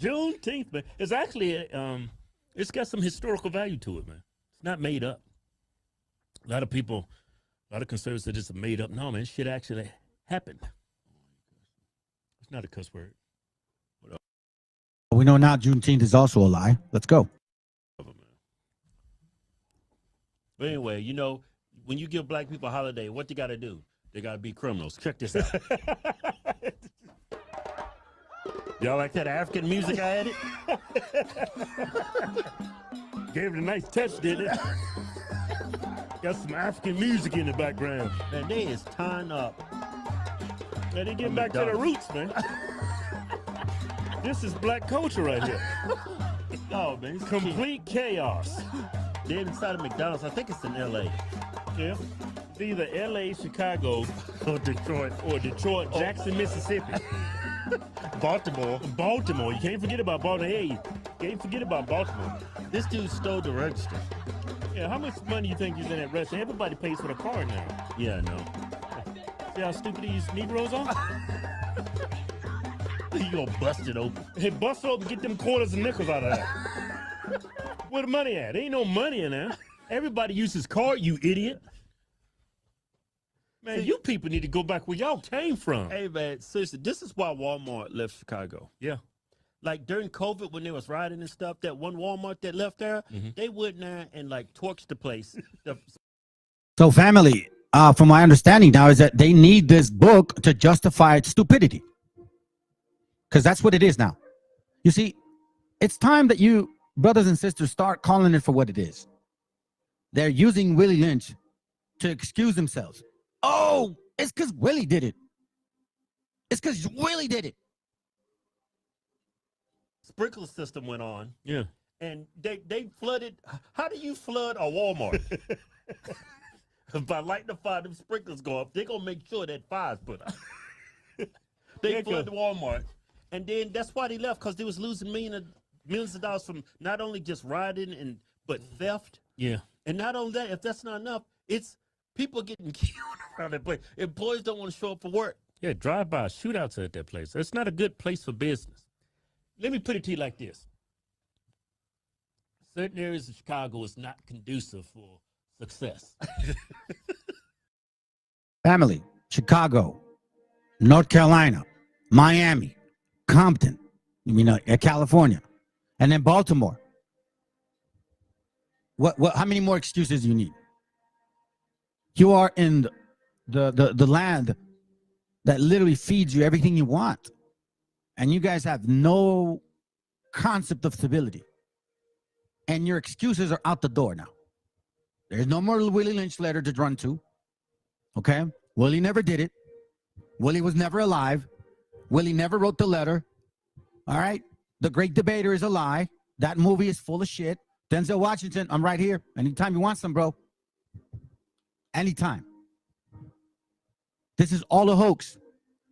Speaker 6: Juneteenth, man. It's actually, it's got some historical value to it, man. It's not made up. A lot of conservatives say it's made up. No, man, shit actually happened. It's not a cuss word.
Speaker 8: We know now Juneteenth is also a lie. Let's go.
Speaker 6: But anyway, when you give black people a holiday, what they got to do? They got to be criminals. Check this out. Y'all like that African music I added? Gave it a nice touch, didn't it? Got some African music in the background. Man, they is tying up. Man, they getting back to the roots, man. This is black culture right here. Oh, man. It's complete chaos. They're inside of McDonald's. I think it's in L.A. Yeah. It's either L.A., Chicago, or Detroit, Jackson, Mississippi. Baltimore. You can't forget about Baltimore. Hey, you can't forget about Baltimore. This dude stole the register. Yeah, how much money you think is in that register? Everybody pays for the car now. Yeah, I know. See how stupid these Negroes are? You gonna bust it open. Hey, bust it open, get them quarters and nickels out of there. Where the money at? There ain't no money in there. Everybody uses card, you idiot. Man, see, you people need to go back where y'all came from. Hey, man, seriously, this is why Walmart left Chicago. Yeah. Like during COVID when they was rioting and stuff, that one Walmart that left there, they went there and like torched the place.
Speaker 8: So family, from my understanding now is that they need this book to justify its stupidity. Because that's what it is now. You see, it's time that you, brothers and sisters, start calling it for what it is. They're using Willie Lynch to excuse themselves. Oh, it's because Willie did it. It's because Willie did it.
Speaker 6: Sprinkler system went on. Yeah. And they flooded. How do you flood a Walmart? By lighting the fire, them sprinklers go up. They're going to make sure that fire's put out. They flooded Walmart. And then that's why they left, because they was losing millions of dollars from not only just rioting, but theft. Yeah. And not only that, if that's not enough, it's people getting killed around that place. Employees don't want to show up for work. Yeah, drive-by shootouts at that place. It's not a good place for business. Let me put it to you like this. Certain areas of Chicago is not conducive for success.
Speaker 8: Family, Chicago, North Carolina, Miami, Compton, California, and then Baltimore. How many more excuses do you need? You are in the land that literally feeds you everything you want. And you guys have no concept of stability. And your excuses are out the door now. There's no more Willie Lynch letter to run to. Okay? Willie never did it. Willie was never alive. Willie never wrote the letter. All right? The Great Debater is a lie. That movie is full of shit. Denzel Washington, I'm right here. Anytime you want some, bro. Anytime. This is all a hoax.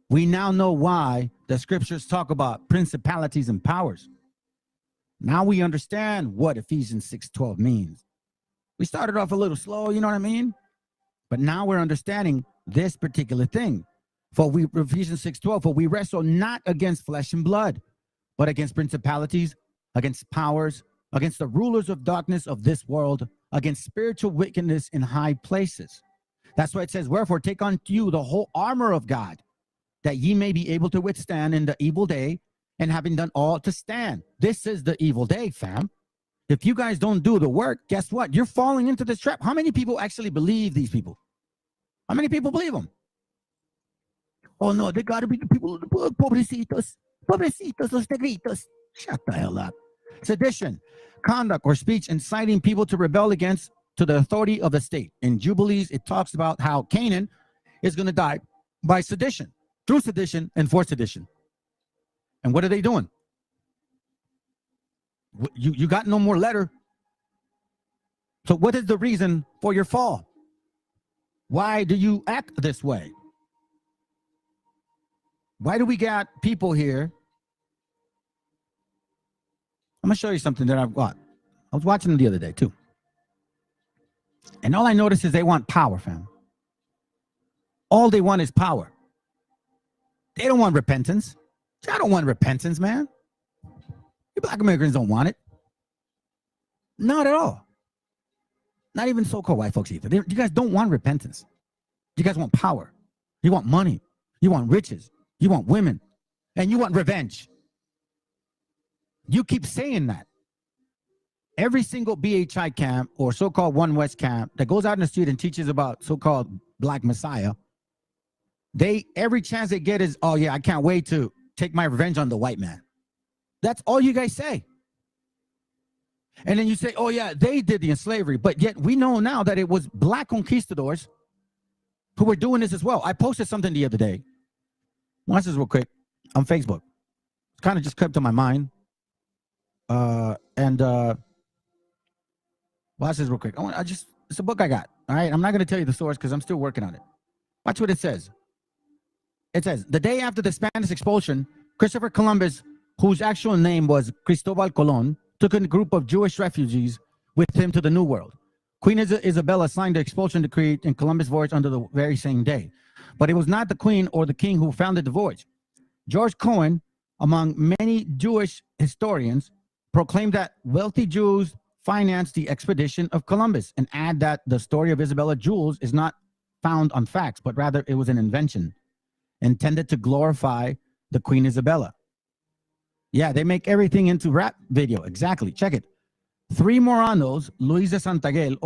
Speaker 8: We now know why the scriptures talk about principalities and powers. Now we understand what Ephesians 6:12 means. We started off a little slow, you know what I mean? But now we're understanding this particular thing. Ephesians 6:12, for we wrestle not against flesh and blood, but against principalities, against powers, against the rulers of darkness of this world, against spiritual wickedness in high places. That's why it says, wherefore take unto you the whole armor of God, that ye may be able to withstand in the evil day, and having done all to stand. This is the evil day, fam. If you guys don't do the work, guess what? You're falling into this trap. How many people actually believe these people? How many people believe them? Oh no, they gotta be the people of the book. Pobrecitos. Pobrecitos, los negritos. Shut the hell up. Sedition, conduct or speech inciting people to rebel against to the authority of the state. In Jubilees, it talks about how Canaan is going to die by sedition, through sedition and for sedition. And what are they doing? You got no more letter. So what is the reason for your fall? Why do you act this way? Why do we got people here? I'm going to show you something that I've got. I was watching them the other day too. And all I noticed is they want power, fam. All they want is power. They don't want repentance. I don't want repentance, man. You black Americans don't want it. Not at all. Not even so-called white folks either. You guys don't want repentance. You guys want power. You want money. You want riches. You want women. And you want revenge. You keep saying that. Every single BHI camp or so-called One West camp that goes out in the street and teaches about so-called Black Messiah, every chance they get is, oh yeah, I can't wait to take my revenge on the white man. That's all you guys say. And then you say, oh yeah, they did the slavery, but yet we know now that it was black conquistadors who were doing this as well. I posted something the other day. Watch this real quick on Facebook. It's kind of just kept to my mind. Watch this real quick. It's a book I got. All right. I'm not going to tell you the source because I'm still working on it. Watch what it says. It says, the day after the Spanish expulsion, Christopher Columbus, whose actual name was Cristobal Colon, took a group of Jewish refugees with him to the New World. Queen Isabella signed the expulsion decree in Columbus' voyage under the very same day. But it was not the queen or the king who founded the voyage. George Cohen, among many Jewish historians, proclaimed that wealthy Jews financed the expedition of Columbus and add that the story of Isabella Jules is not found on facts, but rather it was an invention intended to glorify the Queen Isabella. Yeah, they make everything into rap video. Exactly. Check it. 3 Moranos, Luis de Santagel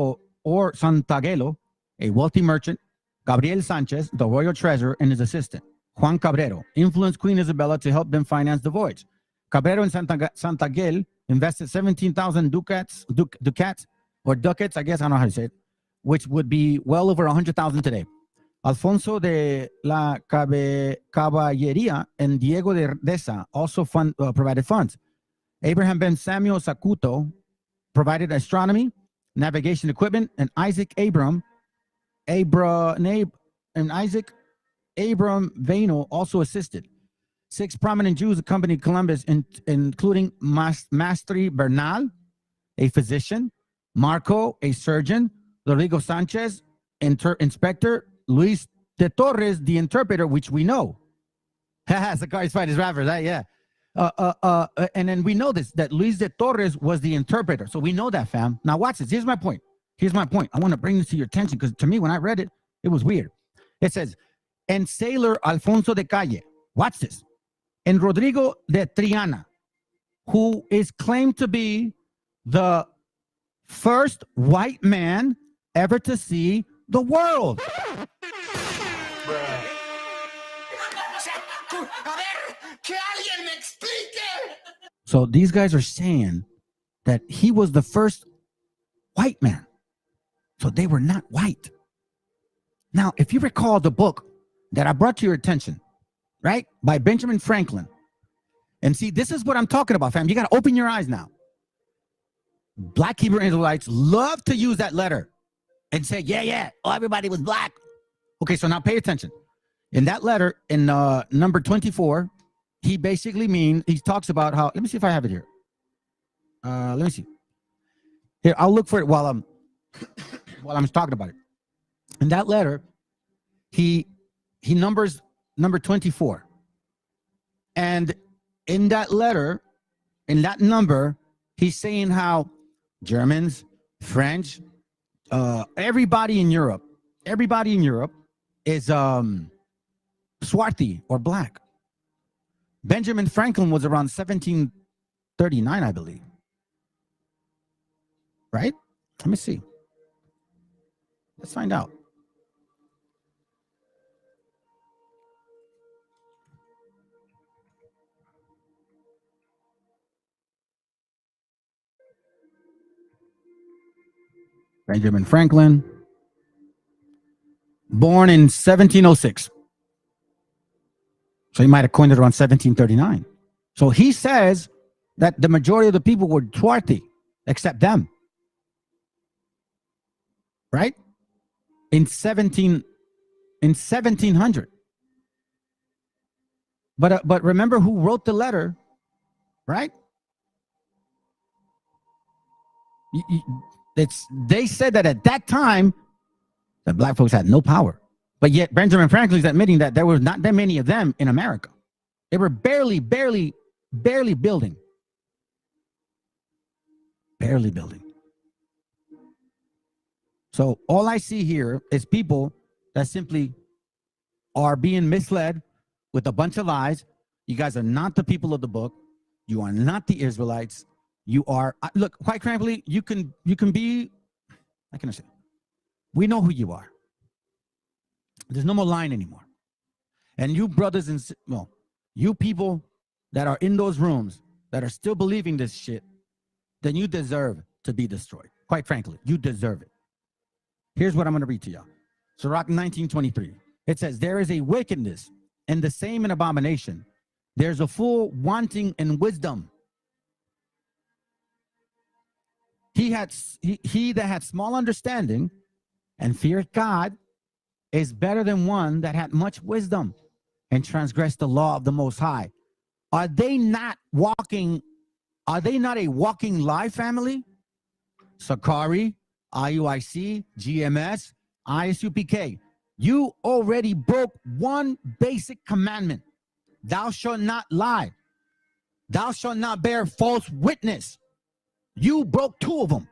Speaker 8: or Santagelo, a wealthy merchant, Gabriel Sanchez, the royal treasurer, and his assistant, Juan Cabrero, influenced Queen Isabella to help them finance the voyage. Cabrero and Santagel invested 17,000 ducats, or ducats, I guess, I don't know how to say it, which would be well over 100,000 today. Alfonso de la Caballeria and Diego de Deza also provided funds. Abraham Ben Samuel Sacuto provided astronomy, navigation equipment, and Isaac Abram Vano also assisted. 6 prominent Jews accompanied Columbus, including Mastri Bernal, a physician, Marco, a surgeon, Rodrigo Sanchez, inspector, Luis de Torres, the interpreter, which we know. Sakari's fight his rappers, right? Yeah. And then we know this, that Luis de Torres was the interpreter. So we know that, fam. Now watch this. Here's my point. I want to bring this to your attention because to me, when I read it, it was weird. It says, and sailor Alfonso de Calle, watch this, and Rodrigo de Triana, who is claimed to be the first white man ever to see the world. So these guys are saying that he was the first white man. So they were not white. Now, if you recall the book that I brought to your attention, right, by Benjamin Franklin, and see, this is what I'm talking about, fam. You got to open your eyes now. Black Hebrew Israelites love to use that letter and say, yeah, oh, everybody was black. Okay, so now pay attention. In that letter, in number 24, he basically he talks about how, let me see if I have it here. Let me see. Here, I'll look for it while I'm talking about it. In that letter, he numbers number 24. And in that letter, in that number, he's saying how Germans, French, everybody in Europe is swarthy or black. Benjamin Franklin was around 1739, I believe. Right? Let me see. Let's find out. Benjamin Franklin, born in 1706. So he might have coined it around 1739. So he says that the majority of the people were swarthy, except them. Right? In 1700. But remember who wrote the letter, right? They said that at that time, that black folks had no power. But yet Benjamin Franklin is admitting that there were not that many of them in America. They were barely building. Barely building. So all I see here is people that simply are being misled with a bunch of lies. You guys are not the people of the book. You are not the Israelites. You are, look, quite frankly, you can be, how can I say? We know who you are. There's no more lying anymore. And you brothers and, well, you people that are in those rooms that are still believing this shit, then you deserve to be destroyed. Quite frankly, you deserve it. Here's what I'm going to read to y'all. Sirach 19:23. It says, there is a wickedness and the same an abomination. There's a fool wanting in wisdom. He that had small understanding and feared God is better than one that had much wisdom and transgressed the law of the Most High. Are they not a walking lie, family? Sakari, IUIC, GMS, ISUPK. You already broke one basic commandment. Thou shalt not lie. Thou shalt not bear false witness. You broke two of them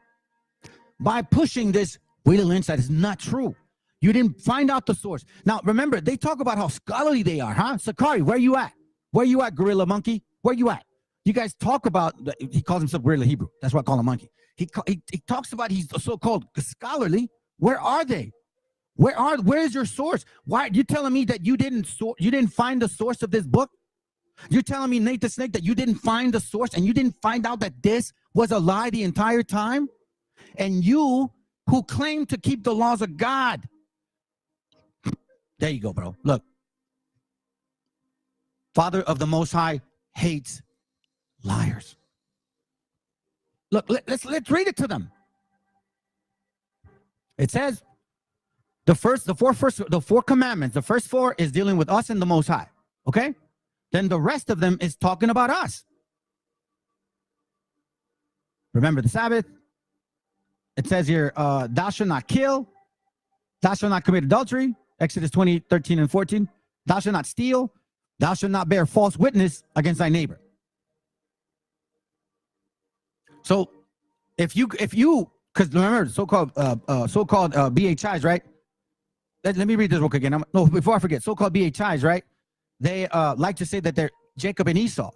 Speaker 8: by pushing this little insight is not true. You didn't find out the source. Now, remember, they talk about how scholarly they are, huh? Sakari, where you at? Where you at, Gorilla Monkey? Where you at? You guys talk about, he calls himself Gorilla Hebrew. That's why I call him Monkey. He talks about he's so-called scholarly. Where are they? Where is your source? Why you telling me that you didn't find the source of this book? You're telling me, Nate the Snake, that you didn't find the source and you didn't find out that this was a lie the entire time? And you who claim to keep the laws of God. There you go, bro. Look. Father of the Most High hates liars. Look, let's read it to them. It says the four commandments, the first four is dealing with us and the Most High. Okay? Then the rest of them is talking about us. Remember the Sabbath. It says here, thou shalt not kill. Thou shalt not commit adultery. Exodus 20:13 and 14. Thou shalt not steal. Thou shalt not bear false witness against thy neighbor. So if you, because remember, so-called BHIs, right? Let me read this real quick again. No, before I forget, so-called BHIs, right? They like to say that they're Jacob and Esau.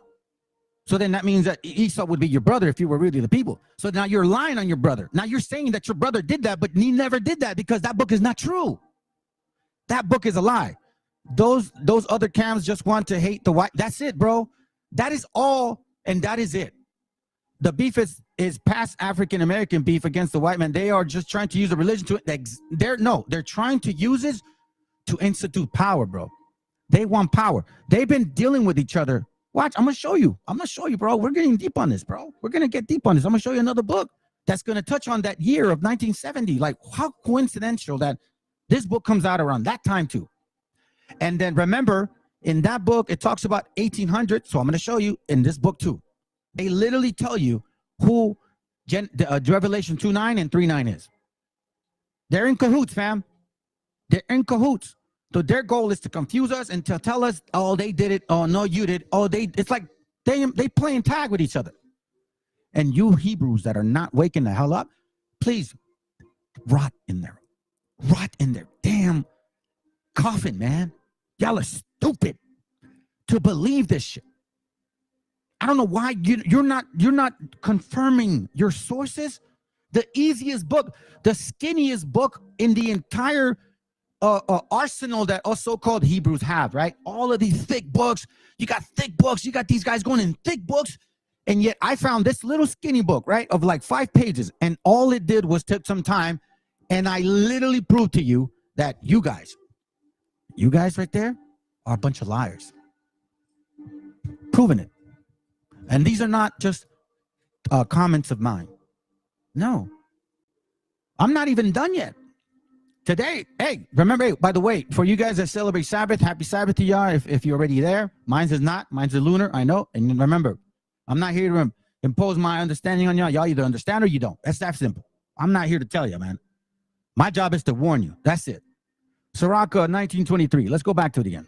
Speaker 8: So then that means that Esau would be your brother if you were really the people. So now you're lying on your brother. Now you're saying that your brother did that, but he never did that because that book is not true. That book is a lie. Those other cams just want to hate the white. That's it, bro. That is all, and that is it. The beef is past African American beef against the white man. They are just trying to use a religion to they're trying to use it to institute power, bro. They want power. They've been dealing with each other. Watch, I'm gonna show you, bro. We're getting deep on this, bro. We're gonna get deep on this. I'm gonna show you another book that's gonna touch on that year of 1970. Like, how coincidental that this book comes out around that time too. And then remember, in that book, it talks about 1800. So I'm gonna show you in this book too. They literally tell you who Revelation 2:9 and 3:9 is. They're in cahoots, fam. They're in cahoots. So their goal is to confuse us and to tell us, oh, they did it. Oh, no, you did. Oh, it's like they playing tag with each other. And you Hebrews that are not waking the hell up, please rot in there. Rot in their damn coffin, man. Y'all are stupid to believe this shit. I don't know why you're not confirming your sources. The easiest book, the skinniest book in the entire arsenal that us so-called Hebrews have, right? All of these thick books. You got thick books. You got these guys going in thick books. And yet I found this little skinny book, right, of like 5 pages. And all it did was take some time. And I literally proved to you that you guys right there are a bunch of liars. Proving it. And these are not just comments of mine. No. I'm not even done yet. Today, hey, remember, hey, by the way, for you guys that celebrate Sabbath, happy Sabbath to y'all if you're already there. Mine's is not. Mine's is lunar, I know. And remember, I'm not here to impose my understanding on y'all. Y'all either understand or you don't. That's that simple. I'm not here to tell you, man. My job is to warn you. That's it. Sirach 19:23. Let's go back to it again.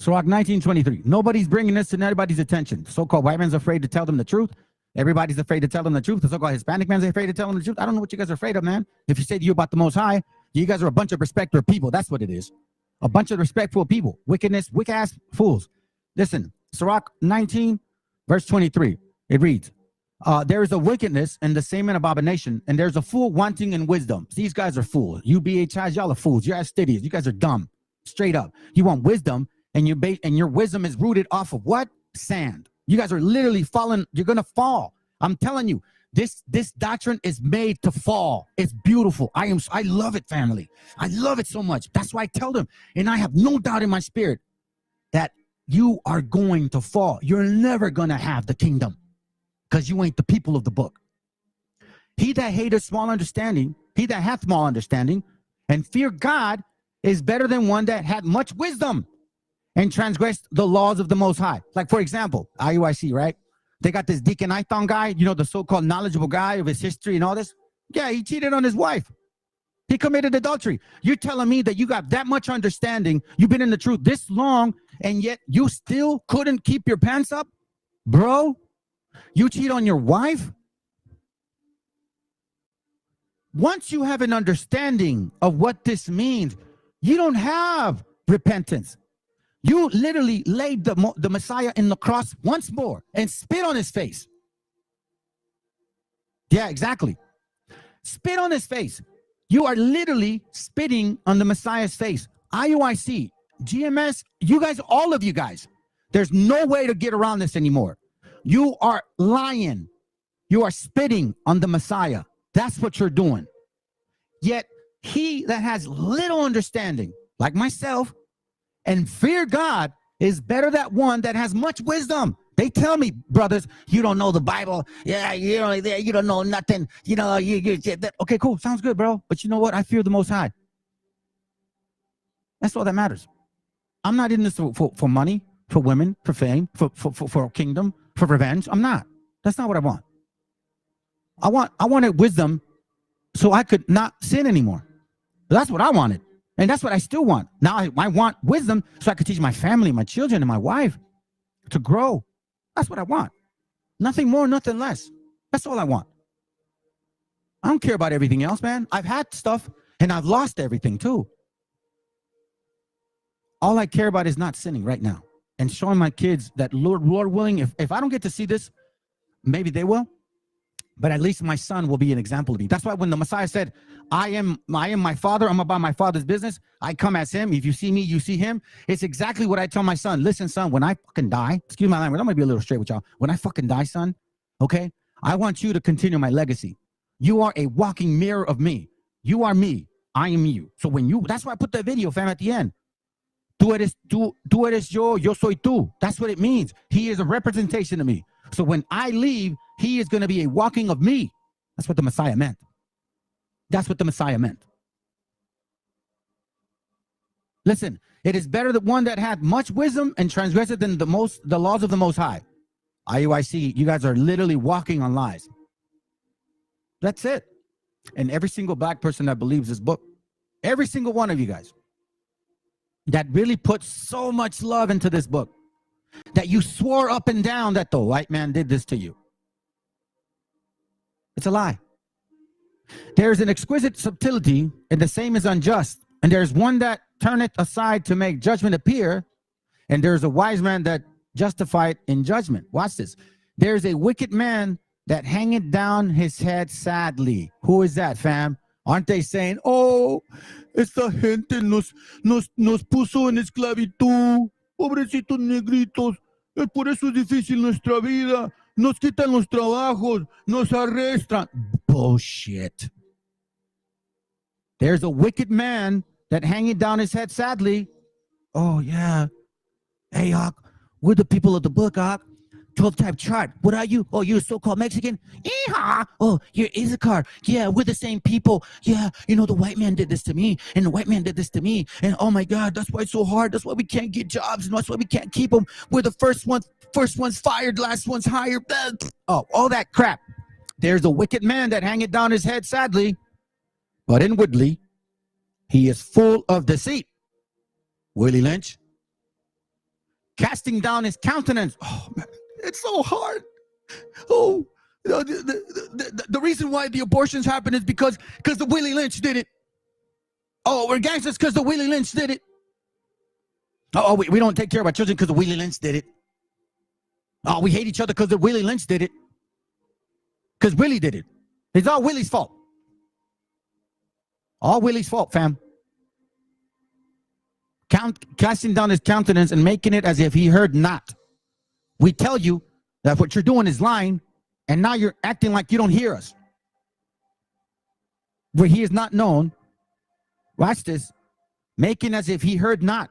Speaker 8: Sirach 19:23. Nobody's bringing this to anybody's attention. The so-called white man's afraid to tell them the truth. Everybody's afraid to tell them the truth. The so-called Hispanic man's afraid to tell them the truth. I don't know what you guys are afraid of, man. If you say to you about the Most High, you guys are a bunch of respectful people. That's what it is. A bunch of respectful people. Wickedness, wick-ass fools. Listen, Sirach 19, verse 23. It reads, there is a wickedness and the same an abomination, and there's a fool wanting in wisdom. These guys are fools. You BHIs, y'all are fools. You're astidious. You guys are dumb. Straight up. You want wisdom, and your wisdom is rooted off of what? Sand. You guys are literally falling. You're gonna fall. I'm telling you, this doctrine is made to fall. It's beautiful. I love it, family. I love it so much. That's why I tell them, and I have no doubt in my spirit that you are going to fall. You're never gonna have the kingdom because you ain't the people of the book. He that hateth small understanding, he that hath small understanding, and fear God is better than one that had much wisdom and transgressed the laws of the Most High. Like, for example, IUIC, right? They got this Deacon Ithon guy, you know, the so-called knowledgeable guy of his history and all this. Yeah, he cheated on his wife. He committed adultery. You're telling me that you got that much understanding, you've been in the truth this long, and yet you still couldn't keep your pants up? Bro, you cheat on your wife? Once you have an understanding of what this means, you don't have repentance. You literally laid the Messiah in the cross once more and spit on his face. Yeah, exactly. Spit on his face. You are literally spitting on the Messiah's face. IUIC, GMS, you guys, all of you guys, there's no way to get around this anymore. You are lying. You are spitting on the Messiah. That's what you're doing. Yet he that has little understanding, like myself, and fear God is better than one that has much wisdom. They tell me, brothers, you don't know the Bible. Yeah, you don't know nothing. You know, okay, cool. Sounds good, bro. But you know what? I fear the Most High. That's all that matters. I'm not in this for money, for women, for fame, for a kingdom, for revenge. I'm not. That's not what I want. I wanted wisdom so I could not sin anymore. That's what I wanted. And that's what I still want. Now I want wisdom so I could teach my family, my children, and my wife to grow. That's what I want. Nothing more, nothing less. That's all I want. I don't care about everything else, man. I've had stuff and I've lost everything too. All I care about is not sinning right now and showing my kids that Lord willing, if I don't get to see this, maybe they will. But at least my son will be an example of me. That's why when the Messiah said, I am my father, I'm about my father's business, I come as him. If you see me, you see him. It's exactly what I tell my son. Listen, son, when I fucking die, excuse my language, I'm gonna be a little straight with y'all. When I fucking die, son, okay, I want you to continue my legacy. You are a walking mirror of me. You are me. I am you. So when you, that's why I put that video, fam, at the end. Tú eres yo, yo soy tú. That's what it means. He is a representation of me. So when I leave, he is going to be a walking of me. That's what the Messiah meant. That's what the Messiah meant. Listen, it is better that one that had much wisdom and transgressed than the laws of the Most High. IUIC, you guys are literally walking on lies. That's it. And every single black person that believes this book, every single one of you guys that really puts so much love into this book, that you swore up and down that the white man did this to you. It's a lie. There's an exquisite subtlety, and the same is unjust. And there's one that turneth aside to make judgment appear, and there's a wise man that justified in judgment. Watch this. There's a wicked man that hangeth down his head sadly. Who is that, fam? Aren't they saying, oh, esta gente nos puso en esclavitud, pobrecitos negritos, por eso es difícil nuestra vida, nos quitan los trabajos, nos arrestan. Bullshit. There's a wicked man that hanging down his head sadly. Oh, yeah. Hey, Hawk, we're the people of the book, Hawk. 12-type chart. What are you? Oh, you're a so-called Mexican? Yeehaw. Oh, you're Issachar. Yeah, we're the same people. Yeah, you know, the white man did this to me, and the white man did this to me. And oh my God, that's why it's so hard. That's why we can't get jobs, and that's why we can't keep them. We're the first ones fired, last ones hired. Oh, all that crap. There's a wicked man that hangeth down his head sadly, but inwardly he is full of deceit. Willie Lynch. Casting down his countenance. Oh, man. It's so hard. Oh, the reason why the abortions happen is because the Willie Lynch did it. Oh, we're gangsters because the Willie Lynch did it. Oh, we don't take care of our children because the Willie Lynch did it. Oh, we hate each other because the Willie Lynch did it. Because Willie did it. It's all Willie's fault. All Willie's fault, fam. casting down his countenance and making it as if he heard not. We tell you that what you're doing is lying, and now you're acting like you don't hear us. Where he is not known, watch this, making as if he heard not,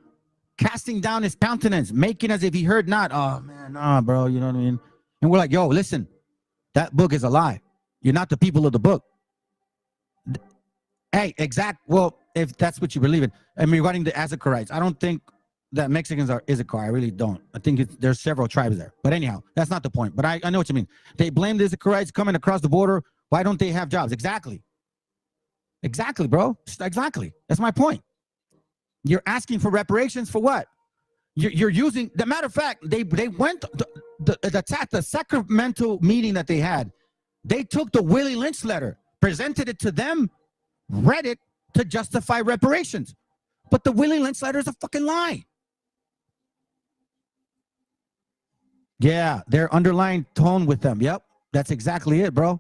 Speaker 8: casting down his countenance, making as if he heard not. Oh man, nah, bro, you know what I mean? And we're like, yo, listen, that book is a lie. You're not the people of the book. Hey, well, if that's what you believe in. I mean, regarding the Azekarites, I don't think that Mexicans are Issachar. I really don't. I think there's several tribes there. But anyhow, that's not the point. But I know what you mean. They blame the Issacharites coming across the border. Why don't they have jobs? Exactly. Exactly, bro. Exactly. That's my point. You're asking for reparations for what? You're using, the matter of fact, they went, the Sacramento meeting that they had, they took the Willie Lynch letter, presented it to them, read it to justify reparations. But the Willie Lynch letter is a fucking lie. Yeah, their underlying tone with them. Yep, that's exactly it, bro.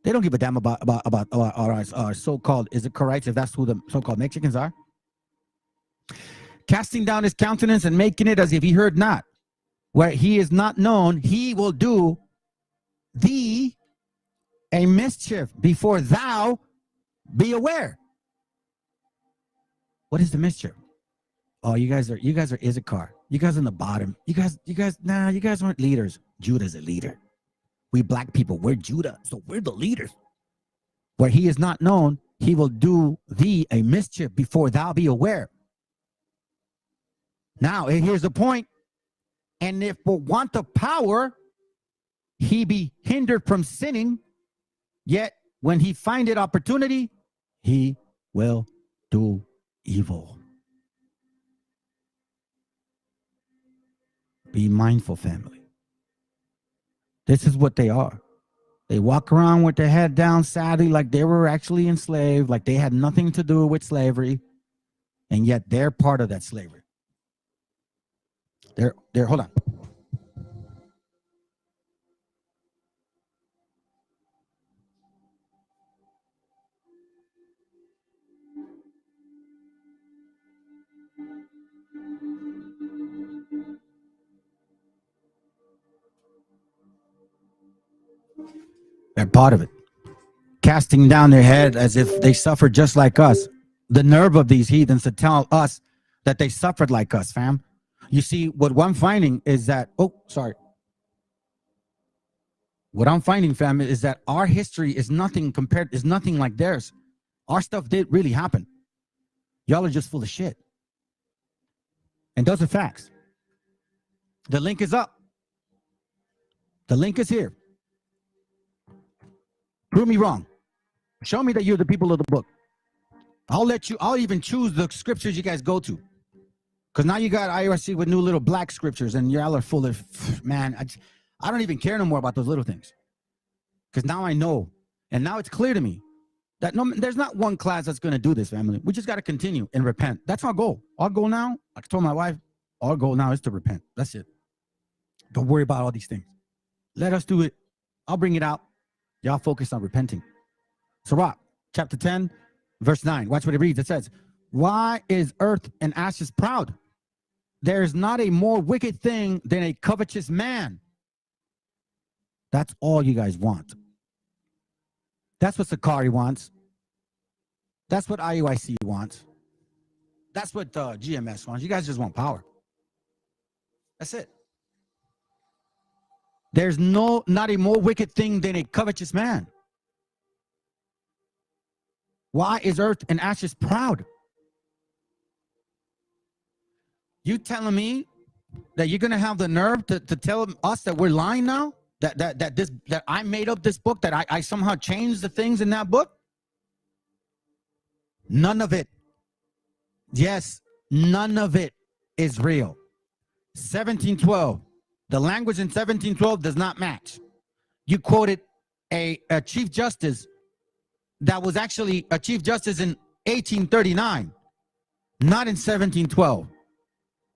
Speaker 8: They don't give a damn about our so-called Issacharites, if that's who the so-called Mexicans are. Casting down his countenance and making it as if he heard not. Where he is not known, he will do thee a mischief before thou be aware. What is the mischief? Oh, you guys are Issachar. You guys on the bottom. You guys aren't leaders. Judah's a leader. We black people, we're Judah, so we're the leaders. Where he is not known, he will do thee a mischief before thou be aware. Now, here's the point. And if for want of power, he be hindered from sinning, yet when he findeth opportunity, he will do evil. Be mindful, family. This is what they are. They walk around with their head down sadly like they were actually enslaved, like they had nothing to do with slavery, and yet they're part of that slavery. They're hold on. They're part of it. Casting down their head as if they suffered just like us. The nerve of these heathens to tell us that they suffered like us, fam. You see, what I'm finding is that, what I'm finding, fam, is that our history is nothing like theirs. Our stuff did really happen. Y'all are just full of shit. And those are facts. The link is up. The link is here. Prove me wrong. Show me that you're the people of the book. I'll even choose the scriptures you guys go to. Because now you got IRC with new little black scriptures and y'all are full of, man, I don't even care no more about those little things. Because now I know. And now it's clear to me that there's not one class that's going to do this, family. We just got to continue and repent. That's our goal. Our goal now, I told my wife, our goal now is to repent. That's it. Don't worry about all these things. Let us do it. I'll bring it out. Y'all focus on repenting. Sirach, chapter 10, verse 9. Watch what it reads. It says, why is earth and ashes proud? There is not a more wicked thing than a covetous man. That's all you guys want. That's what Sakari wants. That's what IUIC wants. That's what GMS wants. You guys just want power. That's it. There's not a more wicked thing than a covetous man. Why is earth and ashes proud? You telling me that you're gonna have the nerve to tell us that we're lying now? That I made up this book, that I somehow changed the things in that book? None of it. Yes, none of it is real. 1712. The language in 1712 does not match. You quoted a chief justice that was actually a chief justice in 1839, not in 1712.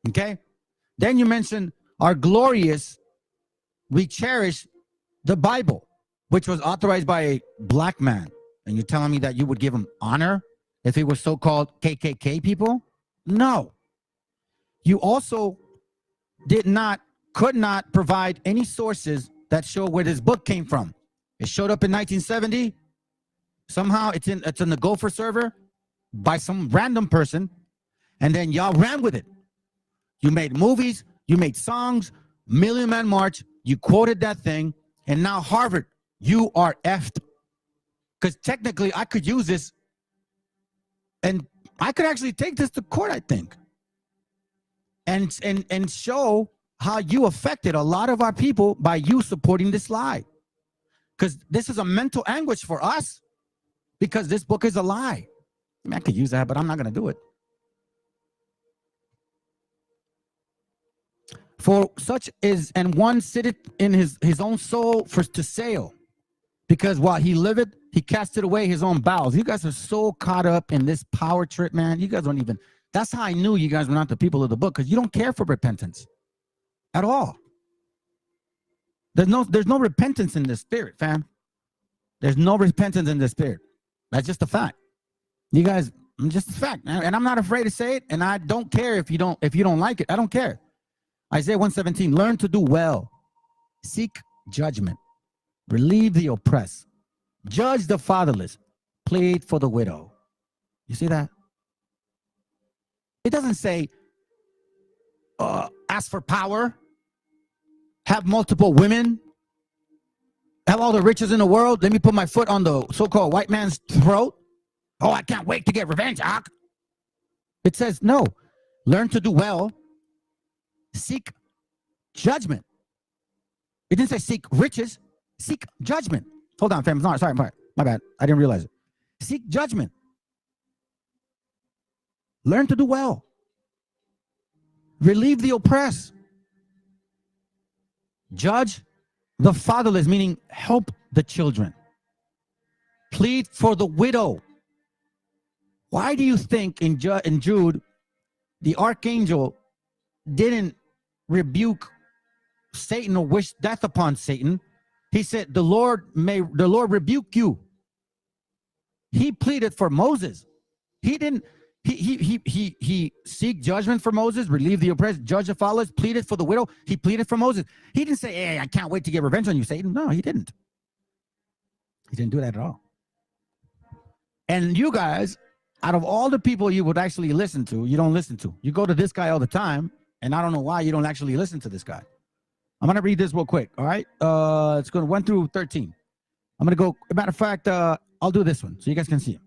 Speaker 8: Okay? Then you mentioned our glorious, we cherish the Bible, which was authorized by a black man. And you're telling me that you would give him honor if it was so-called KKK people? No, You also could not provide any sources that show where this book came from. It showed up in 1970. Somehow it's in the Gopher server by some random person, and then y'all ran with it. You made movies, you made songs, Million Man March, you quoted that thing, and now Harvard, you are effed. Because technically I could use this, and I could actually take this to court, I think, and show how you affected a lot of our people by you supporting this lie. Because this is a mental anguish for us, because this book is a lie. I mean, I could use that, but I'm not going to do it. For such is, and one sitteth in his own soul for to sail, because while he liveth, he casted away his own bowels. You guys are so caught up in this power trip, man. You guys don't even, that's how I knew you guys were not the people of the book, because you don't care for repentance at all. There's no repentance in the spirit, fam. There's no repentance in the spirit. That's just a fact. You guys, just a fact. And I'm not afraid to say it, and I don't care if you don't like it. I don't care. Isaiah 1:17, learn to do well, seek judgment, relieve the oppressed, judge the fatherless, plead for the widow. You see that? It doesn't say ask for power, have multiple women, have all the riches in the world. Let me put my foot on the so-called white man's throat. Oh, I can't wait to get revenge, Ak. It says no, learn to do well, seek judgment. It didn't say seek riches, seek judgment. Hold on, fam. Sorry, my bad. I didn't realize it. Seek judgment. Learn to do well. Relieve the oppressed. Judge the fatherless, meaning help the children. Plead for the widow. Why do you think in Jude, the archangel didn't rebuke Satan or wish death upon Satan? He said, the Lord rebuke you. He pleaded for Moses. He didn't, he seek judgment for Moses, relieve the oppressed, judge the fatherless, pleaded for the widow. He pleaded for Moses. He didn't say, hey, I can't wait to get revenge on you, Satan. No, he didn't. He didn't do that at all. And you guys, out of all the people you would actually listen to, you don't listen to. You go to this guy all the time, and I don't know why you don't actually listen to this guy. I'm going to read this real quick, all right? It's going to 1 through 13. I'm going to go, matter of fact, I'll do this one so you guys can see it.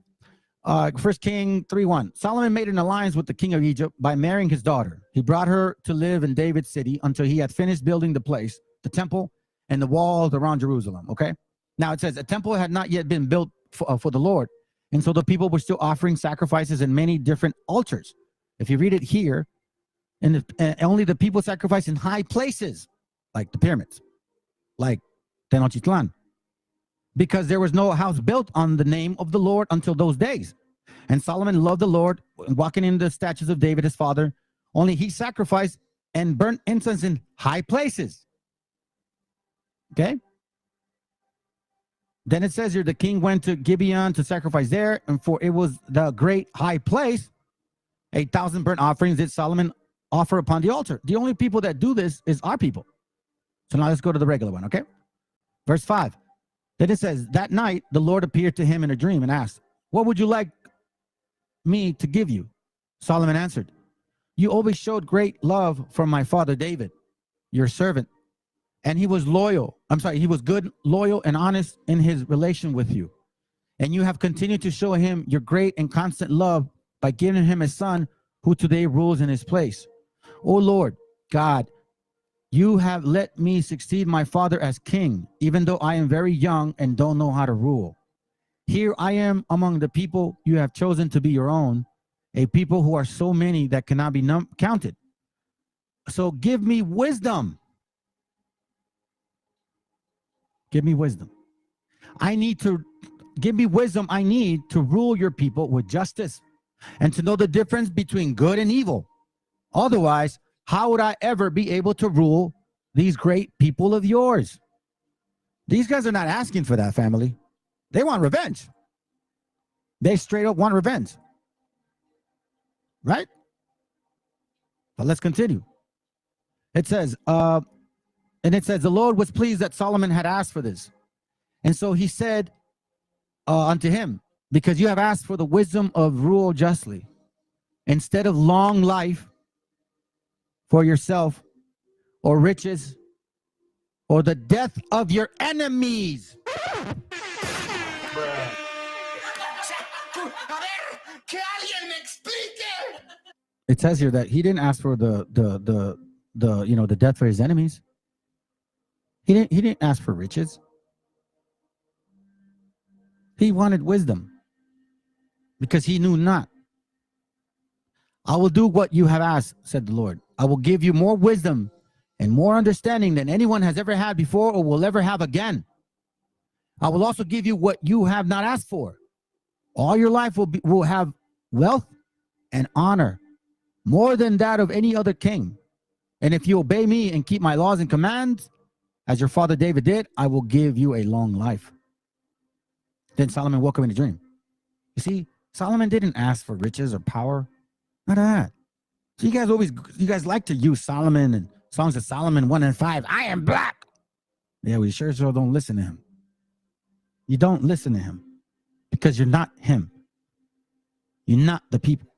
Speaker 8: 1 King 3:1. Solomon made an alliance with the king of Egypt by marrying his daughter. He brought her to live in David's city until he had finished building the place, the temple, and the walls around Jerusalem, okay? Now it says a temple had not yet been built for the Lord, and so the people were still offering sacrifices in many different altars. If you read it here, and only the people sacrificed in high places, like the pyramids, like Tenochtitlan, because there was no house built on the name of the Lord until those days. And Solomon loved the Lord, walking in the statutes of David, his father. Only he sacrificed and burnt incense in high places. Okay? Then it says here, the king went to Gibeon to sacrifice there, and for it was the great high place, 8,000 burnt offerings did Solomon offer upon the altar. The only people that do this is our people. So now let's go to the regular one, okay? Verse 5. Then it says, that night the Lord appeared to him in a dream and asked, what would you like me to give you? Solomon answered, you always showed great love for my father David, your servant, and he was loyal. He was good, loyal, and honest in his relation with you. And you have continued to show him your great and constant love by giving him a son who today rules in his place. O Lord God, you have let me succeed my father as king, even though I am very young and don't know how to rule. Here I am among the people you have chosen to be your own, a people who are so many that cannot be counted. So give me wisdom. Give me wisdom. Give me wisdom I need to rule your people with justice and to know the difference between good and evil. Otherwise, how would I ever be able to rule these great people of yours? These guys are not asking for that, family. They want revenge. They straight up want revenge. Right? But let's continue. It says, the Lord was pleased that Solomon had asked for this. And so he said unto him, because you have asked for the wisdom of rule justly, instead of long life for yourself, or riches, or the death of your enemies. It says here that he didn't ask for the death for his enemies. He didn't ask for riches. He wanted wisdom because he knew not. I will do what you have asked, said the Lord. I will give you more wisdom and more understanding than anyone has ever had before or will ever have again. I will also give you what you have not asked for. All your life will have wealth and honor, more than that of any other king. And if you obey me and keep my laws and commands, as your father David did, I will give you a long life. Then Solomon woke up in a dream. You see, Solomon didn't ask for riches or power. None of that. So you guys like to use Solomon and Songs of Solomon 1 and 5. I am black. Yeah, we sure don't listen to him. You don't listen to him because you're not him. You're not the people.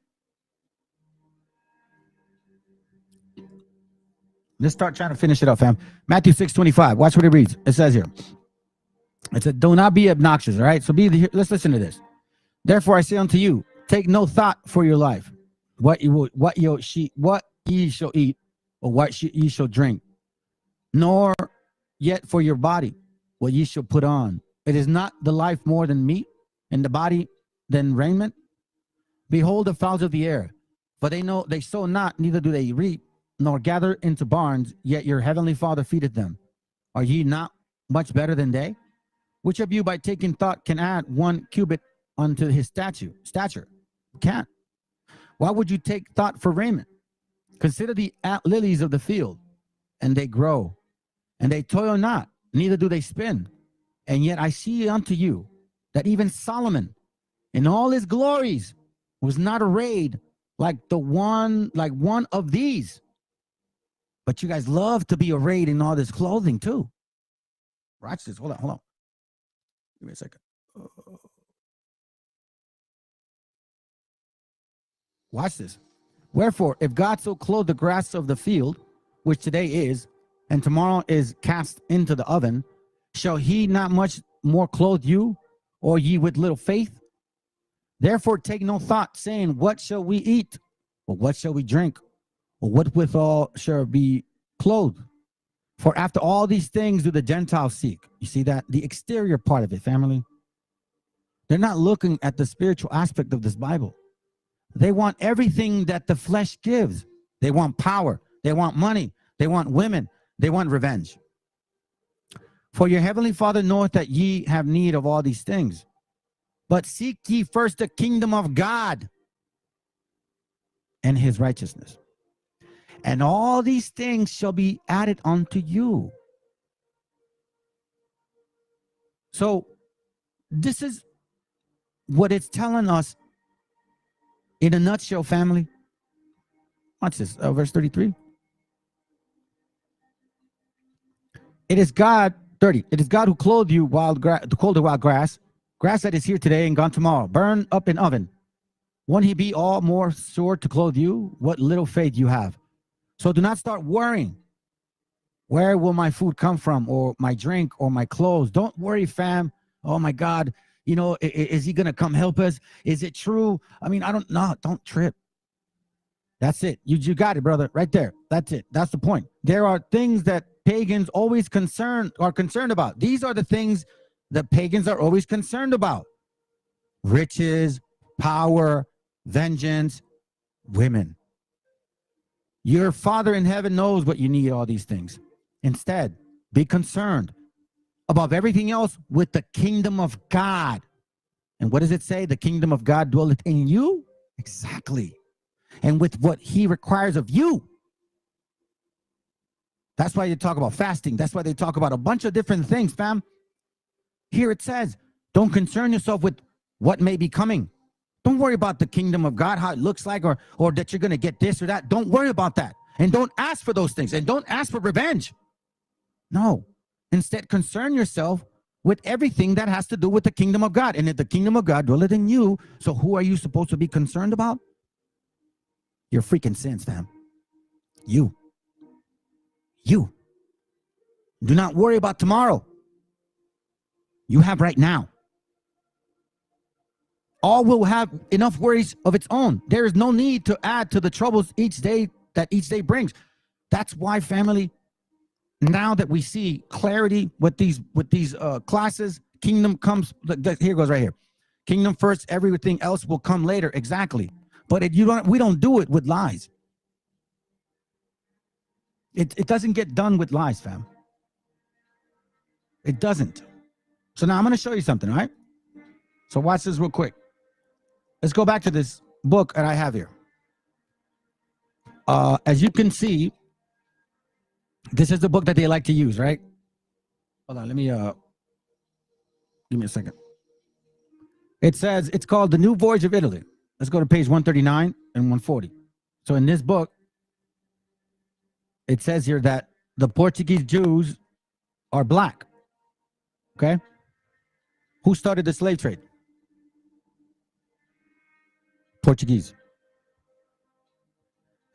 Speaker 8: Let's start trying to finish it up, fam. Matthew 6:25. Watch what it reads. It says here. It said, do not be obnoxious, all right? So let's listen to this. Therefore I say unto you, take no thought for your life, what ye shall eat, or what ye shall drink, nor yet for your body, what ye shall put on. It is not the life more than meat, and the body than raiment? Behold the fowls of the air, for they sow not, neither do they reap, nor gather into barns, yet your heavenly Father feedeth them. Are ye not much better than they? Which of you by taking thought can add 1 cubit unto his stature? Can't. Why would you take thought for raiment? Consider the lilies of the field, and they grow, and they toil not, neither do they spin. And yet I see unto you that even Solomon in all his glories was not arrayed like one of these. But you guys love to be arrayed in all this clothing too. Watch this. Hold on. Give me a second. Watch this. Wherefore, if God so clothe the grass of the field, which today is, and tomorrow is cast into the oven, shall he not much more clothe you, or ye with little faith? Therefore take no thought, saying, what shall we eat? Or what shall we drink? Or what withal shall be clothed? For after all these things do the Gentiles seek. You see that? The exterior part of it, family. They're not looking at the spiritual aspect of this Bible. They want everything that the flesh gives. They want power. They want money. They want women. They want revenge. For your heavenly Father knoweth that ye have need of all these things. But seek ye first the kingdom of God and his righteousness, and all these things shall be added unto you. So this is what it's telling us in a nutshell, family. Watch this, verse 33. It is God, 30. It is God who clothed you wild grass that is here today and gone tomorrow, burn up in oven. Won't he be all more sure to clothe you? What little faith you have. So do not start worrying. Where will my food come from, or my drink, or my clothes? Don't worry, fam. Oh my God. You know, is he going to come help us? Is it true? I mean, don't trip. That's it. You got it, brother, right there. That's it. That's the point. There are things that pagans always are concerned about. These are the things that pagans are always concerned about. Riches, power, vengeance, women. Your Father in heaven knows what you need, all these things. Instead, be concerned above everything else with the kingdom of God. And what does it say? The kingdom of God dwelleth in you? Exactly. And with what he requires of you. That's why you talk about fasting. That's why they talk about a bunch of different things, fam. Here it says, don't concern yourself with what may be coming. Don't worry about the kingdom of God, how it looks like, or that you're going to get this or that. Don't worry about that. And don't ask for those things. And don't ask for revenge. No. Instead, concern yourself with everything that has to do with the kingdom of God. And if the kingdom of God dwelleth in you, so who are you supposed to be concerned about? Your freaking sins, fam. You. You. Do not worry about tomorrow. You have right now. All will have enough worries of its own. There is no need to add to the troubles each day that each day brings. That's why, family, now that we see clarity with these classes, kingdom comes. Here goes right here. Kingdom first, everything else will come later. Exactly. But we don't do it with lies. It doesn't get done with lies, fam. It doesn't. So now I'm going to show you something, all right? So watch this real quick. Let's go back to this book that I have here. As you can see, this is the book that they like to use, right? Hold on, let me give me a second. It says it's called The New Voyage of Italy. Let's go to page 139 and 140. So in this book, it says here that the Portuguese Jews are black. Okay? Who started the slave trade? Portuguese.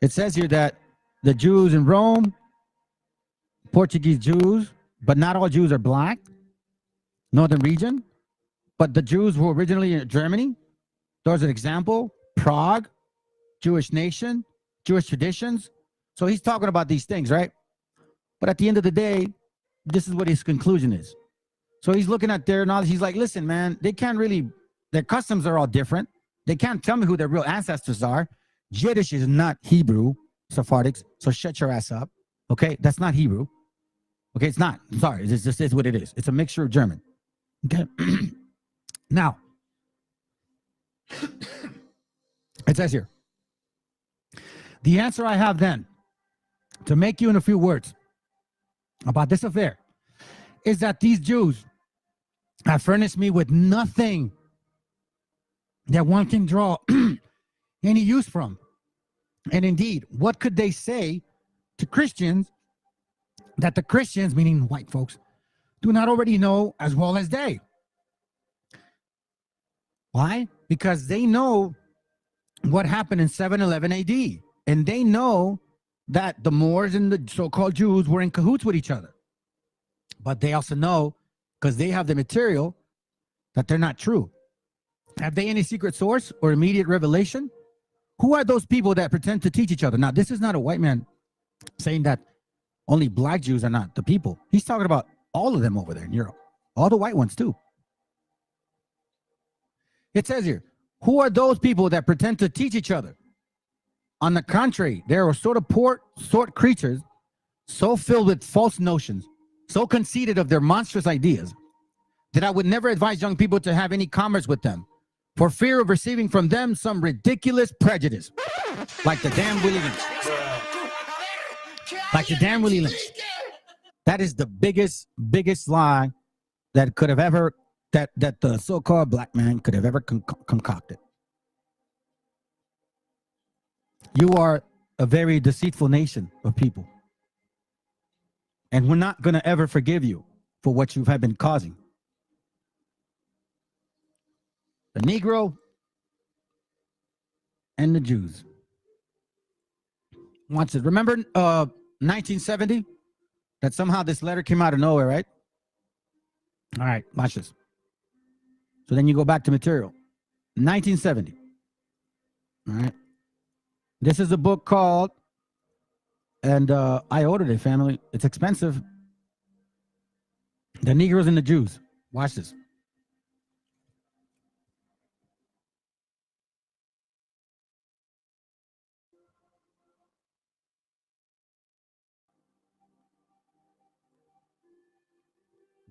Speaker 8: It says here that the Jews in Rome, Portuguese Jews, but not all Jews are black, northern region, but the Jews who were originally in Germany, there's an example, Prague, Jewish nation, Jewish traditions. So he's talking about these things, right? But at the end of the day, this is what his conclusion is. So he's looking at their knowledge. He's like, listen, man, they can't really, their customs are all different. They can't tell me who their real ancestors are. Yiddish is not Hebrew, Sephardics, so shut your ass up. Okay, that's not Hebrew. Okay, it's not. I'm sorry, it's just is what it is. It's a mixture of German. Okay, now, it says here, the answer I have then, to make you in a few words about this affair, is that these Jews have furnished me with nothing that one can draw any use from. And indeed, what could they say to Christians that the Christians, meaning white folks, do not already know as well as they? Why? Because they know what happened in 711 AD. And they know that the Moors and the so-called Jews were in cahoots with each other. But they also know, because they have the material, that they're not true. Have they any secret source or immediate revelation? Who are those people that pretend to teach each other? Now, this is not a white man saying that only black Jews are not the people. He's talking about all of them over there in Europe. All the white ones, too. It says here, who are those people that pretend to teach each other? On the contrary, they are sort of poor sort creatures, so filled with false notions, so conceited of their monstrous ideas, that I would never advise young people to have any commerce with them, for fear of receiving from them some ridiculous prejudice, like the damn Willie Lynch. Like the damn Willie Lynch. That is the biggest lie that could have ever, that the so-called black man could have ever concocted. You are a very deceitful nation of people. And we're not going to ever forgive you for what you have been causing. The Negro and the Jews. Watch it. Remember 1970? That somehow this letter came out of nowhere, right? All right, watch this. So then you go back to material. 1970. All right. This is a book called, and I ordered it, family. It's expensive. The Negroes and the Jews. Watch this.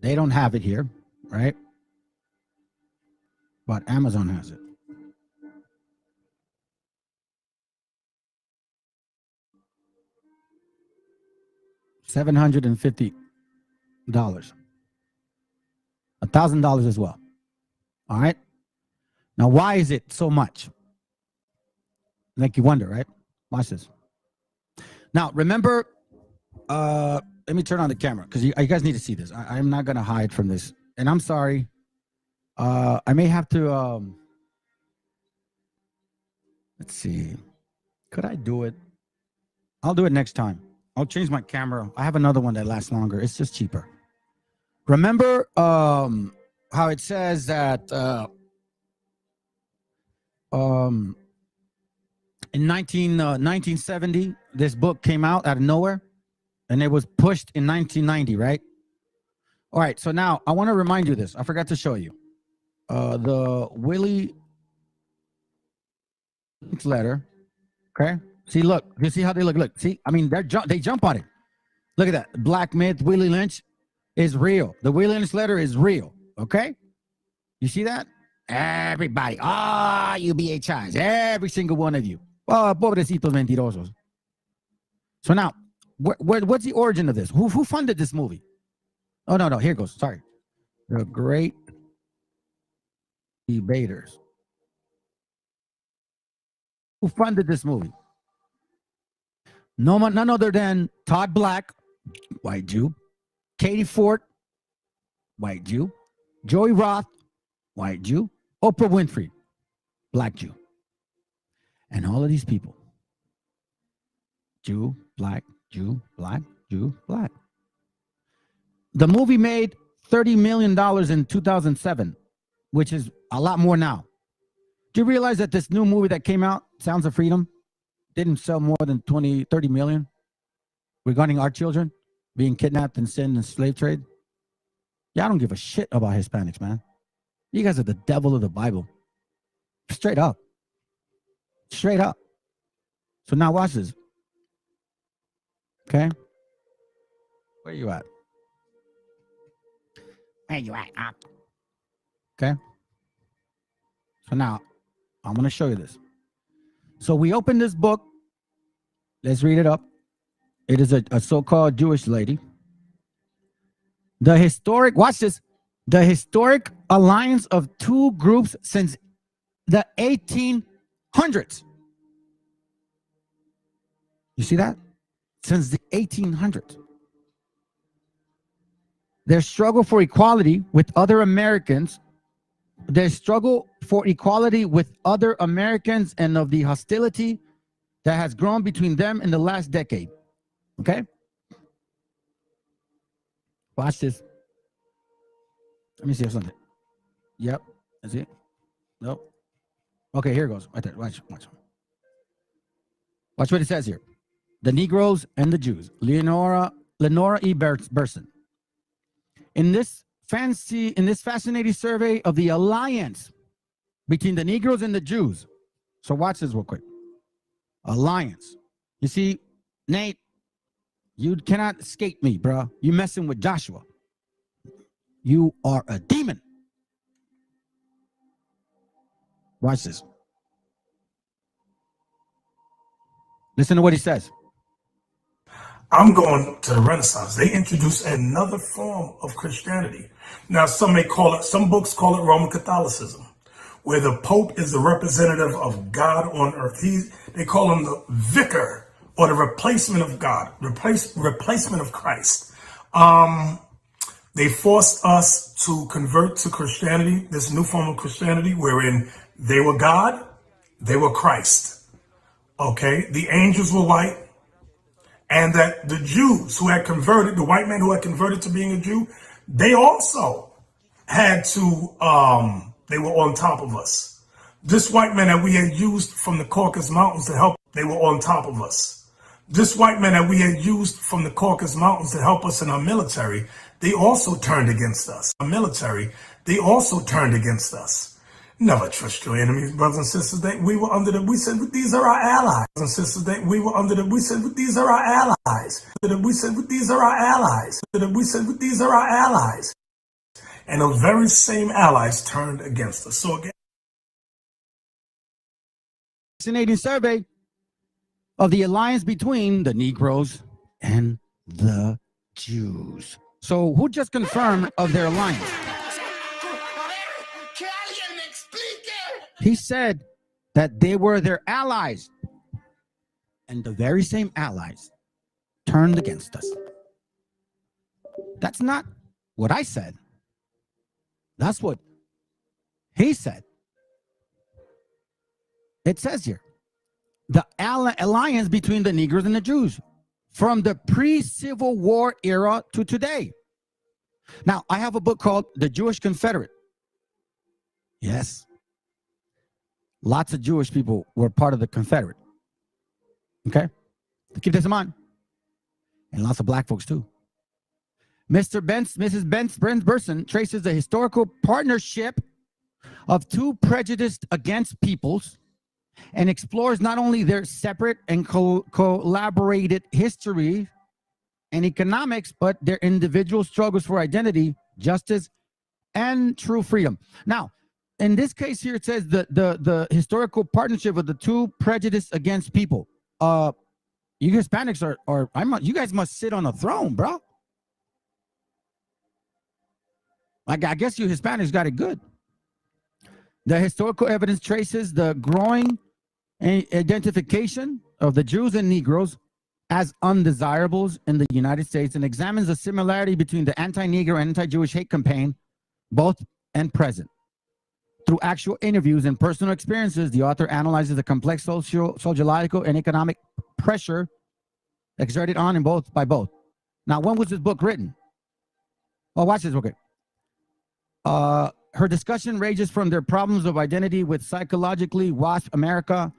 Speaker 8: They don't have it here, right? But Amazon has it. $750. $1,000 as well. All right. Now, why is it so much? Like you wonder, right? Watch this. Now, remember, let me turn on the camera because you guys need to see this. I'm not going to hide from this. And I'm sorry. I may have to, let's see. Could I do it? I'll do it next time. I'll change my camera. I have another one that lasts longer. It's just cheaper. Remember how it says that in 1970, this book came out of nowhere, and it was pushed in 1990, right? All right, so now I want to remind you this. I forgot to show you. The Willie letter, okay? See, look. You see how they look? Look, see? I mean, they jump on it. Look at that. Black myth, Willie Lynch is real. The Willie Lynch letter is real, okay? You see that? Everybody, you BHIs, every single one of you. Oh, pobrecitos mentirosos. So now, what's the origin of this? Who funded this movie? Oh, no, here it goes. Sorry. The Great Debaters. Who funded this movie? None other than Todd Black, white Jew, Katie Ford, white Jew, Joey Roth, white Jew, Oprah Winfrey, black Jew. And all of these people, Jew, black, Jew, black, Jew, black. The movie made $30 million in 2007, which is a lot more now. Do you realize that this new movie that came out, Sounds of Freedom, didn't sell more than 30 million regarding our children being kidnapped and sent in slave trade? Yeah, I don't give a shit about Hispanics, man. You guys are the devil of the Bible. Straight up. Straight up. So now watch this. Okay? Where you at? Where you at? Okay? So now, I'm going to show you this. So we open this book. Let's read it up. It is a so-called Jewish lady. Watch this. The historic alliance of two groups since the 1800s. You see that? Since the 1800s. Their struggle for equality with other Americans. Their struggle for equality with other Americans and of the hostility that has grown between them in the last decade. Okay? Watch this. Let me see something. Yep. Is it? Nope. Okay, here it goes. Right there. Watch. Watch what it says here. The Negroes and the Jews. Lenora E. Burson. In this fascinating survey of the alliance between the Negroes and the Jews. So watch this real quick. Alliance. You see, Nate, you cannot escape me, bro. You messing with Joshua. You are a demon. Watch this. Listen to what he says.
Speaker 7: I'm going to the Renaissance. They introduced another form of Christianity. Now, some books call it Roman Catholicism, where the Pope is the representative of God on earth. They call him the vicar, or the replacement of God, replacement of Christ. They forced us to convert to Christianity, this new form of Christianity, wherein they were God, they were Christ. Okay, the angels were white, and that the Jews who had converted, the white man who had converted to being a Jew, they also had to, they were on top of us. This white man that we had used from the Caucasus Mountains to help, they were on top of us. This white man that we had used from the Caucasus Mountains to help us in our military, they also turned against us. Our military, they also turned against us. Never trust your enemies, brothers and sisters. We said, these are our allies. Brothers and sisters, we said, these are our allies. We said, these are our allies. We said, these are our allies. And those very same allies turned against us. So again,
Speaker 8: fascinating survey of the alliance between the Negroes and the Jews. So who just confirmed of their alliance? He said that they were their allies. And the very same allies turned against us. That's not what I said. That's what he said. It says here, the alliance between the Negroes and the Jews from the pre-Civil War era to today. Now, I have a book called The Jewish Confederate. Yes. Lots of Jewish people were part of the Confederate. Okay? Keep this in mind. And lots of black folks too. Mrs. Benson traces the historical partnership of two prejudiced against peoples and explores not only their separate and collaborated history and economics, but their individual struggles for identity, justice, and true freedom. Now, in this case here, it says the historical partnership of the two prejudiced against people. You Hispanics you guys must sit on a throne, bro. I guess you Hispanics got it good. The historical evidence traces the growing identification of the Jews and Negroes as undesirables in the United States and examines the similarity between the anti-Negro and anti-Jewish hate campaign, both and present. Through actual interviews and personal experiences, the author analyzes the complex sociological and economic pressure exerted on in by both. Now, when was this book written? Oh, watch this, okay. Her discussion ranges from their problems of identity with psychologically WASP America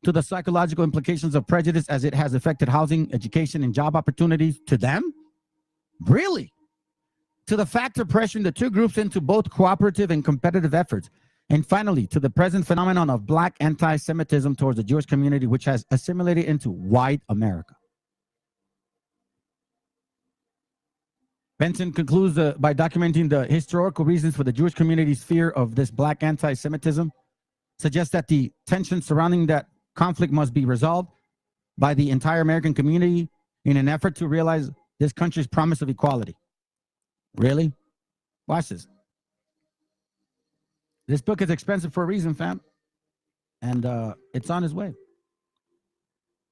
Speaker 8: to the psychological implications of prejudice as it has affected housing, education, and job opportunities to them. Really? To the factor pressuring the two groups into both cooperative and competitive efforts. And finally, to the present phenomenon of black anti-Semitism towards the Jewish community, which has assimilated into white America. Benson concludes by documenting the historical reasons for the Jewish community's fear of this black anti-Semitism, suggests that the tension surrounding that conflict must be resolved by the entire American community in an effort to realize this country's promise of equality. Really? Watch this. This book is expensive for a reason, fam. And it's on its way.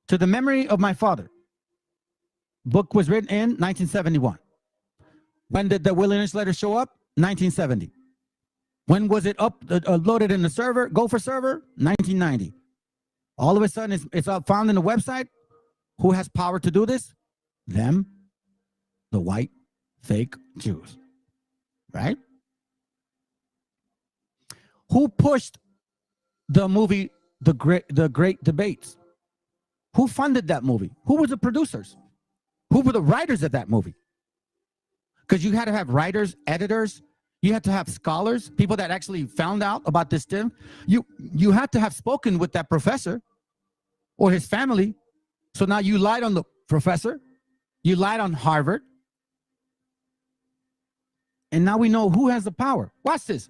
Speaker 8: To the Memory of My Father. Book was written in 1971. When did the Willie Lynch letter show up? 1970. When was it loaded in the server, Gopher server? 1990. All of a sudden, it's found in the website. Who has power to do this? Them, the white, fake Jews, right? Who pushed the movie, The Great Debates? Who funded that movie? Who were the producers? Who were the writers of that movie? Because you had to have writers, editors. You had to have scholars, people that actually found out about this thing. You had to have spoken with that professor or his family. So now you lied on the professor. You lied on Harvard. And now we know who has the power. Watch this.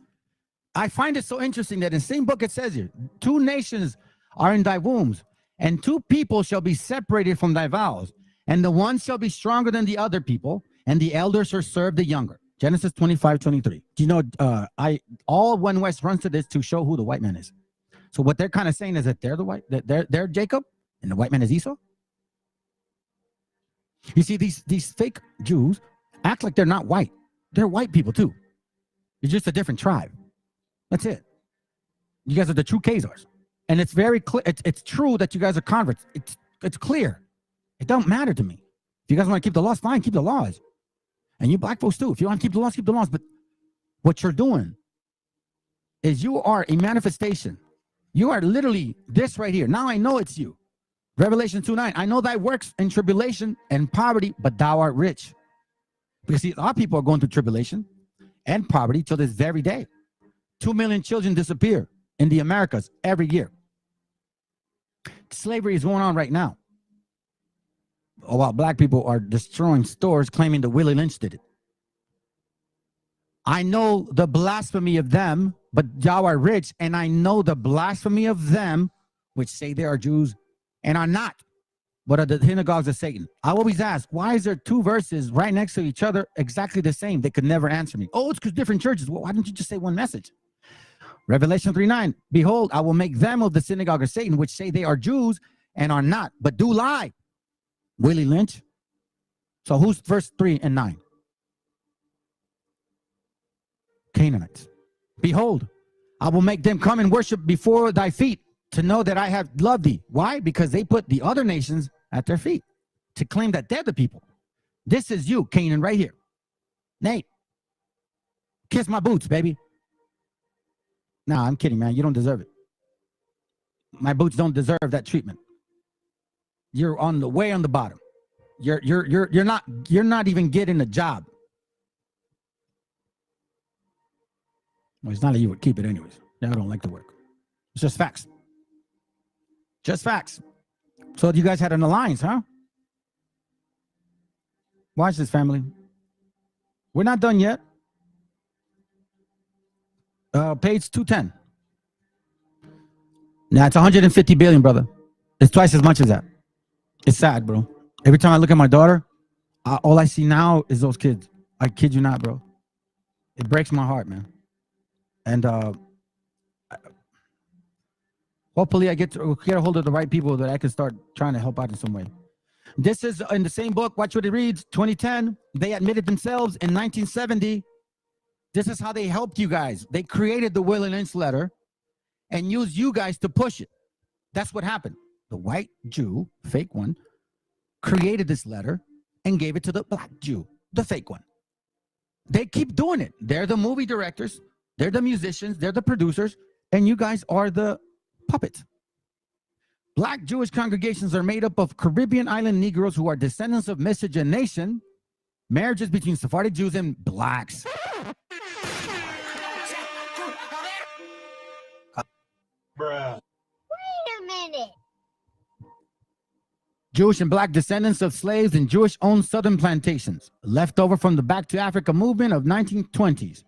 Speaker 8: I find it so interesting that in the same book it says here, 2 nations are in thy wombs, and 2 people shall be separated from thy vows, and the one shall be stronger than the other people, and the elder shall serve the younger. Genesis 25:23. Do you know, all One West runs to this to show who the white man is. So what they're kind of saying is that they're the white, that they're Jacob, and the white man is Esau. You see, these fake Jews act like they're not white. They're white people too. You're just a different tribe. That's it. You guys are the true Khazars. And it's very clear. It's true that you guys are converts. It's clear. It don't matter to me. If you guys want to keep the laws, fine, keep the laws. And you black folks too. If you want to keep the laws, keep the laws. But what you're doing is you are a manifestation. You are literally this right here. Now I know it's you. Revelation 2:9. I know thy works in tribulation and poverty, but thou art rich. Because see, our people are going through tribulation and poverty till this very day. 2 million children disappear in the Americas every year. Slavery is going on right now. While black people are destroying stores claiming that Willie Lynch did it. I know the blasphemy of them, but thou art rich, and I know the blasphemy of them which say they are Jews and are not, but are the synagogues of Satan. I always ask, why is there 2 verses right next to each other exactly the same? They could never answer me. Oh, it's because different churches. Well, why don't you just say one message? Revelation 3:9. Behold, I will make them of the synagogue of Satan, which say they are Jews and are not, but do lie. Willie Lynch. So who's verse 3 and 9? Canaanites. Behold, I will make them come and worship before thy feet to know that I have loved thee. Why? Because they put the other nations at their feet to claim that they're the people. This is you, Canaan, right here. Nate, kiss my boots, baby. Nah, I'm kidding, man. You don't deserve it. My boots don't deserve that treatment. You're on the way on the bottom. You're not even getting a job. Well, it's not that you would keep it anyways. Yeah, I don't like to work. It's just facts. Just facts. So you guys had an alliance, huh? Watch this, family. We're not done yet. Page 210. Now it's 150 billion, brother. It's twice as much as that. It's sad, bro. Every time I look at my daughter, all I see now is those kids. I kid you not, bro. It breaks my heart, man. And hopefully I get a hold of the right people that I can start trying to help out in some way. This is in the same book. Watch what it reads. 2010. They admitted themselves in 1970. This is how they helped you guys. They created the Will and Lynch letter and used you guys to push it. That's what happened. The white Jew, fake one, created this letter and gave it to the black Jew, the fake one. They keep doing it. They're the movie directors. They're the musicians. They're the producers. And you guys are the puppets. Black Jewish congregations are made up of Caribbean island Negroes who are descendants of miscegenation, marriages between Sephardic Jews and blacks.
Speaker 3: Bruh. Wait a minute.
Speaker 8: Jewish and black descendants of slaves in Jewish-owned southern plantations, left over from the Back to Africa movement of 1920s.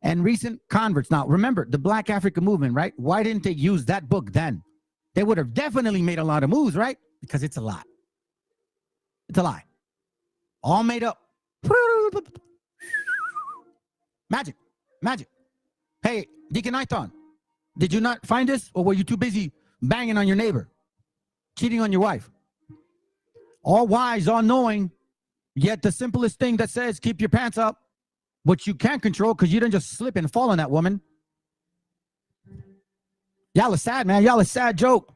Speaker 8: And recent converts. Now, remember, the Black Africa movement, right? Why didn't they use that book then? They would have definitely made a lot of moves, right? Because it's a lie. It's a lie. All made up. Magic. Magic. Hey, Deacon Ithon, did you not find this? Or were you too busy banging on your neighbor? Cheating on your wife? All wise, all knowing, yet the simplest thing that says keep your pants up, which you can't control because you didn't just slip and fall on that woman. Y'all are sad, man. Y'all a sad joke.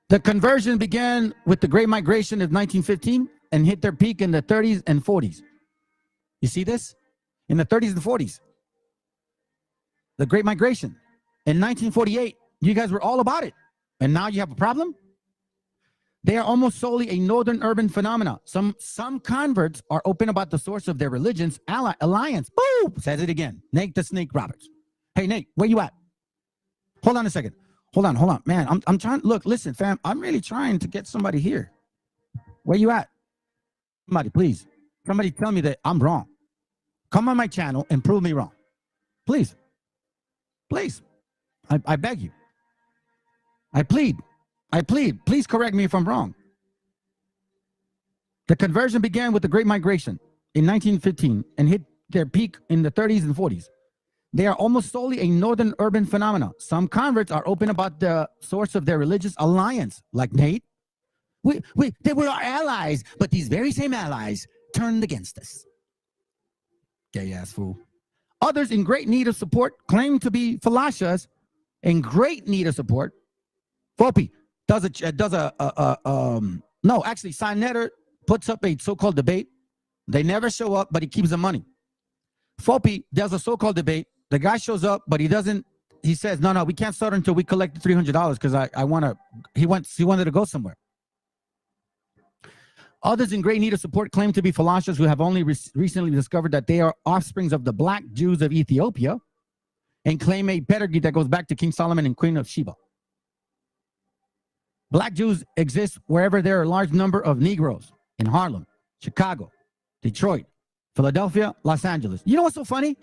Speaker 8: The conversion began with the Great Migration of 1915 and hit their peak in the 30s and 40s. You see this? In the 30s and 40s. The Great Migration. In 1948, you guys were all about it. And now you have a problem? They are almost solely a northern urban phenomena. Some converts are open about the source of their religion's alliance. Boom! Says it again. Nate the Snake Roberts. Hey, Nate, where you at? Hold on a second. Hold on. Man, I'm trying. Look, listen, fam. I'm really trying to get somebody here. Where you at? Somebody, please. Somebody tell me that I'm wrong. Come on my channel and prove me wrong. Please. Please. I beg you. I plead. Please correct me if I'm wrong. The conversion began with the Great Migration in 1915 and hit their peak in the 30s and 40s. They are almost solely a northern urban phenomenon. Some converts are open about the source of their religious alliance, like Nate. They were our allies, but these very same allies turned against us. Gay-ass fool. Others in great need of support claim to be falashas in great need of support. Fopi Sinetter puts up a so-called debate. They never show up, but he keeps the money. Fopi does a so-called debate. The guy shows up, but he doesn't. He says, no, we can't start until we collect the $300 because he wanted to go somewhere. Others in great need of support claim to be falashas who have only recently discovered that they are offsprings of the black Jews of Ethiopia and claim a pedigree that goes back to King Solomon and Queen of Sheba. Black Jews exist wherever there are a large number of Negroes in Harlem, Chicago, Detroit, Philadelphia, Los Angeles. You know what's so funny?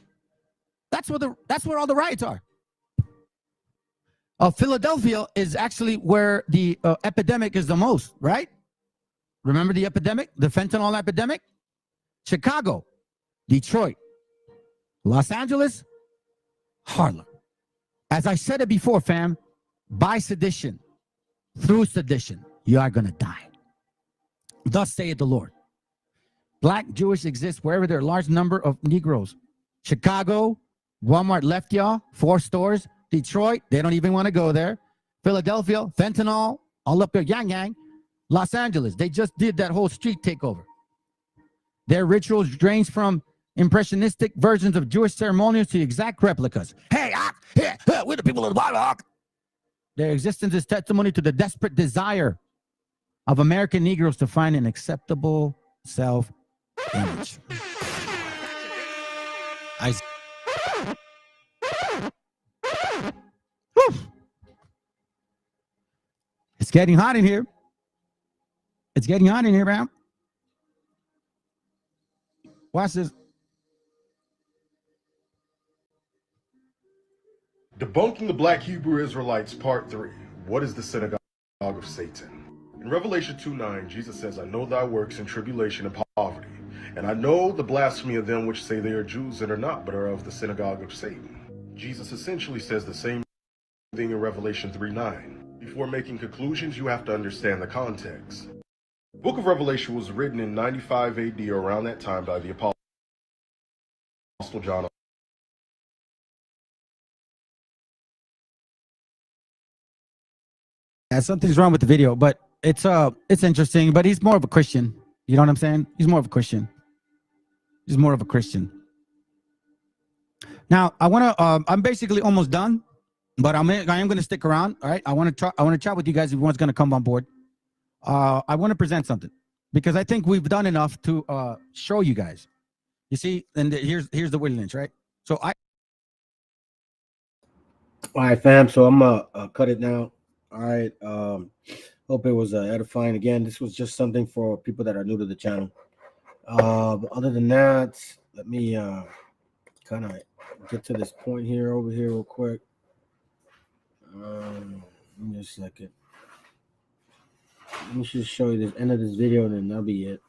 Speaker 8: That's where all the riots are. Philadelphia is actually where the epidemic is the most, right? Remember the epidemic, the fentanyl epidemic? Chicago, Detroit, Los Angeles, Harlem. As I said it before, fam, by sedition, through sedition, you are going to die. Thus saith the Lord. Black Jewish exists wherever there are a large number of Negroes. Chicago, Walmart left y'all, 4 stores. Detroit, they don't even want to go there. Philadelphia, fentanyl, all up there, yang. Los Angeles, they just did that whole street takeover. Their rituals range from impressionistic versions of Jewish ceremonials to exact replicas. Hey, we're the people of the Bible. Their existence is testimony to the desperate desire of American Negroes to find an acceptable self-image. It's getting hot in here. It's getting hot in here, man. Watch this.
Speaker 9: Debunking the Black Hebrew Israelites, Part 3. What is the synagogue of Satan? In Revelation 2:9, Jesus says, I know thy works in tribulation and poverty, and I know the blasphemy of them which say they are Jews and are not, but are of the synagogue of Satan. Jesus essentially says the same thing in Revelation 3:9. Before making conclusions, you have to understand the context. The book of Revelation was written in 95 AD or around that time by the Apostle John.
Speaker 8: Yeah, something's wrong with the video, but it's interesting. But he's more of a Christian. You know what I'm saying? He's more of a Christian. He's more of a Christian. Now I want to. I'm basically almost done, but I am going to stick around. All right. I want to chat with you guys. If everyone's going to come on board. I want to present something because I think we've done enough to show you guys. You see, and here's the Willie Lynch, right? So all
Speaker 19: right, fam. So I'm gonna cut it now. All right. Hope it was edifying. Again, this was just something for people that are new to the channel. Other than that, let me kind of get to this point here over here real quick. Give me a second. Let me just show you the end of this video, and then that'll be it.